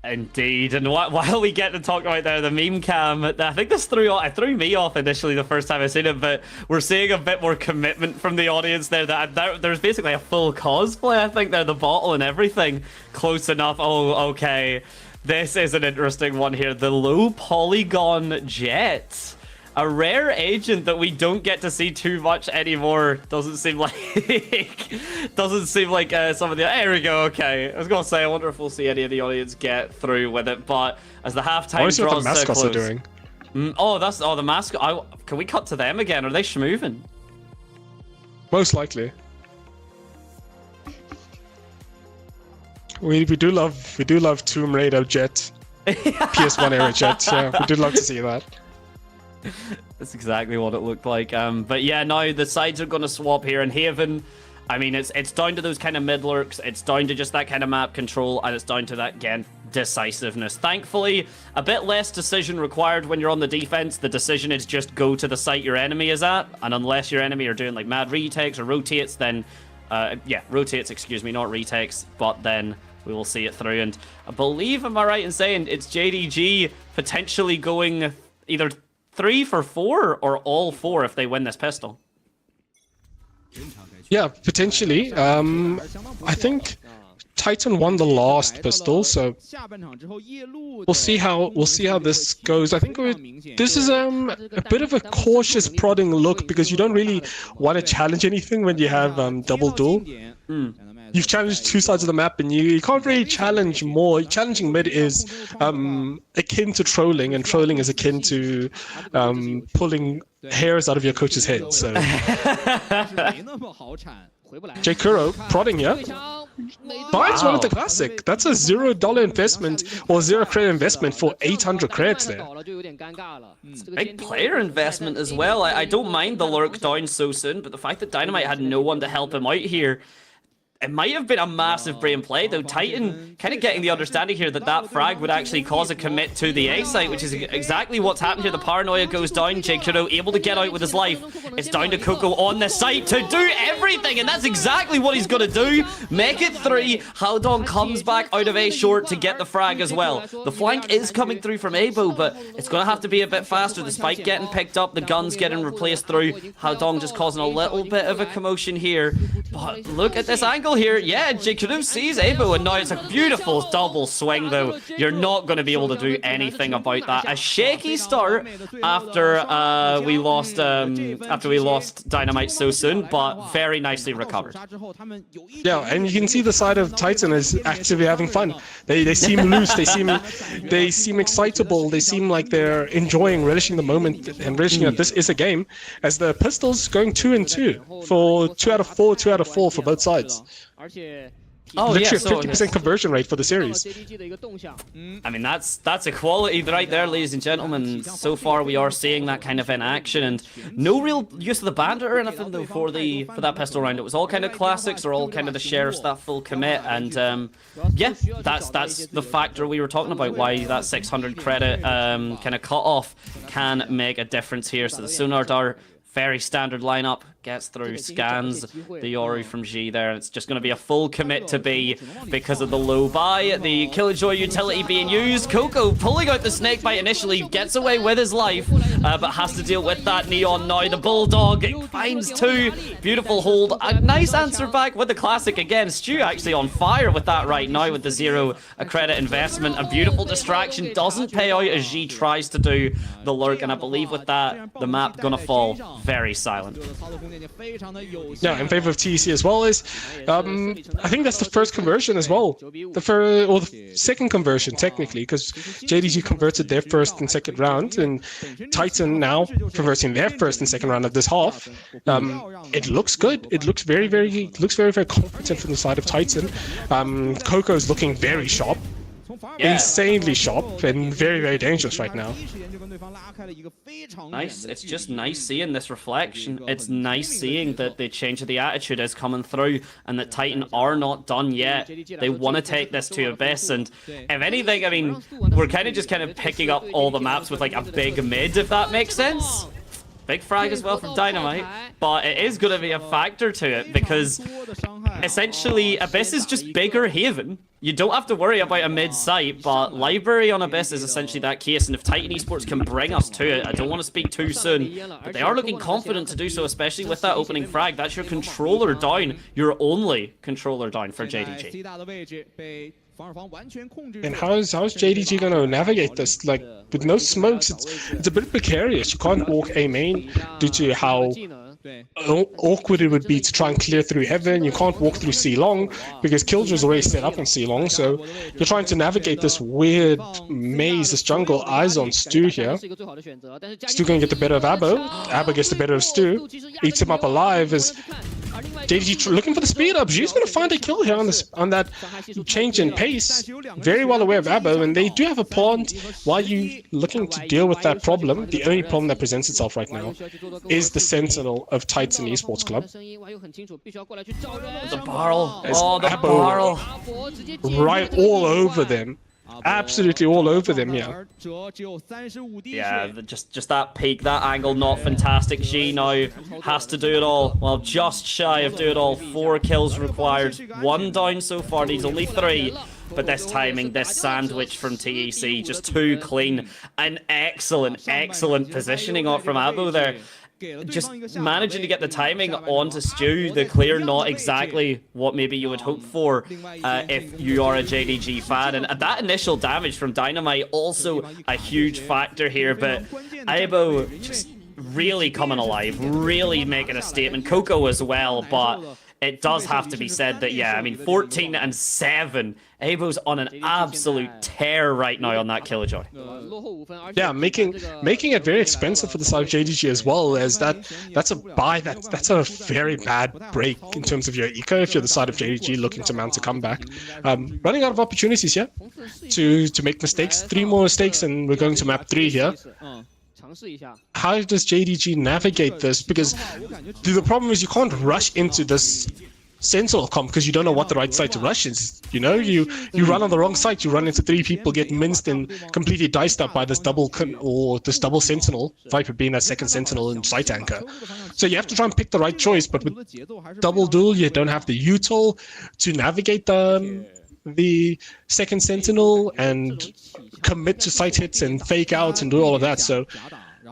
Indeed, and while we get to talk right there, the meme cam, I think this threw me off initially the first time I seen it, but we're seeing a bit more commitment from the audience there. There's basically a full cosplay, I think, there, the bottle and everything. Close enough. Oh, okay. This is an interesting one here. The low polygon jet. A rare agent that we don't get to see too much anymore. Doesn't seem like some of the. There we go. Okay, I was gonna say I wonder if we'll see any of the audience get through with it. But as the halftime draws what the mascots close, are doing. The mascot. Can we cut to them again? Are they schmoovin'? Most likely. We do love Tomb Raider jet, PS1 era jet. Yeah, we do love to see that. That's exactly what it looked like. But yeah, now the sides are going to swap here in Haven. I mean, it's down to those kind of mid lurks. It's down to just that kind of map control, and it's down to that, again, decisiveness. Thankfully, a bit less decision required when you're on the defense. The decision is just go to the site your enemy is at, and unless your enemy are doing like mad retakes or rotates, then rotates, excuse me, not retakes, but then we will see it through. And I believe, am I right in saying it's JDG potentially going either 3 for 4 or all 4 if they win this pistol? Yeah, potentially. I think Titan won the last pistol, so we'll see how this goes. I think this is a bit of a cautious prodding look, because you don't really want to challenge anything when you have double duel. You've challenged 2 sides of the map, and you can't really challenge more. Challenging mid is akin to trolling, and trolling is akin to pulling hairs out of your coach's head. So J Kuro prodding here. Finds one with the classic. That's a $0 investment or 0 credit investment for 800 credits there. Big player investment as well. I don't mind the lurk down so soon, but the fact that Dynamite had no one to help him out here, it might have been a massive brain play, though. Titan kind of getting the understanding here that that frag would actually cause a commit to the A site, which is exactly what's happened here. The paranoia goes down. Jake Kuro able to get out with his life. It's down to Coco on the site to do everything, and that's exactly what he's going to do. Make it 3. Haodong comes back out of A short to get the frag as well. The flank is coming through from Abo, but it's going to have to be a bit faster. The spike getting picked up, the guns getting replaced through. Haodong just causing a little bit of a commotion here. But look at this angle kill here. Yeah, J2 sees Abo, and now it's a beautiful double swing, though. You're not going to be able to do anything about that. A shaky start after we lost Dynamite so soon, but very nicely recovered. Yeah, and you can see the side of Titan is actively having fun. They seem loose. They seem excitable. They seem like they're enjoying, relishing the moment, and relishing that this is a game. As the Pistols going 2-2 for 2 out of 4 for both sides. Oh, literally yeah, a 50% conversion rate for the series. I mean, that's equality right there, ladies and gentlemen. So far, we are seeing that kind of in action, and no real use of the bandit or anything though for that pistol round. It was all kind of classics, or all kind of the sheriffs that full commit, and yeah, that's the factor we were talking about. Why that 600 credit kind of cut off can make a difference here. So the Sonar Dart, very standard lineup, gets through, scans the Yoru from G there, and it's just going to be a full commit to B because of the low buy. The Killjoy utility being used. Coco pulling out the snake bite initially, gets away with his life, but has to deal with that Neon now. The Bulldog finds 2. Beautiful hold. A nice answer back with the classic again. Stu actually on fire with that right now with the 0 credit investment. A beautiful distraction. Doesn't pay out as G tries to do the lurk, and I believe with that, the map gonna fall very silent. Yeah, in favor of TEC as well is, I think that's the first conversion as well. The second conversion, technically, because JDG converted their first and second round, and Titan now converting their first and second round of this half. It looks good. It looks very, very competent from the side of Titan. Coco's looking very sharp. Yeah. Insanely sharp and very, very dangerous right now. Nice. It's just nice seeing this reflection. It's nice seeing that the change of the attitude is coming through, and that Titan are not done yet. They want to take this to Abyss, and if anything, I mean, we're kind of picking up all the maps with like a big mid, if that makes sense. Big frag as well from Dynamite, but it is going to be a factor to it because essentially Abyss is just bigger Haven. You don't have to worry about a mid site, but Library on Abyss is essentially that case, and if Titan Esports can bring us to it, I don't want to speak too soon, but they are looking confident to do so, especially with that opening frag. That's your controller down, your only controller down for JDG. And how's JDG going to navigate this? Like, with no smokes, it's a bit precarious. You can't walk A main due to how awkward it would be to try and clear through Heaven. You can't walk through C long because Killjoy's already set up on C long, so you're trying to navigate this weird maze, this jungle. Eyes on Stu here. Stu going to get the better of Abo. Abo gets the better of Stu. Eats him up alive as JDG looking for the speed up. G's going to find a kill here on that change in pace. Very well aware of Abo, and they do have a plan. While you looking to deal with that problem, the only problem that presents itself right now is the Sentinel of Titan Esports Club. The barrel. Oh, the barrel. Right all over them. Absolutely all over them, yeah. Yeah, just that peak, that angle, not fantastic. G now has to do it all. Well, just shy of do it all. 4 kills required. 1 down so far, needs only 3. But this timing, this sandwich from TEC, just too clean. An excellent positioning off from Abo there. Just managing to get the timing onto Stu, the clear, not exactly what maybe you would hope for if you are a JDG fan. And that initial damage from Dynamite, also a huge factor here, but Abo just really coming alive, really making a statement. Coco as well, but it does have to be said that, yeah, I mean, 14 and 7. Abo's on an absolute tear right now on that Killjoy. Yeah, making it very expensive for the side of JDG as well, as that's a buy, that's a very bad break in terms of your eco if you're the side of JDG looking to mount a comeback. Running out of opportunities here to make mistakes. 3 more mistakes and we're going to map 3 here. How does JDG navigate this? Because the problem is you can't rush into this Sentinel comp because you don't know what the right side to rush is. You know, you run on the wrong side, you run into 3 people, get minced and completely diced up by this double Sentinel, Viper being that second Sentinel and site anchor. So you have to try and pick the right choice, but with double duel, you don't have the util to navigate the second Sentinel and commit to site hits and fake out and do all of that. So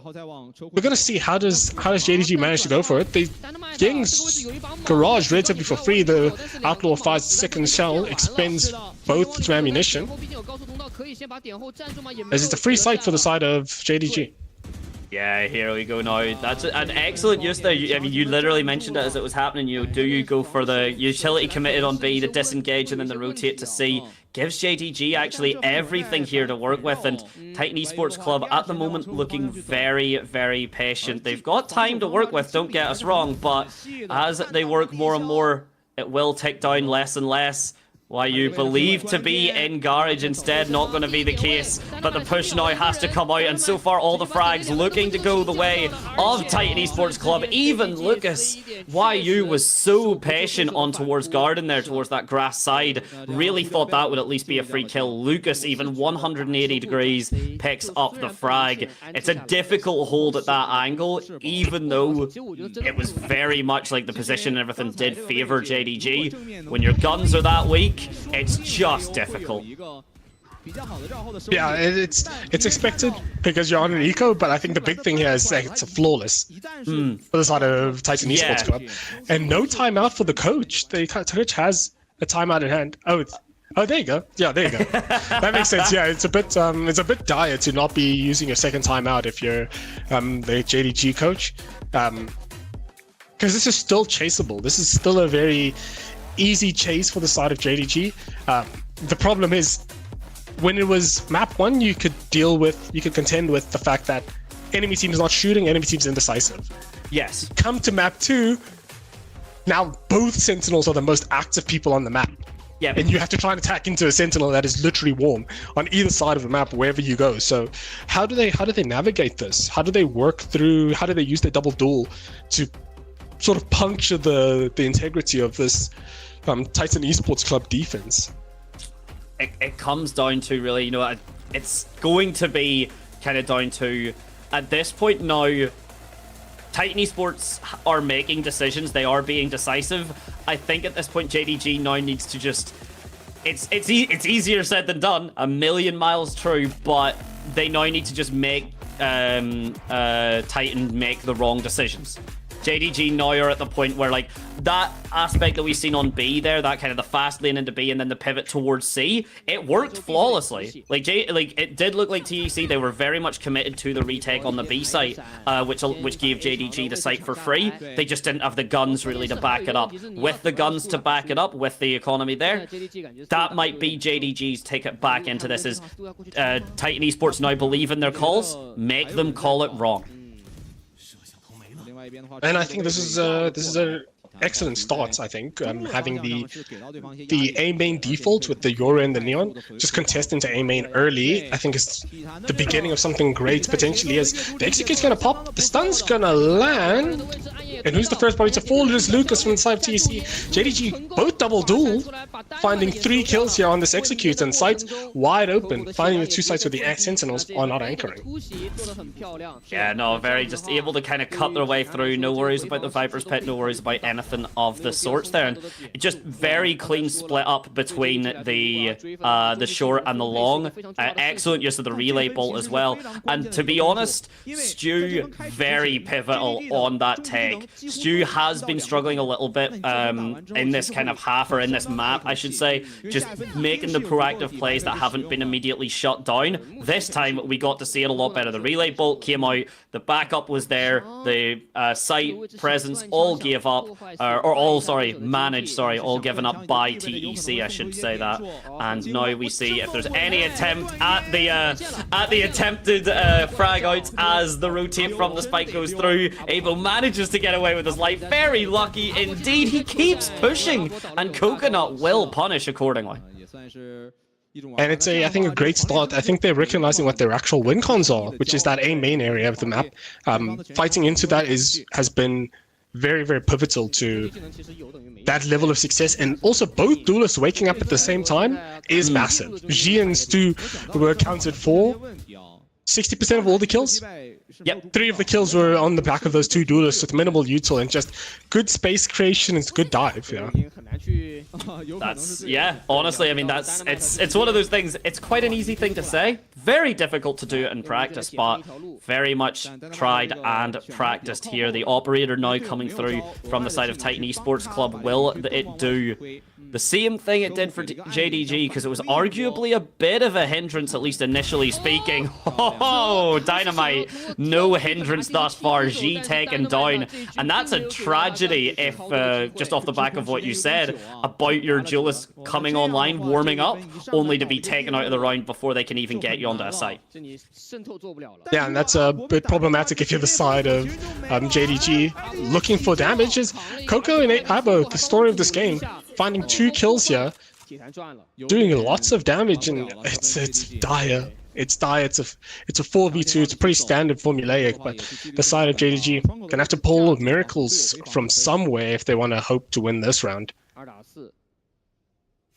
we're gonna see how does JDG manage to go for it. They getting Garage relatively for free. The Outlaw 5's second shell expends both to ammunition. As it's a free site for the side of JDG. Yeah, here we go now. That's an excellent use there. I mean, you literally mentioned it as it was happening. Do you go for the utility committed on B, the disengage, and then the rotate to C? Gives JDG actually everything here to work with, and Titan Esports Club at the moment looking very, very patient. They've got time to work with, don't get us wrong, but as they work more and more, it will tick down less and less. Why you believe to be in Garage instead, not going to be the case, but the push now has to come out, and so far all the frags looking to go the way of Titan Esports Club. Even Lucas, YU was so patient on towards Garden there, towards that grass side. Really thought that would at least be a free kill. Lucas, even 180 degrees, picks up the frag. It's a difficult hold at that angle, even though it was very much like the position and everything did favor JDG. When your guns are that weak, it's just difficult. Yeah, it's expected because you're on an eco, but I think the big thing here is that it's a flawless for the side of Titan Esports Club, and no timeout for the coach. The coach has a timeout in hand. Oh, there you go. Yeah, there you go. That makes sense. Yeah, it's a bit dire to not be using your second timeout if you're the JDG coach, because this is still chaseable. This is still a very easy chase for the side of JDG. The problem is, when it was map 1, you could contend with the fact that enemy team is not shooting, enemy team's indecisive. Yes. Come to map 2, now both sentinels are the most active people on the map. Yeah. And you have to try and attack into a sentinel that is literally warm on either side of the map wherever you go. So how do they navigate this? How do they work through, how do they use their double duel to sort of puncture the integrity of this Titan Esports Club defense? It comes down to really, it's going to be kind of down to, at this point now, Titan Esports are making decisions. They are being decisive. I think at this point, JDG now needs to just, it's easier said than done, a million miles true, but they now need to just make Titan make the wrong decisions. JDG now are at the point where, like, that aspect that we've seen on B there, that kind of the fast lane into B and then the pivot towards C, it worked flawlessly. Like, it did look like TEC, they were very much committed to the retake on the B site, which gave JDG the site for free. They just didn't have the guns really to back it up. With the guns to back it up, with the economy there, that might be JDG's ticket back into this, is Titan Esports now believe in their calls, make them call it wrong. And I think this is an excellent start. I think having the A main default with the Yoru and the Neon just contest into A main early, I think is the beginning of something great potentially. As the execute's gonna pop, the stun's gonna land, and who's the first body to fall? It is Lucas from the side of TEC. JDG both double duel, finding 3 kills here on this execute, and sights wide open, finding the 2 sites where the Sentinels are not anchoring. Yeah, no, very just able to kind of cut their way through. No worries about the Viper's Pit, no worries about anything of the sorts there, and just very clean split up between the short and the long. Excellent use of the relay bolt as well, and to be honest, Stu very pivotal on that tech. Stu has been struggling a little bit in this kind of half, or in this map I should say, just making the proactive plays that haven't been immediately shut down. This time we got to see it a lot better. The relay bolt came out, the backup was there, the site presence all gave up, all given up by TEC, I should say that. And now we see if there's any attempt at the attempted frag outs as the rotate from the spike goes through. Avo manages to get away with his life. Very lucky indeed. He keeps pushing, and Coconut will punish accordingly. And it's I think a great start. I think they're recognizing what their actual win cons are, which is that A main area of the map. Fighting into that has been very, very pivotal to that level of success, and also both duelists waking up at the same time is massive. Ji and Stu were accounted for 60% of all the kills. Yep, 3 of the kills were on the back of those 2 duelists with minimal util and just good space creation and good dive. Yeah. That's, yeah, honestly, I mean, it's one of those things. It's quite an easy thing to say, very difficult to do it in practice, but very much tried and practiced here. The operator now coming through from the side of Titan Esports Club. Will it do the same thing it did for JDG? Because it was arguably a bit of a hindrance, at least initially speaking. Oh, Dynamite, no hindrance thus far. G taken down, and that's a tragedy if, just off the back of what you said about your duelist coming online, warming up, only to be taken out of the round before they can even get you onto a site. Yeah, and that's a bit problematic if you're the side of JDG. Looking for damage is Coco and Abo, the story of this game, finding 2 kills here, doing lots of damage, and it's dire. It's dire. It's a 4v2. It's pretty standard formulaic, but the side of JDG gonna have to pull miracles from somewhere if they want to hope to win this round.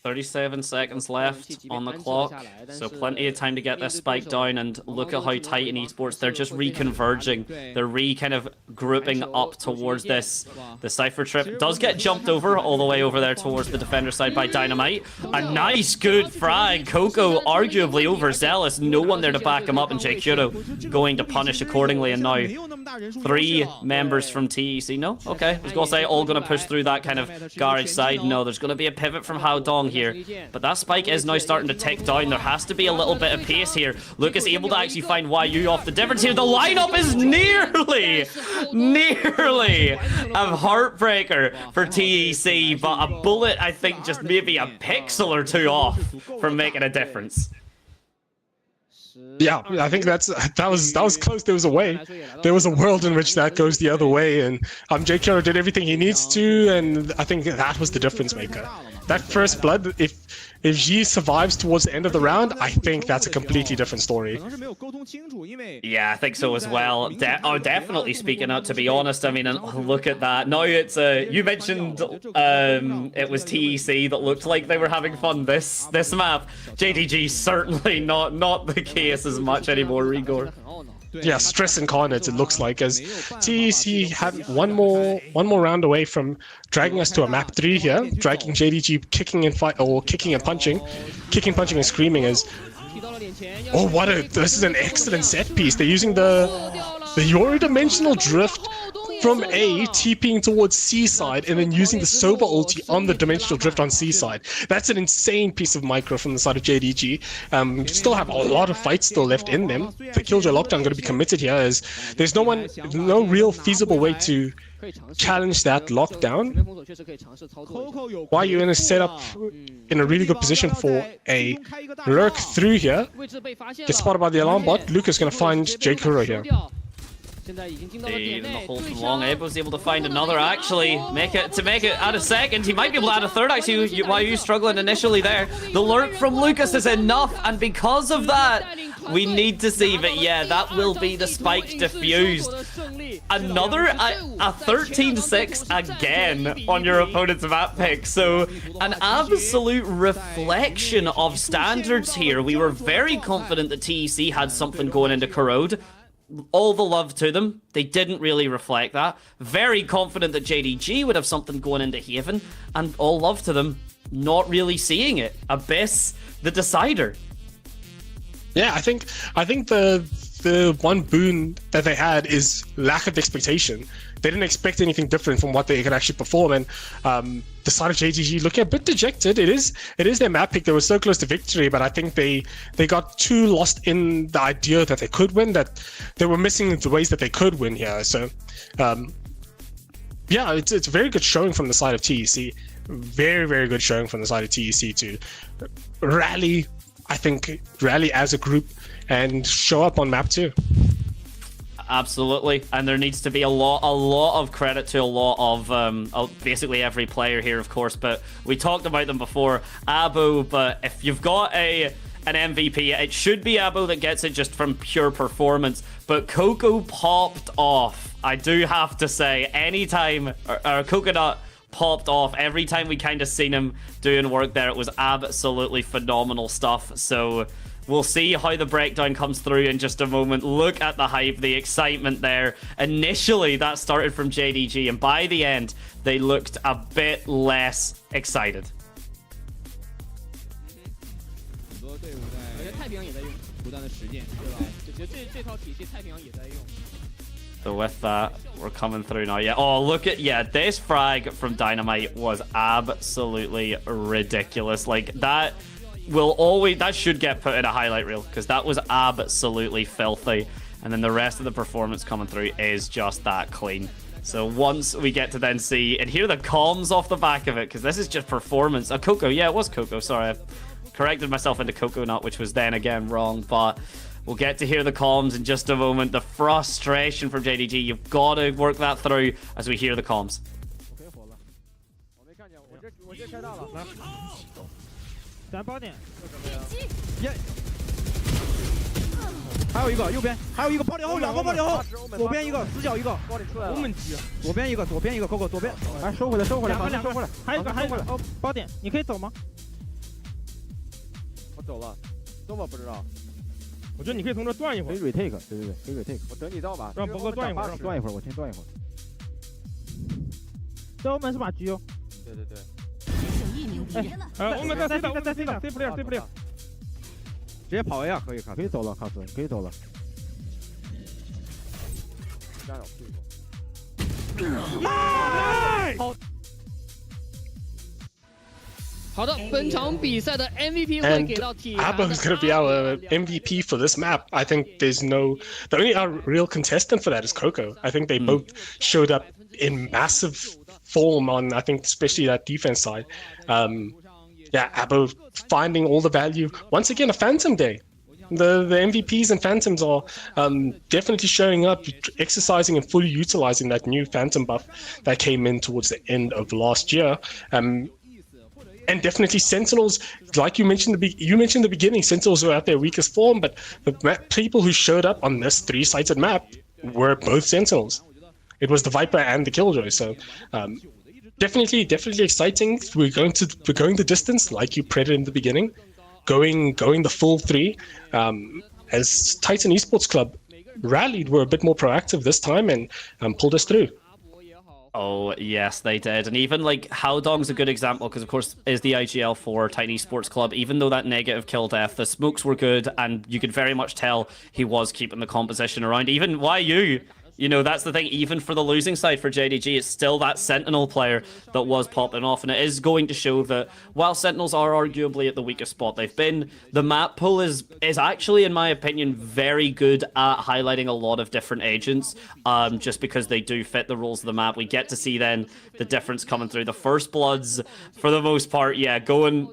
37 seconds left on the clock, so plenty of time to get this spike down. And look at how Titan Esports, they're just reconverging. They're kind of grouping up towards this. The Cypher trip does get jumped over all the way over there towards the defender side by Dynamite. A nice, good frag. Coco arguably overzealous. No one there to back him up, and JQdo going to punish accordingly. And now 3 members from TEC. No? Okay. I was going to say all going to push through that kind of garage side. No, there's going to be a pivot from Hao Dong here, but that spike is now starting to tick down. There has to be a little bit of pace here. Lucas able to actually find YU off the difference here. The lineup is nearly a heartbreaker for TEC, but a bullet, I think, just maybe a pixel or 2 off from making a difference. Yeah, I think that was close. There was a way. There was a world in which that goes the other way, and JKR did everything he needs to, and I think that was the difference maker. That first blood, if G survives towards the end of the round, I think that's a completely different story. Yeah, I think so as well. Definitely speaking out, to be honest. I mean, look at that. Now it's you mentioned it was TEC that looked like they were having fun this map. JDG certainly not the case as much anymore, Rigor. Yeah, stress incarnate, it looks like, as TEC have one more round away from dragging us to a map 3 here, dragging JDG kicking and punching and screaming as... Oh, this is an excellent set piece. They're using the Euro-dimensional drift from A, TPing towards C side, and then using the Sober ulti on the dimensional drift on C side. That's an insane piece of micro from the side of JDG. Still have a lot of fights still left in them. The Killjoy lockdown going to be committed here, as there's no real feasible way to challenge that lockdown. YU is set up in a really good position for a lurk through here. Gets spotted by the alarm bot. Lucas going to find J Kuro here. In the hole from long, Ebo's able to find another, actually, make it add a second. He might be able to add a third, actually. YU struggling initially there. The lurk from Lucas is enough, and because of that, we need to see, but yeah, that will be the spike diffused. Another, a 13-6 again on your opponent's map pick. So an absolute reflection of standards here. We were very confident that TEC had something going into Corrode. All the love to them. They didn't really reflect that. Very confident that JDG would have something going into Haven, and all love to them, not really seeing it. Abyss, the decider. Yeah, I think the one boon that they had is lack of expectation. They didn't expect anything different from what they could actually perform, and the side of JDG looking a bit dejected. It is their map pick. They were so close to victory, but I think they got too lost in the idea that they could win, that they were missing the ways that they could win here. So yeah, it's a very good showing from the side of TEC. Very, very good showing from the side of TEC to rally as a group and show up on map 2. Absolutely, and there needs to be a lot of credit to a lot of basically every player here, of course. But we talked about them before, Abo. But if you've got an MVP, it should be Abo that gets it just from pure performance. But Coco popped off. I do have to say, anytime Coconut popped off, every time we kind of seen him doing work there, it was absolutely phenomenal stuff. So We'll see how the breakdown comes through in just a moment. Look at the hype, the excitement there. Initially, that started from JDG, and by the end, they looked a bit less excited. 很多队伍在，我觉得太平洋也在用不断的实践，对吧？就觉得这套体系太平洋也在用。 So with that, we're coming through now. Yeah. Oh, look at this frag from Dynamite was absolutely ridiculous. Like that should get put in a highlight reel because that was absolutely filthy. And then the rest of the performance coming through is just that clean. So once we get to then see and hear the comms off the back of it, because this is just performance. Coco, yeah, it was Coco. Sorry, I corrected myself into Coconut, which was then again wrong, but. We'll get to hear the comms in just a moment. The frustration from JDG, you've got to work that through as we hear the comms. 咱8点，还有一个右边，还有一个爆点后，两个爆点后，左边一个，死角一个，我们急，左边一个，Coco 左边，来收回来，收回来，两个，还有一个哦，8点，你可以走吗？我走了，走吧，不知道。 我觉得你可以从这断一会儿。可以 retake， 对，可以 retake。我等你到吧。让博哥断一会儿，断一会儿，我先断一会儿。在欧门是把狙哦。对。欧门在 C 的 C player。直接跑 A 啊，可以走了，卡斯，可以走了。加油！好。 好的，本场比赛的 MVP 会给到体。Abo is going to be our MVP for this map. I think the only real contestant for that is Coco. I think they both showed up in massive form on, I think, especially that defense side. Yeah, Abo finding all the value. Once again, a Phantom day. The MVPs and Phantoms are definitely showing up, exercising and fully utilizing that new Phantom buff that came in towards the end of last year. And definitely Sentinels, like you mentioned the beginning, Sentinels were at their weakest form, but the people who showed up on this three-sided map were both Sentinels. It was the Viper and the Killjoy, so definitely exciting. We're going the distance, like you predicted in the beginning, going the full three. As Titan Esports Club rallied, were a bit more proactive this time and pulled us through. Oh, yes, they did. And even, like, Howdong's a good example, because, of course, is the IGL for Tiny Sports Club. Even though that negative kill death, the smokes were good, and you could very much tell he was keeping the composition around. Even YU, you know, that's the thing. Even for the losing side for JDG, it's still that Sentinel player that was popping off. And it is going to show that while Sentinels are arguably at the weakest spot they've been, the map pool is actually, in my opinion, very good at highlighting a lot of different agents, just because they do fit the rules of the map. We get to see then the difference coming through. The First Bloods, for the most part, yeah, going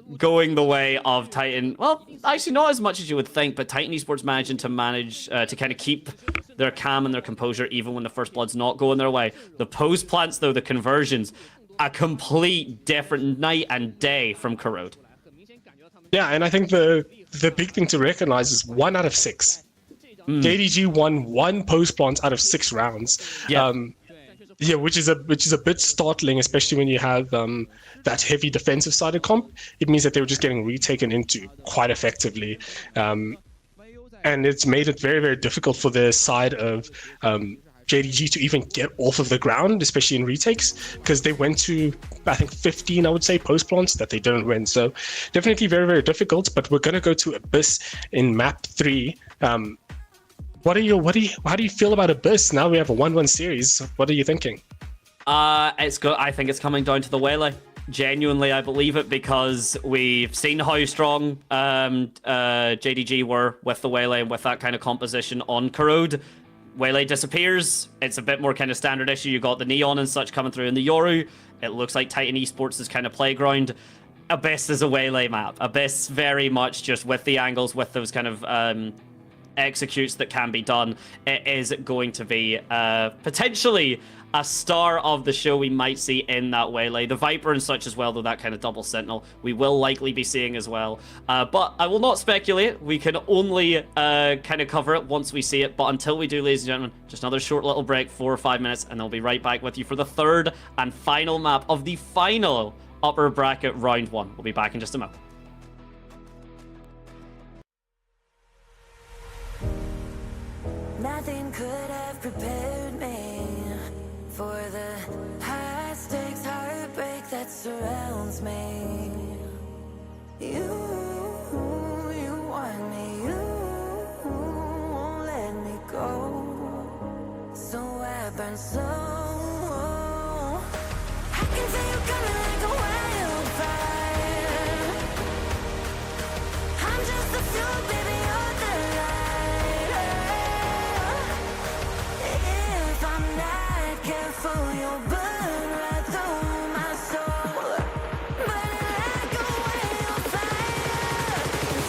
the way of Titan. Well, actually not as much as you would think, but Titan Esports managing to kind of keep their calm and their composure even when the First Blood's not going their way. The post plants, though, the conversions, a complete different night and day from Corrode. Yeah, and I think the big thing to recognize is 1 out of 6. JDG won 1 post plant out of 6 rounds. Yeah. Yeah, which is a bit startling, especially when you have that heavy defensive sided comp. It means that they were just getting retaken into quite effectively. And it's made it very, very difficult for the side of JDG to even get off of the ground, especially in retakes, because they went to, I think, 15, I would say, post plants that they didn't win. So definitely very, very difficult. But we're going to go to Abyss in map 3. How do you feel about Abyss? Now we have a 1-1 series. What are you thinking? It's good. I think it's coming down to the Waylay. Genuinely, I believe it, because we've seen how strong JDG were with the Waylay and with that kind of composition on Corrode. Waylay disappears. It's a bit more kind of standard issue. You got the Neon and such coming through in the Yoru. It looks like Titan Esports is kind of playground. Abyss is a Waylay map. Abyss very much just with the angles, with those kind of executes that can be done. It is going to be potentially a star of the show we might see in that Waylay. The Viper and such as well, though, that kind of double Sentinel, we will likely be seeing as well. But I will not speculate. We can only kind of cover it once we see it. But until we do, ladies and gentlemen, just another short little break, 4 or 5 minutes, and I'll be right back with you for the third and final map of the final upper bracket round 1. We'll be back in just a minute. Nothing could have prepared me for the high stakes heartbreak that surrounds me. You want me, you won't let me go. So I burn slow. I can feel you coming like a wildfire. I'm just the fuel, baby, you're the lighter. If I'm not careful, you'll burn right through my soul. Burning like a wildfire,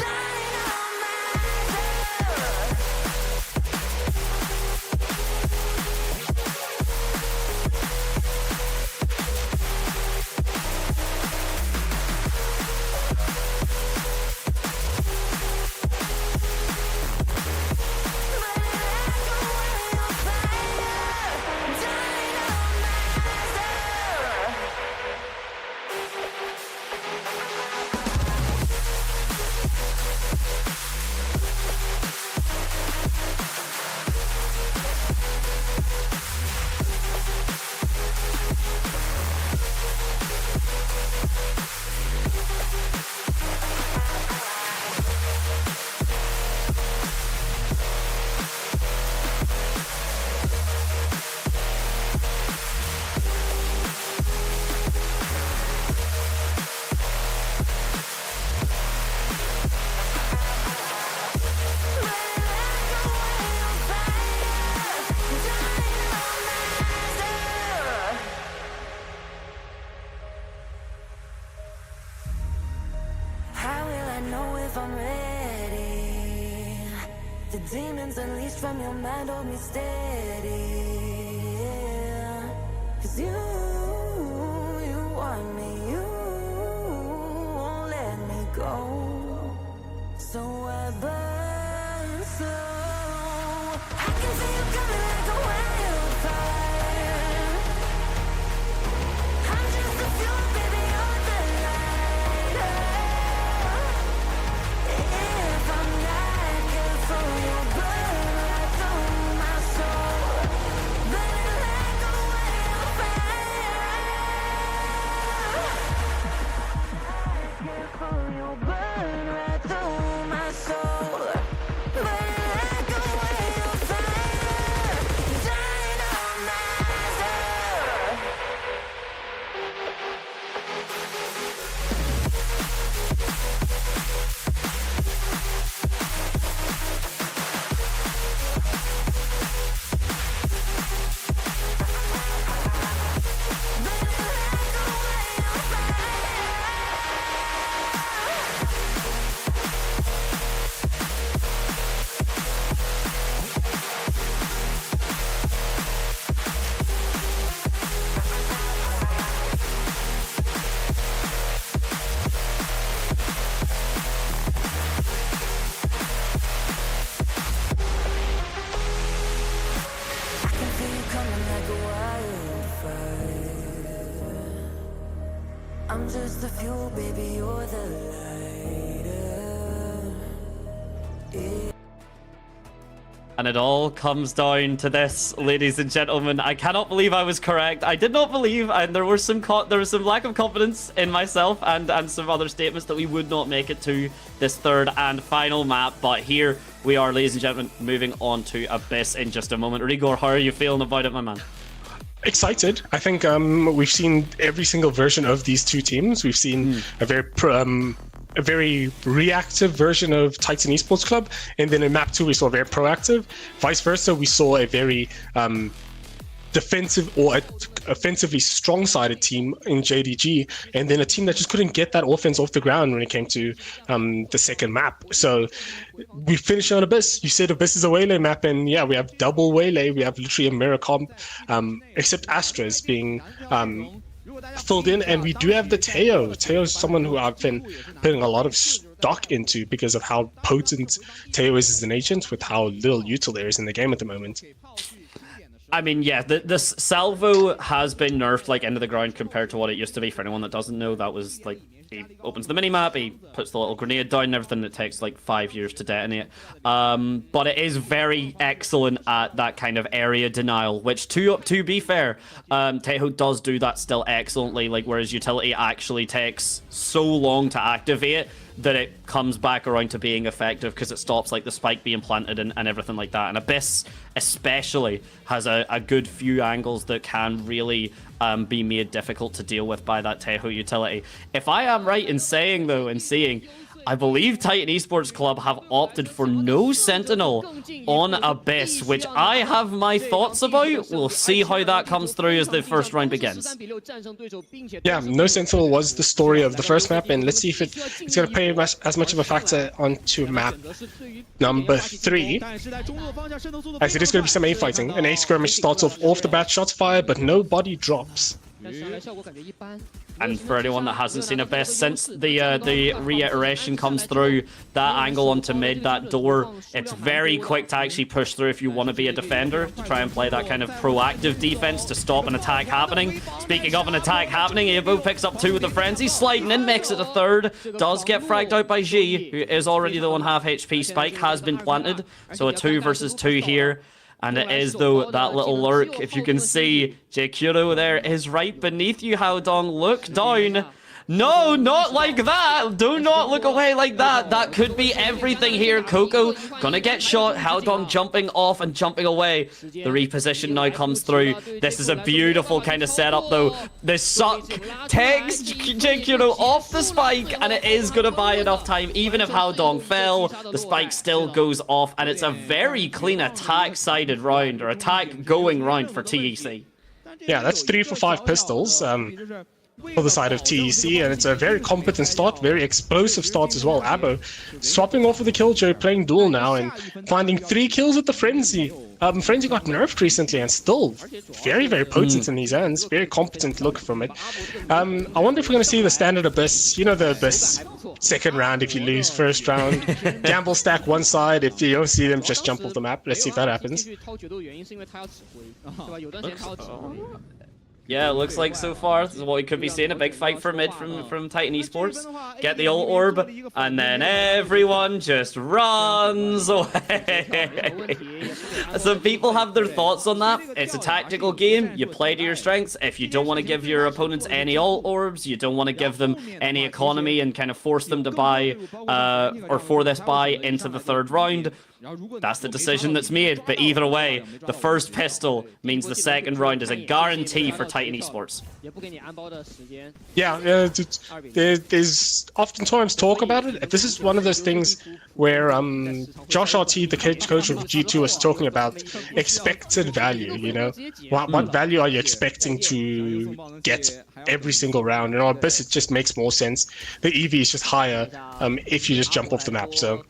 dying on myself. How will I know if I'm ready? The demons unleashed from your mind hold me steady. 'Cause you want me, you won't let me go. So I burn slow. I can feel you coming like a wildfire. I'm just the fuel, baby, you're the lighter. If I'm not careful, you'll burn right through my soul. Burning like a wildfire. Careful, you'll burn right through my soul. Burning like a wildfire, dying on myself. I can feel you coming like a wildfire. I'm just the fuel, baby, you're the lighter. Yeah. And it all comes down to this, ladies and gentlemen. I cannot believe I was correct. I did not believe, and there was some lack of confidence in myself and some other statements that we would not make it to this third and final map. But here we are, ladies and gentlemen, moving on to Abyss in just a moment. Rigor, how are you feeling about it, my man? Excited. I think we've seen every single version of these two teams. We've seen a very reactive version of Titan Esports Club, and then in map 2 we saw very proactive. Vice versa, we saw a very defensive or offensively strong-sided team in JDG, and then a team that just couldn't get that offense off the ground when it came to the second map. So we finished on Abyss. You said Abyss is a Waylay map, and yeah, we have double Waylay. We have literally a mirror comp, except Astra's being filled in, and we do have the Teo. Teo is someone who I've been putting a lot of stock into because of how potent Teo is as an agent, with how little util there is in the game at the moment. I mean, yeah, the salvo has been nerfed like into the ground compared to what it used to be. For anyone that doesn't know, that was like he opens the minimap, he puts the little grenade down and everything that takes like 5 years to detonate. But it is very excellent at that kind of area denial, which to be fair, Teho does do that still excellently, like whereas utility actually takes so long to activate that it comes back around to being effective because it stops like the spike being planted and everything like that. And Abyss especially has a good few angles that can really be made difficult to deal with by that Teho utility. If I am right in saying though, and seeing, I believe Titan Esports Club have opted for no Sentinel on Abyss, which I have my thoughts about. We'll see how that comes through as the first round begins. Yeah, no Sentinel was the story of the first map, and let's see if it's going to play as much of a factor onto map number 3. As it is going to be some A fighting. An A skirmish starts off the bat, shots fired, but no body drops. And for anyone that hasn't seen Abyss, since the reiteration comes through, that angle onto mid, that door, it's very quick to actually push through if you want to be a defender, to try and play that kind of proactive defense to stop an attack happening. Speaking of an attack happening, Evo picks up 2 with the frenzy, sliding in, makes it a 3rd, does get fragged out by G, who is already the 1.5 HP. Spike has been planted, so a 2 versus 2 here. And it is, though, that little lurk. If you can see, JKuro there is right beneath you, Haodong. Look down. No, not like that. Do not look away like that. That could be everything here. Coco gonna get shot. Haodong jumping off and jumping away. The reposition now comes through. This is a beautiful kind of setup, though. The suck takes JKuro off the spike, and it is gonna buy enough time. Even if Haodong fell, the spike still goes off, and it's a very clean attack-sided round, or attack-going round for TEC. Yeah, that's 3 for 5 pistols. For the side of TEC, and it's a very competent start, very explosive start as well. Abo swapping off with the Killjoy, playing duel now, and finding 3 kills with the Frenzy. Frenzy got nerfed recently and still very, very potent in his hands. Very competent look from it. I wonder if we're going to see the standard Abyss, you know, the Abyss second round if you lose first round. Gamble stack one side, if you don't see them, just jump off the map. Let's see if that happens. Yeah, it looks like so far, this is what we could be seeing, a big fight for mid from Titan Esports. Get the ult orb, and then everyone just runs away. Some people have their thoughts on that. It's a tactical game, you play to your strengths. If you don't want to give your opponents any ult orbs, you don't want to give them any economy and kind of force them to buy, or for this buy into the 3rd round, that's the decision that's made. But either way, the first pistol means the 2nd round is a guarantee for Titan Esports. Yeah, there's oftentimes talk about it. This is one of those things where Josh RT, the coach of G2, was talking about expected value, you know? What value are you expecting to get every single round? And on Abyss, it just makes more sense. The EV is just higher if you just jump off the map. So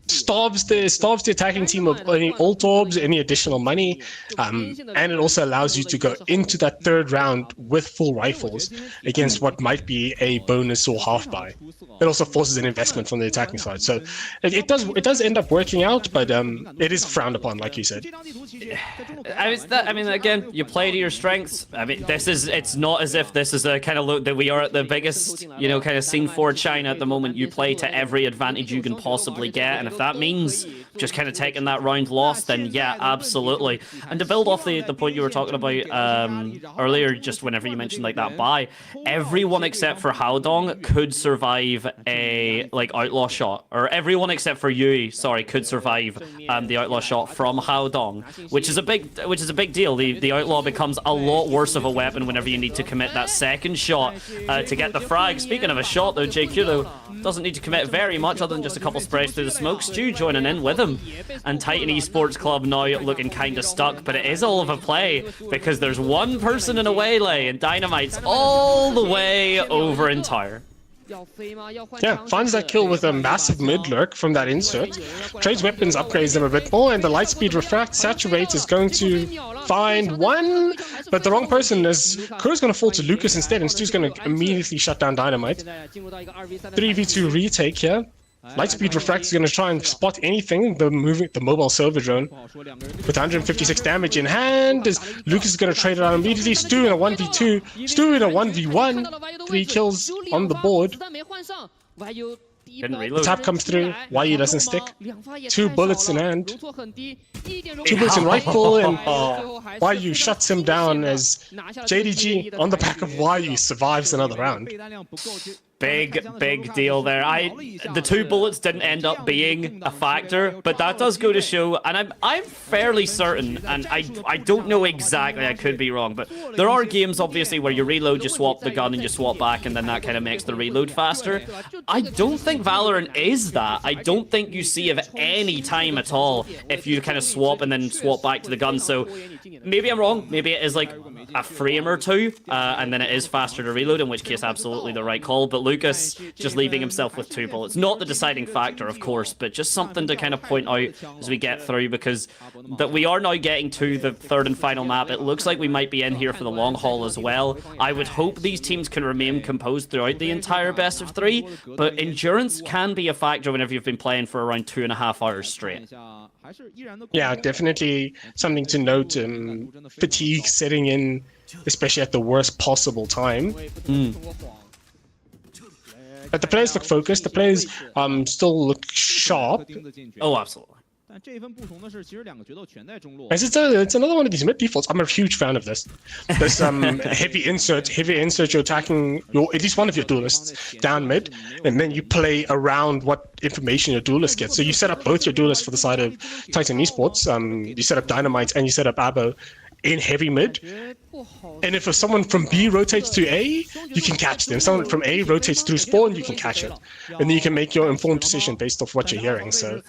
starves the attacking team of any ult orbs, any additional money, and it also allows you to go into that 3rd round with full rifles against what might be a bonus or half buy. It also forces an investment from the attacking side. So it does end up working out, but it is frowned upon, like you said. I mean, again, you play to your strengths. I mean, it's not as if this is a kind of look that we are at the biggest, you know, kind of scene for China at the moment. You play to every advantage you can possibly get, and if that means just kind of taking that round loss, then yeah, absolutely. And to build off the point you were talking about earlier, just whenever you mentioned like that buy, everyone except for Haodong could survive a outlaw shot, or everyone except for Yui, sorry, could survive the outlaw shot from Haodong, which is a big deal. The outlaw becomes a lot worse of a weapon whenever you need to commit that 2nd shot to get the frag. Speaking of a shot though, JQ doesn't need to commit very much other than just a couple sprays through the smoke. Stu joining in with him, and Titan Esports Club now looking kind of stuck, but it is all of a play because there's one person in a waylay and Dynamite's all the way over in tower. Yeah, finds that kill with a massive mid lurk from that insert. Trades weapons, upgrades them a bit more, and the lightspeed refract saturate is going to find one, but the wrong person, as Kuro's going to fall to Lucas instead, and Stu's going to immediately shut down Dynamite. 3v2 retake here. Lightspeed Refract is going to try and spot anything, the mobile server drone. With 156 damage in hand, as Lucas is going to trade it out immediately. Stu in a 1v2, Stu in a 1v1, 3 kills on the board. Didn't The reload. tap comes through, YU doesn't stick. 2 bullets in hand. 2 bullets in rifle, and YU shuts him down as JDG on the back of YU survives another round. Big deal there. The 2 bullets didn't end up being a factor, but that does go to show, and I'm fairly certain, and I don't know exactly, I could be wrong, but there are games obviously where you reload, you swap the gun and you swap back, and then that kind of makes the reload faster. I don't think Valorant is that. I don't think you see of any time at all if you kind of swap and then swap back to the gun. So maybe I'm wrong. Maybe it is like a frame or 2, and then it is faster to reload, in which case absolutely the right call. But Lucas just leaving himself with 2 bullets. Not the deciding factor, of course, but just something to kind of point out as we get through, because that we are now getting to the 3rd and final map. It looks like we might be in here for the long haul as well. I would hope these teams can remain composed throughout the entire best of 3, but endurance can be a factor whenever you've been playing for around 2.5 hours straight. Yeah, definitely something to note. Fatigue setting in, especially at the worst possible time. But the players look focused. The players still look sharp. Oh, absolutely. As it's another one of these mid defaults. I'm a huge fan of this. This heavy insert. You're attacking at least one of your duelists down mid, and then you play around what information your duelist gets. So you set up both your duelists for the side of Titan Esports. You set up Dynamite and you set up Abo in heavy mid. And if someone from B rotates to A, you can catch them. If someone from A rotates through spawn, you can catch it. And then you can make your informed decision based off what you're hearing. So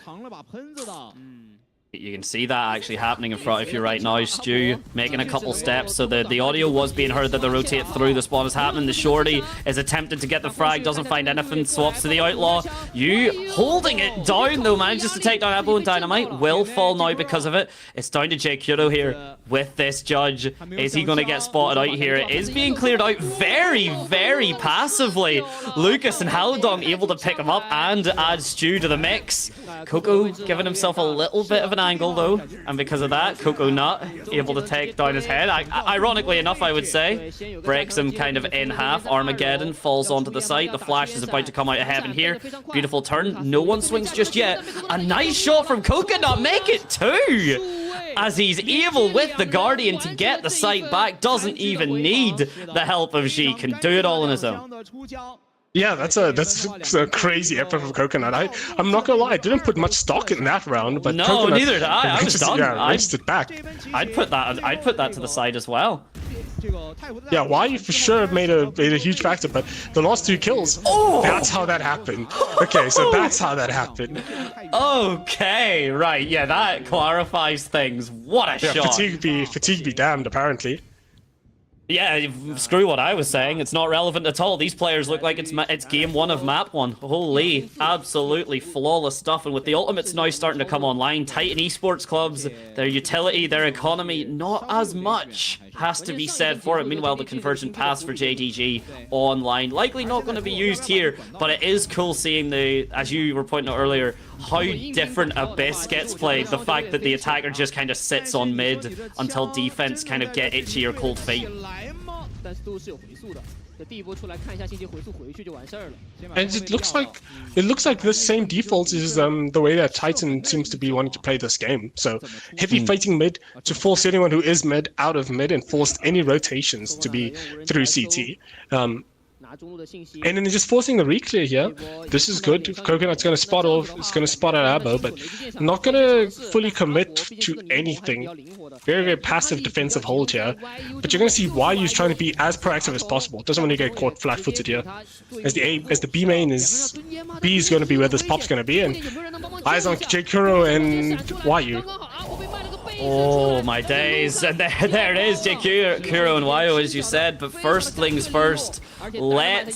you can see that actually happening in front of you right now. Stu making a couple steps, so the audio was being heard that the rotate through the spawn is happening. The shorty is attempted to get the frag, doesn't find anything, swaps to the outlaw. You holding it down though, manages to take down Abo and Dynamite, will fall now because of it. It's down to Jake Kuro here with this judge. Is he going to get spotted out here? It is being cleared out very passively. Lucas and Halidong able to pick him up and add Stu to the mix. Coco giving himself a little bit of an angle though, and because of that, Coco not able to take down his head. Ironically enough, I would say, breaks him kind of in half. Armageddon falls onto the site. The flash is about to come out of heaven here. Beautiful turn. No one swings just yet. A nice shot from Coco, not make it 2. As he's able with the Guardian to get the site back. Doesn't even need the help of Xi. Can do it all on his own. yeah, that's a crazy effort from Coconut. I'm not gonna lie, I didn't put much stock in that round, but no, Coconut, neither did I. I was done. Yeah, rinsed it back. I'd put that to the side as well. Yeah, YU for sure made a huge factor, but the last 2 kills, that's how that happened. Okay, so that's how that happened. Okay, right, yeah, that clarifies things. What a shot. Fatigue be damned, apparently. Yeah, screw what I was saying. It's not relevant at all. These players look like it's game 1 of map 1. Holy, absolutely flawless stuff. And with the ultimates now starting to come online, Titan Esports clubs, their utility, their economy, not as much has to be said for it. Meanwhile, the convergent pass for JDG online, likely not going to be used here, but it is cool seeing the, as you were pointing out earlier, how different Abyss gets played. The fact that the attacker just kind of sits on mid until defense kind of get itchy or cold feet. And it looks like this same default is the way that Titan seems to be wanting to play this game. So heavy fighting mid to force anyone who is mid out of mid and force any rotations to be through CT. And then just forcing the reclear here. This is good. Coconut's going to spot off. It's going to spot out Abo, but not going to fully commit to anything. Very passive defensive hold here. But you're going to see YU's trying to be as proactive as possible. Doesn't want to get caught flat-footed here. As the B main is... B is going to be where this pop's going to be. And eyes on J Kuro and YU. Oh my days, and there it is, JQ, Kuro and Wayo, as you said. But first things first, let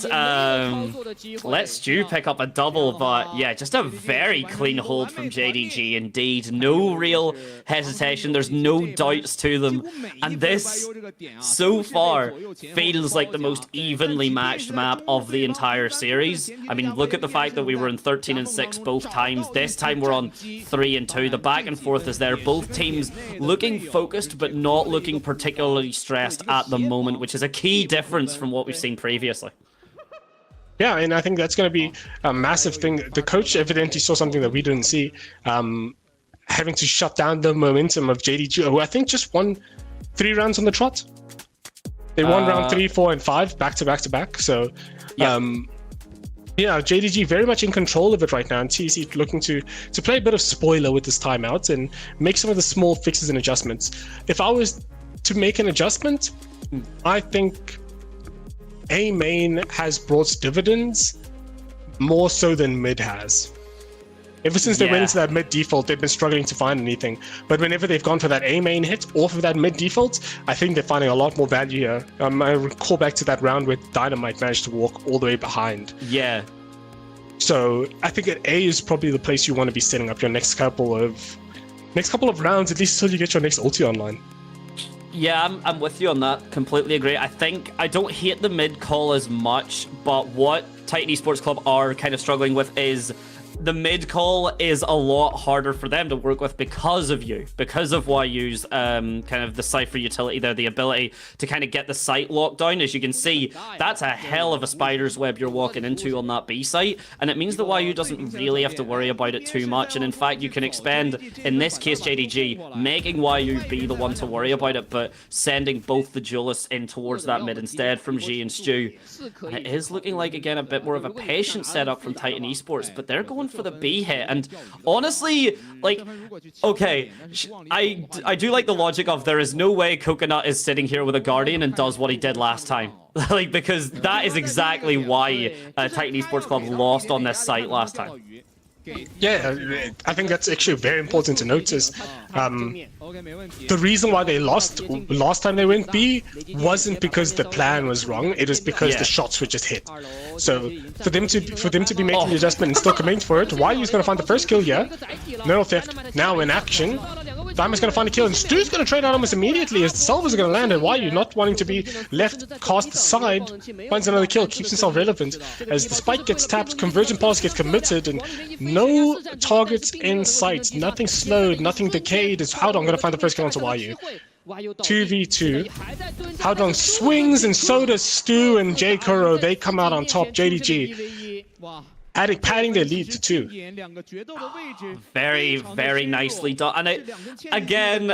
Stu pick up a double. But yeah, just a very clean hold from JDG indeed. No real hesitation. There's no doubts to them, and this so far feels like the most evenly matched map of the entire series. I mean, look at the fact that we were in 13 and 6 both times. This time we're on 3 and 2. The back and forth is there. Both teams looking focused but not looking particularly stressed at the moment, which is a key difference from what we've seen previously. Yeah, and I think that's going to be a massive thing. The coach evidently saw something that we didn't see, having to shut down the momentum of JDG, who I think just won 3 rounds on the trot. They won round 3, 4, and 5 back to back to back. So, yeah, JDG very much in control of it right now, and TEC looking to play a bit of spoiler with this timeout and make some of the small fixes and adjustments. If I was to make an adjustment, I think A main has brought dividends more so than mid has. Ever since they went into that mid default, they've been struggling to find anything. But whenever they've gone for that A main hit off of that mid default, I think they're finding a lot more value here. I recall back to that round where Dynamite managed to walk all the way behind. Yeah. So I think that A is probably the place you want to be setting up your next couple of rounds, at least until you get your next ulti online. Yeah, I'm with you on that. Completely agree. I think I don't hate the mid call as much, but what Titan Esports Club are kind of struggling with is the mid call is a lot harder for them to work with because of YU's kind of the Cypher utility there, the ability to kind of get the site locked down. As you can see, that's a hell of a spider's web you're walking into on that B site, and it means that YU doesn't really have to worry about it too much. And in fact, you can expend, in this case, JDG, making YU be the one to worry about it, but sending both the duelists in towards that mid instead from G and Stu. And it is looking like, again, a bit more of a patient setup from Titan Esports, but they're going for the B hit. And honestly, like, okay, I do like the logic of there is no way Coconut is sitting here with a Guardian and does what he did last time. Like, because that is exactly why Titan Esports Club lost on this site last time. Yeah, I think that's actually very important to notice. The reason why they lost last time they went B wasn't because the plan was wrong. It was because the shots were just hit. So for them to be making the adjustment and still committing for it, YU's going to find the first kill here. No theft. Now in action. Diamond's going to find a kill, and Stu's going to trade out almost immediately as the salvos are going to land, and YU, not wanting to be left cast aside, finds another kill, keeps himself relevant. As the spike gets tapped, conversion pass gets committed, and no targets in sight, nothing slowed, nothing decayed, as Howdong going to find the first kill onto YU. 2v2. Howdong swings, and so does Stu and J Kuro. They come out on top. JDG padding their lead to 2. Very, very nicely done. And again,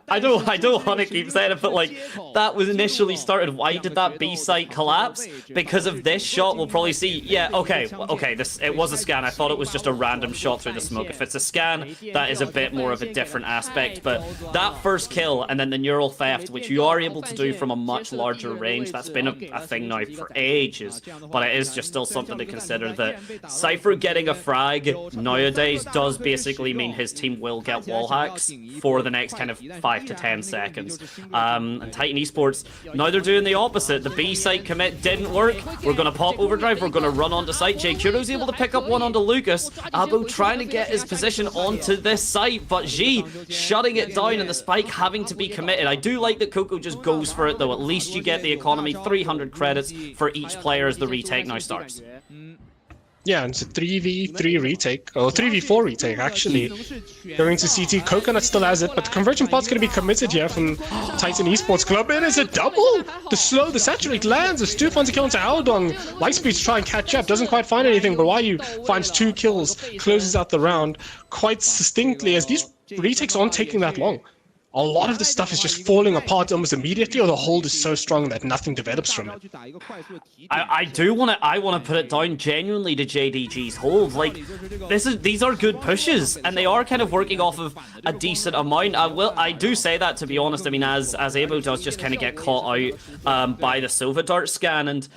I don't want to keep saying it, but like, that was initially started. Why did that B site collapse? Because of this shot, we'll probably see. Yeah, okay, it was a scan. I thought it was just a random shot through the smoke. If it's a scan, that is a bit more of a different aspect. But that first kill and then the neural theft, which you are able to do from a much larger range, that's been a thing now for ages. But it is just still something to consider, that Cypher getting a frag nowadays does basically mean his team will get wall hacks for the next kind of 5 to 10 seconds. And Titan Esports, now they're doing the opposite. The B site commit didn't work. We're going to pop overdrive. We're going to run onto site. J Kuro's able to pick up one onto Lucas. Abo trying to get his position onto this site, but G shutting it down and the spike having to be committed. I do like that Coco just goes for it, though. At least you get the economy, 300 credits for each player as the retake now starts. Yeah, it's a 3v3 retake, or 3v4 retake, actually. Going to CT, Coconut still has it, but the conversion part's going to be committed here from Titan Esports Club. It is a double! The saturate lands, as Stu finds a kill into Howdong. Lightspeed's trying to catch up, doesn't quite find anything, but YU finds 2 kills, closes out the round quite distinctly, as these retakes aren't taking that long. a lot of the stuff is just falling apart almost immediately, or the hold is so strong that nothing develops from it. I want to put it down genuinely to JDG's hold. Like, these are good pushes, and they are kind of working off of a decent amount. I do say that, to be honest. I mean, as Abo does just kind of get caught out by the Silva Dart scan, and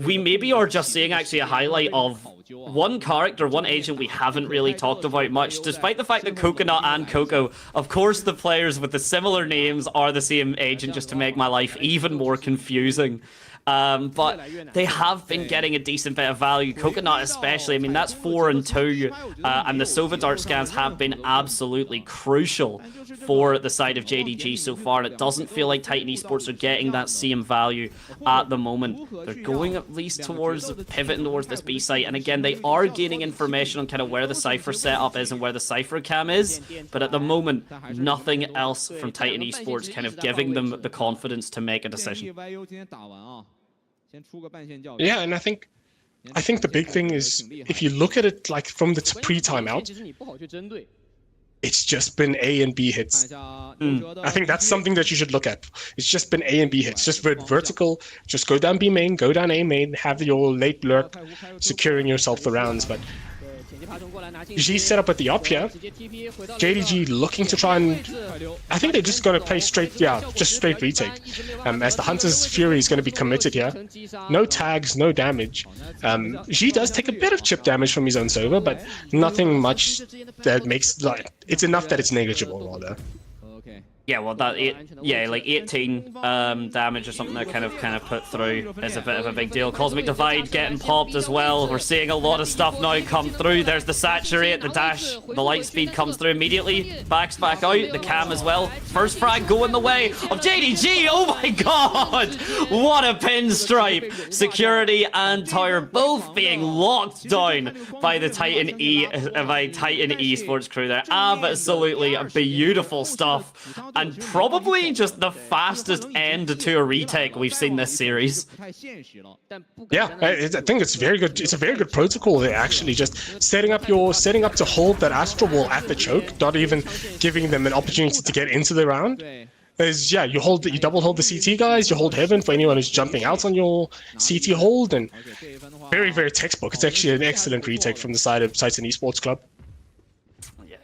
we maybe are just seeing actually a highlight of one character, one agent we haven't really talked about much, despite the fact that Coconut and Coco, of course the players with the similar names are the same agent, just to make my life even more confusing. But they have been getting a decent bit of value. Coconut especially, I mean, that's 4 and 2, and the Silva Dart scans have been absolutely crucial for the side of JDG so far, and it doesn't feel like Titan Esports are getting that same value at the moment. They're going at least towards, pivoting towards this B site, and again, they are gaining information on kind of where the Cypher setup is and where the Cypher cam is, but at the moment, nothing else from Titan Esports kind of giving them the confidence to make a decision. Yeah, and I think the big thing is, if you look at it like from the pre-timeout, it's just been A and B hits. I think that's something that you should look at. It's just been A and B hits. Just vertical, just go down B main, go down A main, have your late lurk, securing yourself the rounds. But G set up at the up here. JDG looking to try and... I think they're just going to play straight, just straight retake. As the Hunter's Fury is going to be committed here. No tags, no damage. G does take a bit of chip damage from his own server, but nothing much that makes... like, it's enough that it's negligible, rather. Yeah, well, like 18 damage or something that kind of put through is a bit of a big deal. Cosmic Divide getting popped as well. We're seeing a lot of stuff now come through. There's the Saturate, the dash, the light speed comes through immediately. Backs back out, the cam as well. First frag going the way of JDG. Oh my god! What a pinstripe! Security and Tower both being locked down by the Titan Esports crew there. Absolutely beautiful stuff. And probably just the fastest end to a retake we've seen this series. Yeah, I think it's very good. It's a very good protocol there, actually. Just setting up to hold that Astral Wall at the choke, not even giving them an opportunity to get into the round. Is you double hold the CT guys, you hold Heaven for anyone who's jumping out on your CT hold, and very, very textbook. It's actually an excellent retake from the side of Titan Esports Club. Yeah,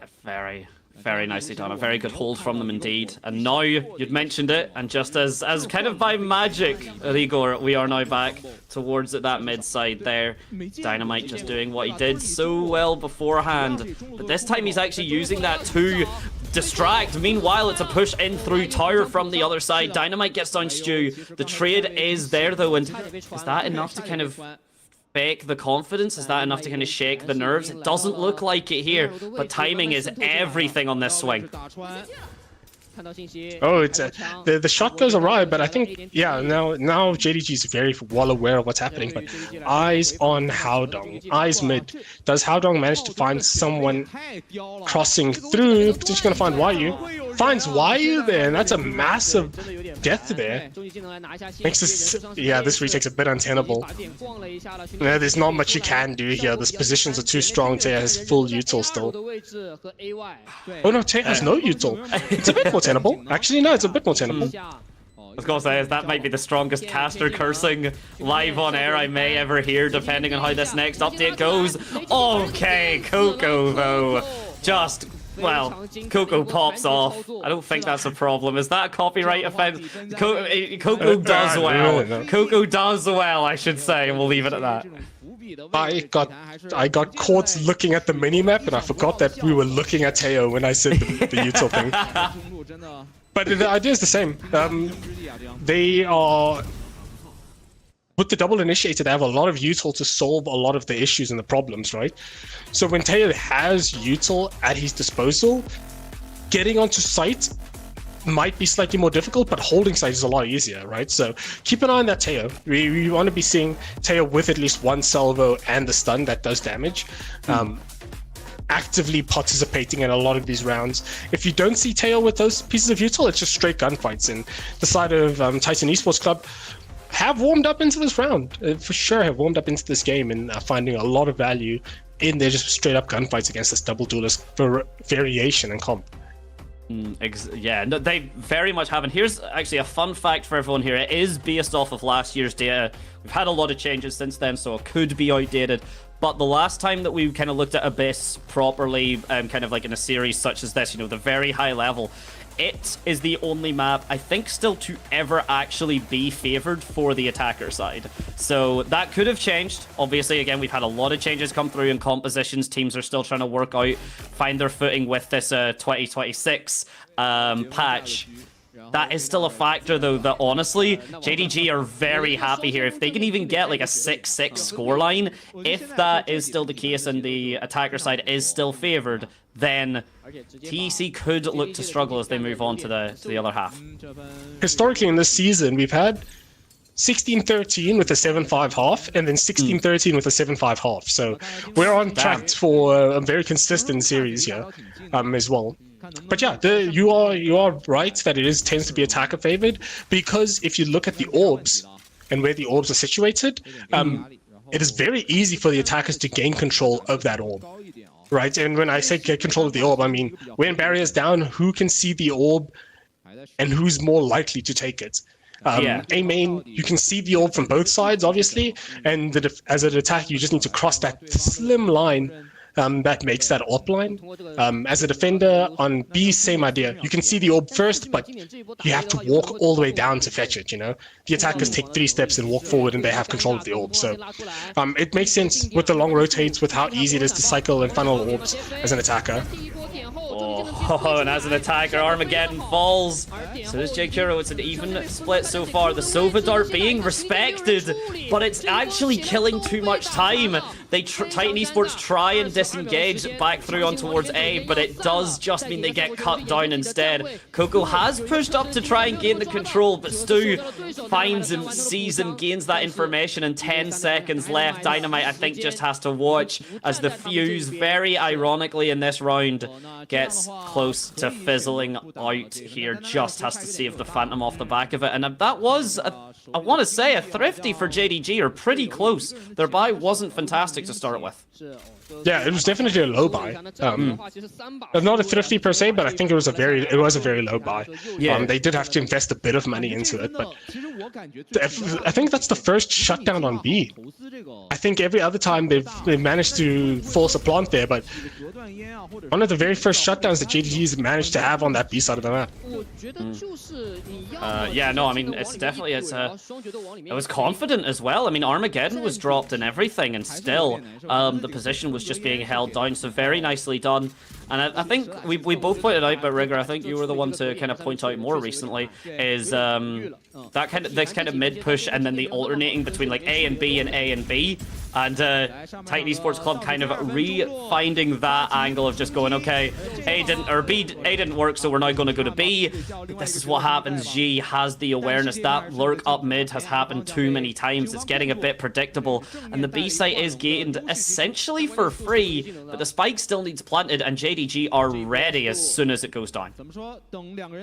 very nicely done. A very good hold from them indeed. And now, you'd mentioned it, and just as kind of by magic, Rigor, we are now back towards that mid side there. Dynamite just doing what he did so well beforehand. But this time he's actually using that to distract. Meanwhile, it's a push in through tower from the other side. Dynamite gets down Stew. The trade is there though, and is that enough to kind of fake the confidence? Is that enough to kind of shake the nerves? It doesn't look like it here, but timing is everything on this swing. Oh, it's the shot goes awry, but I think now JDG is very well aware of what's happening. But eyes on Haodong, eyes mid. Does Haodong manage to find someone crossing through? Potentially going to find Wyu. Finds Wyu there, and that's a massive death there. Makes this this retake's a bit untenable. There's not much you can do here. These positions are too strong. Taya has full util still. Oh no, Taya has no util. It's a bit more tenable. Actually, no, it's a bit more tenable. I was gonna say, that might be the strongest caster cursing live on air I may ever hear, depending on how this next update goes. Okay, Coco though, just... well, Coco pops off. I don't think that's a problem. Is that a copyright offense? Coco does well. Coco does well, I should say. We'll leave it at that. I got caught looking at the minimap, and I forgot that we were looking at Teo when I said the util thing. But the idea is the same. They are... with the double initiator, they have a lot of util to solve a lot of the issues and the problems, right? So when Teo has util at his disposal, getting onto site might be slightly more difficult, but holding site is a lot easier, right? So keep an eye on that Teo. We want to be seeing Teo with at least one salvo and the stun that does damage. Actively participating in a lot of these rounds. If you don't see Teo with those pieces of util, it's just straight gunfights. And the side of Titan Esports Club have warmed up into this round, for sure have warmed up into this game and are finding a lot of value in their just straight up gunfights against this double duelist variation and comp. Yeah, no, they very much haven't. Here's actually a fun fact for everyone here. It is based off of last year's data. We've had a lot of changes since then, so it could be outdated. But the last time that we kind of looked at Abyss properly, kind of like in a series such as this, you know, the very high level, it is the only map, I think, still to ever actually be favored for the attacker side. So that could have changed. Obviously, again, we've had a lot of changes come through in compositions. Teams are still trying to work out, find their footing with this 2026 patch. That is still a factor, though, that honestly, JDG are very happy here. If they can even get like a 6-6 scoreline, if that is still the case and the attacker side is still favored, then TEC could look to struggle as they move on to the other half. Historically in this season, we've had 16-13 with a 7-5 half, and then 16-13 with a 7-5 half. So we're on track for a very consistent series here as well. But yeah, you are right that it tends to be attacker favored, because if you look at the orbs and where the orbs are situated, it is very easy for the attackers to gain control of that orb. Right, and when I say get control of the orb, I mean when barrier's down, who can see the orb and who's more likely to take it. A main, you can see the orb from both sides, obviously, and as an attacker, you just need to cross that slim line that makes that AWP line. As a defender on B, same idea. You can see the orb first, but you have to walk all the way down to fetch it, you know? The attackers take 3 steps and walk forward, and they have control of the orb. So it makes sense with the long rotates, with how easy it is to cycle and funnel orbs as an attacker. Oh, and as an attacker, Armageddon falls. So does JKuro. It's an even split so far. The Sova Dart being respected, but it's actually killing too much time. Titan Esports try and disengage back through on towards A, but it does just mean they get cut down instead. Coco has pushed up to try and gain the control, but Stu finds him, sees him, gains that information, and 10 seconds left. Dynamite, I think, just has to watch as the fuse, very ironically in this round, gets close to fizzling out here. Just has to save the Phantom off the back of it, and that was, I want to say, a thrifty for JDG, or pretty close. Their buy wasn't fantastic to start with. Yeah, it was definitely a low buy. Not a thrifty per se, but I think it was a very low buy. Yeah. They did have to invest a bit of money into it, but I think that's the first shutdown on B. I think every other time they've managed to force a plant there, but one of the very first shutdowns that JDG's managed to have on that B side of the map. Yeah, no, I mean, it's definitely, it was confident as well. I mean, Armageddon was dropped and everything, and still the position was just being held down, so very nicely done. And I think we both pointed out, but Rigger, I think you were the one to kind of point out more recently, is this kind of mid push and then the alternating between like A and B and A and B. And Titan Esports Club kind of re-finding that angle of just going, okay, A didn't work, so we're now going to go to B. This is what happens. G has the awareness. That lurk up mid has happened too many times. It's getting a bit predictable, and the B site is gained essentially for free, but the spike still needs planted, and JDG are ready as soon as it goes down.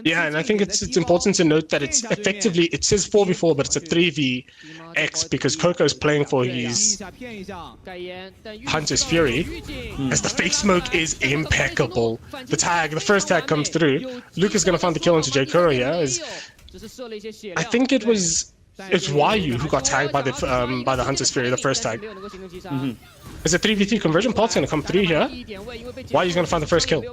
Yeah, and I think it's important to note that it's effectively, it says 4v4, but it's a 3vx, because Coco's playing for his Hunter's Fury, as the fake smoke is impeccable. The first tag comes through. Luke is going to find the kill into JKuro here. I think it's YU who got tagged by the Hunter's Fury, the first tag. There's a 3v3 conversion pot's going to come through here. YU's going to find the first kill.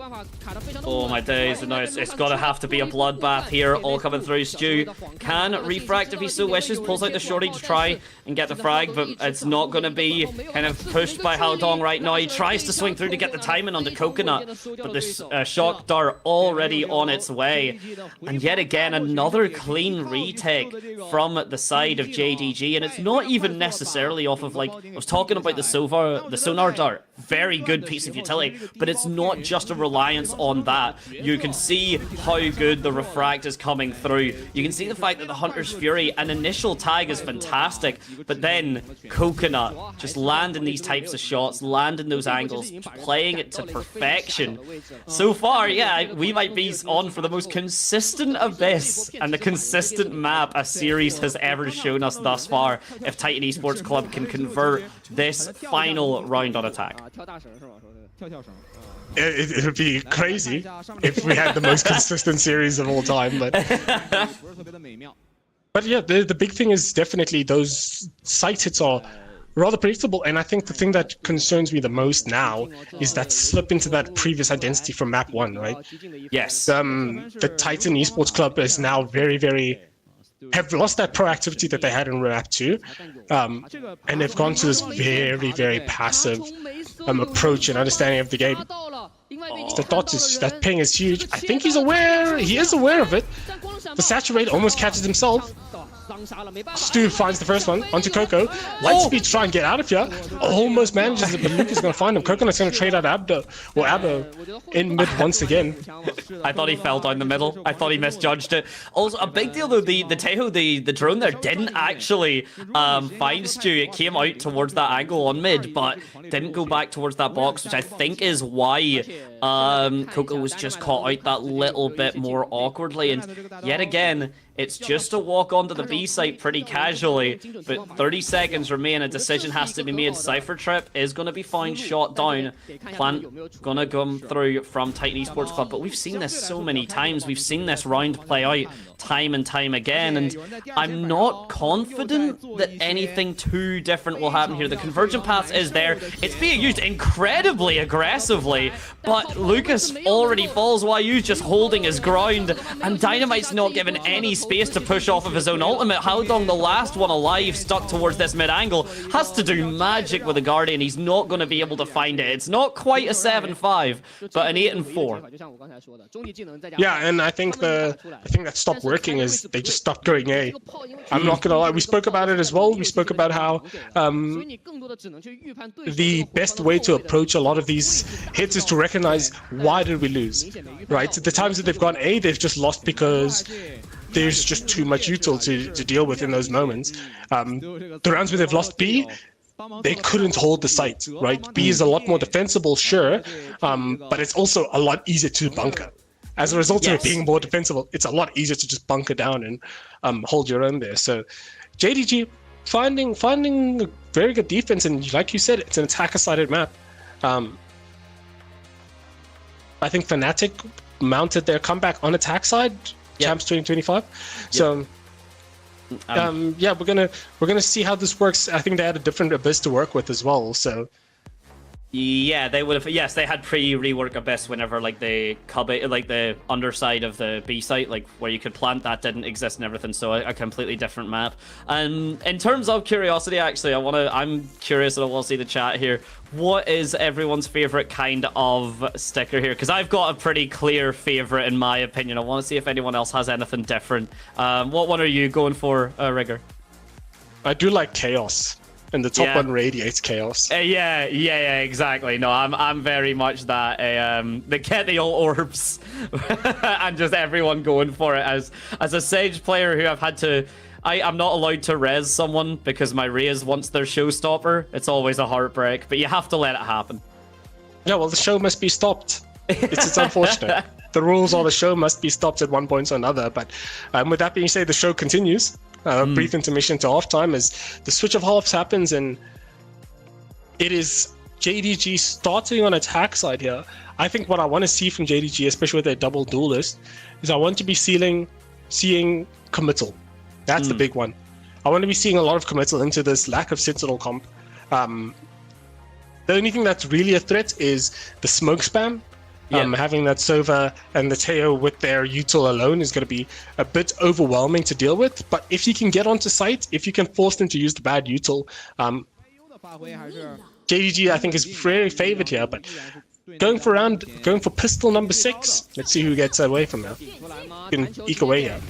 Oh my days, no, it's got to have to be a bloodbath here, all coming through. Stu can refract if he so wishes, pulls out the shorty to try and get the frag, but it's not going to be kind of pushed by Haldong right now. He tries to swing through to get the timing on the Coconut, but this shock dart already on its way. And yet again, another clean retake from the side of JDG, and it's not even necessarily off of, like, I was talking about the sonar dart, very good piece of utility, but it's not just a reliance on that. You can see how good the refract is coming through. You can see the fact that the Hunter's Fury, an initial tag is fantastic, but then Coconut just landing these types of shots, landing those angles, playing it to perfection. So far, yeah, we might be on for the most consistent Abyss and the consistent map a series has ever shown us thus far if Titan Esports Club can convert this final round on attack. It would be crazy if we had the most consistent series of all time, but yeah, the big thing is definitely those site hits are rather predictable, and I think the thing that concerns me the most now is that slip into that previous identity from map 1, right? Yes. The Titan Esports Club is now have lost that proactivity that they had in map 2, and they've gone to this very, very passive approach and understanding of the game. That ping is huge. I think he is aware of it. The saturate almost catches himself. Stu finds the first one onto Coco. Lightspeed try and get out of here. Almost manages it, but Luke is going to find him. Coconut's going to trade out Abdo in mid once again. I thought he fell down the middle. I thought he misjudged it. Also, a big deal though, the Tejo, the drone there didn't actually find Stu. It came out towards that angle on mid, but didn't go back towards that box, which I think is why Coco was just caught out that little bit more awkwardly. And yet again, it's just a walk onto the B site pretty casually, but 30 seconds remain. A decision has to be made. Cypher Trip is going to be found shot down. Plant going to come through from Titan Esports Club, but we've seen this so many times. We've seen this round play out time and time again, and I'm not confident that anything too different will happen here. The convergent path is there. It's being used incredibly aggressively, but Lucas already falls. YU's just holding his ground, and Dynamite's not given any space to push off of his own ultimate. Howdong, the last one alive, stuck towards this mid angle, has to do magic with the Guardian. He's not going to be able to find it. It's not quite a 7-5, but an 8-4. Yeah, and I think the thing that stopped working is they just stopped going A. I'm not gonna lie, we spoke about it as well. We spoke about how the best way to approach a lot of these hits is to recognize why did we lose, right? The times that they've gone A, they've just lost because there's just too much util to deal with in those moments. The rounds where they've lost B, they couldn't hold the site, right? B is a lot more defensible, sure, but it's also a lot easier to bunker. As a result of it being more defensible, it's a lot easier to just bunker down and hold your own there. So JDG finding a very good defense, and like you said, it's an attacker-sided map. I think Fnatic mounted their comeback on attack side, Champs 2025. So yeah, we're gonna see how this works. I think they had a different Abyss to work with as well. So yeah, they would have. Yes, they had pre-rework Abyss whenever like the the underside of the B site, like where you could plant, that didn't exist and everything. So a completely different map. And in terms of curiosity, actually, I'm curious, and I want to see the chat here. What is everyone's favorite kind of sticker here? Because I've got a pretty clear favorite in my opinion. I want to see if anyone else has anything different. What one are you going for, Rigger? I do like Chaos. And the top one radiates chaos. Yeah, exactly. No, I'm very much that. They get the old orbs, and just everyone going for it. As a Sage player who I've had to, I'm not allowed to res someone because my res wants their showstopper. It's always a heartbreak, but you have to let it happen. Yeah, well, the show must be stopped. It's unfortunate. The rules are the show must be stopped at one point or another. But with that being said, the show continues. Brief intermission to halftime as the switch of halves happens, and it is JDG starting on attack side here. I think what I want to see from JDG, especially with their double duelist, is I want to be seeing committal. That's the big one. I want to be seeing a lot of committal into this lack of Sentinel comp. The only thing that's really a threat is the smoke spam. Having that Sova and the Teo with their util alone is going to be a bit overwhelming to deal with. But if you can get onto site, if you can force them to use the bad util, JDG I think is very favored here. But going for pistol number 6. Let's see who gets away from that. You can eke away here.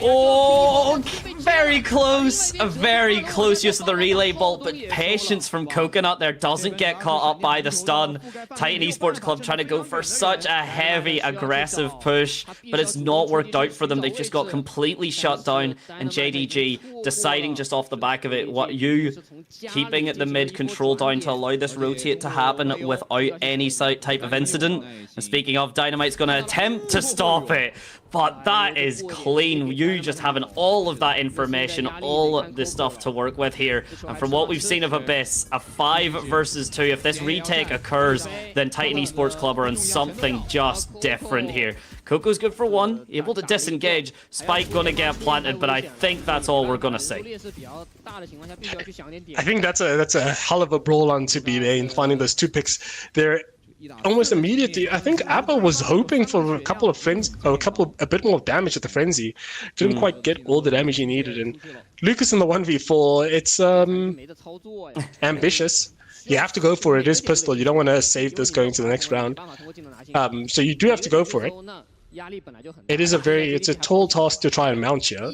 Oh, very close. A very close use of the relay bolt, but patience from Coconut there doesn't get caught up by the stun. Titan Esports Club trying to go for such a heavy, aggressive push, but it's not worked out for them. They've just got completely shut down, and JDG deciding just off the back of it, what you keeping the mid control down to allow this rotate to happen without any type of incident. And speaking of, Dynamite's going to attempt to stop it, But that is clean. You just having all of that information, all the stuff to work with here. And from what we've seen of Abyss, a 5 versus 2. If this retake occurs, then Titan Esports Club are on something just different here. Coco's good for 1, able to disengage. Spike gonna get planted, but I think that's all we're gonna see. I think that's a hell of a brawl on to be made, finding those 2 picks there. Almost immediately, I think Abba was hoping for a couple of a bit more damage at the frenzy. Didn't quite get all the damage he needed, and Lucas in the 1v4, it's ambitious. You have to go for it. It is pistol. You don't want to save this going to the next round. So you do have to go for it. It's a tall task to try and mount here. I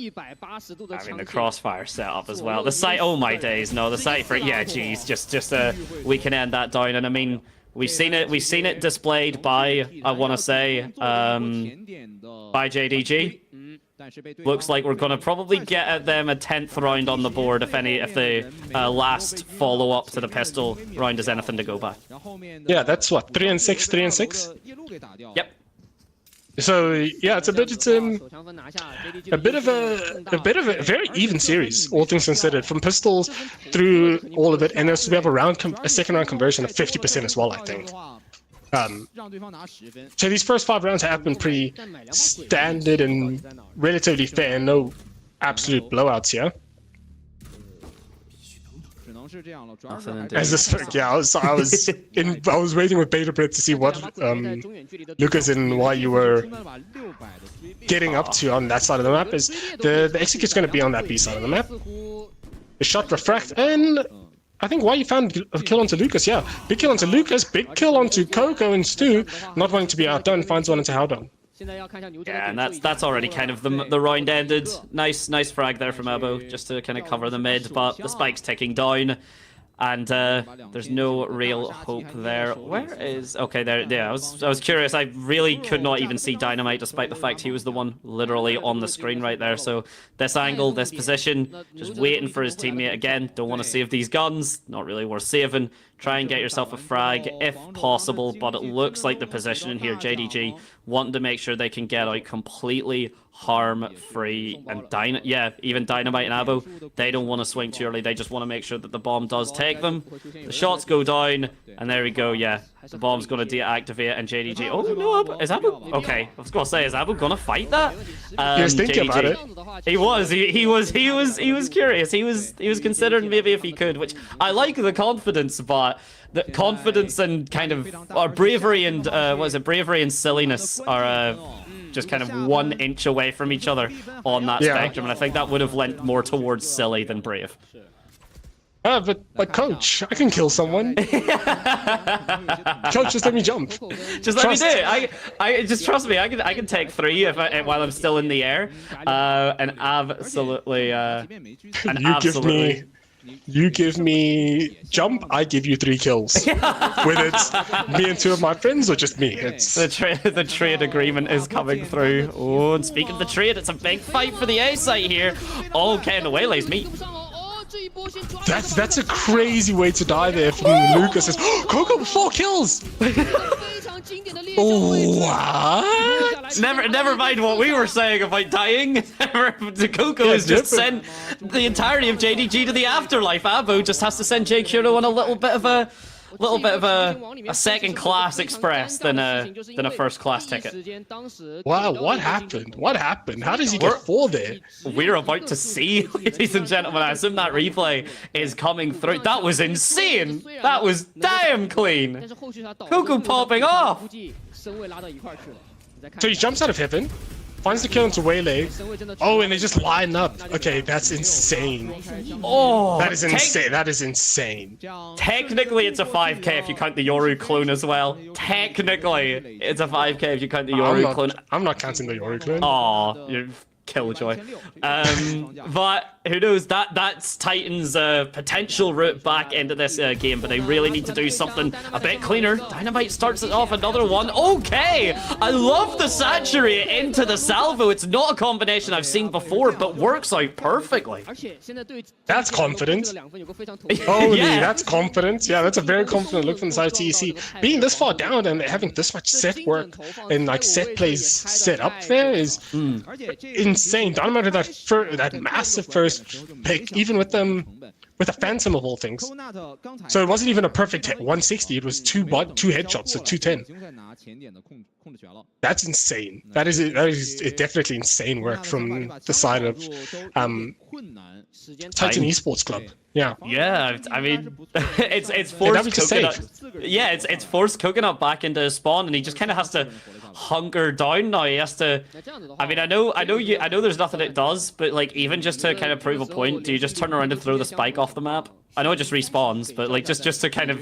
mean, the crossfire setup as well. The sight, oh my days, no, the sight for, yeah, geez, just we can end that down. And I mean, we've seen it displayed by, I want to say, by JDG. Looks like we're going to probably get at them a 10th round on the board if the last follow-up to the pistol round is anything to go by. Yeah, that's what, 3 and 6, 3 and 6? Yep. So yeah, it's a bit of a very even series, all things considered, from pistols through all of it, and also we have a second round conversion of 50% as well, I think. So these first 5 rounds have been pretty standard and relatively fair, no absolute blowouts here. As this, yeah, I was waiting with Beta Brit to see what Lucas and why you were getting up to on that side of the map. Is the execute's going to be on that B side of the map. The shot refract, and I think why you found a kill onto Lucas. Yeah, big kill onto Lucas, big kill onto Coco and Stu. Not wanting to be outdone, finds one into Howdong. Yeah, and that's already kind of the round ended. Nice frag there from Abo, just to kind of cover the mid, but the spike's ticking down, and there's no real hope there. Where is... Okay, there. Yeah, I was curious. I really could not even see Dynamite, despite the fact he was the one literally on the screen right there. So this angle, this position, just waiting for his teammate again. Don't want to save these guns. Not really worth saving. Try and get yourself a frag if possible, but it looks like the position in here, JDG wanting to make sure they can get out completely harm-free. And even Dynamite and Abo, they don't want to swing too early. They just want to make sure that the bomb does take them. The shots go down, and there we go, yeah. The bomb's going to deactivate, and JDG... Oh, no, is Abo... Okay, I was going to say, is Abo going to fight that? He was thinking about it. He was. He was curious. He was considering maybe if he could, which I like the confidence, but the confidence and kind of bravery and bravery and silliness are just kind of 1 inch away from each other on that spectrum, and I think that would have lent more towards silly than brave. But coach, I can kill someone. Coach, just let me jump. Just let me do it. I just trust me. I can take 3 while I'm still in the air, and absolutely. You give me jump, I give you 3 kills. Whether it's me and 2 of my friends or just me. It's the trade agreement is coming through. Oh, and speaking of the trade, it's a big fight for the A site here. Okay, and away lays me. That's a crazy way to die there from Lucas. Says, oh, Coco, 4 kills! Oh, what? Never mind what we were saying about dying. The Coco has just sent the entirety of JDG to the afterlife. Abo just has to send J Kuro on a little bit of a second class express than a first class ticket. Wow, what happened? What happened? How does he get 4 there? We're about to see, ladies and gentlemen. I assume that replay is coming through. That was insane. That was damn clean. Coco popping off. So he jumps out of heaven, finds the kill into Waylay. Oh, and they just line up. Okay, that's insane. Oh, that is insane. That is insane. Technically, it's a 5k if you count the Yoru clone as well. Technically, it's a 5k if you count the Yoru clone. I'm not counting the Yoru clone. Oh, you're killjoy. But who knows? That's Titan's potential route back into this game, but they really need to do something a bit cleaner. Dynamite starts it off, another one. Okay, I love the saturate into the salvo. It's not a combination I've seen before, but works out perfectly. That's confident. Holy, that's confident. Yeah, that's a very confident look from the side of TEC. Being this far down and having this much set work and like set plays set up there is insane. Dynamite had that massive first pick, even with a Phantom of all things. So it wasn't even a perfect 160. It was two headshots at 210. That's insane. That is definitely insane work from the side of Titan Esports Club. Yeah. Yeah, I mean, it's forced Coconut. Yeah, it's forced Coconut back into spawn, and he just kind of has to hunker down now. He has to. I mean, I know there's nothing it does, but like even just to kind of prove a point, do you just turn around and throw the spike off the map? I know it just respawns, but like just to kind of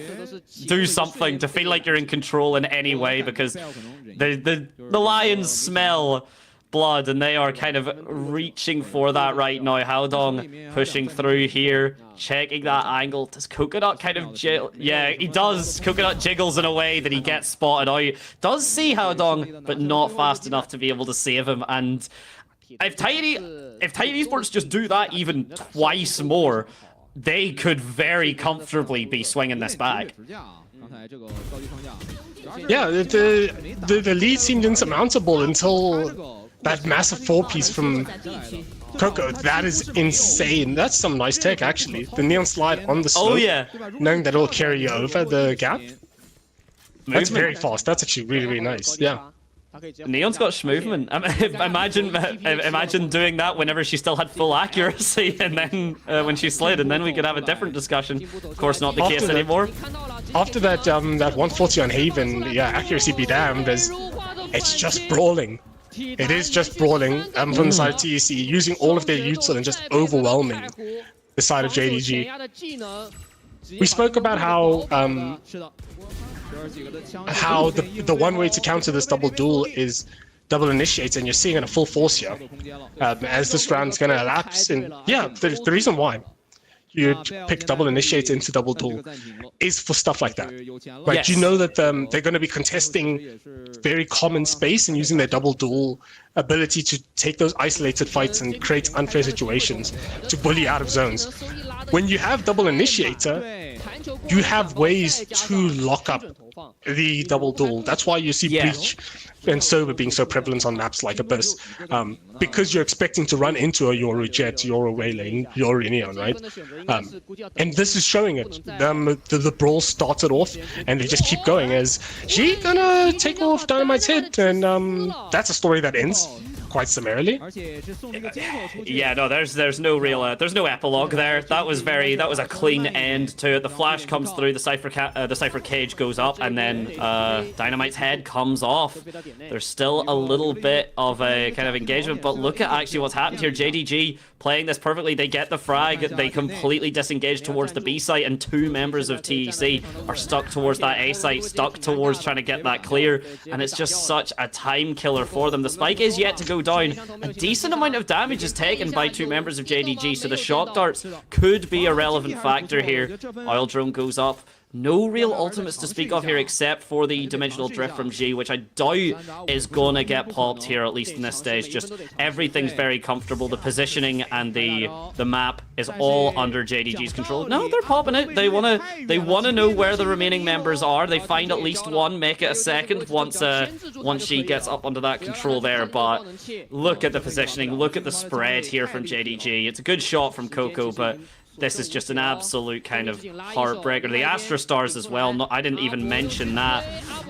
do something to feel like you're in control in any way, because the lions smell blood and they are kind of reaching for that right now. Haodong pushing through here, checking that angle. Does Coconut kind of yeah, he does. Coconut jiggles in a way that he gets spotted out. Does see Haodong, but not fast enough to be able to save him. And if Titan Esports just do that even twice more, they could very comfortably be swinging this back. Yeah, the lead seemed insurmountable until that massive 4-piece from Coco. That is insane. That's some nice tech, actually. The neon slide on the slope, knowing that it'll carry you over the gap. That's very fast. That's actually really, really nice. Yeah. Neon's got movement. Imagine doing that whenever she still had full accuracy, and then when she slid, and then we could have a different discussion. Of course, not the case anymore. After that, that 140 on Haven, yeah, accuracy be damned. It's just brawling. It is just brawling from the side of TEC, using all of their util and just overwhelming the side of JDG. We spoke about how the one way to counter this double duel is double initiates, and you're seeing it in a full force here as this round's going to elapse. And yeah, the reason why you pick double initiates into double duel is for stuff like that. Right? Yes. You know that they're going to be contesting very common space and using their double duel ability to take those isolated fights and create unfair situations to bully out of zones. When you have double initiator, you have ways to lock up the double duel. That's why you see Breach and Sober being so prevalent on maps like Abyss, because you're expecting to run into a Yoru Jet, Yoru Waylane, Yoru Neon, right? And this is showing it. The brawl started off, and they just keep going as she gonna take off Dynamite's head, and that's a story that ends quite summarily. Yeah, no, there's no real there's no epilogue there. That was a clean end to it. The flash comes through, the Cypher cage goes up, and then Dynamite's head comes off. There's still a little bit of a kind of engagement, but look at actually what's happened here. JDG playing this perfectly. They get the frag, they completely disengage towards the B site, and two members of TEC are stuck towards that A site, stuck towards trying to get that clear, and it's just such a time killer for them. The spike is yet to go down. A decent amount of damage is taken by two members of JDG, so the shock darts could be a relevant factor here. Oil drone goes up. No real ultimates to speak of here except for the dimensional drift from G, which I doubt is gonna get popped here, at least in this stage. Just everything's very comfortable. The positioning and the map is all under JDG's control. No, they're popping it. They wanna know where the remaining members are. They find at least one, make it a second once she gets up under that control there. But look at the positioning, look at the spread here from JDG. It's a good shot from Coco, but this is just an absolute kind of heartbreaker. The Astra Stars as well. No, I didn't even mention that.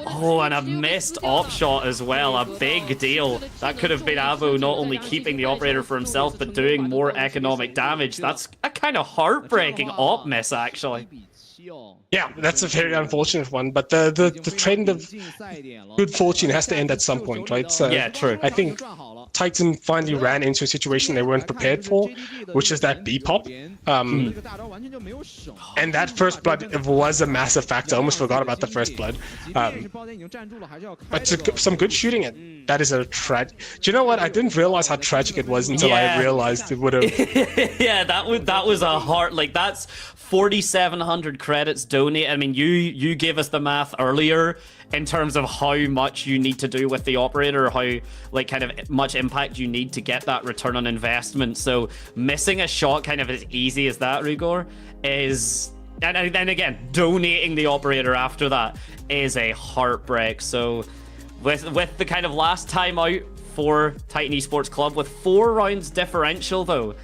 Oh, and a missed op shot as well. A big deal. That could have been Avo not only keeping the operator for himself, but doing more economic damage. That's a kind of heartbreaking op miss, actually. Yeah, that's a very unfortunate one, but the trend of good fortune has to end at some point, right? So yeah, true. I think Titan finally ran into a situation they weren't prepared for, which is that B pop. And that first blood was a massive factor. I almost forgot about the first blood. But some good shooting, and that is a do you know what? I didn't realize how tragic it was until I realized it would have. Yeah, that was a hard, like, that's 4,700 credits donated. I mean, you gave us the math earlier in terms of how much you need to do with the operator, how like kind of much impact you need to get that return on investment. So missing a shot kind of as easy as that, Rugor, is, and then again, donating the operator after that is a heartbreak. So with the kind of last time out for Titan Esports Club with 4 rounds differential though,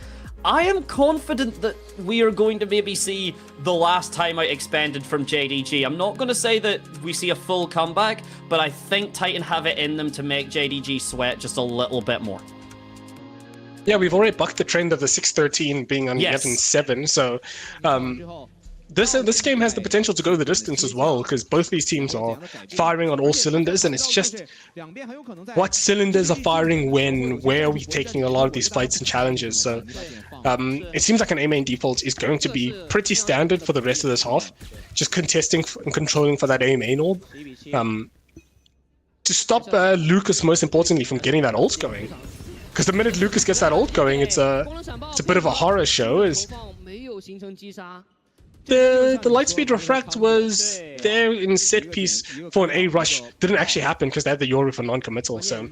I am confident that we are going to maybe see the last time out expended from JDG. I'm not going to say that we see a full comeback, but I think Titan have it in them to make JDG sweat just a little bit more. Yeah, we've already bucked the trend of the 6-13 being on 11-7, so this game has the potential to go the distance as well, because both these teams are firing on all cylinders, and it's just what cylinders are firing when, where are we taking a lot of these fights and challenges. So it seems like an A main default is going to be pretty standard for the rest of this half, just contesting and controlling for that A main orb. To stop Lucas, most importantly, from getting that ult going. Because the minute Lucas gets that ult going, it's a bit of a horror show. The Lightspeed Refract was there in set piece for an A rush. Didn't actually happen because they had the Yoru for non-committal. So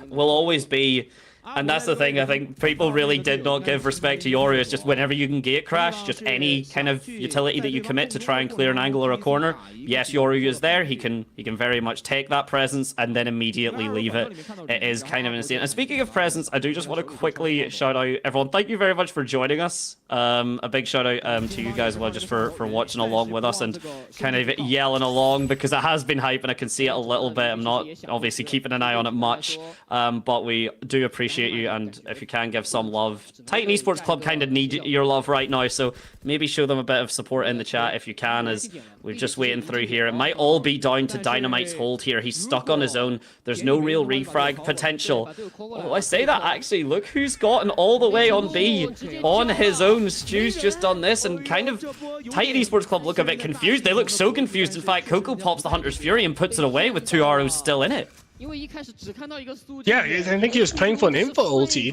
will always be, and that's the thing. I think people really did not give respect to Yoru. It's just whenever you can gate crash, just any kind of utility that you commit to try and clear an angle or a corner. Yes, Yoru is there. He can very much take that presence and then immediately leave it. It is kind of insane. And speaking of presence, I do just want to quickly shout out everyone. Thank you very much for joining us. A big shout out to you guys as well, just for watching along with us and kind of yelling along, because it has been hype and I can see it a little bit. I'm not obviously keeping an eye on it much, but we do appreciate you, and if you can give some love. Titan Esports Club kind of need your love right now, so maybe show them a bit of support in the chat if you can, as we're just waiting through here. It might all be down to Dynamite's hold here. He's stuck on his own. There's no real refrag potential. Oh, I say that actually, look who's gotten all the way on B on his own. Stu's just done this, and kind of Titan Esports Club look a bit confused. They look so confused. In fact, Coco pops the Hunter's Fury and puts it away with 2 arrows still in it. yeah, I think he was playing for an info ulti,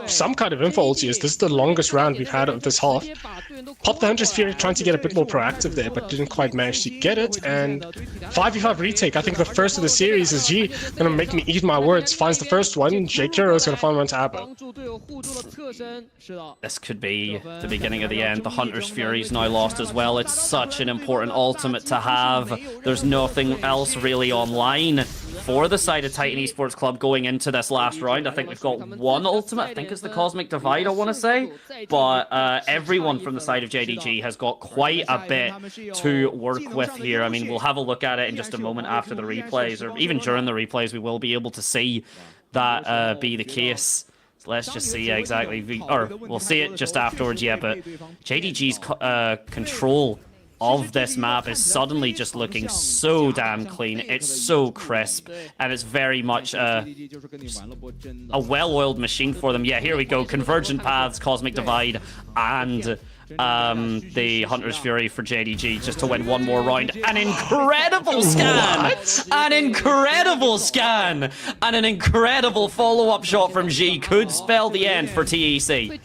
some kind of info ulti. This is the longest round we've had of this half. Popped the Hunter's Fury, trying to get a bit more proactive there, but didn't quite manage to get it. And 5v5 retake, I think the first of the series is G gonna make me eat my words. Finds the first one, J-Kuro is gonna find one to Abo. This could be the beginning of the end. The Hunter's Fury's now lost as well. It's such an important ultimate to have. There's nothing else really online for the side of Titan Esports Club going into this last round. I think we've got one ultimate. I think it's the Cosmic Divide, I want to say. But everyone from the side of JDG has got quite a bit to work with here. I mean, we'll have a look at it in just a moment after the replays, or even during the replays, we will be able to see that be the case. So let's just see exactly, or we'll see it just afterwards, yeah, but JDG's control of this map is suddenly just looking so damn clean. It's so crisp, and it's very much a well-oiled machine for them. Yeah, here we go. Convergent Paths, Cosmic Divide, and the Hunter's Fury for JDG just to win one more round. An incredible scan! What? An incredible scan! And an incredible follow-up shot from G could spell the end for TEC.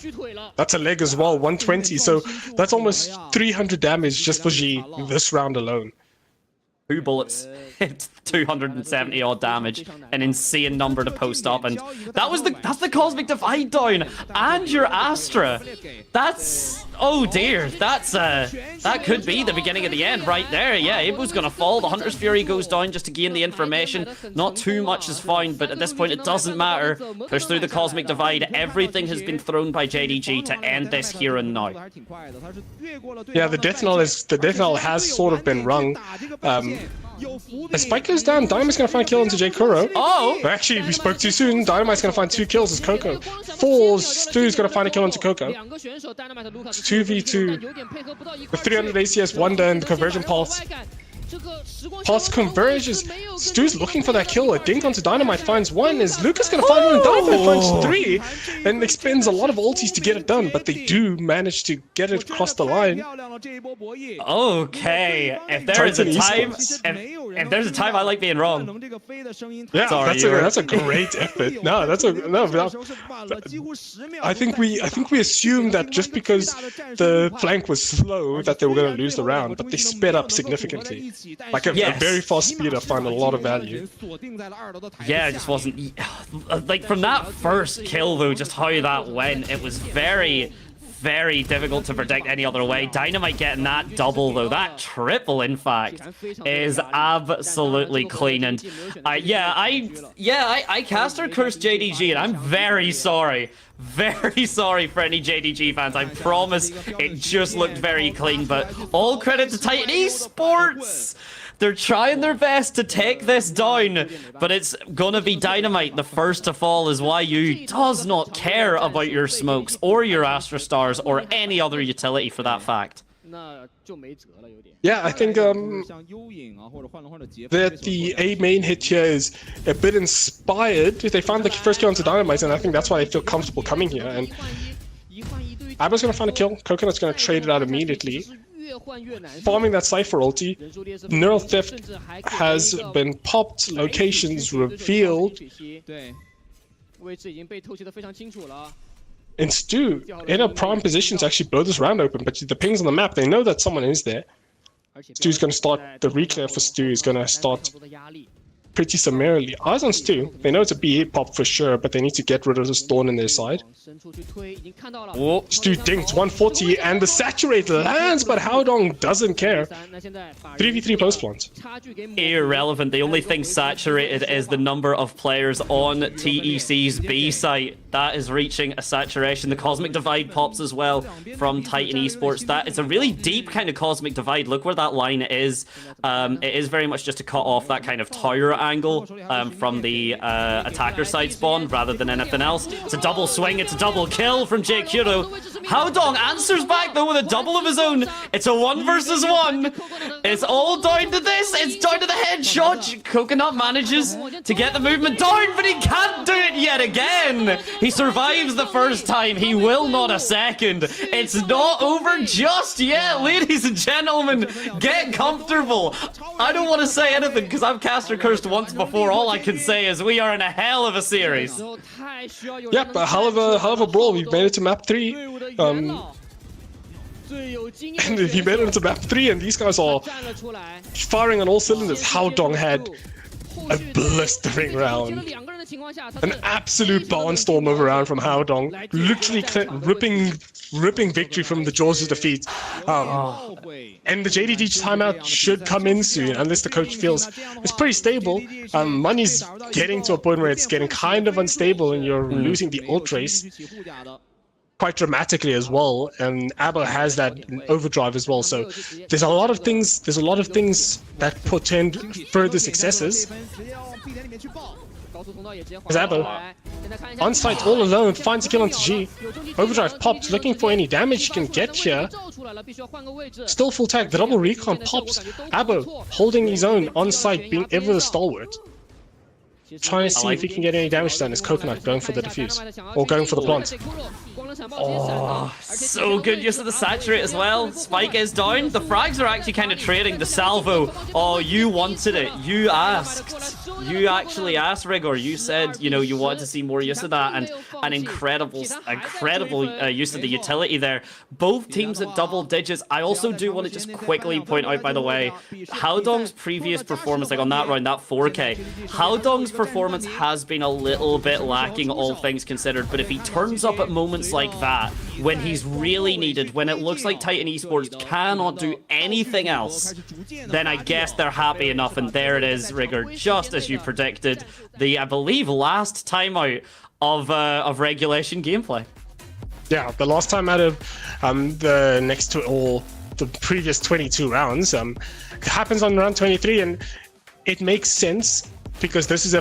That's a leg as well, 120, so that's almost 300 damage just for G this round alone. 2 bullets, 270 odd damage, an insane number to post up, and that's the Cosmic Divide down, and your Astra. That's, oh dear, that could be the beginning of the end right there. Yeah, Ibu's gonna fall. The Hunter's Fury goes down just to gain the information. Not too much is found, but at this point it doesn't matter. Push through the Cosmic Divide. Everything has been thrown by JDG to end this here and now. Yeah, the death knell has sort of been rung. As Spike goes down, Dynamite's gonna find a kill into J-Kuro. Oh! Actually, we spoke too soon. Dynamite's gonna find 2 kills as Coco. Stu's gonna find a kill into Coco. It's 2v2. With 300 ACS, Wonder, and the Conversion Pulse. Pass converges. Stu's looking for that kill. A dink onto Dynamite finds one. Is Lucas going to find one? And Dynamite finds three. And expends a lot of ultis to get it done, but they do manage to get it across the line. Okay, if there's a time I like being wrong. Yeah, that's a great effort. No, I think we assumed that just because the flank was slow that they were going to lose the round, but they sped up significantly. Like a very fast speed, I find a lot of value. Yeah, it just wasn't like from that first kill though, just how that went. It was very difficult to predict any other way. Dynamite getting that double though, that triple in fact, is absolutely clean. And I caster cursed JDG, and I'm very sorry for any JDG fans. I promise it just looked very clean, but all credit to Titan Esports. They're trying their best to take this down, but it's gonna be Dynamite the first to fall, as YU does not care about your smokes or your Astra Stars or any other utility for that fact. Yeah, I think that the A main hit here is a bit inspired. They found the first kill onto Dynamite, and I think that's why they feel comfortable coming here. And Abba's gonna find a kill. Coconut's gonna trade it out immediately. Farming that Cypher ulti. Neural Theft has been popped, locations revealed. And Stu in a prime position to actually blow this round open, but the pings on the map, they know that someone is there. Stu's going to start, the reclear for Stu is going to start pretty summarily. Eyes on Stu. They know it's a BA pop for sure, but they need to get rid of this thorn in their side. Oh, Stu dinked 140 and the saturate lands, but Haodong doesn't care. 3v3 post plant. Irrelevant. The only thing saturated is the number of players on TEC's B site. That is reaching a saturation. The Cosmic Divide pops as well from Titan Esports. That it's a really deep kind of Cosmic Divide. Look where that line is. It is very much just to cut off that kind of tower angle from the attacker side spawn rather than anything else. It's a double swing. It's a double kill from Jake Kuro. Haodong answers back though with a double of his own. It's a 1 versus 1. It's all down to this. It's down to the headshot. Coconut manages to get the movement down, but he can't do it yet again. He survives the first time. He will not a second. It's not over just yet, ladies and gentlemen. Get comfortable. I don't want to say anything because I've caster cursed once before. All I can say is we are in a hell of a series. Yep, a hell of a brawl. We've made it to map 3. And if you made it to map 3 and these guys are firing on all cylinders, Haodong had a blistering round. An absolute barnstorm of a round from Haodong. Literally ripping victory from the jaws of defeat. And the JDG timeout should come in soon, unless the coach feels it's pretty stable. Money's getting to a point where it's getting kind of unstable and you're losing the ult race quite dramatically as well, and Abba has that overdrive as well. So there's a lot of things that portend further successes. As Abba, on site all alone, finds a kill onto G. Overdrive pops, looking for any damage he can get here. Still full tag, the double recon pops. Abba holding his own on site, being ever the stalwart. Trying to see if he can get any damage done. Is Coconut going for the defuse or going for the plant? Oh, so good use of the saturate as well. Spike is down. The frags are actually kind of trading. The salvo. Oh, you wanted it. You asked. You actually asked, Rigor. You said, you know, you wanted to see more use of that, and an incredible use of the utility there. Both teams at double digits. I also do want to just quickly point out, by the way, Haodong's previous performance, like on that round, that 4K, Haodong's performance has been a little bit lacking, all things considered, but if he turns up at moments like that, when he's really needed, when it looks like Titan Esports cannot do anything else, then I guess they're happy enough, and there it is, Rigor, just as you predicted, the, I believe, last timeout of regulation gameplay. Yeah, the last time out of the next to all the previous 22 rounds happens on round 23, and it makes sense because this is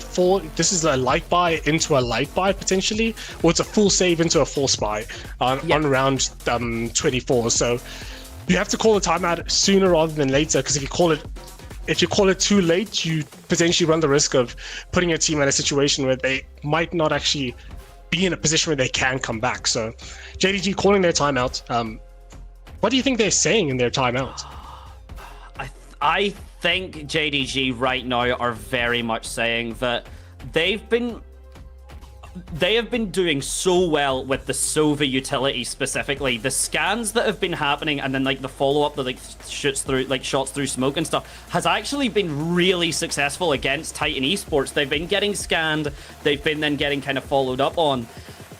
a light buy into a light buy potentially, or it's a full save into a force buy on round 24. So you have to call the timeout sooner rather than later, because if you call it if you call it too late, you potentially run the risk of putting your team in a situation where they might not actually be in a position where they can come back. So JDG calling their timeout. What do you think they're saying in their timeout? I think JDG right now are very much saying that they have been doing so well with the Sova utility specifically. The scans that have been happening and then like the follow-up that like shots through smoke and stuff has actually been really successful against Titan Esports. They've been getting scanned, they've been then getting kind of followed up on.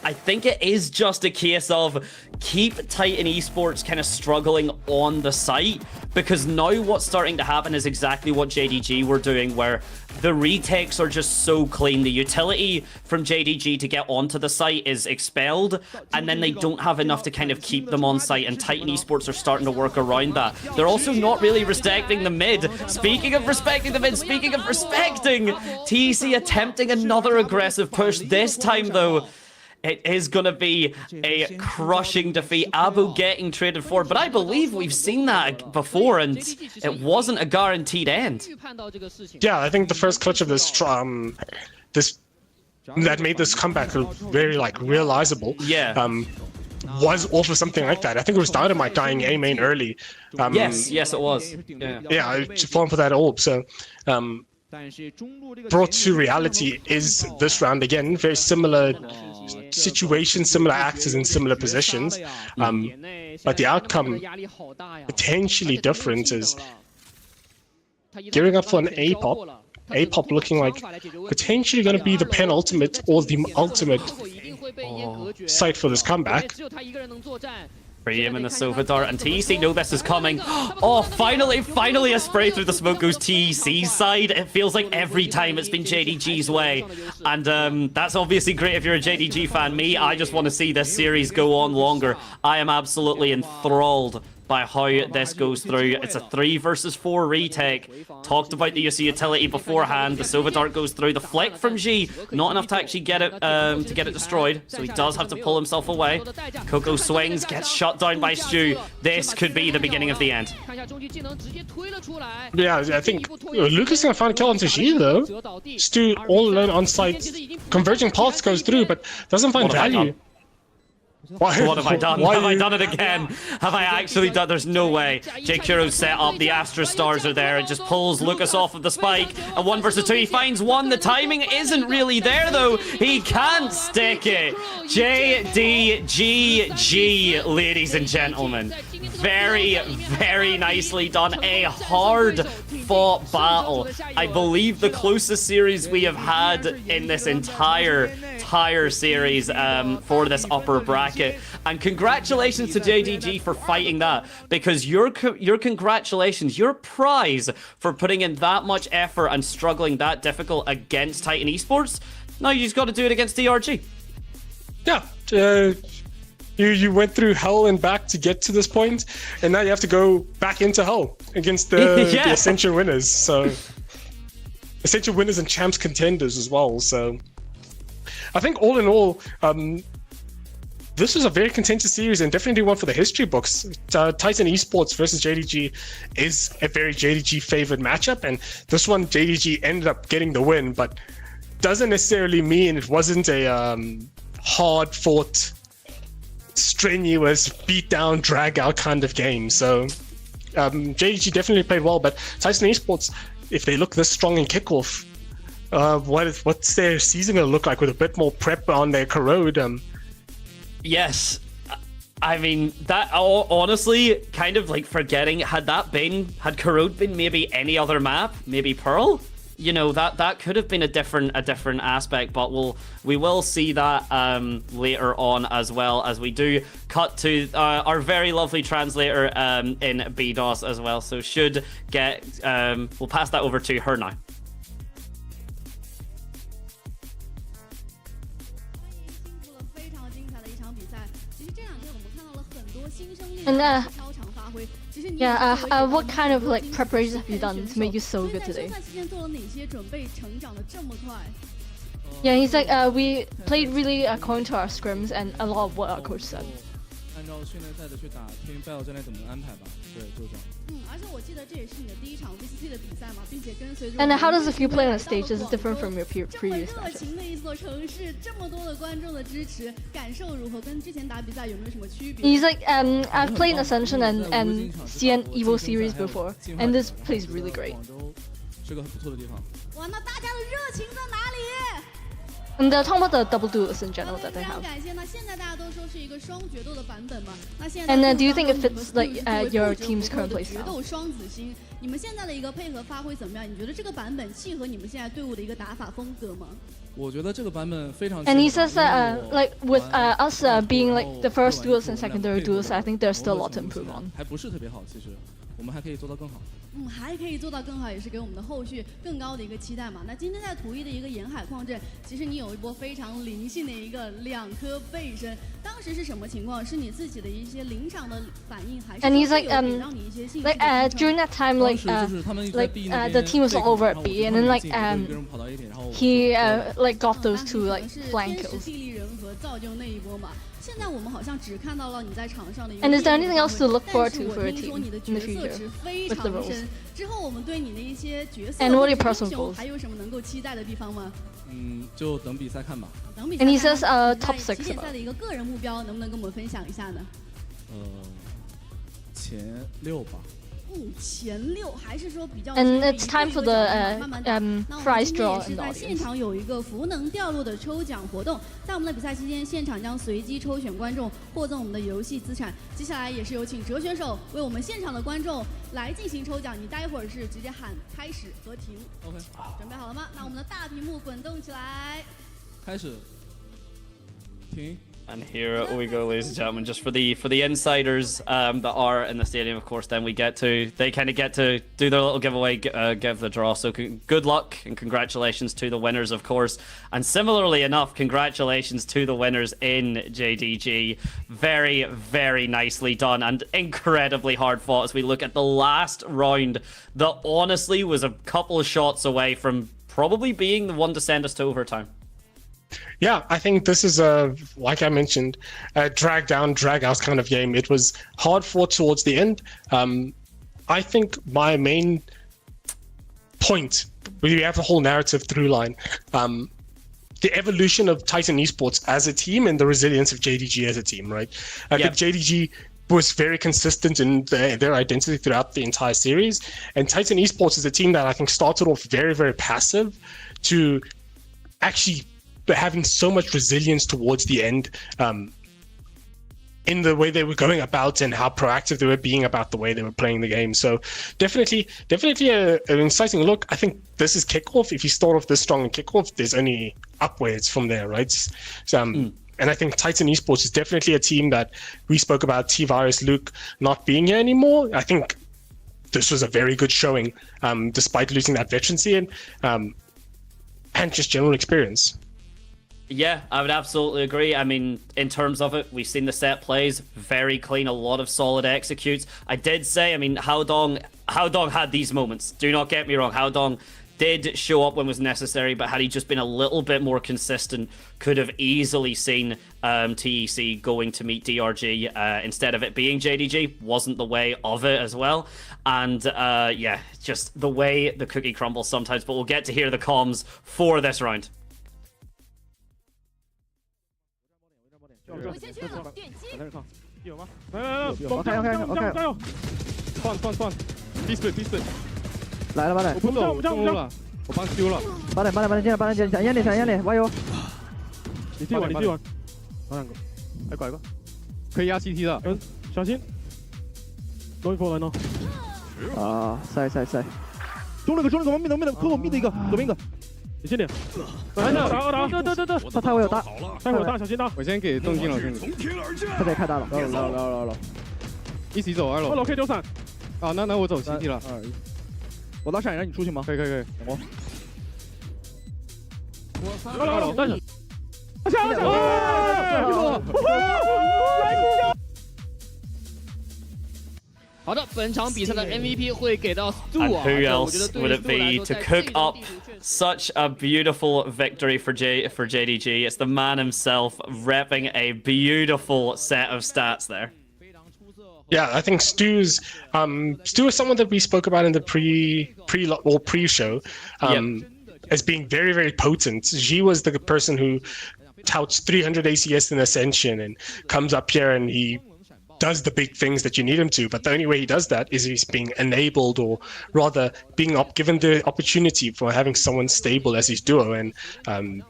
I think it is just a case of keep Titan Esports kind of struggling on the site, because now what's starting to happen is exactly what JDG were doing, where the retakes are just so clean. The utility from JDG to get onto the site is expelled, and then they don't have enough to kind of keep them on site, and Titan Esports are starting to work around that. They're also not really respecting the mid. Speaking of respecting the mid, speaking of respecting, TEC attempting another aggressive push. This time, though, it is going to be a crushing defeat. Abu getting traded forward, but I believe we've seen that before, and it wasn't a guaranteed end. Yeah, I think the first clutch of this that made this comeback very like realizable. Yeah. Was off of something like that. I think it was Dynamite dying A main early. Yes, it was. Yeah, falling for that orb. So brought to reality is this round again. Very similar situations, similar actors in similar positions, but the outcome potentially different is gearing up for an A-pop. A-pop looking like potentially going to be the penultimate or the ultimate site for this comeback. Him in the Sova Dart, and TEC know this is coming. Oh, finally a spray through the smoke goes TEC's side. It feels like every time it's been JDG's way, and that's obviously great if you're a JDG fan. Me, I just want to see this series go on longer. I am absolutely enthralled by how this goes through. It's a 3 versus 4 retake. Talked about the use of utility beforehand. The Sova Dart goes through. The flick from G, not enough to actually get it destroyed, so he does have to pull himself away. Coco swings, gets shut down by Stu. This could be the beginning of the end. Yeah, I think Lucas gonna find a kill onto G though. Stu all alone on site. Converging paths goes through, but doesn't find value. What have I done? Have I done it again? Have I actually done? There's no way. JKuro's set up. The Astra Stars are there. It just pulls Lucas off of the spike. A 1 versus 2. He finds one. The timing isn't really there, though. He can't stick it. JDG, ladies and gentlemen. Very, very nicely done. A hard-fought battle. I believe the closest series we have had in this entire series for this upper bracket. And congratulations to JDG for fighting that, because your congratulations, your prize for putting in that much effort and struggling that difficult against Titan Esports, now you just got to do it against DRG. Yeah, you went through hell and back to get to this point, and now you have to go back into hell against the Ascension winners. So Ascension winners and champs contenders as well. So I think all in all, this was a very contentious series and definitely one for the history books. Titan Esports versus JDG is a very JDG favored matchup, and this one JDG ended up getting the win, but doesn't necessarily mean it wasn't a hard fought, strenuous, beat down, drag out kind of game. So JDG definitely played well, but Titan Esports, if they look this strong in Kickoff, what's their season going to look like with a bit more prep on their Corrode? Yes, I mean, that honestly, kind of like forgetting, had Corrode been maybe any other map, maybe Pearl, you know, that could have been a different aspect, but we will see that later on, as well as we do cut to our very lovely translator in BDOS as well. So should get we'll pass that over to her now. And what kind of like preparations have you done to make you so good today? Yeah, he's like, we played really according to our scrims and a lot of what our coach said. 照训练赛的去打，听 battle 教练怎么安排吧。对，就这样。而且我记得这也是你的第一场 VCT 的比赛嘛，并且跟随着。And how does it feel playing on stage? Is it different from your previous 这么热 matches? 情的一座城市，这么多的观众的支持，感受如何？跟之前打比赛有没有什么区别？ He's like, I've played Ascension and CN Evo series before, and this place is really great. 是个很不错的地方。哇，那大家的热情在哪里？ And talking about the double duels in general that they 非常 have. 感谢。那现在大家都说是一个双决斗的版本嘛？那现 And 在 do you think it fits like your team's current play 决 style? 斗双子星，你们现在的一个配合发挥怎么样？你觉得这个版本契合你们现在队伍的一个打法风格吗？我觉得这个版本非常。And he says that like with us being like the first duels and secondary duels, I think there's still a lot to improve on. 还不是特别好，其实我们还可以做到更好。还可以做到更好，也是给我们的后续更高的一个期待嘛。那今天在图一的一个沿海矿镇，其实你有一波非常灵性的一个2颗背身，当时是什么情况？是你自己的一些临场的反应，还是 And he's like 让你一些信息 like during that time like the team was all over at B, and then like he like got those 2 like flank kills. 地利人和造就那一波嘛。现在我们好像只看到了你在场上的一个。 And is there anything else to look forward to for a 但是 team 我听说你的 in the 角色 future 值非 with the 常 roles? 深。之后我们对你的一些角色 And what are your 英 personal 雄 goals? 还有什么能够期待的地方吗？就等比赛看吧。等比赛 And he 看 says 那 top 在 6起点赛的一个个人目标，能不能跟我们分享一下呢？前6吧。前6还是说比较。 And it's time for the 慢慢打。那我们 prize 今天 draw 也是 in the 在现 audience. 场有一个福能掉落的抽奖活动，在我们的比赛期间，现场将随机抽选观众获赠我们的游戏资产。接下来也是有请哲选手为我们现场的观众来进行抽奖，你待会儿是直接喊开始和停。OK， 准备好了吗？那我们的大屏幕滚动起来。开始，停。 And here we go, ladies and gentlemen. Just for the insiders that are in the stadium, of course, then they kind of get to do their little giveaway, give the draw. So good luck and congratulations to the winners, of course. And similarly enough, congratulations to the winners in JDG. Very, very nicely done and incredibly hard fought as we look at the last round that honestly was a couple of shots away from probably being the one to send us to overtime. Yeah, I think this is like I mentioned, a drag down, drag out kind of game. It was hard fought towards the end. I think my main point, we have the whole narrative through line, the evolution of Titan Esports as a team and the resilience of JDG as a team, right? I think JDG was very consistent in their identity throughout the entire series. And Titan Esports is a team that I think started off very, very passive to actually having so much resilience towards the end, in the way they were going about and how proactive they were being about the way they were playing the game. So definitely an exciting look. I think this is Kickoff. If you start off this strong in Kickoff, there's only upwards from there, right? So, and I think Titan Esports is definitely a team that we spoke about T-Virus, Luke not being here anymore. I think this was a very good showing, despite losing that veterancy and just general experience. Yeah, I would absolutely agree. I mean, in terms of it, we've seen the set plays, very clean, a lot of solid executes. I did say, I mean, Haodong had these moments. Do not get me wrong. Haodong did show up when was necessary, but had he just been a little bit more consistent, could have easily seen TEC going to meet DRG instead of it being JDG. Wasn't the way of it as well. And yeah, just the way the cookie crumbles sometimes. But we'll get to hear the comms for this round. 我先去了，点击。有吗？来，OK，加油！换 ，dispute， 来了，八点。我不中路了，我帮丢了。八点进来，抢烟点，挖油。你自己玩。打2个，来拐个，可以压 CT 的，小心。Going for 人哦。塞。中了个，怎么灭的？扣我灭的一个，左边一个。 你先点，打！他太我有大，太我有大，小心打！我先给动静了，兄弟。特别太大了。来，一起走2楼。2楼可以丢伞。啊，那我走 CT 了。2、1，我拉闪让你出去吗？可以。等我。2楼，但是。好的，本场比赛的 MVP 会给到 Stu And 啊， who 这我 else 觉得对 would 于 it Stu 来 be 说 to 在 cook 这张 up 地图确实 such a beautiful victory for JDG? It's the man himself repping a beautiful set of stats there. Yeah, I think Stu is someone that we spoke about in the pre-show as being very, very potent. She was the person who touts 300 ACS in Ascension and comes up here and he does the big things that you need him to, but the only way he does that is he's being enabled, or rather being given the opportunity for having someone stable as his duo, and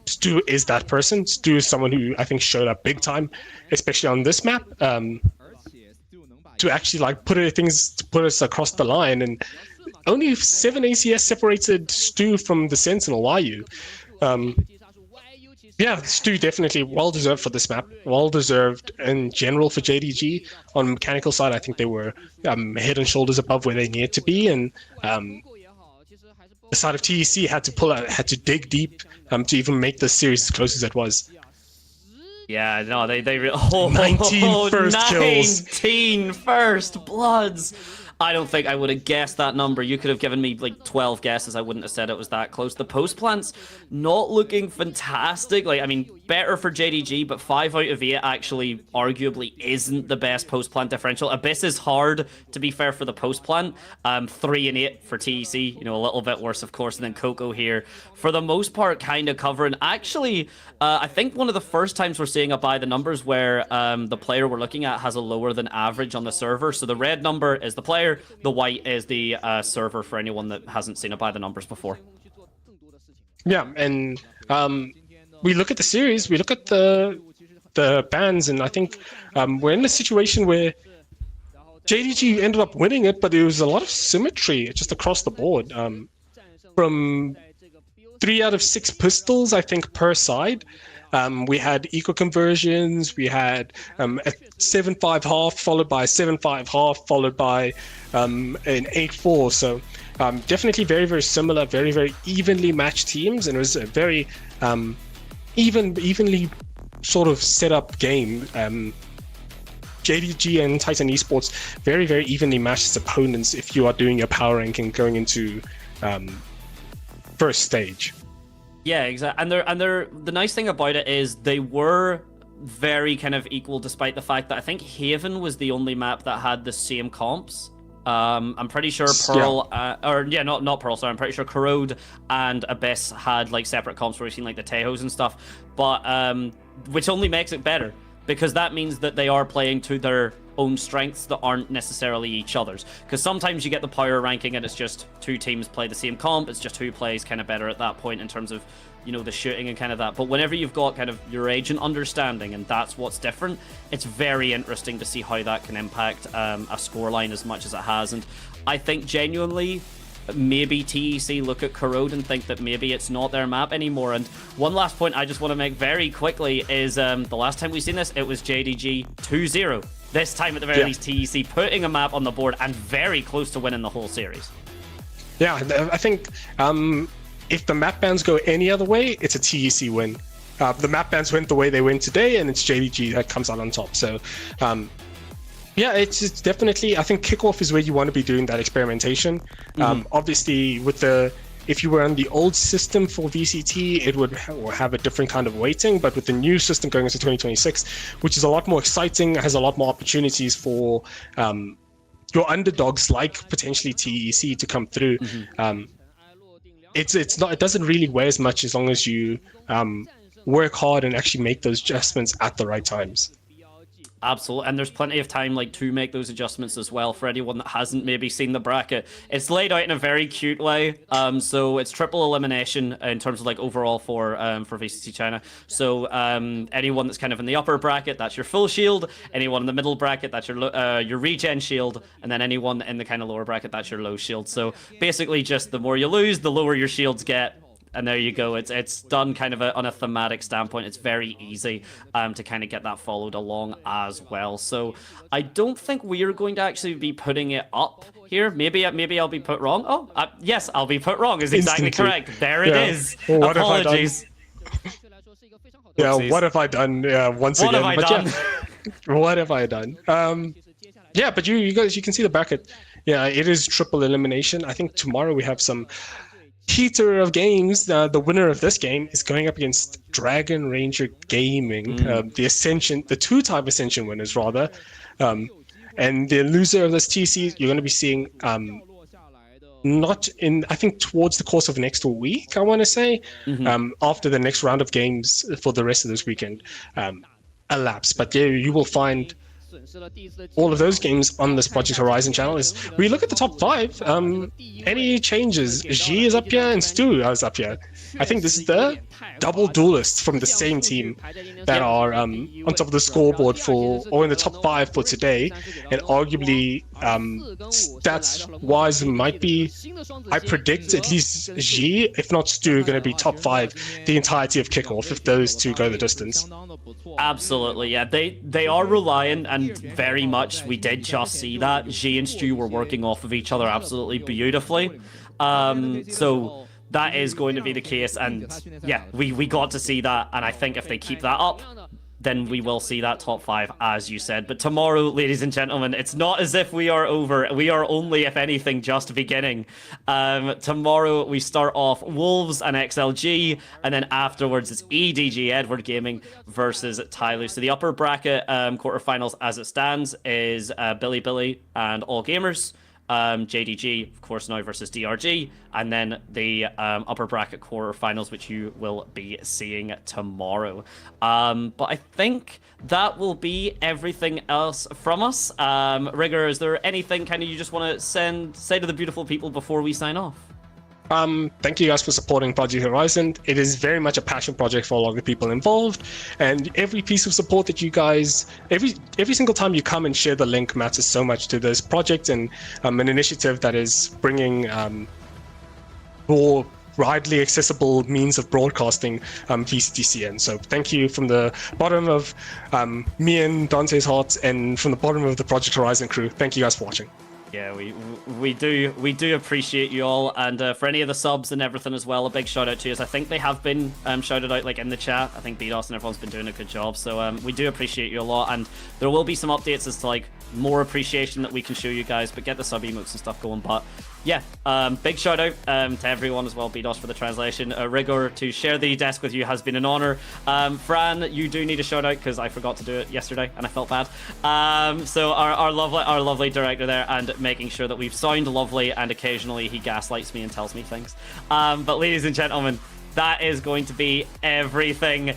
Stu is that person. Stu is someone who I think showed up big time, especially on this map, to actually like put us across the line, and only 7 ACS separated Stu from the Sentinel YU. Yeah, Stu definitely well-deserved for this map. Well-deserved in general for JDG. On mechanical side, I think they were head and shoulders above where they needed to be, and the side of TEC had to dig deep to even make this series as close as it was. Yeah, no, they 19 first kills. 19 first bloods. I don't think I would have guessed that number. You could have given me like 12 guesses. I wouldn't have said it was that close. The post plants not looking fantastic. Like, I mean, better for JDG, but 5 out of 8 actually arguably isn't the best post plant differential. Abyss is hard, to be fair, for the post plant. 3 and 8 for TEC. You know, a little bit worse, of course. And then Coco here, for the most part, kind of covering. Actually, I think one of the first times we're seeing it by the numbers where the player we're looking at has a lower than average on the server. So the red number is the player. The white is the server for anyone that hasn't seen it by the numbers before. Yeah, and we look at the series, we look at the bans, and I think we're in a situation where JDG ended up winning it, but there was a lot of symmetry just across the board. From 3 out of 6 pistols, I think, per side. We had eco conversions, we had a 7-5 half, followed by a 7-5 half, followed by an 8-4. So definitely very, very similar, very, very evenly matched teams, and it was a very evenly sort of set up game. JDG and Titan Esports, very, very evenly matched as opponents if you are doing your power ranking going into first stage. Yeah, exactly. And they're the nice thing about it is they were very kind of equal, despite the fact that I think Haven was the only map that had the same comps. I'm pretty sure Pearl, not Pearl, sorry, I'm pretty sure Corrode and Abyss had like separate comps where we've seen like the Tejos and stuff, but which only makes it better, because that means that they are playing to their own strengths that aren't necessarily each other's. Because sometimes you get the power ranking and it's just 2 teams play the same comp, it's just who plays kind of better at that point in terms of, you know, the shooting and kind of that. But whenever you've got kind of your agent understanding and that's what's different, it's very interesting to see how that can impact a scoreline as much as it has. And I think genuinely, maybe TEC look at Corrode and think that maybe it's not their map anymore. And one last point I just want to make very quickly is the last time we've seen this, it was JDG 2-0. This time, at the very least, TEC putting a map on the board and very close to winning the whole series. Yeah, I think if the map bans go any other way, it's a TEC win. The map bans went the way they went today, and it's JDG that comes out on top. So, yeah, it's definitely, I think Kickoff is where you want to be doing that experimentation. Obviously, if you were on the old system for VCT, it would have a different kind of weighting, but with the new system going into 2026, which is a lot more exciting, has a lot more opportunities for your underdogs like potentially TEC to come through. It doesn't really weigh as much as long as you work hard and actually make those adjustments at the right times. Absolutely, and there's plenty of time like to make those adjustments as well for anyone that hasn't maybe seen the bracket. It's laid out in a very cute way, so it's triple elimination in terms of like overall for VCT China. So anyone that's kind of in the upper bracket, that's your full shield. Anyone in the middle bracket, that's your regen shield, and then anyone in the kind of lower bracket, that's your low shield. So basically, just the more you lose, the lower your shields get. And there you go. It's done kind of on a thematic standpoint. It's very easy to kind of get that followed along as well. So I don't think we are going to actually be putting it up here. Maybe I'll be put wrong. Oh, yes, I'll be put wrong is exactly correct. There it is. Well, apologies. What have I done? Once what again. Have I done? Yeah, what have I done? Yeah, but you guys, you can see the bracket. Yeah, it is triple elimination. I think tomorrow we have some heater of games. The winner of this game is going up against Dragon Ranger Gaming, the Ascension, the two-time Ascension winners rather. And the loser of this TC, you're going to be seeing not in, I think, towards the course of next week, I want to say, after the next round of games for the rest of this weekend elapse. But yeah, you will find all of those games on this Project Horizon channel. Is we look at the top 5, any changes? G is up here and Stu is up here. I think this is the double duelists from the same team that are on top of the scoreboard for, or in the top 5 for today, and arguably stats wise might be, I predict at least G, if not Stu, going to be top 5 the entirety of Kickoff if those two go the distance. Absolutely, yeah. They are reliant, and very much we did just see that G and Stu were working off of each other absolutely beautifully. So that is going to be the case, and yeah, we got to see that, and I think if they keep that up, then we will see that top 5, as you said. But tomorrow, ladies and gentlemen, it's not as if we are over. We are only, if anything, just beginning. Tomorrow, we start off Wolves and XLG, and then afterwards, it's EDG Edward Gaming versus Tyloo. So the upper bracket quarterfinals, as it stands, is Billy and All Gamers. JDG, of course, now versus DRG, and then the upper bracket quarterfinals, which you will be seeing tomorrow. But I think that will be everything else from us. Rigger, is there anything kind of you just want to say to the beautiful people before we sign off? Thank you guys for supporting Project Horizon. It is very much a passion project for a lot of the people involved, and every piece of support that you guys, every single time you come and share the link matters so much to this project, and an initiative that is bringing more widely accessible means of broadcasting VCTCN. So thank you from the bottom of me and Dante's heart, and from the bottom of the Project Horizon crew. Thank you guys for watching. Yeah, we do appreciate you all, and for any of the subs and everything as well, a big shout out to you. I think they have been shouted out like in the chat. I think BDOS and everyone's been doing a good job, so we do appreciate you a lot, and there will be some updates as to like more appreciation that we can show you guys, but get the sub emotes and stuff going. But yeah, big shout out to everyone as well, BDOS for the translation. Rigor, to share the desk with you has been an honor. Fran, you do need a shout out because I forgot to do it yesterday and I felt bad. So our lovely director there, and making sure that we sound lovely, and occasionally he gaslights me and tells me things. But ladies and gentlemen, that is going to be everything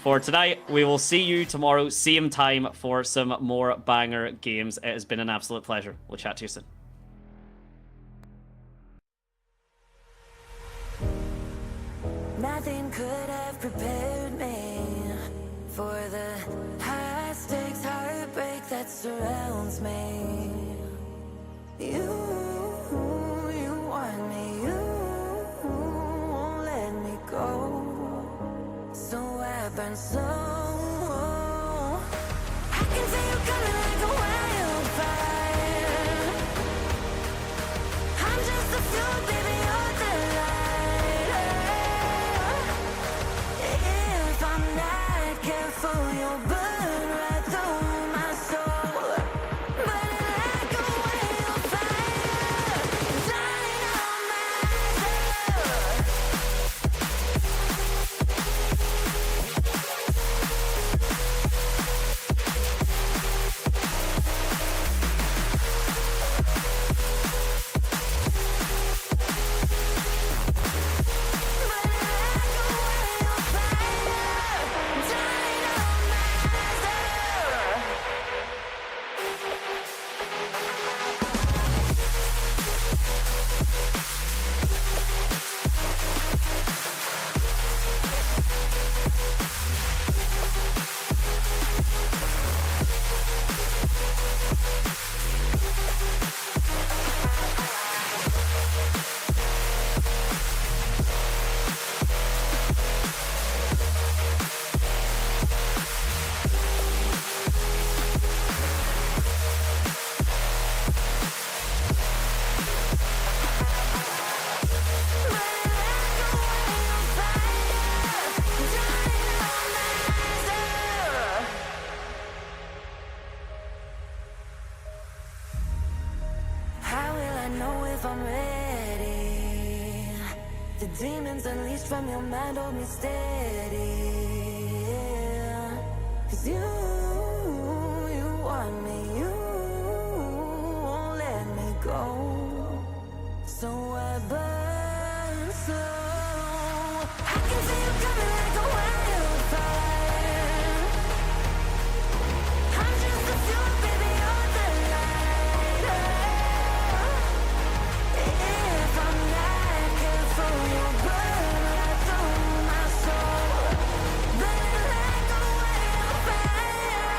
for tonight. We will see you tomorrow, same time, for some more banger games. It has been an absolute pleasure. We'll chat to you soon. Nothing could have prepared me for the high stakes heartbreak that surrounds me. You want me, you won't let me go. So I burn so, I can feel you coming like a wildfire. I'm just a fuel, baby, you're the light. If I'm not careful, you'll burn right through my soul. Burning like a wildfire, dying on myself. feelings unleashed from your mind hold me steady. Yeah. 'Cause you want me, you won't let me go. So I burn slow. I can see you coming like a wildfire. I'm just a fuel, baby, you're the lighter. If I'm not careful, you'll burn right through my soul. Burning like a wildfire.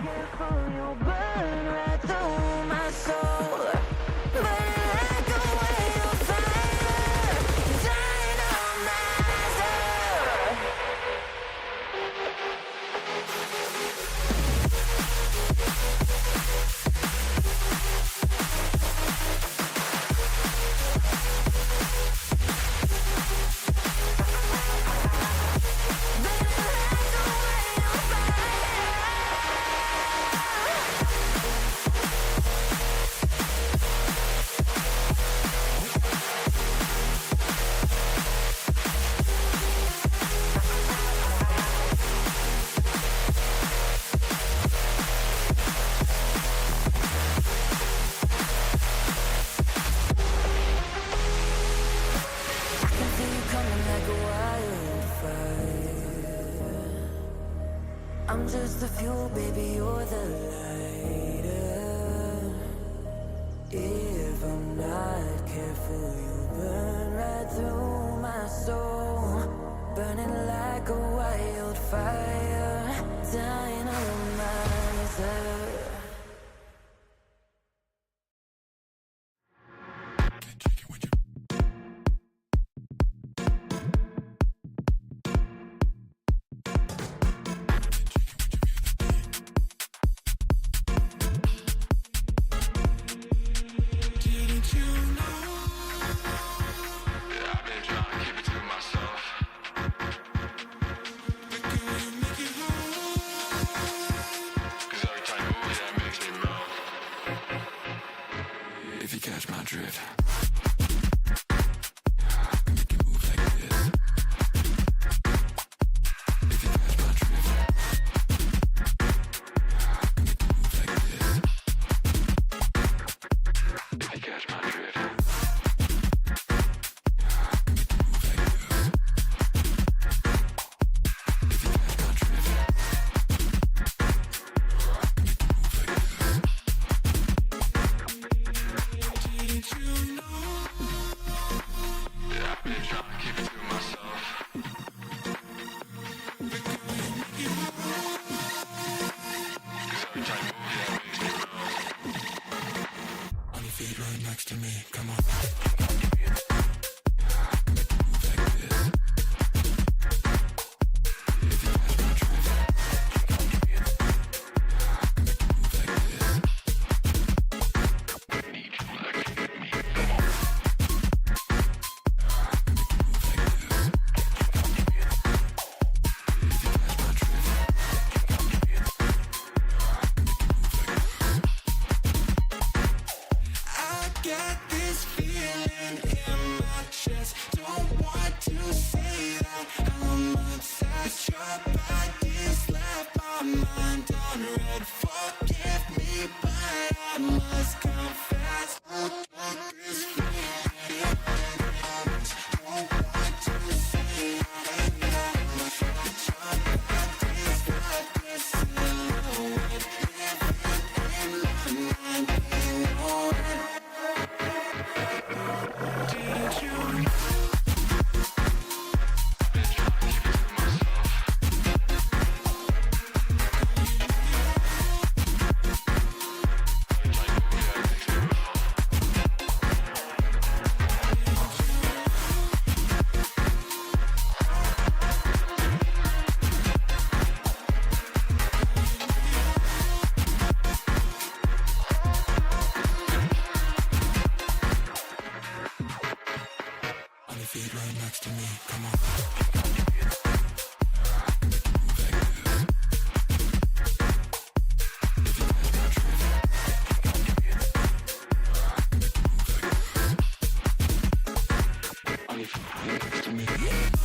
Careful, you'll burn right through my soul. Burning like a wildfire. Dynamizer. I'm just the fuel, baby, you're the lighter. If I'm not careful, you'll burn right through my soul. Burning like a wildfire. Dynamizer. Didn't you know? Yeah, I've been trying to keep it to myself. But girl, you make it hard. 'Cause every time you move, that makes me melt. If you catch my drift. Make you move like this. If you catch my drift. Make you move like this. If you catch my drift. Didn't you know? Yeah, I've been trying to keep it to myself. But girl, you make it hard. 'Cause every time you move, that makes me melt. On your feet right next to me, come on. Make you move like this. If you catch my drift. Make you move like this. Need you like you need me, come on. I get this feeling in my chest. Don't want to say that I'm obsessed. Your body's left my mind on red. Forgive me, but I must confess. This feeling, don't want to say that. But your body's left this silhouette. Living in my mind, you know it. Didn't you know? Been trying to keep it to myself. On your feet right next to me, come on. If you catch my drift. it.